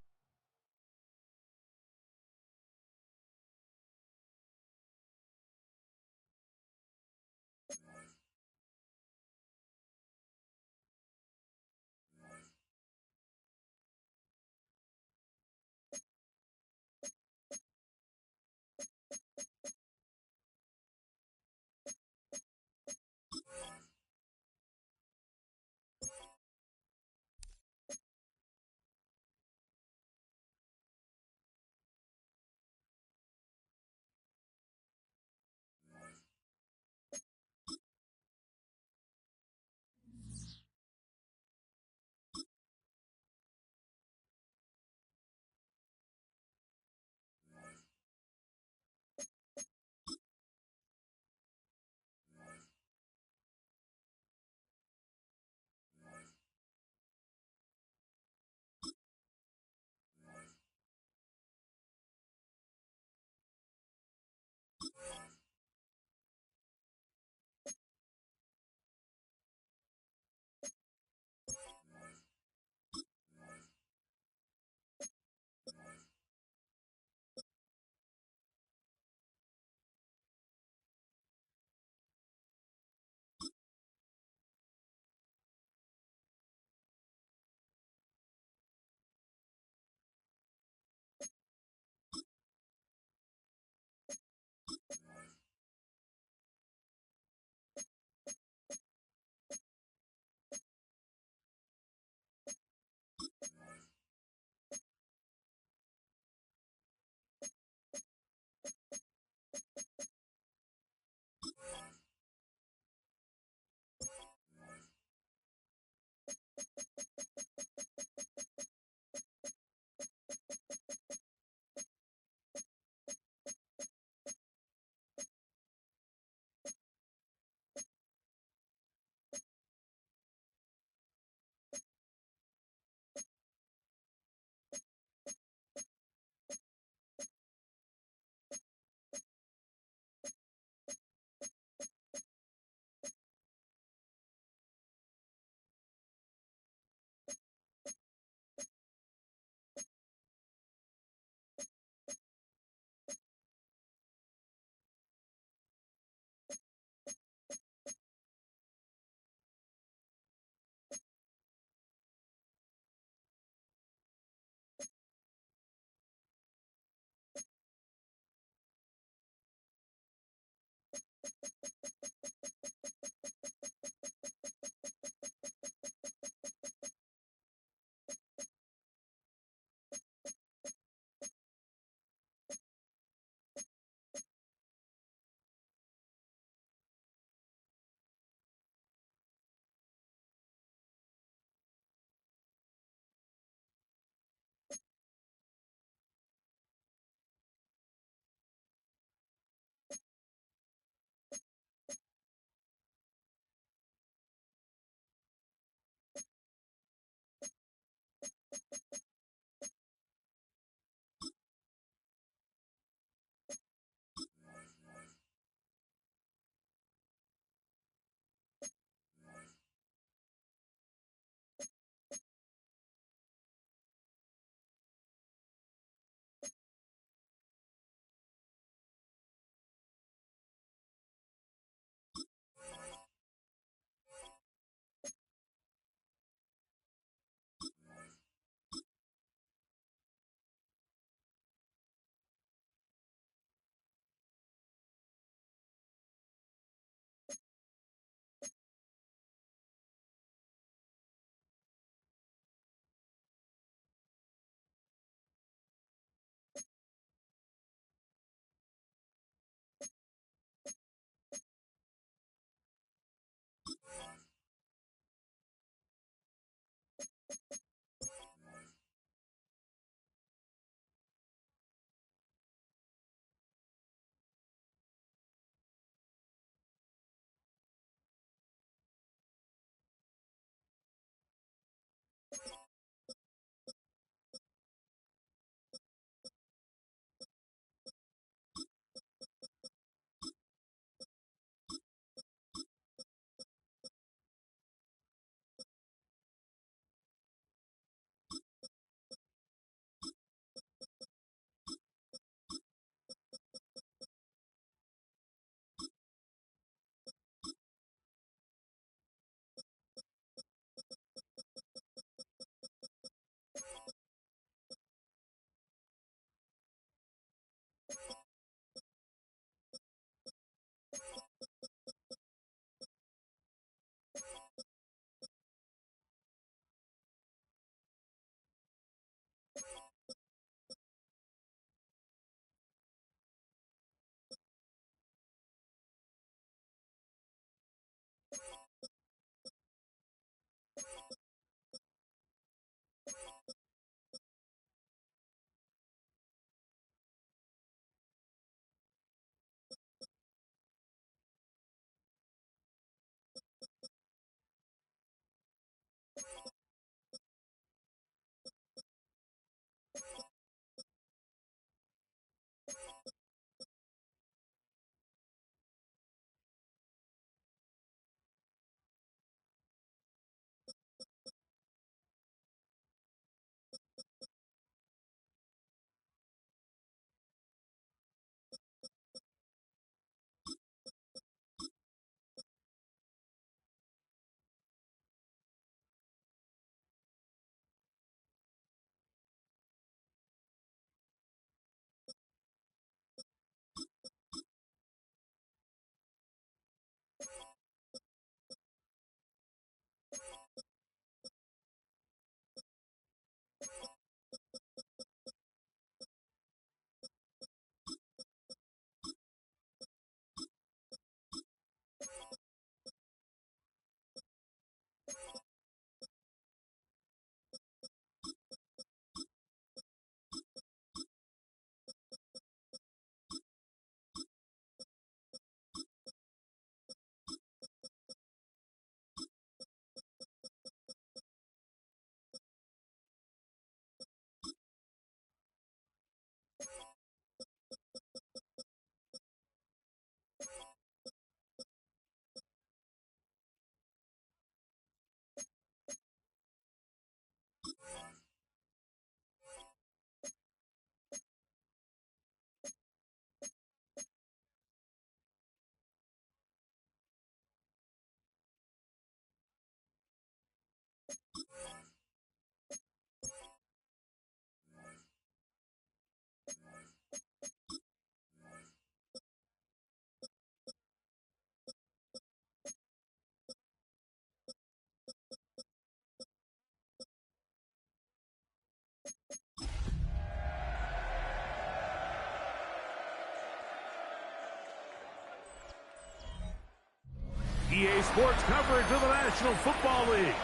G: EA Sports coverage of the National Football League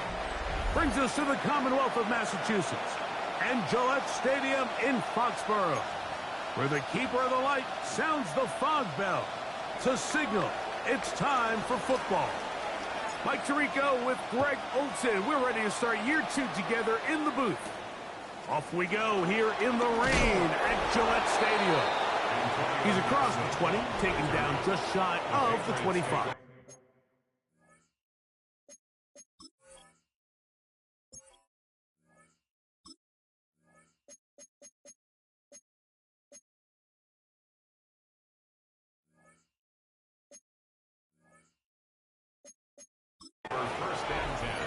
G: brings us to the Commonwealth of Massachusetts and Gillette Stadium in Foxborough, where the keeper of the light sounds the fog bell to signal it's time for football. Mike Tirico with Greg Olson. We're ready to start year 2 together in the booth. Off we go here in the rain at Gillette Stadium. He's across the 20, taking down just shy of the 25.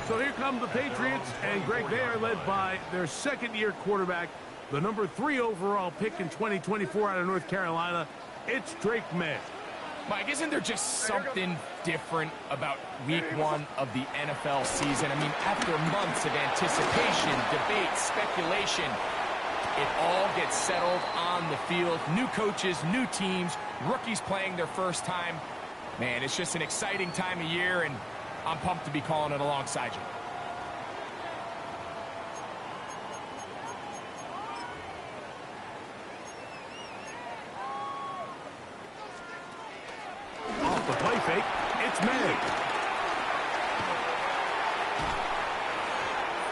G: So here come the Patriots, and Greg, they are led by their second-year quarterback, the number 3 overall pick in 2024 out of North Carolina. It's Drake May.
H: Mike, isn't there just something different about week 1 of the NFL season? I mean, after months of anticipation, debate, speculation, it all gets settled on the field. New coaches, new teams, rookies playing their first time. Man, it's just an exciting time of year, and I'm pumped to be calling it alongside you.
G: Off the play fake, it's May.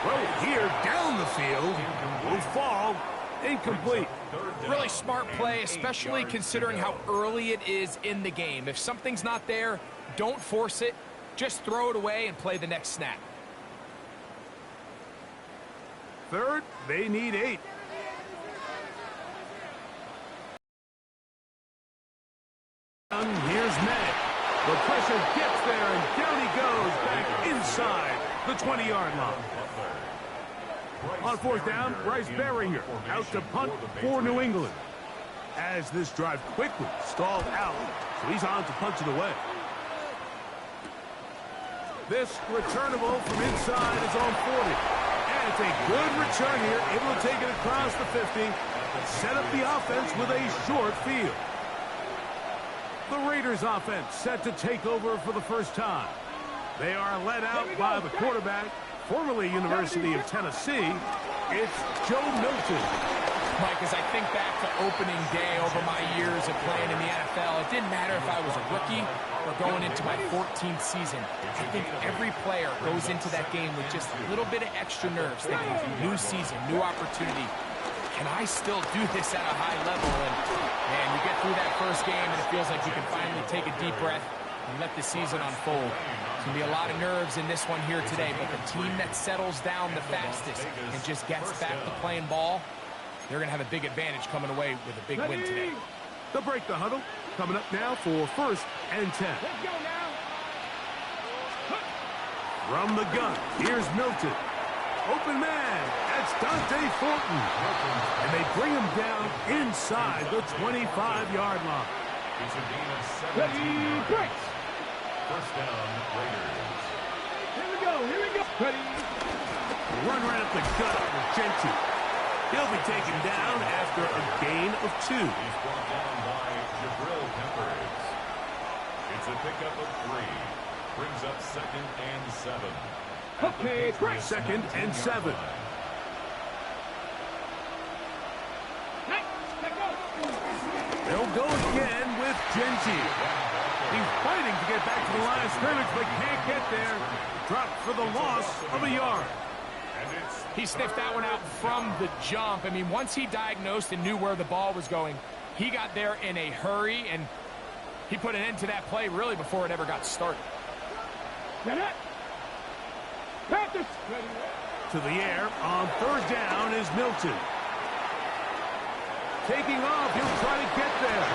G: Throw here down the field. Will fall. Incomplete.
H: Really smart play, especially considering how early it is in the game. If something's not there, don't force it. Just throw it away and play the next snap.
G: Third, they need 8. Here's May. The pressure gets there, and down he goes back inside the 20-yard line. On 4th down, Bryce Beringer out to punt for New England. As this drive quickly stalled out, so he's on to punch it away. This returnable from inside is on 40. And it's a good return here, able to take it across the 50, set up the offense with a short field. The Raiders offense set to take over for the first time. They are led out by the quarterback, formerly University of Tennessee. It's Joe Milton.
H: Mike, as I think back to opening day over my years of playing in the NFL, it didn't matter if I was a rookie or going into my 14th season. I think every player goes into that game with just a little bit of extra nerves, thinking new season, new opportunity. Can I still do this at a high level? And, man, you get through that first game, and it feels like you can finally take a deep breath and let the season unfold. It's going to be a lot of nerves in this one here today, but the team that settles down the fastest and just gets back to playing ball, they're going to have a big advantage coming away with a big win today.
G: They'll break the huddle. Coming up now for 1st and 10.
D: Let's go now.
G: From the gun, here's Milton. Open man, that's Dante Thornton. And they bring him down inside the 25-yard line.
C: It's a gain of 17.
D: Ready, breaks.
C: First down, Raiders.
D: Here we go, here we go. Ready.
G: Run right up the gut with Gentry. He'll be taken down after a gain of 2.
C: He's brought down by Jabril Peppers. It's a pickup of 3. Brings up 2nd and 7.
D: Okay, great.
G: 2nd and 7. They'll go again with Gentry. He's fighting to get back to the line of scrimmage, but can't get there. Dropped for the loss of a yard.
H: He sniffed that one out from the jump. I mean, once he diagnosed and knew where the ball was going, he got there in a hurry, and he put an end to that play really before it ever got started.
D: Panthers.
G: To the air on 3rd down is Milton. Taking off, he'll try to get there.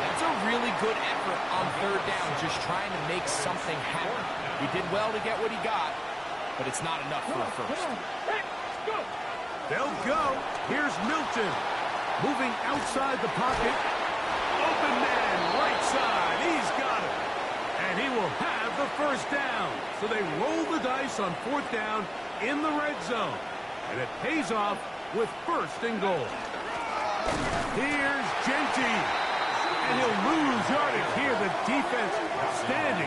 H: That's a really good effort on 3rd down, just trying to make something happen. He did well to get what he got, but it's not enough for a first.
G: They'll go. Here's Milton. Moving outside the pocket. Open man, right side. He's got it. And he will have the first down. So they roll the dice on 4th down in the red zone. And it pays off with 1st and goal. Here's Gentry. And he'll lose yardage here. The defense standing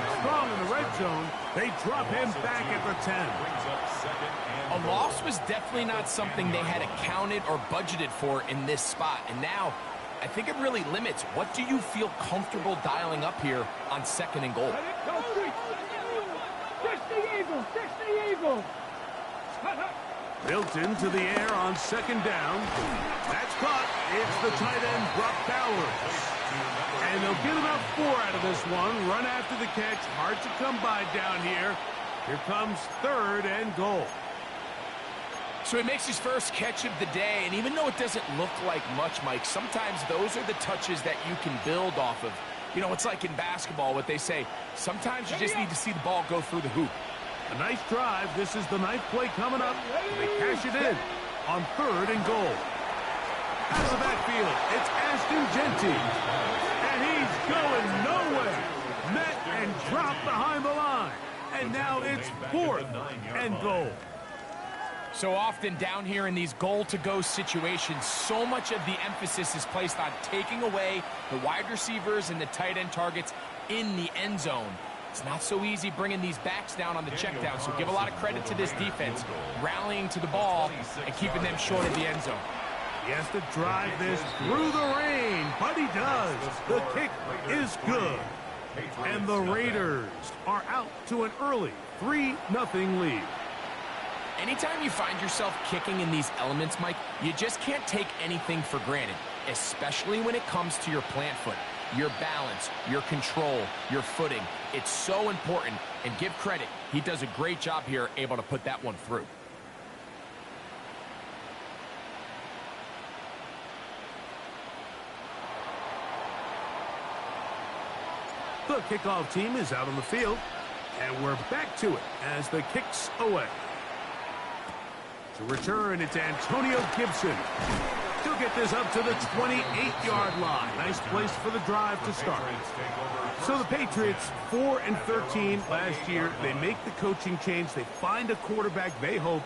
G: red zone. They drop him back at the 10.
H: A loss was definitely not something they had accounted or budgeted for in this spot. And now, I think it really limits what do you feel comfortable dialing up here on 2nd and goal.
G: Built into the air on 2nd down. That's caught. It's the tight end, Brock Bowers. And they'll get about 4 out of this one. Run after the catch. Hard to come by down here. Here comes 3rd and goal.
H: So he makes his first catch of the day, and even though it doesn't look like much, Mike, sometimes those are the touches that you can build off of. You know, it's like in basketball, what they say, sometimes you just need to see the ball go through the hoop.
G: A nice drive. This is the 9th play coming up. They cash it in on 3rd and goal. Out of the backfield, it's Ashton Genty. And he's going nowhere. Met and dropped behind the line. And now it's 4th and goal.
H: So often down here in these goal-to-go situations, so much of the emphasis is placed on taking away the wide receivers and the tight end targets in the end zone. It's not so easy bringing these backs down on the check down, so give a lot of credit to this defense, rallying to the ball and keeping them short of the end zone.
G: He has to drive this through the rain, but he does. The kick is good. And the Raiders are out to an early 3-0 lead.
H: Anytime you find yourself kicking in these elements, Mike, you just can't take anything for granted, especially when it comes to your plant foot, your balance, your control, your footing. It's so important, and give credit. He does a great job here, able to put that one through.
G: The kickoff team is out on the field, and we're back to it as the kick's away. To return, it's Antonio Gibson. He'll get this up to the 28-yard line. Nice place for the drive to start. So the Patriots, 4-13 last year. They make the coaching change. They find a quarterback they hope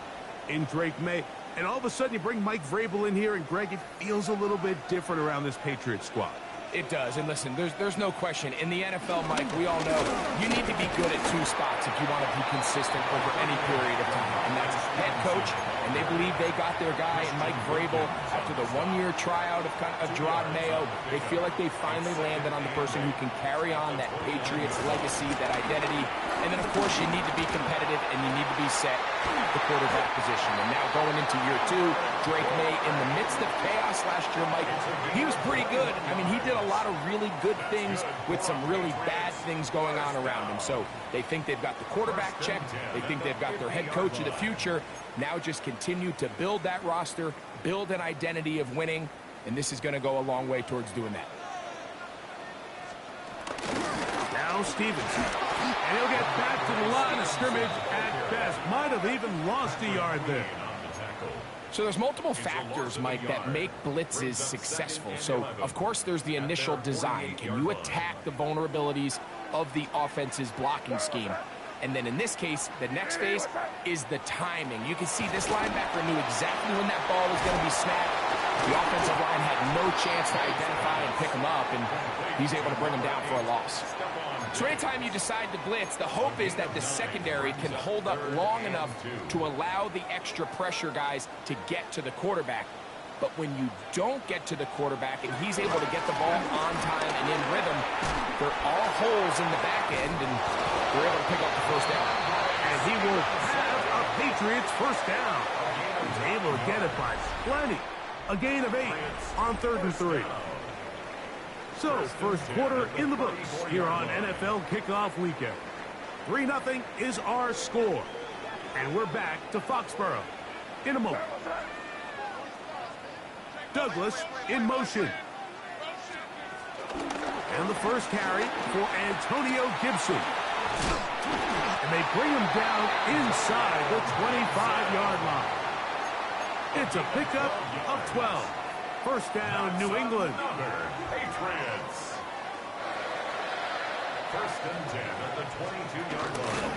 G: in Drake May. And all of a sudden, you bring Mike Vrabel in here, and Greg, it feels a little bit different around this Patriots squad.
H: It does, and listen, there's no question. In the NFL, Mike, we all know you need to be good at 2 spots if you want to be consistent over any period of time, and that's head coach, and they believe they got their guy in Mike Vrabel after the 1-year tryout of Gerard Mayo. They feel like they finally landed on the person who can carry on that Patriots legacy, that identity, and then, of course, you need to be competitive and you need to be set at the quarterback position. And now going into year 2, Drake May, in the midst of chaos last year, Mike, he was pretty good. I mean, he did a lot of really good things with some really bad things going on around him. So they think they've got the quarterback checked. They think they've got their head coach of the future. Now just continue to build that roster, build an identity of winning, and this is going to go a long way towards doing that.
G: Now Stevenson. And he'll get back to the line of scrimmage at best. Might have even lost a yard there.
H: So there's multiple factors, Mike, that make blitzes successful. So, of course, there's the initial design. Can you attack the vulnerabilities of the offense's blocking scheme? And then in this case, the next phase is the timing. You can see this linebacker knew exactly when that ball was going to be snapped. The offensive line had no chance to identify and pick him up, and he's able to bring him down for a loss. So anytime you decide to blitz, the hope is that the secondary can hold up long enough to allow the extra pressure guys to get to the quarterback. But when you don't get to the quarterback and he's able to get the ball on time and in rhythm, there are holes in the back end, and they're able to pick up the first down.
G: And he will have a Patriots first down. He's able to get it by plenty. A gain of 8 on 3rd and 3. So, first quarter in the books here on NFL Kickoff Weekend. 3-0 is our score. And we're back to Foxborough in a moment. Douglas in motion. And the first carry for Antonio Gibson. And they bring him down inside the 25-yard line. It's a pickup of 12. First down, New England.
C: Patriots. First and 10 at the 22-yard line.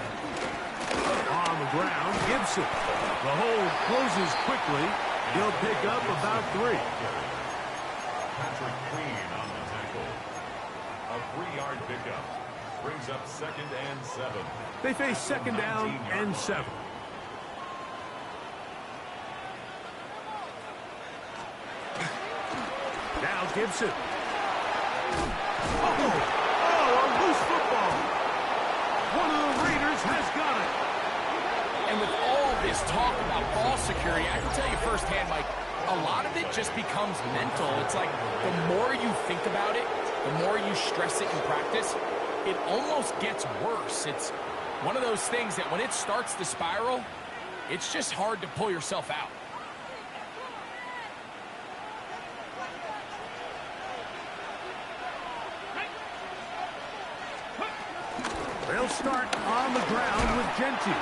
G: On the ground, Gibson. The hold closes quickly. He'll pick up about 3.
C: Patrick Queen on the tackle. A 3-yard pickup brings brings up 2nd and 7.
G: They face 2nd down and 7. Now Gibson. Oh, a loose football. One of the Raiders has got it.
H: And with all this talk about ball security, I can tell you firsthand, Mike, a lot of it just becomes mental. It's like the more you think about it, the more you stress it in practice, it almost gets worse. It's one of those things that when it starts to spiral, it's just hard to pull yourself out.
G: They'll start on the ground with Genty.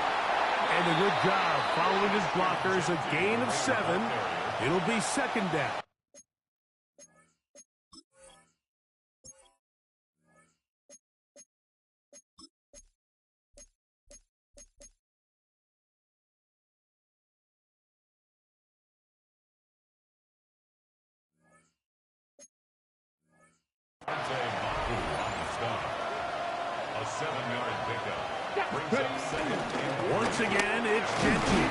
G: And a good job following his blockers, a gain of 7. It'll be 2nd down.
C: On the stop. A 7-yard pickup. Brings up 2nd and 1.
G: Once again, it's Genty.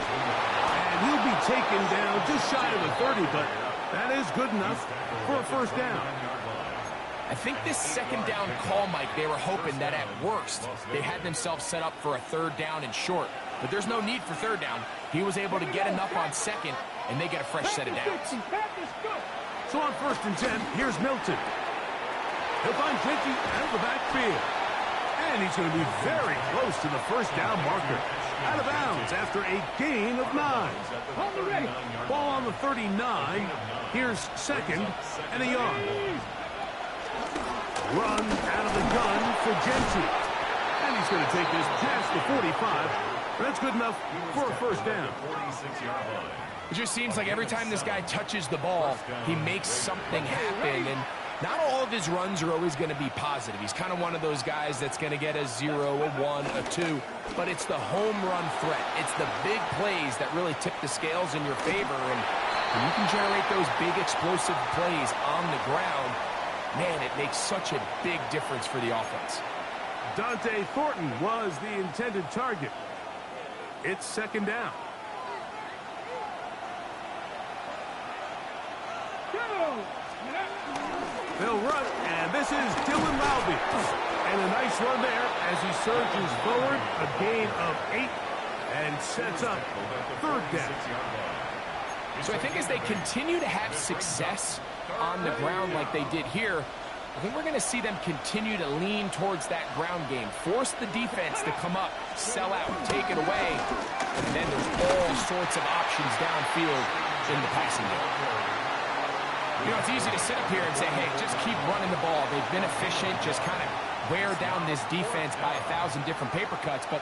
G: And he'll be taken down just shy of the 30, but that is good enough for a 1st down.
H: I think this 2nd down call, Mike, they were hoping that at worst they had themselves set up for a 3rd down and short. But there's no need for 3rd down. He was able to get enough on 2nd, and they get a fresh set of downs.
G: So on 1st and 10, here's Milton. He'll find Genty out of the backfield. And he's going to be very close to the 1st down marker. Out of bounds after a gain of 9. Ball on the 39. Here's 2nd and a yard. Run out of the gun for Genty. And he's going to take this past the 45. That's good enough for a 1st down.
H: It just seems like every time this guy touches the ball, he makes something happen. And not all of his runs are always going to be positive. He's kind of one of those guys that's going to get a 0, a 1, a 2. But it's the home run threat. It's the big plays that really tip the scales in your favor. And when you can generate those big explosive plays on the ground, man, it makes such a big difference for the offense.
G: Dante Thornton was the intended target. It's 2nd down. They'll run, and this is Dylan Laube. And a nice run there as he surges forward, a gain of 8, and sets up 3rd down.
H: So I think as they continue to have success on the ground like they did here, I think we're going to see them continue to lean towards that ground game, force the defense to come up, sell out, take it away, and then there's all sorts of options downfield in the passing game. You know, it's easy to sit up here and say, hey, just keep running the ball. They've been efficient, just kind of wear down this defense by 1,000 different paper cuts. But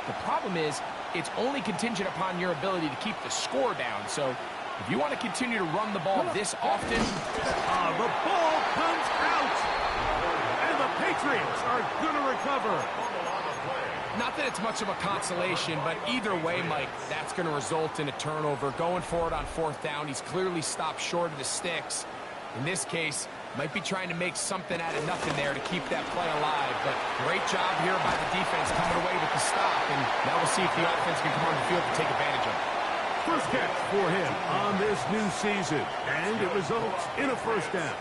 H: the problem is it's only contingent upon your ability to keep the score down. So if you want to continue to run the ball this often.
G: The ball comes out. And the Patriots are going to recover.
H: Not that it's much of a consolation, but either way, Mike, that's going to result in a turnover. Going forward on 4th down, he's clearly stopped short of the sticks. In this case, might be trying to make something out of nothing there to keep that play alive. But great job here by the defense coming away with the stop. And now we'll see if the offense can come on the field to take advantage of it.
G: First catch for him on this new season. And it results in a 1st down.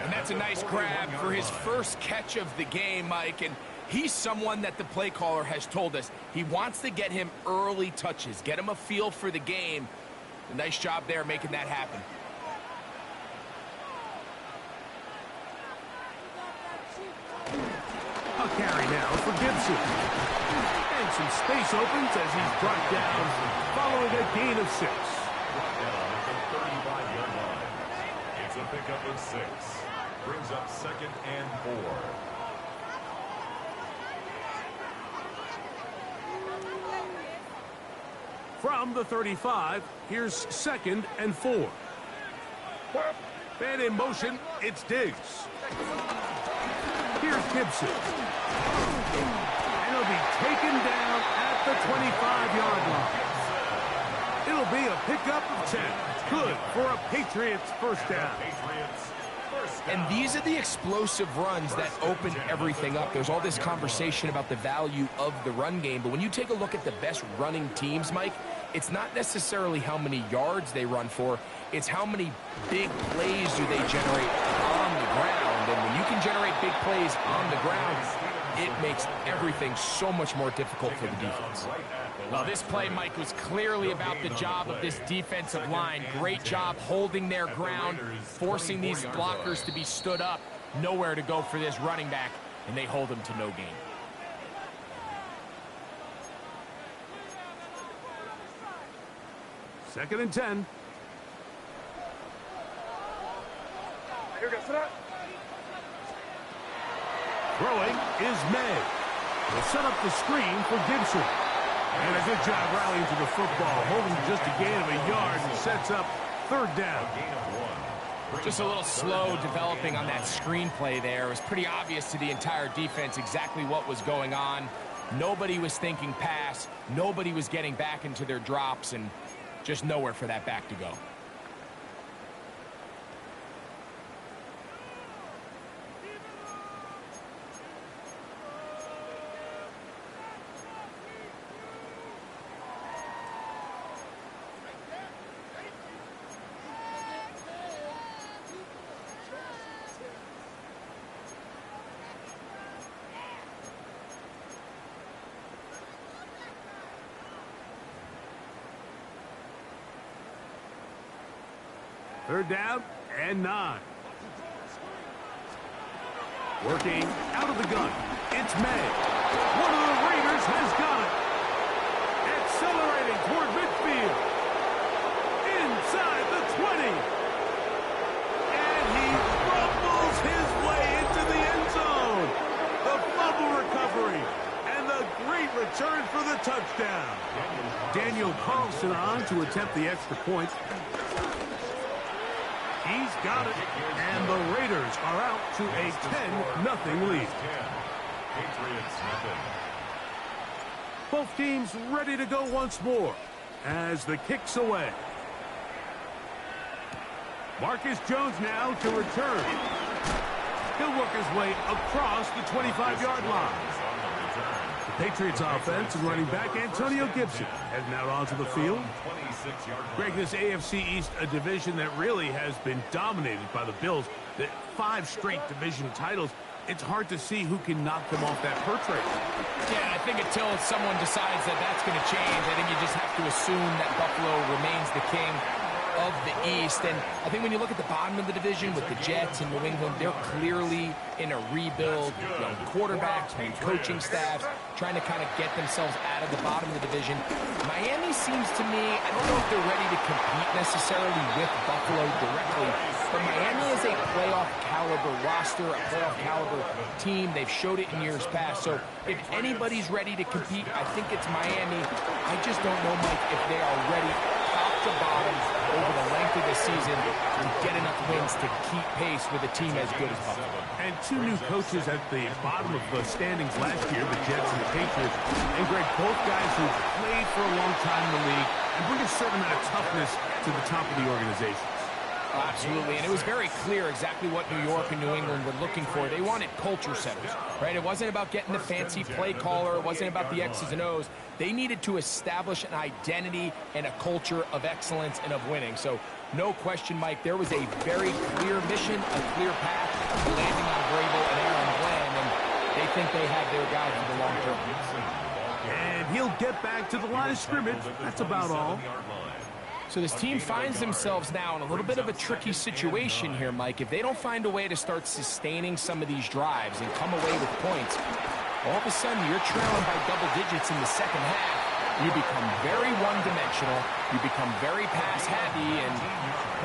H: And that's a nice grab for his first catch of the game, Mike. And he's someone that the play caller has told us he wants to get him early touches, get him a feel for the game. A nice job there making that happen.
G: A carry now for Gibson. And some space opens as he's brought down following a gain of 6.
C: It's a pickup of 6. Brings up 2nd and 4.
G: From the 35, here's 2nd and 4. And in motion, it's Diggs. Here's Gibson. And he'll be taken down at the 25-yard line. It'll be a pickup of 10. Good for a Patriots 1st down.
H: And these are the explosive runs that open everything up. There's all this conversation about the value of the run game, but when you take a look at the best running teams, Mike, it's not necessarily how many yards they run for, it's how many big plays do they generate on the ground. And when you can generate big plays on the ground, it makes everything so much more difficult for the defense.
L: Well, this play, Mike, was clearly about the job of this defensive line. Great job holding their ground, forcing these blockers to be stood up. Nowhere to go for this running back, and they hold him to no gain.
G: Second and 10. Throwing is May. Will set up the screen for Gibson. And a good job rallying to the football, holding just a gain of a yard and sets up third down.
L: Just a little slow developing on that screenplay there. It was pretty obvious to the entire defense exactly what was going on. Nobody was thinking pass. Nobody was getting back into their drops, and just nowhere for that back to go.
G: Third down and 9. Working out of the gun. It's May. One of the Raiders has got it. Accelerating toward midfield. Inside the 20. And he rumbles his way into the end zone. The fumble recovery. And the great return for the touchdown. Daniel Carlson on to attempt the extra point. He's got it, and the Raiders are out to a 10-0 lead. Both teams ready to go once more as the kick's away. Marcus Jones now to return. He'll work his way across the 25-yard line. The Patriots offense and running back Antonio Gibson heading out onto the field. Greg, this AFC East, a division that really has been dominated by the Bills. The 5 straight division titles, it's hard to see who can knock them off that perch race.
L: Yeah, I think until someone decides that that's going to change, I think you just have to assume that Buffalo remains the king of the East. And I think when you look at the bottom of the division with the Jets and New England, they're clearly in a rebuild. Young quarterbacks, new coaching staffs, trying to kind of get themselves out of the bottom of the division. Miami seems to me, I don't know if they're ready to compete necessarily with Buffalo directly, but Miami is a playoff caliber roster, a playoff caliber team. They've showed it in years past. So if anybody's ready to compete, I think it's Miami. I just don't know, Mike, if they are ready top to bottom over the length of the season to get enough wins to keep pace with a team as good as Buffalo.
G: And 2 new coaches at the bottom of the standings last year, the Jets and the Patriots. And Greg, both guys who played for a long time in the league and bring a certain amount of toughness to the top of the organization.
L: Absolutely, and it was very clear exactly what New York and New England were looking for. They wanted culture setters, right? It wasn't about getting the fancy play caller. It wasn't about the X's and O's. They needed to establish an identity and a culture of excellence and of winning. So no question, Mike, there was a very clear mission, a clear path to landing on Vrabel and Aaron Glenn, and they think they have their guy for the long term.
G: And he'll get back to the line of scrimmage. That's about all.
L: So this team finds themselves now in a little bit of a tricky situation here, Mike. If they don't find a way to start sustaining some of these drives and come away with points, all of a sudden you're trailing by double digits in the second half. You become very one-dimensional. You become very pass-heavy, and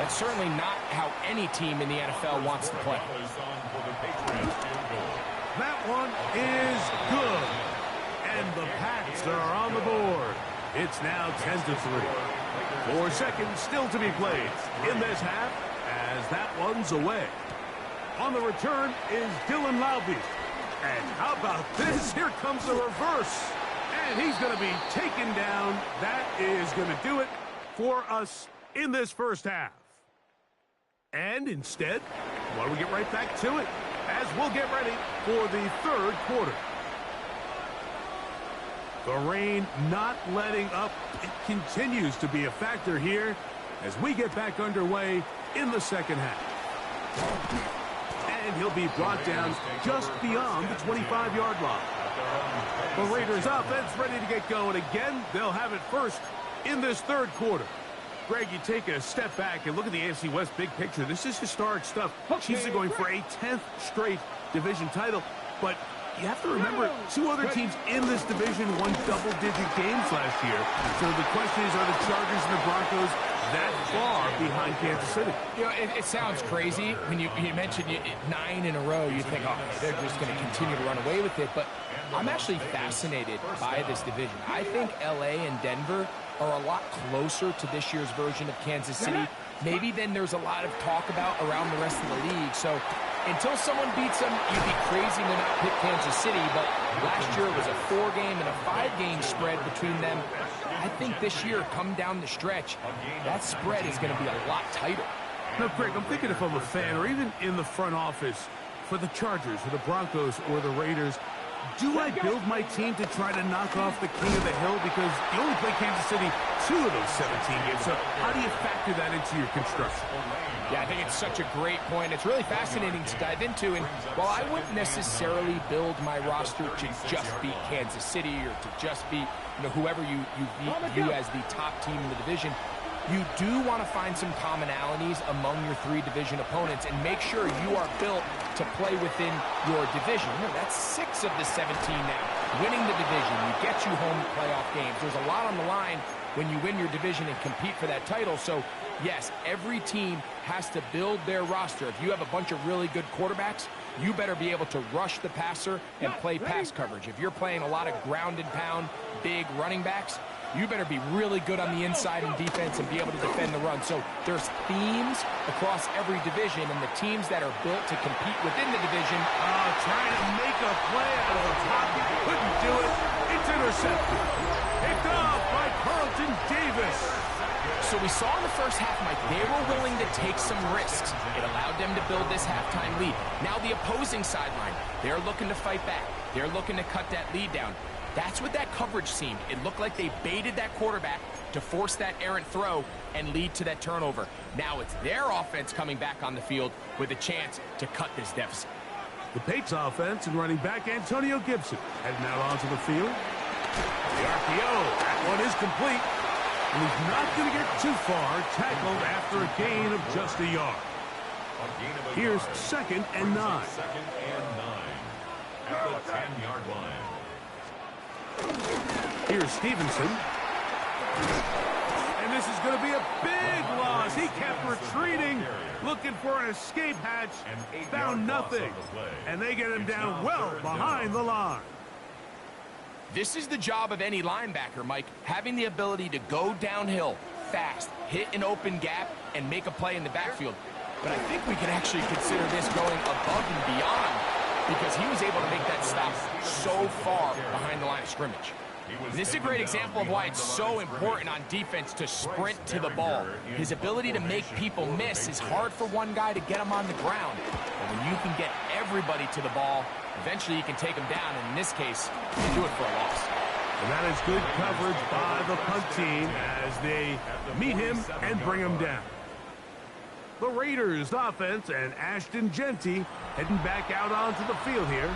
L: that's certainly not how any team in the NFL wants to play.
G: That one is good. And the Pats are on the board. It's now 10-3. 4 seconds still to be played in this half as that one's away. On the return is Dylan Loudby. And how about this? Here comes the reverse. And he's going to be taken down. That is going to do it for us in this first half. And instead, Well, we get right back to it as we'll get ready for the third quarter. The rain not letting up. It continues to be a factor here as we get back underway in the second half. And he'll be brought down just beyond the 25-yard line. The Raiders offense ready to get going again. They'll have it first in this third quarter. Greg, you take a step back and look at the AFC West big picture. This is historic stuff. Chiefs are going for a 10th straight division title. But you have to remember, two other teams in this division won double-digit games last year. So the question is, are the Chargers and the Broncos that far behind Kansas City?
H: You know, it sounds crazy. When you mentioned 9 in a row, you think, oh, they're just going to continue to run away with it. But I'm actually fascinated by this division. I think L.A. and Denver are a lot closer to this year's version of Kansas City, maybe than there's a lot of talk about around the rest of the league. So until someone beats them, you'd be crazy to not pick Kansas City. But last year it was a 4-game and a 5-game spread between them. I think this year, come down the stretch, that spread is going to be a lot tighter.
G: Now, Greg, I'm thinking if I'm a fan or even in the front office for the Chargers or the Broncos or the Raiders, do I build my team to try to knock off the king of the hill? Because you only play Kansas City 2 of those 17 games. So how do you factor that into your construction?
H: Yeah, I think it's such a great point. It's really fascinating to dive into. And while I wouldn't necessarily build my roster to just beat Kansas City or to just beat whoever you view as the top team in the division, you do want to find some commonalities among your 3 division opponents and make sure you are built to play within your division. That's 6 of the 17 now. Winning the division, you get you home playoff games. There's a lot on the line when you win your division and compete for that title. So, yes, every team has to build their roster. If you have a bunch of really good quarterbacks, you better be able to rush the passer and play pass coverage. If you're playing a lot of ground and pound, big running backs, you better be really good on the inside in defense and be able to defend the run. So there's themes across every division, and the teams that are built to compete within the division
G: trying to make a play out of the pocket. Couldn't do it. It's intercepted. Picked off by Carlton Davis.
H: So we saw in the first half, Mike, they were willing to take some risks. It allowed them to build this halftime lead. Now the opposing sideline, they're looking to fight back. They're looking to cut that lead down. That's what that coverage seemed. It looked like they baited that quarterback to force that errant throw and lead to that turnover. Now it's their offense coming back on the field with a chance to cut this deficit.
G: The Pates offense and running back Antonio Gibson heading out onto the field. The RPO, that one is complete. And he's not going to get too far, tackled after a gain of just a yard. Here's 2nd and 9.
C: 2nd and 9 at the 10-yard line.
G: Here's Stevenson. And this is going to be a big loss. He kept retreating, looking for an escape hatch, found nothing. And they get him down well behind the line.
H: This is the job of any linebacker, Mike, having the ability to go downhill fast, hit an open gap, and make a play in the backfield. But I think we can actually consider this going above and beyond because he was able to make that stop so far behind the line of scrimmage. This is a great example of why it's so important on defense to sprint to the ball. His ability to make people miss is hard for one guy to get him on the ground. But when you can get everybody to the ball, eventually you can take him down, and in this case, you do it for a loss.
G: And that is good coverage by the punt team as they meet him and bring him down. The Raiders offense and Ashton Genty heading back out onto the field here.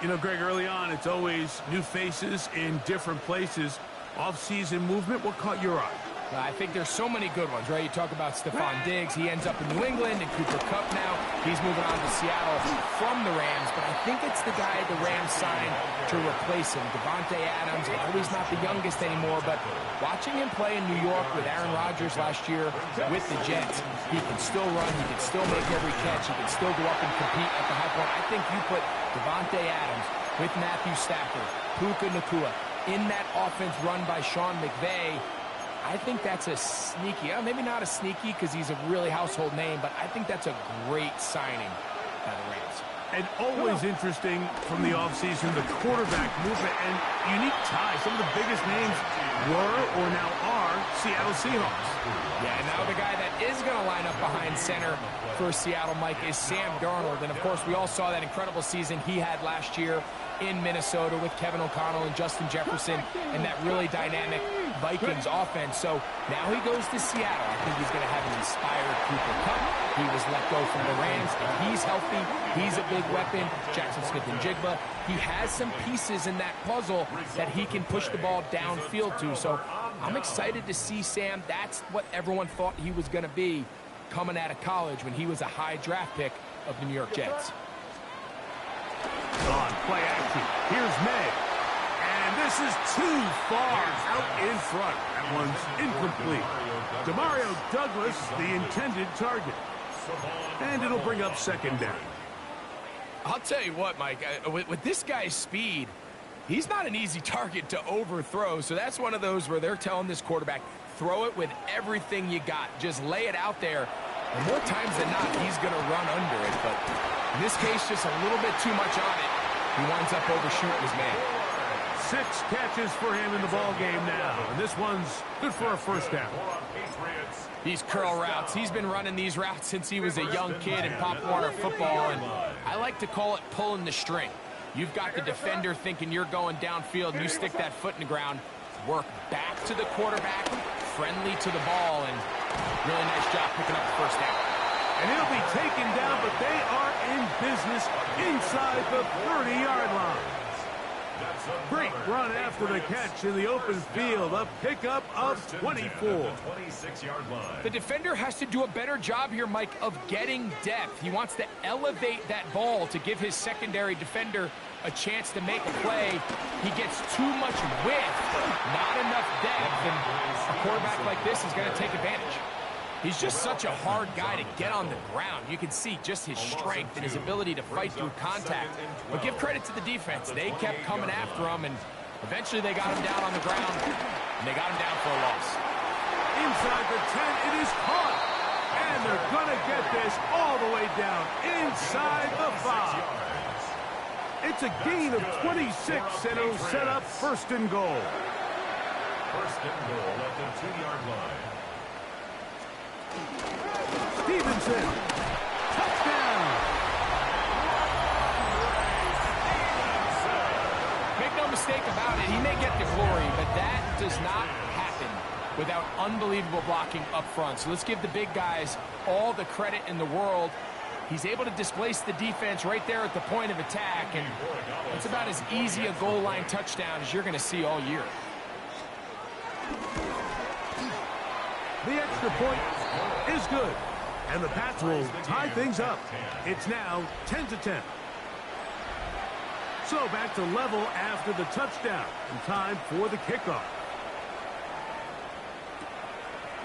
G: You know, Greg, early on, it's always new faces in different places. Off-season movement, what caught your eye?
H: I think there's so many good ones, right? You talk about Stephon Diggs. He ends up in New England, and Cooper Kupp now. He's moving on to Seattle from the Rams, but I think it's the guy the Rams signed to replace him. Davante Adams. I know he's not the youngest anymore, but watching him play in New York with Aaron Rodgers last year with the Jets, he can still run. He can still make every catch. He can still go up and compete at the high point. I think you put Davante Adams with Matthew Stafford, Puka Nacua, in that offense run by Sean McVay. I think that's a sneaky, maybe not a sneaky because he's a really household name, but I think that's a great signing by the Rams.
G: And always interesting from the offseason, the quarterback movement and unique ties. Some of the biggest names were or now are Seattle Seahawks.
H: Yeah, and now the guy that is going to line up behind center for Seattle, Mike, is Sam Darnold. And, of course, we all saw that incredible season he had last year in Minnesota with Kevin O'Connell and Justin Jefferson and that really dynamic Vikings offense. So now he goes to Seattle. I think he's going to have an inspired Cooper Kupp. He was let go from the Rams, and he's healthy. He's a big weapon. Jackson Smith-Njigba. He has some pieces in that puzzle that he can push the ball downfield to. So I'm excited to see Sam. That's what everyone thought he was going to be coming out of college when he was a high draft pick of the New York Jets.
G: On play action, here's May. And this is too far out in front. That one's incomplete. Demario Douglas, the intended target. And it'll bring up second down.
H: I'll tell you what, Mike, with this guy's speed, he's not an easy target to overthrow. So that's one of those where they're telling this quarterback, throw it with everything you got. Just lay it out there. And more times than not, he's going to run under it. But in this case, just a little bit too much on it. He winds up overshooting his man.
G: 6 catches for him in the ball game now. And this one's good for a first down.
H: These curl routes, he's been running these routes since he was a young kid in Pop Warner football. And I like to call it pulling the string. You've got the defender thinking you're going downfield, and you stick that foot in the ground, work back to the quarterback, friendly to the ball, and really nice job picking up the first down.
G: And he'll be taken down, but they are in business inside the 30-yard line. Great run after the catch in the open field. A pickup of 24.
H: The defender has to do a better job here, Mike, of getting depth. He wants to elevate that ball to give his secondary defender a chance to make a play. He gets too much width, not enough depth, and a quarterback like this is going to take advantage. He's just such a hard guy to get on the ground. You can see just his strength and his ability to fight through contact. But give credit to the defense. They kept coming after him, and eventually they got him down on the ground, and they got him down for a loss.
G: Inside the 10, it is caught. And they're going to get this all the way down inside the 5. It's a gain of 26, and it'll set up first and goal.
C: First and goal at the 2-yard line.
G: Stevenson, touchdown.
H: Make no mistake about it, he may get the glory, but that does not happen without unbelievable blocking up front. So let's give the big guys all the credit in the world. He's able to displace the defense right there at the point of attack, and it's about as easy a goal line touchdown as you're going to see all year.
G: The extra point is good, and the Pats will tie things up. It's now 10-10. So back to level after the touchdown, and time for the kickoff.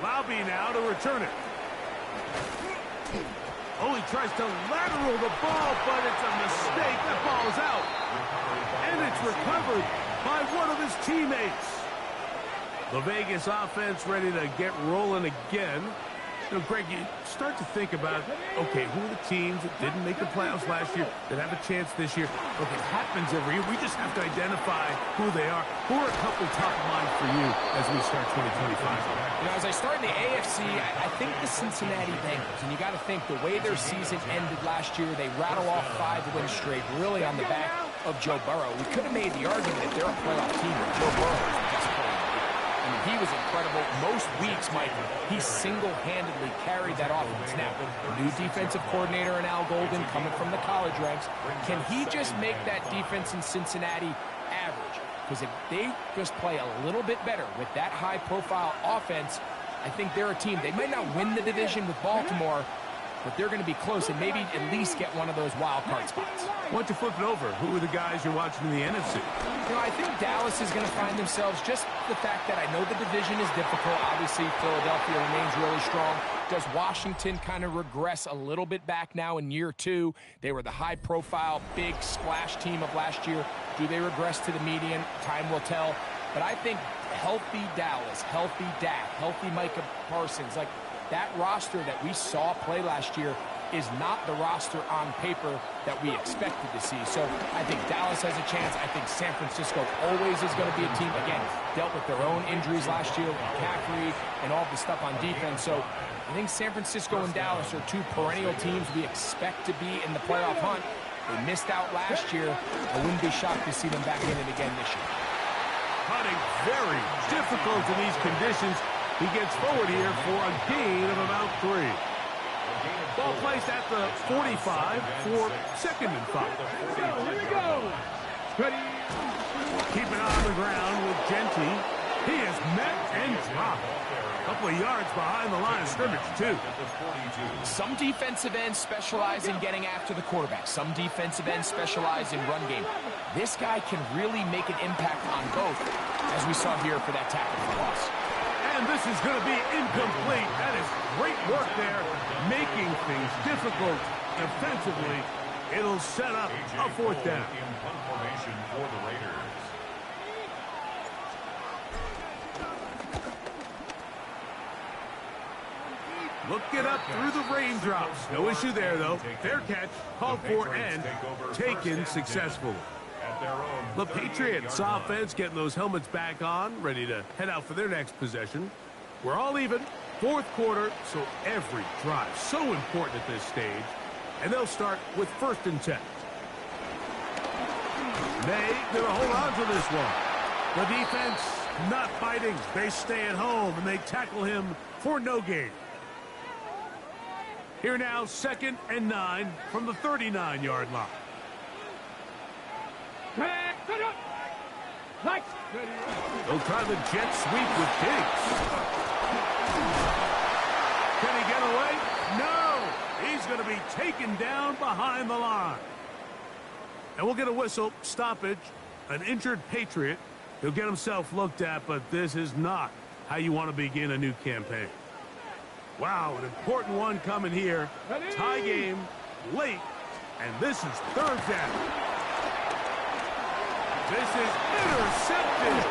G: Laube now to return it. Oh, he tries to lateral the ball, but it's a mistake. That ball's out. And it's recovered by one of his teammates. The Vegas offense ready to get rolling again. You know, Greg, you start to think about, okay, who are the teams that didn't make the playoffs last year that have a chance this year? Look, it happens every year. We just have to identify who they are. Who are a couple top of mind for you as we start 2025?
H: You know, as I start in the AFC, I think the Cincinnati Bengals, and you got to think the way their season ended last year, they rattle off 5 wins straight, really on the back of Joe Burrow. We could have made the argument that they're a playoff team, but Joe Burrow is the best player. I mean, he was incredible. Most weeks, Mike, he single-handedly carried that offense. Now, new defensive coordinator in Al Golden coming from the college ranks. Can he just make that defense in Cincinnati average? Because if they just play a little bit better with that high-profile offense, I think they're a team. They might not win the division with Baltimore, but they're going to be close and maybe at least get one of those wild card spots.
G: Why don't you flip it over? Who are the guys you're watching in the NFC?
H: You know, I think Dallas is going to find themselves, just the fact that I know the division is difficult. Obviously, Philadelphia remains really strong. Does Washington kind of regress a little bit back now in year 2? They were the high-profile, big splash team of last year. Do they regress to the median? Time will tell. But I think healthy Dallas, healthy Dak, healthy Micah Parsons, like that roster that we saw play last year, is not the roster on paper that we expected to see. So I think Dallas has a chance. I think San Francisco always is going to be a team, again, dealt with their own injuries last year with McCaffrey and all the stuff on defense. So I think San Francisco and Dallas are two perennial teams we expect to be in the playoff hunt. They missed out last year. I wouldn't be shocked to see them back in it again this year.
G: Hunting very difficult in these conditions. He gets forward here for a gain of about 3. Ball placed at the 45 for 2nd and 5.
D: Here we go. Ready.
G: Keep it on the ground with Genty. He is met and dropped. A couple of yards behind the line of scrimmage, too.
H: Some defensive ends specialize in getting after the quarterback. Some defensive ends specialize in run game. This guy can really make an impact on both, as we saw here for that tackle for loss.
G: And this is going to be incomplete. That is great work there, making things difficult defensively. It'll set up a 4th down.
C: For the Raiders.
G: Looking up through the raindrops. No issue there, though. Fair catch, called for, and taken successfully. The Patriots offense getting those helmets back on, ready to head out for their next possession. We're all even. 4th quarter, so every drive so important at this stage. And they'll start with 1st and 10. They gonna hold on to this one. The defense not fighting. They stay at home, and they tackle him for no gain. Here now, 2nd and 9 from the 39-yard line. They'll try the jet sweep with Diggs. Can he get away? No! He's going to be taken down behind the line. And we'll get a whistle, stoppage, an injured Patriot. He'll get himself looked at, but this is not how you want to begin a new campaign. Wow, an important one coming here. Tie game, late, and this is 3rd down. This is intercepted.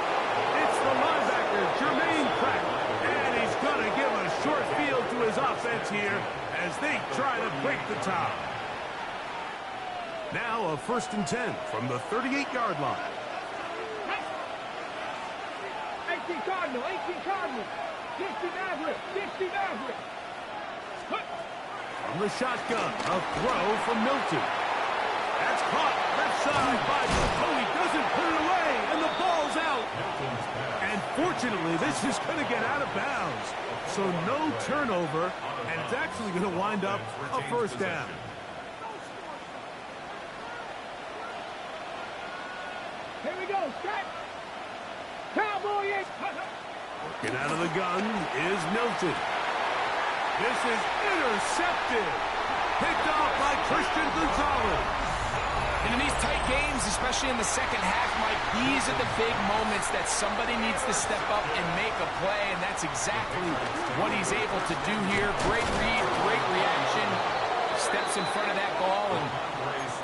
G: It's the linebacker, Jermaine Pratt, and he's going to give a short field to his offense here as they try to break the tie. Now a 1st and 10 from the 38-yard line.
D: 18 Cardinal, 18 Cardinal. 69 grip, 69 grip.
G: From the shotgun, a throw from Milton. That's caught left side by Tony. Doesn't put it away, and the ball's out. And fortunately, this is going to get out of bounds. So no turnover, and it's actually going to wind up a 1st down.
D: Here we go, strike. Cowboy.
G: Working out of the gun is Milton. This is intercepted. Picked off by Christian Gonzalez.
H: And in these tight games, especially in the second half, Mike, these are the big moments that somebody needs to step up and make a play, and that's exactly what he's able to do here. Great read, great reaction. Steps in front of that ball and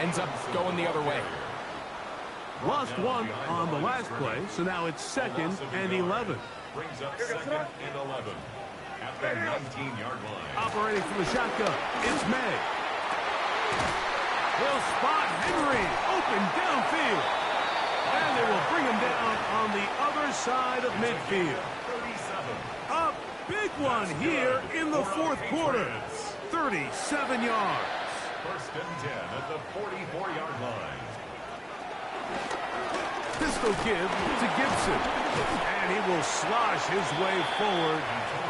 H: ends up going the other way.
G: Lost one on the last play, so now it's 2nd and 11.
C: Brings up 2nd and 11 at the 19-yard line.
G: Operating from the shotgun, it's May. Will spot Henry, open downfield. And they will bring him down on the other side of midfield. A big one here in the 4th quarter. 37 yards.
C: 1st and 10 at the 44-yard line.
G: Pistol give to Gibson. And he will slosh his way forward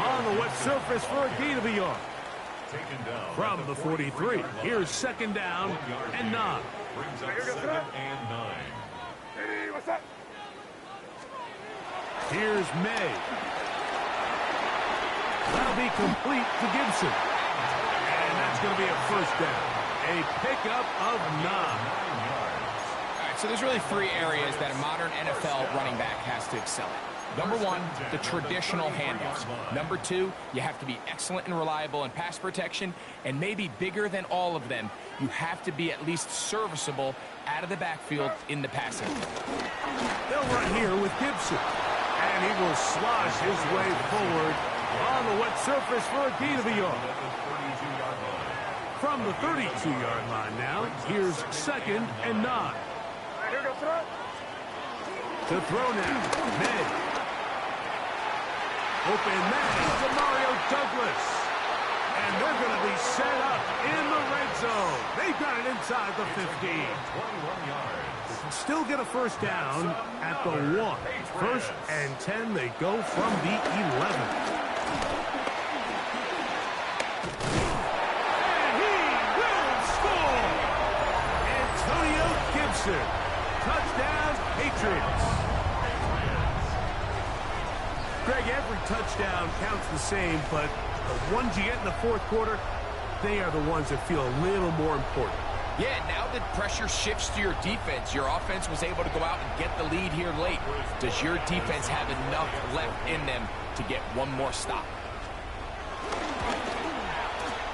G: on the wet surface for a gain of a yard. From the 43, here's 2nd down and 9.
C: Brings up 2nd and 9.
D: Hey, what's up?
G: Here's May. That'll be complete to Gibson. And that's going to be a 1st down. A pickup of 9.
H: So there's really 3 areas that a modern NFL running back has to excel at. Number 1, the traditional handoffs. Number 2, you have to be excellent and reliable in pass protection. And maybe bigger than all of them, you have to be at least serviceable out of the backfield in the passing.
G: They'll run here with Gibson. And he will slosh his way forward on the wet surface for a gain of a yard. From the 32-yard line now, here's 2nd and 9. To throw now, Med. Open man to Mario Douglas. And they're going to be set up in the red zone. They've got it inside the 15.
C: 21 yards.
G: Still get a first down at the 1. 1st and 10, they go from the 11. And he will score! Antonio Gibson. Touchdown, Patriots. Greg, every touchdown counts the same, but the ones you get in the fourth quarter, they are the ones that feel a little more important.
H: Yeah, now that pressure shifts to your defense, your offense was able to go out and get the lead here late. Does your defense have enough left in them to get one more stop?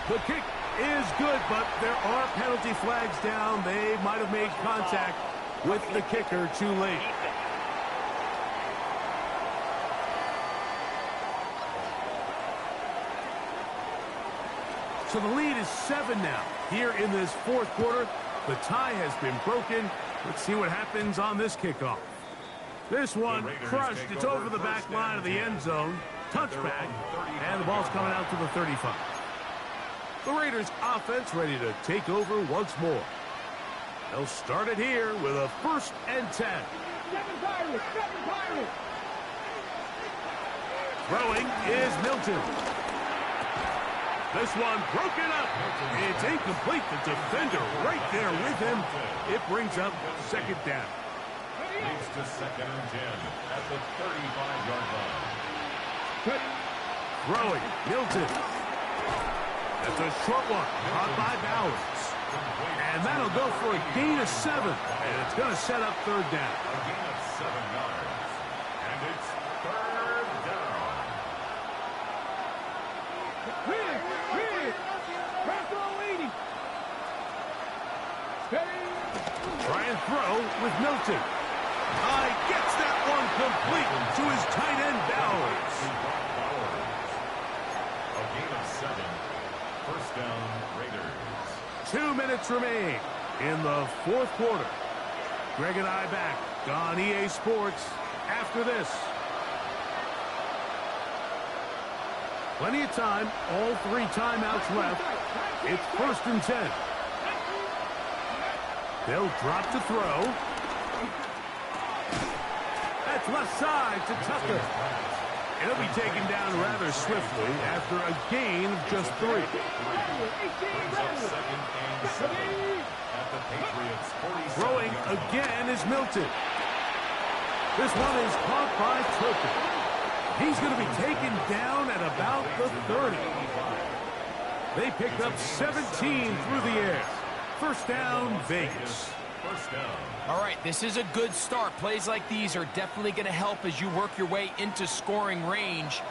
G: The kick is good, but there are penalty flags down. They might have made contact with the kicker too late. So the lead is 7 now. Here in this fourth quarter, the tie has been broken. Let's see what happens on this kickoff. This one crushed. It's over the back line of the end zone. Touchback, and the ball's coming out to the 35. The Raiders offense ready to take over once more. They'll start it here with a 1st and 10. Throwing is Milton. This one broken up. It's incomplete. The defender right there with him. It brings up 2nd down.
C: Leads to 2nd and 10 at the 35-yard line.
G: Throwing, Milton. That's a short one, caught by Bowers. And that'll go for a gain of 7. And it's going to set up 3rd down.
C: A gain of 7 yards. And it's 3rd down.
G: Try and throw with Milton. Gets that one complete to his tight end, Bowers.
C: A gain of 7. 1st down, Raiders.
G: 2 minutes remain in the fourth quarter. Greg and I back on EA Sports after this. Plenty of time, all 3 timeouts left. It's 1st and 10. They'll drop to throw. That's left side to Tucker. It'll be taken down rather swiftly after a gain of just 3.
C: Brings up 2nd and 7 at the Patriots' 47.
G: Throwing again is Milton. This one is caught by Turpin. He's going to be taken down at about the 30. They pick up 17 through the air. 1st down, Vegas.
C: 1st down.
H: All right, this is a good start. Plays like these are definitely going to help as you work your way into scoring range.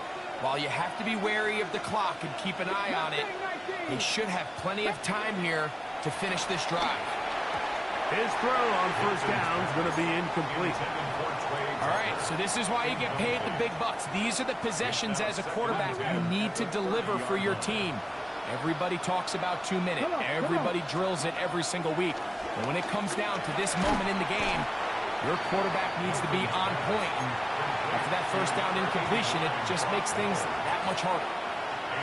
H: While you have to be wary of the clock and keep an eye on it, they should have plenty of time here to finish this drive.
G: His throw on 1st down is going to be incomplete.
H: All right, so this is why you get paid the big bucks. These are the possessions as a quarterback you need to deliver for your team. Everybody talks about 2 minutes. Everybody drills it every single week. But when it comes down to this moment in the game, your quarterback needs to be on point. And after that 1st down incompletion, it just makes things that much harder.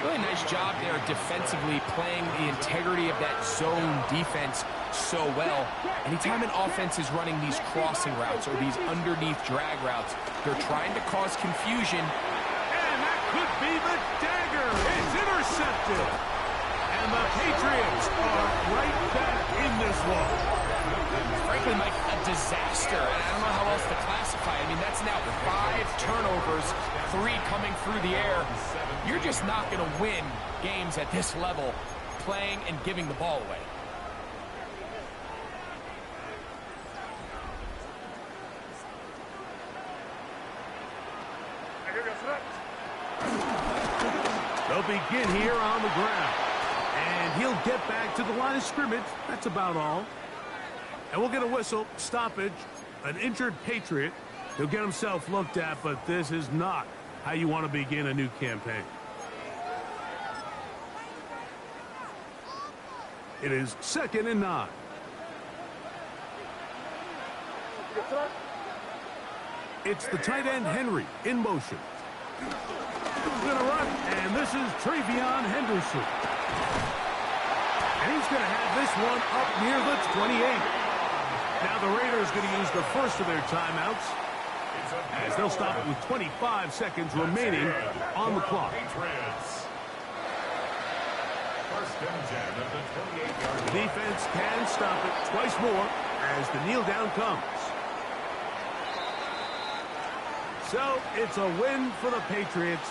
H: Really nice job there defensively, playing the integrity of that zone defense so well. Anytime an offense is running these crossing routes or these underneath drag routes, they're trying to cause confusion.
G: And that could be the dagger. It's intercepted. And the Patriots are right back in this one.
H: Frankly, Mike, a disaster. I don't know how else to classify it. I mean, that's now 5 turnovers, 3 coming through the air. You're just not going to win games at this level playing and giving the ball away.
G: They'll begin here on the ground. And he'll get back to the line of scrimmage. That's about all. And we'll get a whistle, stoppage, an injured Patriot. He'll get himself looked at, but this is not how you want to begin a new campaign. It is 2nd and 9. It's the tight end, Henry, in motion. He's going to run, and this is Travion Henderson. And he's going to have this one up near the 28. Now the Raiders going to use the first of their timeouts, as they'll stop it with 25 seconds remaining on the clock. The defense can stop it twice more as the kneel down comes. So it's a win for the Patriots,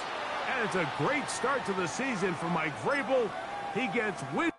G: and it's a great start to the season for Mike Vrabel. He gets win.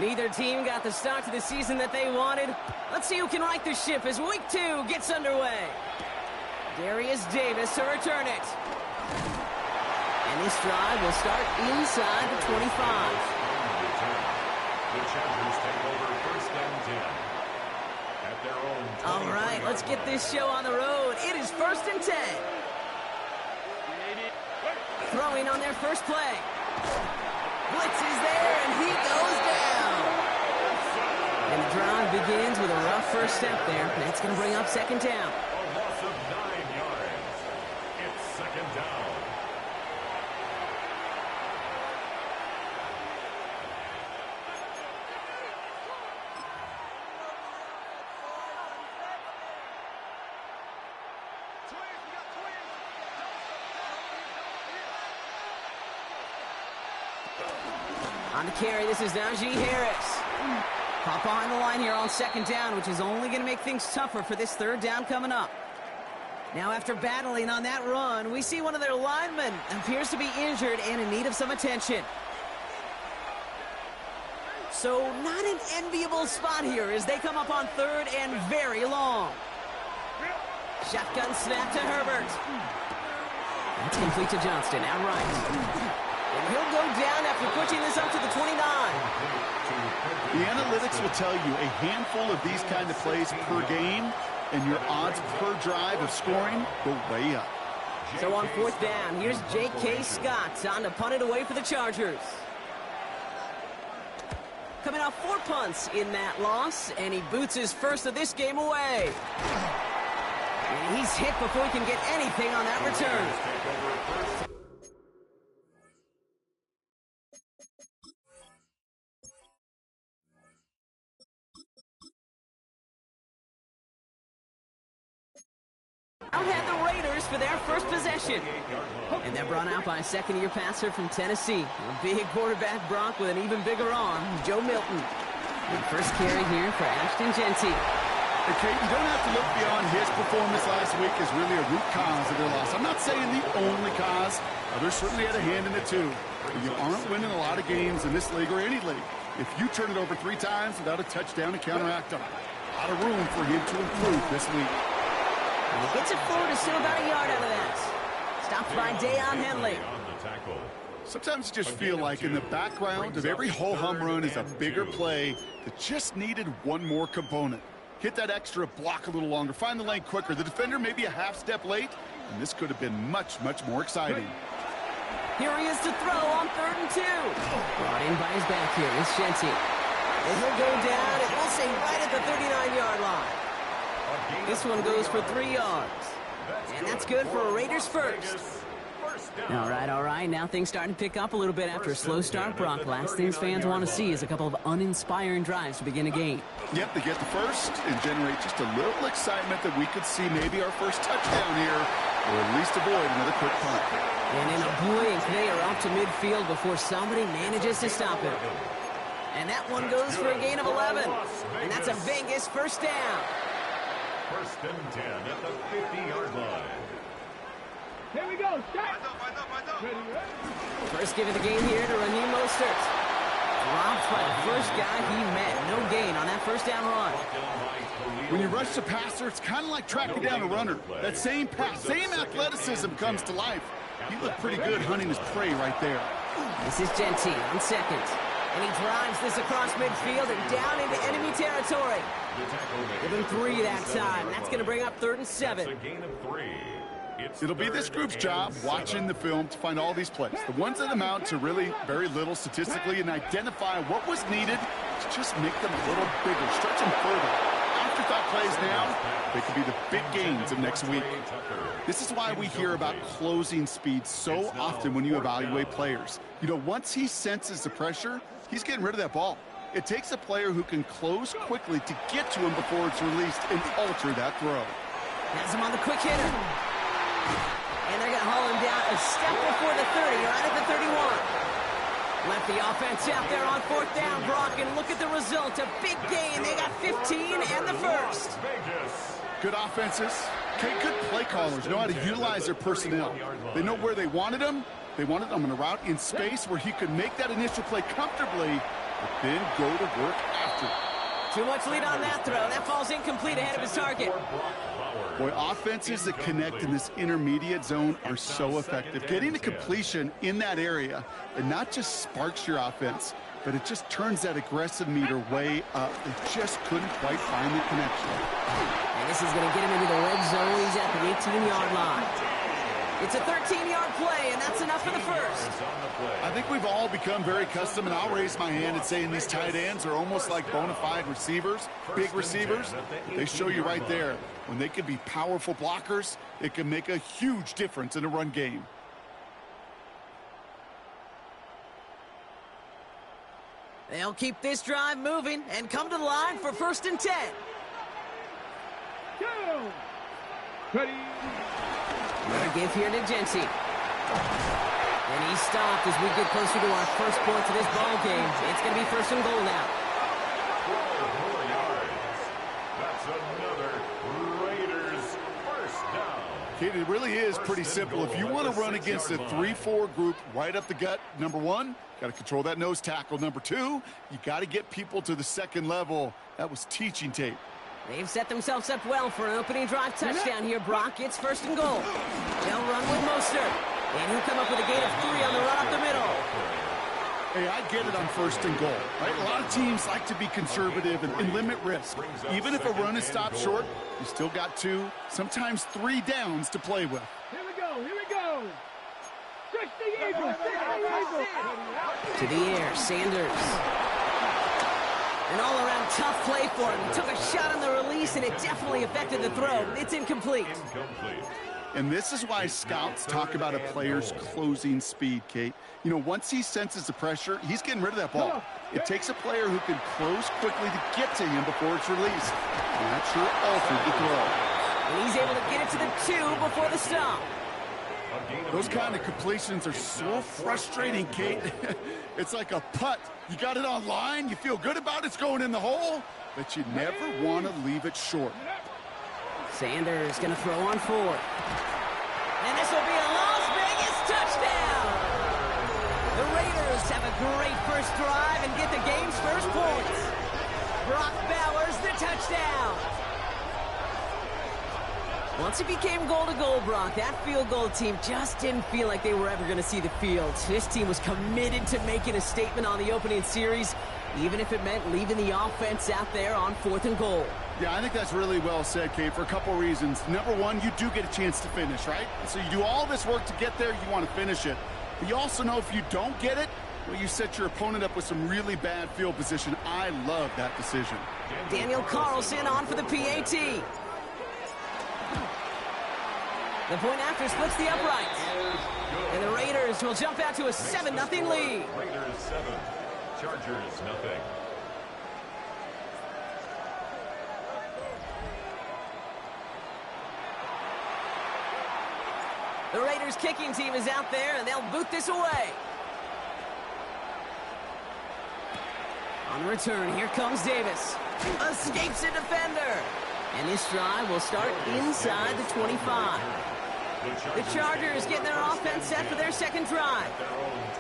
J: Neither team got the start to the season that they wanted. Let's see who can right the ship as week 2 gets underway. Darius Davis to return it. And this drive will start inside the 25.
C: The Chargers take over 1st and 10. At their own 20.
J: All right, let's get this show on the road. It is 1st and 10. Throwing on their first play. Blitz is there, and he goes down. And the drive begins with a rough first step there. That's going to bring up 2nd down.
C: A loss of 9 yards. It's 2nd down.
J: On the carry, this is Najee Harris. Pop behind the line here on 2nd down, which is only going to make things tougher for this 3rd down coming up. Now, after battling on that run, we see one of their linemen appears to be injured and in need of some attention. So, not an enviable spot here as they come up on 3rd and very long. Shotgun snap to Herbert. That's complete to Johnston, outright. And he'll go down after pushing this up to the 29.
K: The analytics will tell you a handful of these kind of plays per game, and your odds per drive of scoring go way up.
J: So on 4th down, here's J.K. Scott on to punt it away for the Chargers. Coming off 4 punts in that loss, and he boots his first of this game away. And he's hit before he can get anything on that return. Out had the Raiders for their first possession. And they're brought out by a second-year passer from Tennessee. A big quarterback Brock with an even bigger arm, Joe Milton. And first carry here for Ashton Jeanty.
K: Hey, Kate, you don't have to look beyond his performance last week as really a root cause of their loss. I'm not saying the only cause. Others certainly had a hand in it too. But you aren't winning a lot of games in this league or any league if you turn it over 3 times without a touchdown to counteract them. A lot of room for him to improve this week.
J: And he gets it forward to still about a yard out of that. Stopped by Deion Henley.
K: Sometimes you just feel like in the background of every ho-hum run is a bigger play that just needed one more component. Hit that extra block a little longer, find the lane quicker. The defender may be a half step late, and this could have been much, much more exciting.
J: Here he is to throw on 3rd and 2. Brought in by his back here, it's Jeanty. And he'll go down, and we'll say right at the 39-yard line. This one goes for 3 yards. And that's good for a Raiders first. All right. Now things starting to pick up a little bit after a slow start, Brock. Last things fans want to see is a couple of uninspiring drives to begin a game.
K: Yep, they get the first and generate just a little excitement that we could see maybe our first touchdown here, or at least avoid another quick punt.
J: And in a blink, they are up to midfield before somebody manages to stop it. And that one goes for a gain of 11. And that's a Vegas first down.
C: 1st and 10 at the 50-yard line.
D: Here we go. Stop.
J: First give of the game here to Raheem Mostert. Dropped by the first guy he met. No gain on that first down run.
K: When you rush the passer, it's kind of like tracking down a runner. That same pass, same athleticism comes to life. He looked pretty good hunting his prey right there.
J: This is Jeanty on 2nd. And he drives this across midfield and down into enemy territory. Give him 3 that time. That's going to bring up 3rd and 7.
C: It's a gain of 3.
K: It'll be this group's job watching the film to find all these plays. The ones that amount to really very little statistically and identify what was needed to just make them a little bigger, stretch them further. Afterthought plays now, they could be the big gains of next week. This is why we hear about closing speed so often when you evaluate players. You know, once he senses the pressure, he's getting rid of that ball. It takes a player who can close quickly to get to him before it's released and alter that throw.
J: Has him on the quick hitter. And they're going to haul him down a step before the 30, right at the 31. Left the offense out there on 4th down, Brock, and look at the result. A big gain. They got 15 and the first.
K: Good offenses. Okay, good play callers know how to utilize their personnel. They know where they wanted them. They wanted them on a route in space where he could make that initial play comfortably but then go to work after.
J: Too much lead on that throw. That falls incomplete ahead of his target.
K: Boy, offenses that connect in this intermediate zone are so effective. Getting the completion in that area, it not just sparks your offense, but it just turns that aggressive meter way up. They just couldn't quite find the connection.
J: And this is going to get him into the red zone. He's at the 18-yard line. It's a 13-yard play, and that's enough for the first.
K: I think we've all become very custom, and I'll raise my hand and say these tight ends are almost like bona fide receivers, big receivers. They show you right there, when they can be powerful blockers, it can make a huge difference in a run game.
J: They'll keep this drive moving and come to the line for 1st and 10.
D: Go! Ready?
J: Another give here to Jency. And he's stopped as we get closer to our first point to this ball game. It's going to be 1st and goal now.
C: 12 more yards. That's another Raiders first down.
K: Kate, it really is pretty simple. If you want to run against a 3-4 group right up the gut, number one, got to control that nose tackle. Number two, you got to get people to the second level. That was teaching tape.
J: They've set themselves up well for an opening drive touchdown here, Brock. It's 1st and goal. They'll run with Mostert. And he'll come up with a gain of 3 on the run up the middle.
K: Hey, I get it on 1st and goal, right? A lot of teams like to be conservative and limit risk. Even if a run is stopped short, you still got 2, sometimes 3 downs to play with.
D: Here we go, here we go. 60 Eagles, 60 Eagles.
J: To the air, Sanders. An all-around tough play for him. He took a shot on the release, and it definitely affected the throw. It's incomplete.
K: And this is why scouts talk about a player's closing speed, Kate. You know, once he senses the pressure, he's getting rid of that ball. It takes a player who can close quickly to get to him before it's released. And that sure altered the throw.
J: And he's able to get it to the 2 before the stop.
K: Those kind of completions are so frustrating, Kate. It's like a putt. You got it on line, you feel good about it's going in the hole, but you never want to leave it short.
J: Sanders going to throw on 4th. And this will be a Las Vegas touchdown. The Raiders have a great first drive and get the game's first points. Brock Bowers, the touchdown. Once it became goal-to-goal, Brock, that field goal team just didn't feel like they were ever going to see the field. This team was committed to making a statement on the opening series, even if it meant leaving the offense out there on 4th and goal.
K: Yeah, I think that's really well said, Kate, for a couple reasons. Number one, you do get a chance to finish, right? So you do all this work to get there, you want to finish it. But you also know if you don't get it, well, you set your opponent up with some really bad field position. I love that decision.
J: Daniel Carlson on for the PAT. The point after splits the uprights. And the Raiders will jump out to a 7-0 lead.
C: Raiders 7, Chargers nothing.
J: The Raiders kicking team is out there, and they'll boot this away. On the return, here comes Davis. Escapes a defender. And this drive will start inside the 25. The Chargers getting their offense set for their second drive.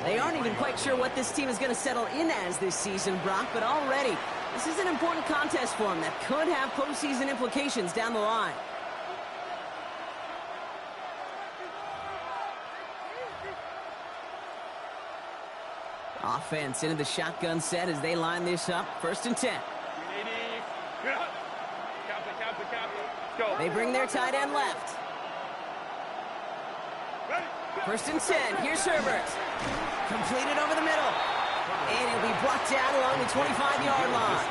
J: They aren't even quite sure what this team is going to settle in as this season, Brock, but already this is an important contest for them that could have postseason implications down the line. Offense into the shotgun set as they line this up. 1st and 10. They bring their tight end left. 1st and 10. Here's Herbert. Completed over the middle. And he'll be brought down along the 25-yard line.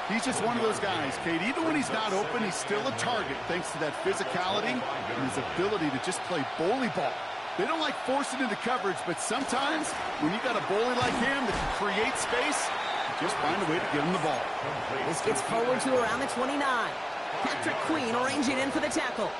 K: He's just one of those guys, Kate. Even when he's not open, he's still a target thanks to that physicality and his ability to just play bully ball. They don't like forcing into coverage, but sometimes when you got a bully like him that can create space, you just find a way to get him the ball.
J: This gets forward to around the 29. Patrick Queen arranging in for the tackle.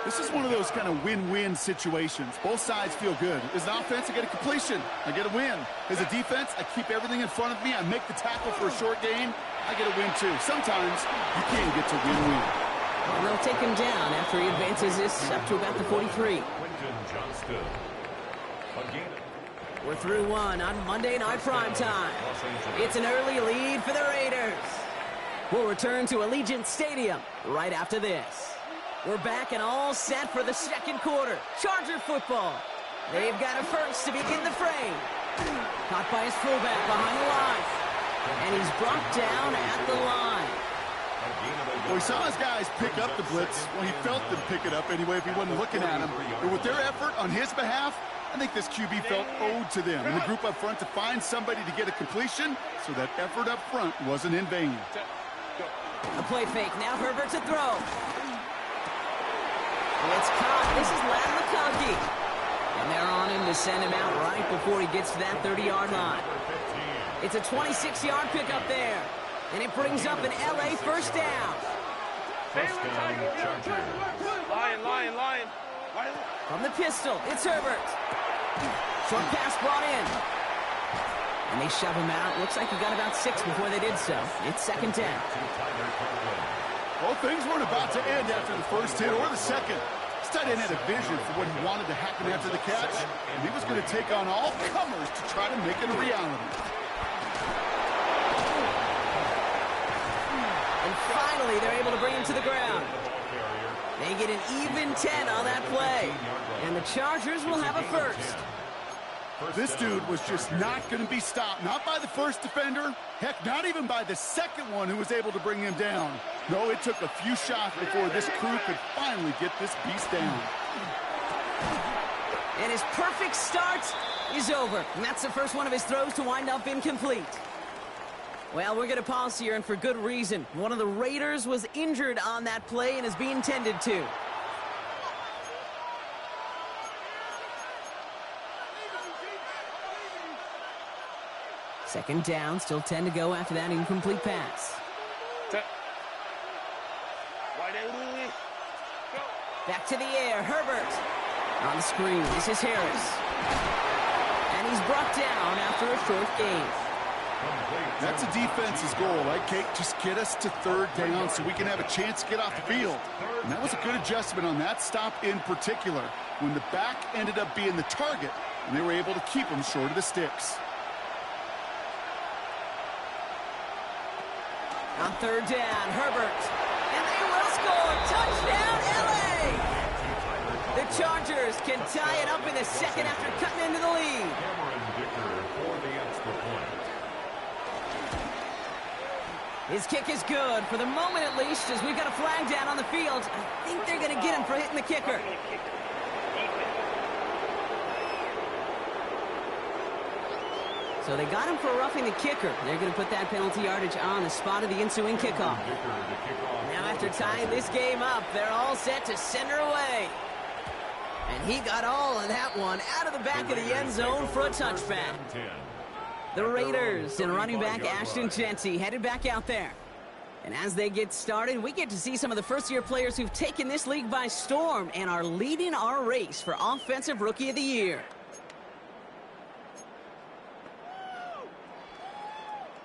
K: This is one of those kind of win-win situations. Both sides feel good. As an offense, I get a completion. I get a win. As a defense, I keep everything in front of me. I make the tackle for a short gain. I get a win, too. Sometimes you can get to win-win.
J: And they'll take him down after he advances this up to about the 43. We're through one on Monday Night Primetime. It's an early lead for the Raiders. We'll return to Allegiant Stadium right after this. We're back and all set for the second quarter. Charger football. They've got a first to begin the frame. Caught by his fullback behind the line. And he's brought down at the line.
K: Well, he saw his guys pick up the blitz. Well, he felt them pick it up anyway if he wasn't looking at him. But with their effort on his behalf, I think this QB felt owed to them and the group up front to find somebody to get a completion, so that effort up front wasn't in vain.
J: A play fake. Now Herbert to throw. It's caught. This is Lam McConkey. And they're on him to send him out right before he gets to that 30-yard line. It's a 26-yard pickup there. And it brings up an LA first down.
C: First down, Chargers.
F: Lion.
J: From the pistol, it's Herbert. Short pass brought in. And they shove him out. Looks like he got about 6 before they did so. It's second down.
K: Well, things weren't about to end after the first hit or the second. This tight end had a vision for what he wanted to happen after the catch, and he was going to take on all comers to try to make it a reality.
J: And finally, they're able to bring him to the ground. They get an even 10 on that play. And the Chargers will have a first.
K: This dude was just not going to be stopped. Not by the first defender. Heck, not even by the second one who was able to bring him down. No, it took a few shots before this crew could finally get this beast down.
J: And his perfect start is over. And that's the first one of his throws to wind up incomplete. Well, we're going to pause here, and for good reason. One of the Raiders was injured on that play and is being tended to. Second down, still 10 to go after that incomplete pass. Back to the air, Herbert. On the screen, this is Harris. And he's brought down after a short gain.
K: That's a defense's goal, right, Kate? Just get us to third down so we can have a chance to get off the field. And that was a good adjustment on that stop in particular, when the back ended up being the target, and they were able to keep him short of the sticks.
J: On third down, Herbert. And they will score. Touchdown, LA! The Chargers can tie it up in the second after cutting into the lead. His kick is good, for the moment at least, as we've got a flag down on the field. I think they're going to get him for hitting the kicker. So they got him for roughing the kicker. They're going to put that penalty yardage on the spot of the ensuing kickoff. Now after tying this game up, they're all set to send her away. And he got all of that one out of the back of the end zone for a touchback. The Raiders and running back Ashton Jeanty headed back out there. And as they get started, we get to see some of the first-year players who've taken this league by storm and are leading our race for Offensive Rookie of the Year.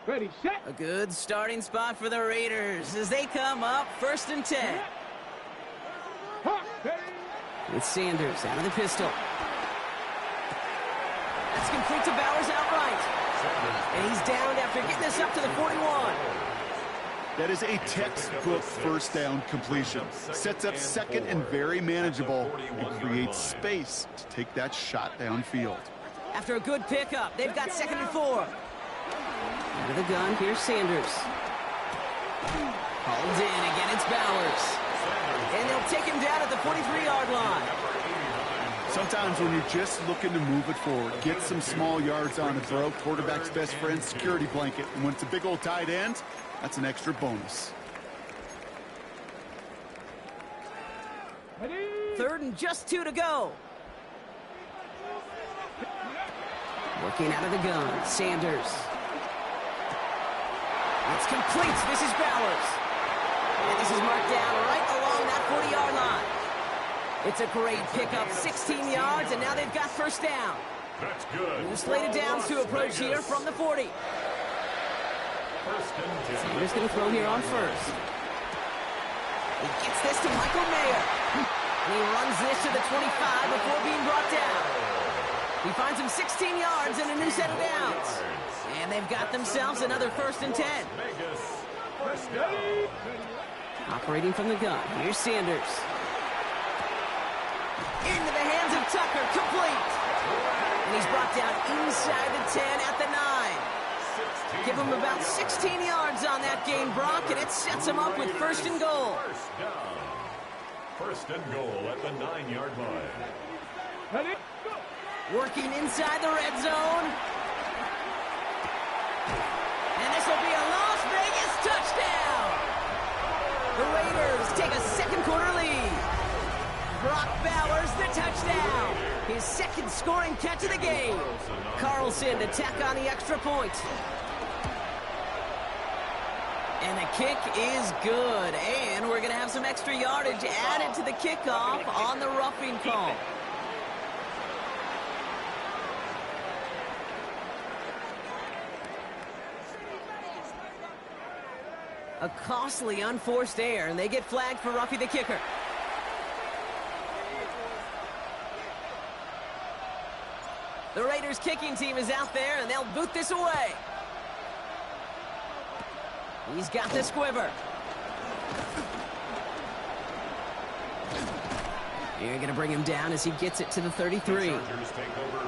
D: Ready, set.
J: A good starting spot for the Raiders as they come up first and 10. With Sanders out of the pistol. That's complete to Bowers outright. And he's down after getting this up to the 41.
K: That is a textbook first down completion. Sets up second and very manageable, and creates space to take that shot downfield.
J: After a good pickup, they've got second and 4. Out of the gun, here's Sanders. Hauled in, again it's Bowers. And they'll take him down at the 43-yard line.
K: Sometimes when you're just looking to move it forward, get some small yards on a throw, quarterback's best friend, security blanket. And when it's a big old tight end, that's an extra bonus.
J: Third and just 2 to go. Working out of the gun, Sanders. It's complete. This is Bowers. And this is marked down right along that 40-yard line. It's a great pickup, 16 yards, and now they've got first down.
C: That's good.
J: New slated downs to approach here from the 40. Sanders going to throw here on first. He gets this to Michael Mayer. And he runs this to the 25 before being brought down. He finds him 16 yards and a new set of downs. And they've got themselves another 1st and 10. Operating from the gun, here's Sanders. Into the hands of Tucker, complete. And he's brought down inside the 10 at the 9. Give him about 16 yards on that gain, Brock, and it sets him up with 1st and goal.
C: 1st and goal at the 9-yard line.
J: Working inside the red zone. And this will be a Las Vegas touchdown. The Raiders take a 2nd quarter lead. Brock Bowers the touchdown. His 2nd scoring catch of the game. Carlson to tack on the extra point. And the kick is good. And we're going to have some extra yardage added to the kickoff on the roughing call. A costly unforced error, and they get flagged for roughing the kicker. The Raiders kicking team is out there, and they'll boot this away. He's got the squiver. You're going to bring him down as he gets it to the 33.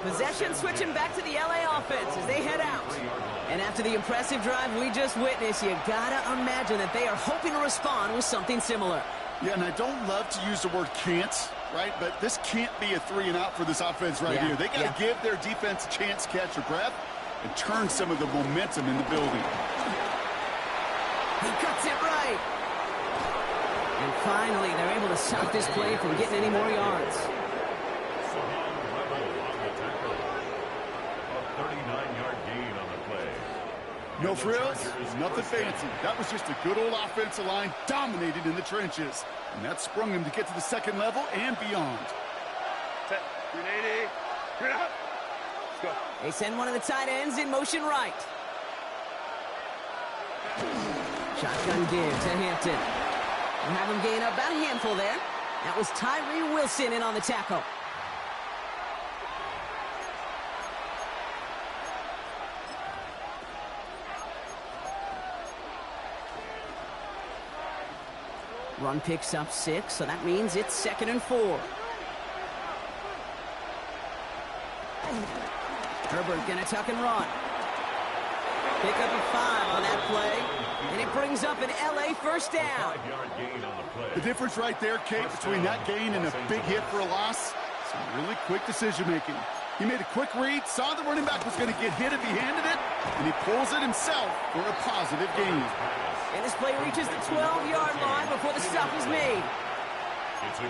J: Possession switching back to the LA offense as they head out. And after the impressive drive we just witnessed, you got to imagine that they are hoping to respond with something similar.
K: Yeah, and I don't love to use the word can't, right? But this can't be a 3-and-out for this offense right here. They got to give their defense a chance to catch their breath and turn some of the momentum in the building.
J: He cuts it right. And finally, they're able to stop this play from getting any more yards.
C: A 39-yard gain on the play.
K: No frills, nothing fancy. That was just a good old offensive line dominated in the trenches. And that sprung him to get to the 2nd level and beyond.
F: Set. 380. Get out. Let's go.
J: They send one of the tight ends in motion right. Shotgun give to Hampton. We'll have him gain up about a handful there. That was Tyree Wilson in on the tackle. Run picks up 6, so that means it's 2nd and 4. Herbert gonna tuck and run. Pick up a 5 on that play, and it brings up an LA 1st down.
C: 5-yard gain on the play.
K: The difference right there, Kate, between that gain and a big hit for a loss, some really quick decision-making. He made a quick read, saw the running back was going to get hit if he handed it, and he pulls it himself for a positive gain.
J: And this play reaches the 12-yard line before the stop is made.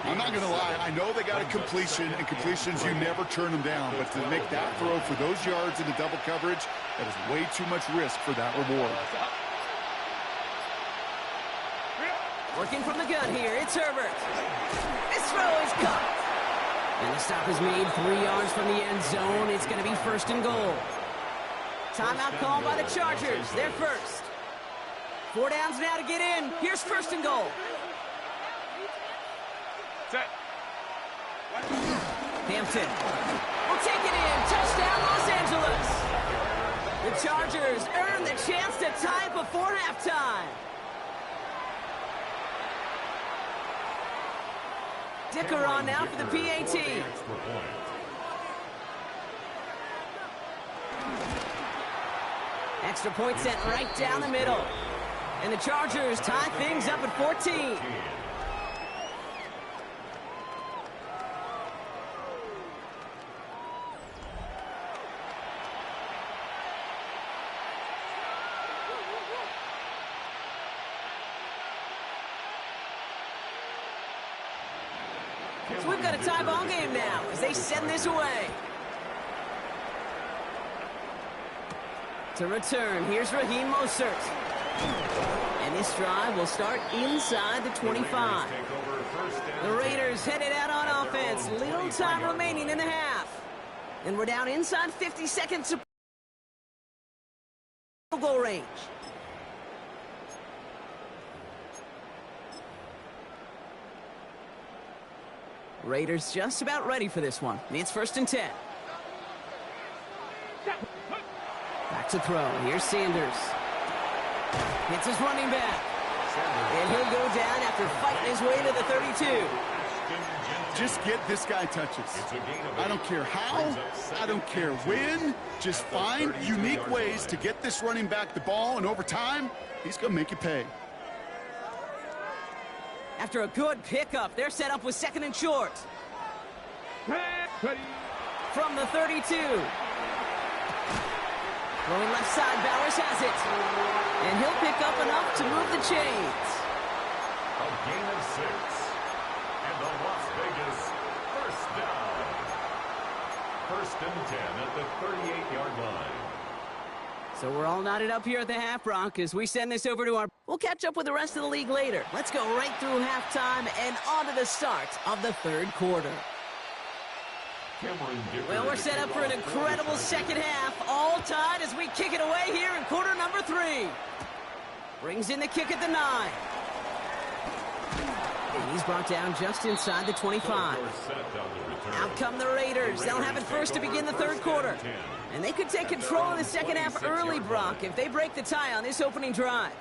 K: I'm not going to lie. I know they got a completion, and completions, you never turn them down. But to make that throw for those yards in the double coverage, that is way too much risk for that reward.
J: Working from the gun here, it's Herbert. This throw is caught. And the stop is made 3 yards from the end zone. It's going to be 1st and goal. Timeout called by the Chargers. They're first. 4 downs now to get in. Here's 1st and goal.
F: Set.
J: Hampton will take it in. Touchdown, Los Angeles. The Chargers earn the chance to tie before halftime. Dicker on now for the PAT. Extra point sent right down the middle. And the Chargers tie things up at 14. So we've got a tie ball game now as they send this away. To return, here's Raheem Mostert. And this drive will start inside the 25. The Raiders headed out on offense. Little time remaining in the half. And we're down inside 50 seconds to goal range. Raiders just about ready for this one. It's 1st and 10. Back to throw. Here's Sanders. Hits his running back. And he'll go down after fighting his way to the 32.
K: Just get this guy touches. I don't care how, I don't care when. Just find unique ways to get this running back the ball, and over time, he's going to make you pay.
J: After a good pickup, they're set up with 2nd and short. From the 32. Throwing left side, Bowers has it. And he'll pick up enough to move the chains.
C: A gain of 6. And the Las Vegas first down. 1st and 10 at the 38-yard line.
J: So we're all knotted up here at the half, Bronc, as we send this over to our... We'll catch up with the rest of the league later. Let's go right through halftime and on to the start of the 3rd quarter. Well, we're set up for an incredible second half, all tied as we kick it away here in quarter number 3. Brings in the kick at the 9. And he's brought down just inside the 25. Out come the Raiders. They'll have it first to begin the 3rd quarter. And they could take control of the second half early, Brock, if they break the tie on this opening drive.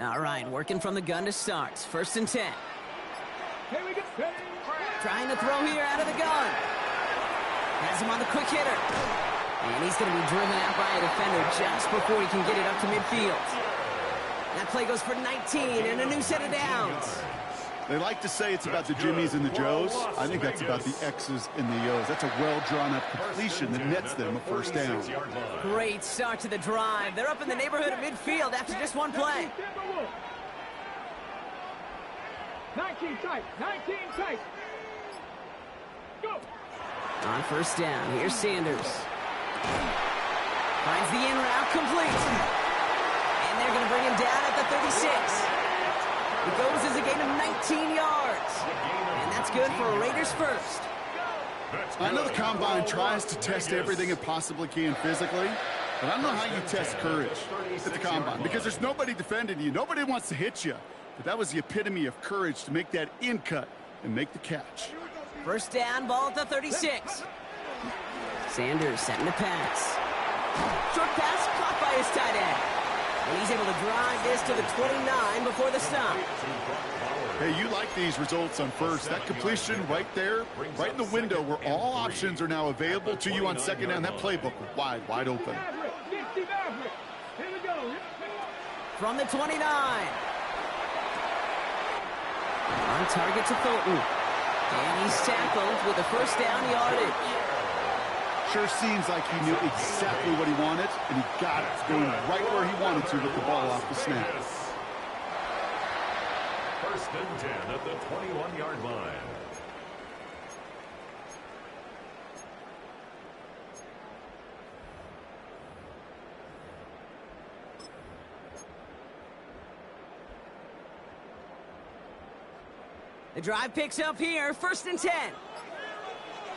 J: All right, working from the gun to start. 1st and 10.
D: Here we go.
J: Trying to throw here out of the gun. Has him on the quick hitter. And he's going to be driven out by a defender just before he can get it up to midfield. That play goes for 19 and a new set of downs.
K: They like to say it's about the Jimmies and the Joes. I think that's about the X's and the O's. That's a well-drawn-up completion that nets them a first down.
J: Great start to the drive. They're up in the neighborhood of midfield after just one play.
D: 19 tight. 19 tight. Go.
J: On 1st down, here's Sanders. Finds the in route, complete. And they're going to bring him down at the 36. It goes as a gain of 19 yards. And that's good for a Raiders first.
K: I know the Combine tries to test everything it possibly can physically, but I don't know how you test courage at the Combine, because there's nobody defending you. Nobody wants to hit you. But that was the epitome of courage to make that in cut and make the catch.
J: 1st down, ball at the 36. Sanders setting the pass. Short pass caught by his tight end. And he's able to drive this to the 29 before the stop.
K: Hey, you like these results on 1st. That completion right there, right in the window where all options are now available to you on 2nd down. That playbook wide open.
J: From the 29. On target to Fulton. And he's tackled with a 1st down yardage.
K: Sure seems like he knew exactly what he wanted, and he got it, going right where he wanted to with the ball off the snap.
C: 1st and 10 at the 21-yard line.
J: The drive picks up here, 1st and 10.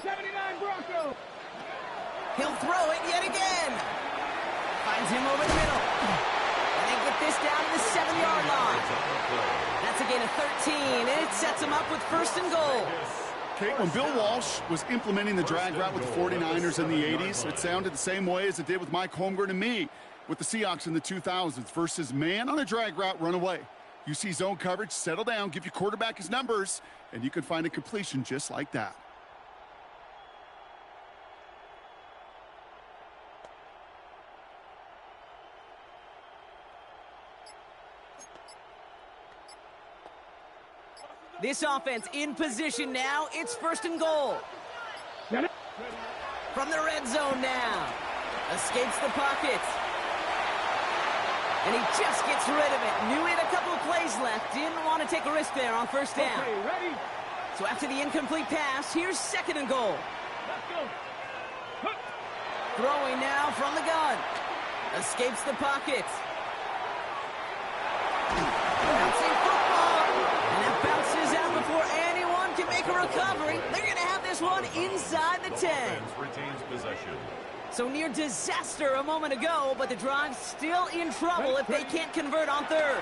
D: 79 Broncos.
J: He'll throw it yet again. Finds him over the middle. And they get this down to the 7-yard line. That's a gain of 13, and it sets him up with 1st and goal.
K: Kate, when Bill Walsh was implementing the drag route with the 49ers in the 80s, it sounded the same way as it did with Mike Holmgren and me with the Seahawks in the 2000s versus man on a drag route, run away. You see zone coverage, settle down, give your quarterback his numbers, and you can find a completion just like that.
J: This offense in position now. It's 1st and goal. From the red zone now. Escapes the pocket. And he just gets rid of it. Knew he had a couple of plays left. Didn't want to take a risk there on 1st down.
D: Okay, ready?
J: So after the incomplete pass, here's 2nd and goal. Throwing now from the gun. Escapes the pocket. Bouncing football. And it bounces out before anyone can make a recovery. They're going to have this one inside the 10.
C: Retains possession.
J: So near disaster a moment ago, but the drive's still in trouble if they can't convert on 3rd.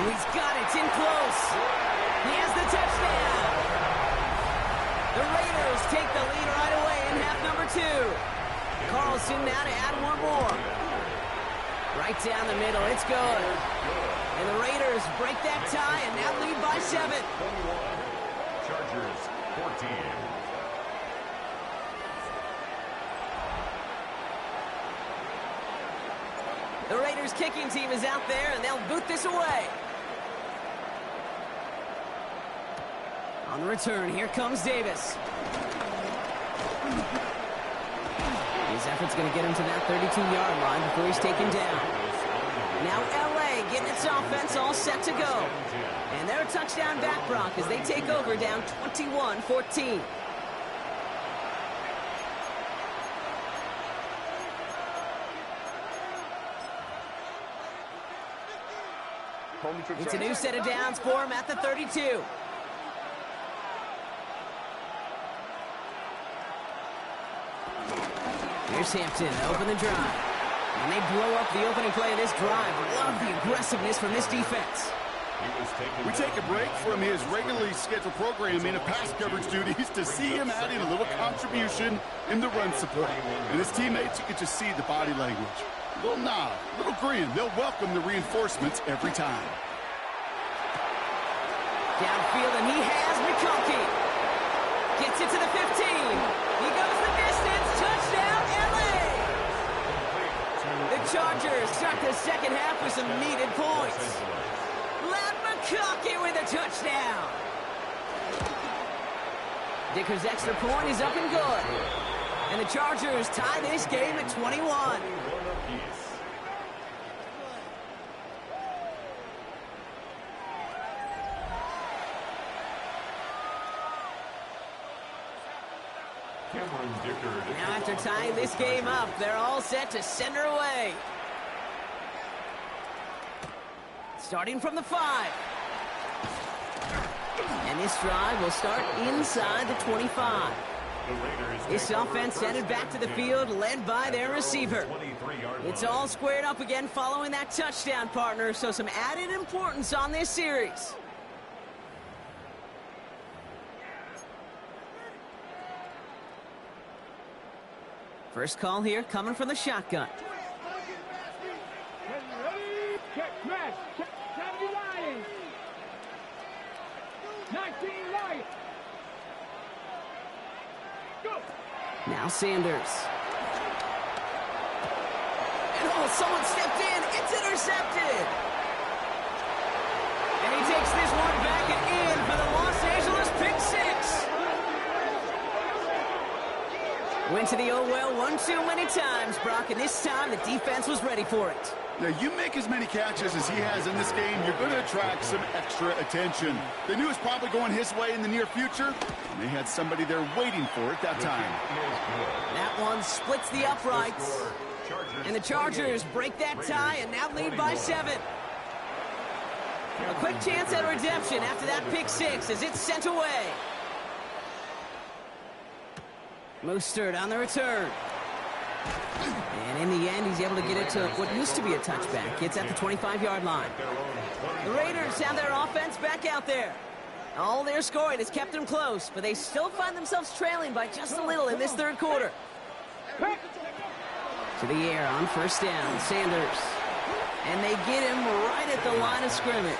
J: He's got it. It's in close. He has the touchdown. The Raiders take the lead right away in half number 2. Carlson now to add one more. Right down the middle. It's good. And the Raiders break that tie and now lead by 7.
C: Chargers 14.
J: The Raiders kicking team is out there, and they'll boot this away. On the return, here comes Davis. His effort's going to get him to that 32-yard line before he's taken down. Now L.A. getting its offense all set to go. And they're a touchdown back, Brock, as they take over down 21-14. It's a new set of downs for him at the 32. Here's Hampton, open the drive. And they blow up the opening play of this drive. Love the aggressiveness from this defense.
K: We take a break from his regularly scheduled programming of pass coverage duties to see him adding a little contribution in the run support. And his teammates, you can just see the body language. A little nod, a little grin. They'll welcome the reinforcements every time.
J: Downfield, and he has McConkey. Gets it to the 15. He goes the distance. Touchdown, L.A. The Chargers start the second half with some needed points. Led McConkey with a touchdown. Dicker's extra point is up and good. And the Chargers tie this game at 21. Now after tying this game up, they're all set to send her away. Starting from the 5. And this drive will start inside the 25. This offense headed back to the field, led by their receiver. It's all squared up again following that touchdown, partner, so some added importance on this series. First call here coming from the shotgun.
D: Check, smash. 70 Lions. 19 Lions. Go.
J: Now Sanders. And oh, someone stepped in. It's intercepted. And he takes this one back and in for the Los Angeles pick 6. Went to the oh well one too many times, Brock, and this time the defense was ready for it.
K: Now, you make as many catches as he has in this game, you're going to attract some extra attention. They knew it was probably going his way in the near future, and they had somebody there waiting for it that time.
J: That one splits the uprights, and the Chargers break that tie and now lead by 7. A quick chance at redemption after that pick 6 as it's sent away. Mostert on the return. And in the end, he's able to get it to what used to be a touchback. It's at the 25-yard line. The Raiders have their offense back out there. All their scoring has kept them close, but they still find themselves trailing by just a little in this third quarter. To the air on first down, Sanders. And they get him right at the line of scrimmage.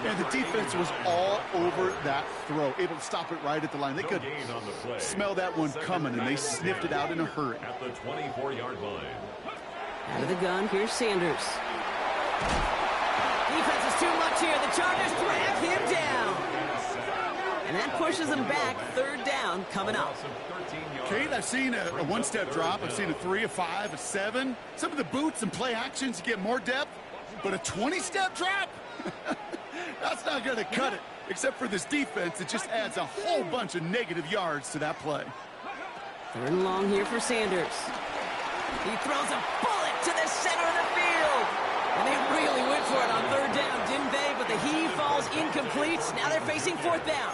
K: And the defense was all over that throw, able to stop it right at the line. They could smell that one coming, and they sniffed it out in a hurry.
C: At the 24-yard line.
J: Out of the gun, here's Sanders. Defense is too much here. The Chargers drag him down. And that pushes them back. Third down coming up.
K: Kate, I've seen a one-step drop. I've seen a 3, a 5, a 7. Some of the boots and play actions, you get more depth. But a 20-step drop? That's not going to cut it. Except for this defense, it just adds a whole bunch of negative yards to that play.
J: 3rd and long here for Sanders. He throws a bullet to the center of the field. And they really went for it on 3rd down, didn't they? But the heave falls incomplete. Now they're facing 4th down.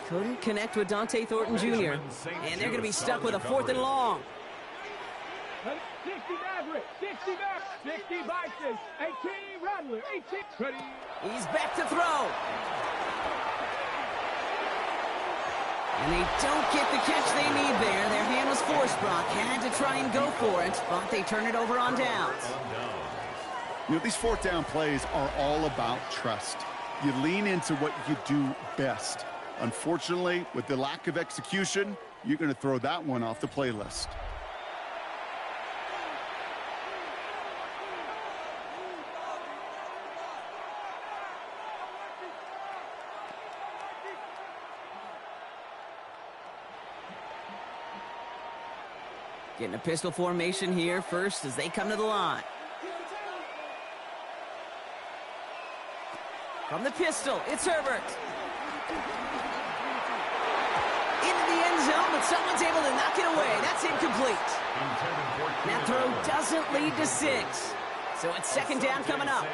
J: Couldn't connect with Dante Thornton Jr. And they're going to be stuck with a 4th and long.
D: 60 Maverick, 60 Maverick, 60 Bison, 18 Rattler, 18. Ready.
J: He's back to throw. And they don't get the catch they need there. Their hand was forced, Brock. Had to try and go for it, but they turn it over on downs.
K: You know, these 4th down plays are all about trust. You lean into what you do best. Unfortunately, with the lack of execution, you're going to throw that one off the playlist.
J: Getting a pistol formation here first as they come to the line. From the pistol, it's Herbert. Into the end zone, but someone's able to knock it away. That's incomplete. That throw doesn't lead to 6. So it's 2nd down coming up.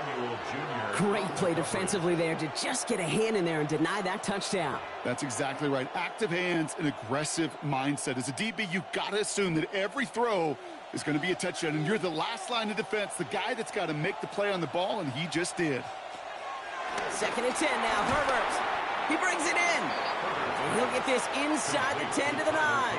J: Great play defensively there to just get a hand in there and deny that touchdown.
K: That's exactly right. Active hands and aggressive mindset. As a DB, you've got to assume that every throw is going to be a touchdown, and you're the last line of defense, the guy that's got to make the play on the ball, and he just did.
J: 2nd and 10 now, Herbert. He brings it in. And he'll get this inside the 10 to the 9.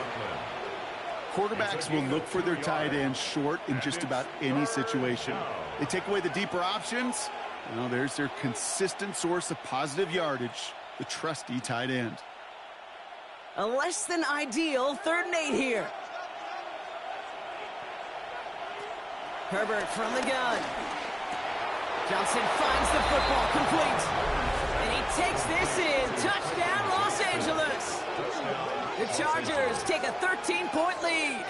K: Quarterbacks will look for their tight end short in just about any situation. They take away the deeper options. Well, there's their consistent source of positive yardage, the trusty tight end.
J: A less than ideal 3rd and 8 here. Herbert from the gun. Johnson finds the football complete. And he takes this in. Touchdown, Los Angeles. The Chargers take a 13-point lead.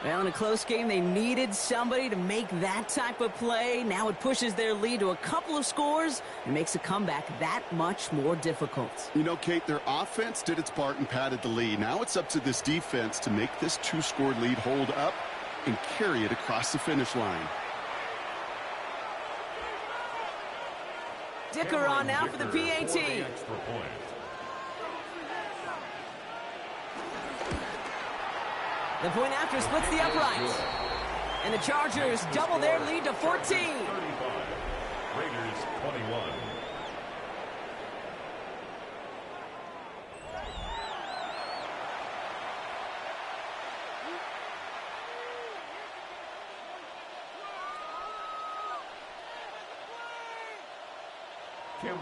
J: Well, in a close game, they needed somebody to make that type of play. Now it pushes their lead to a couple of scores and makes a comeback that much more difficult.
K: You know, Kate, their offense did its part and padded the lead. Now it's up to this defense to make this 2-score lead hold up and carry it across the finish line.
J: Dicker on now for the PAT. The point after splits the uprights. And the Chargers double their lead to 14.
C: 35. Raiders 21.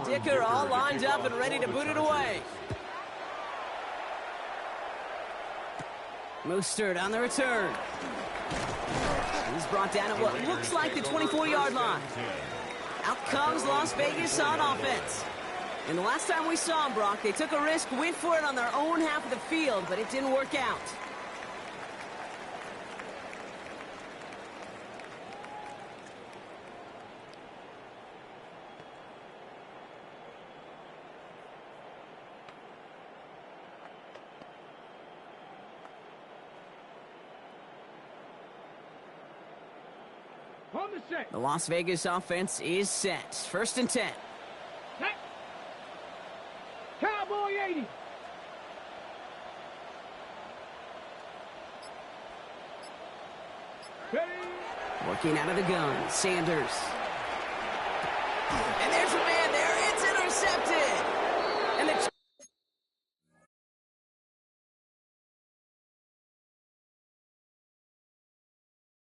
J: Dicker all lined up and ready to boot it away. Mostert on the return. He's brought down at what looks like the 24-yard line. Out comes Las Vegas on offense. And the last time we saw them, Brock, they took a risk, went for it on their own half of the field, but it didn't work out. The Las Vegas offense is set. 1st and 10.
D: Cowboy 80.
J: Working out of the gun, Sanders. And there's